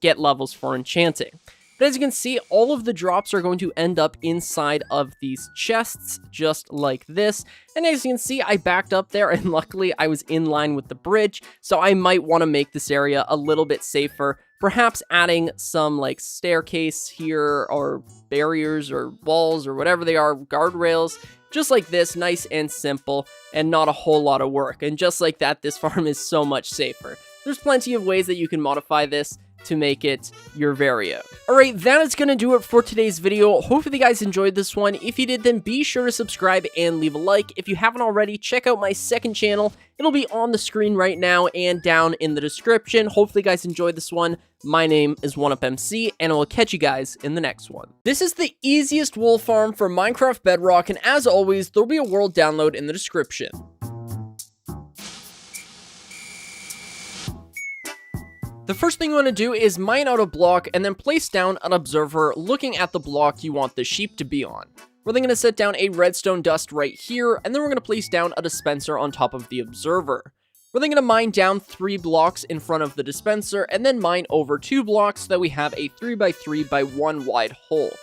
get levels for enchanting. But as you can see, all of the drops are going to end up inside of these chests, just like this. And as you can see, I backed up there, and luckily I was in line with the bridge, so I might want to make this area a little bit safer Perhaps adding some like staircase here or barriers or walls or whatever they are, guardrails, just like this, nice and simple and not a whole lot of work. And just like that, this farm is so much safer. There's plenty of ways that you can modify this to make it your very own. Alright, that is going to do it for today's video. Hopefully you guys enjoyed this one. If you did, then be sure to subscribe and leave a like. If you haven't already, check out my second channel. It'll be on the screen right now and down in the description. Hopefully you guys enjoyed this one. My name is OneUpMC, and I will catch you guys in the next one. This is the easiest wool farm for Minecraft Bedrock, and as always, there'll be a world download in the description. The first thing you want to do is mine out a block and then place down an observer looking at the block you want the sheep to be on. We're then going to set down a redstone dust right here, and then we're going to place down a dispenser on top of the observer. We're then going to mine down 3 blocks in front of the dispenser, and then mine over 2 blocks so that we have a 3x3x1 wide hole.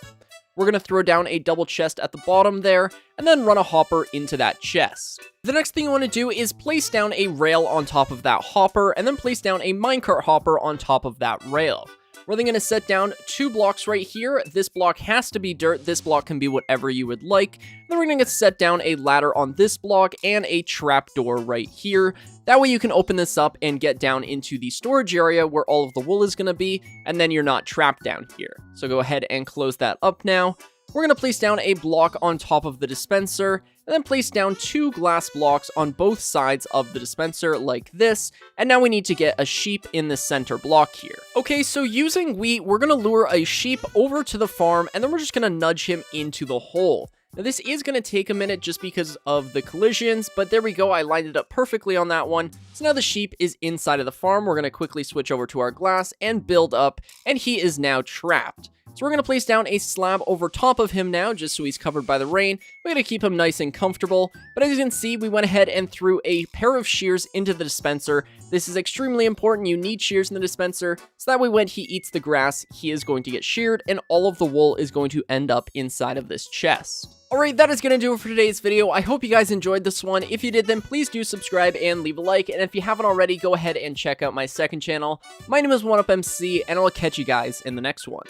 We're going to throw down a double chest at the bottom there, and then run a hopper into that chest. The next thing you want to do is place down a rail on top of that hopper, and then place down a minecart hopper on top of that rail. We're then going to set down 2 blocks right here. This block has to be dirt. This block can be whatever you would like. Then we're going to set down a ladder on this block and a trapdoor right here. That way you can open this up and get down into the storage area where all of the wool is going to be, and then you're not trapped down here. So go ahead and close that up now. We're going to place down a block on top of the dispenser, and then place down 2 glass blocks on both sides of the dispenser like this, and now we need to get a sheep in the center block here. Okay, so using wheat, we're going to lure a sheep over to the farm, and then we're just going to nudge him into the hole. Now this is going to take a minute just because of the collisions, but there we go, I lined it up perfectly on that one. So now the sheep is inside of the farm. We're going to quickly switch over to our glass and build up, and he is now trapped. So we're going to place down a slab over top of him now, just so he's covered by the rain. We're going to keep him nice and comfortable. But as you can see, we went ahead and threw a pair of shears into the dispenser. This is extremely important. You need shears in the dispenser, so that way when he eats the grass, he is going to get sheared, and all of the wool is going to end up inside of this chest. Alright, that is going to do it for today's video. I hope you guys enjoyed this one. If you did, then please do subscribe and leave a like. And if you haven't already, go ahead and check out my second channel. My name is OneUpMC, and I'll catch you guys in the next one.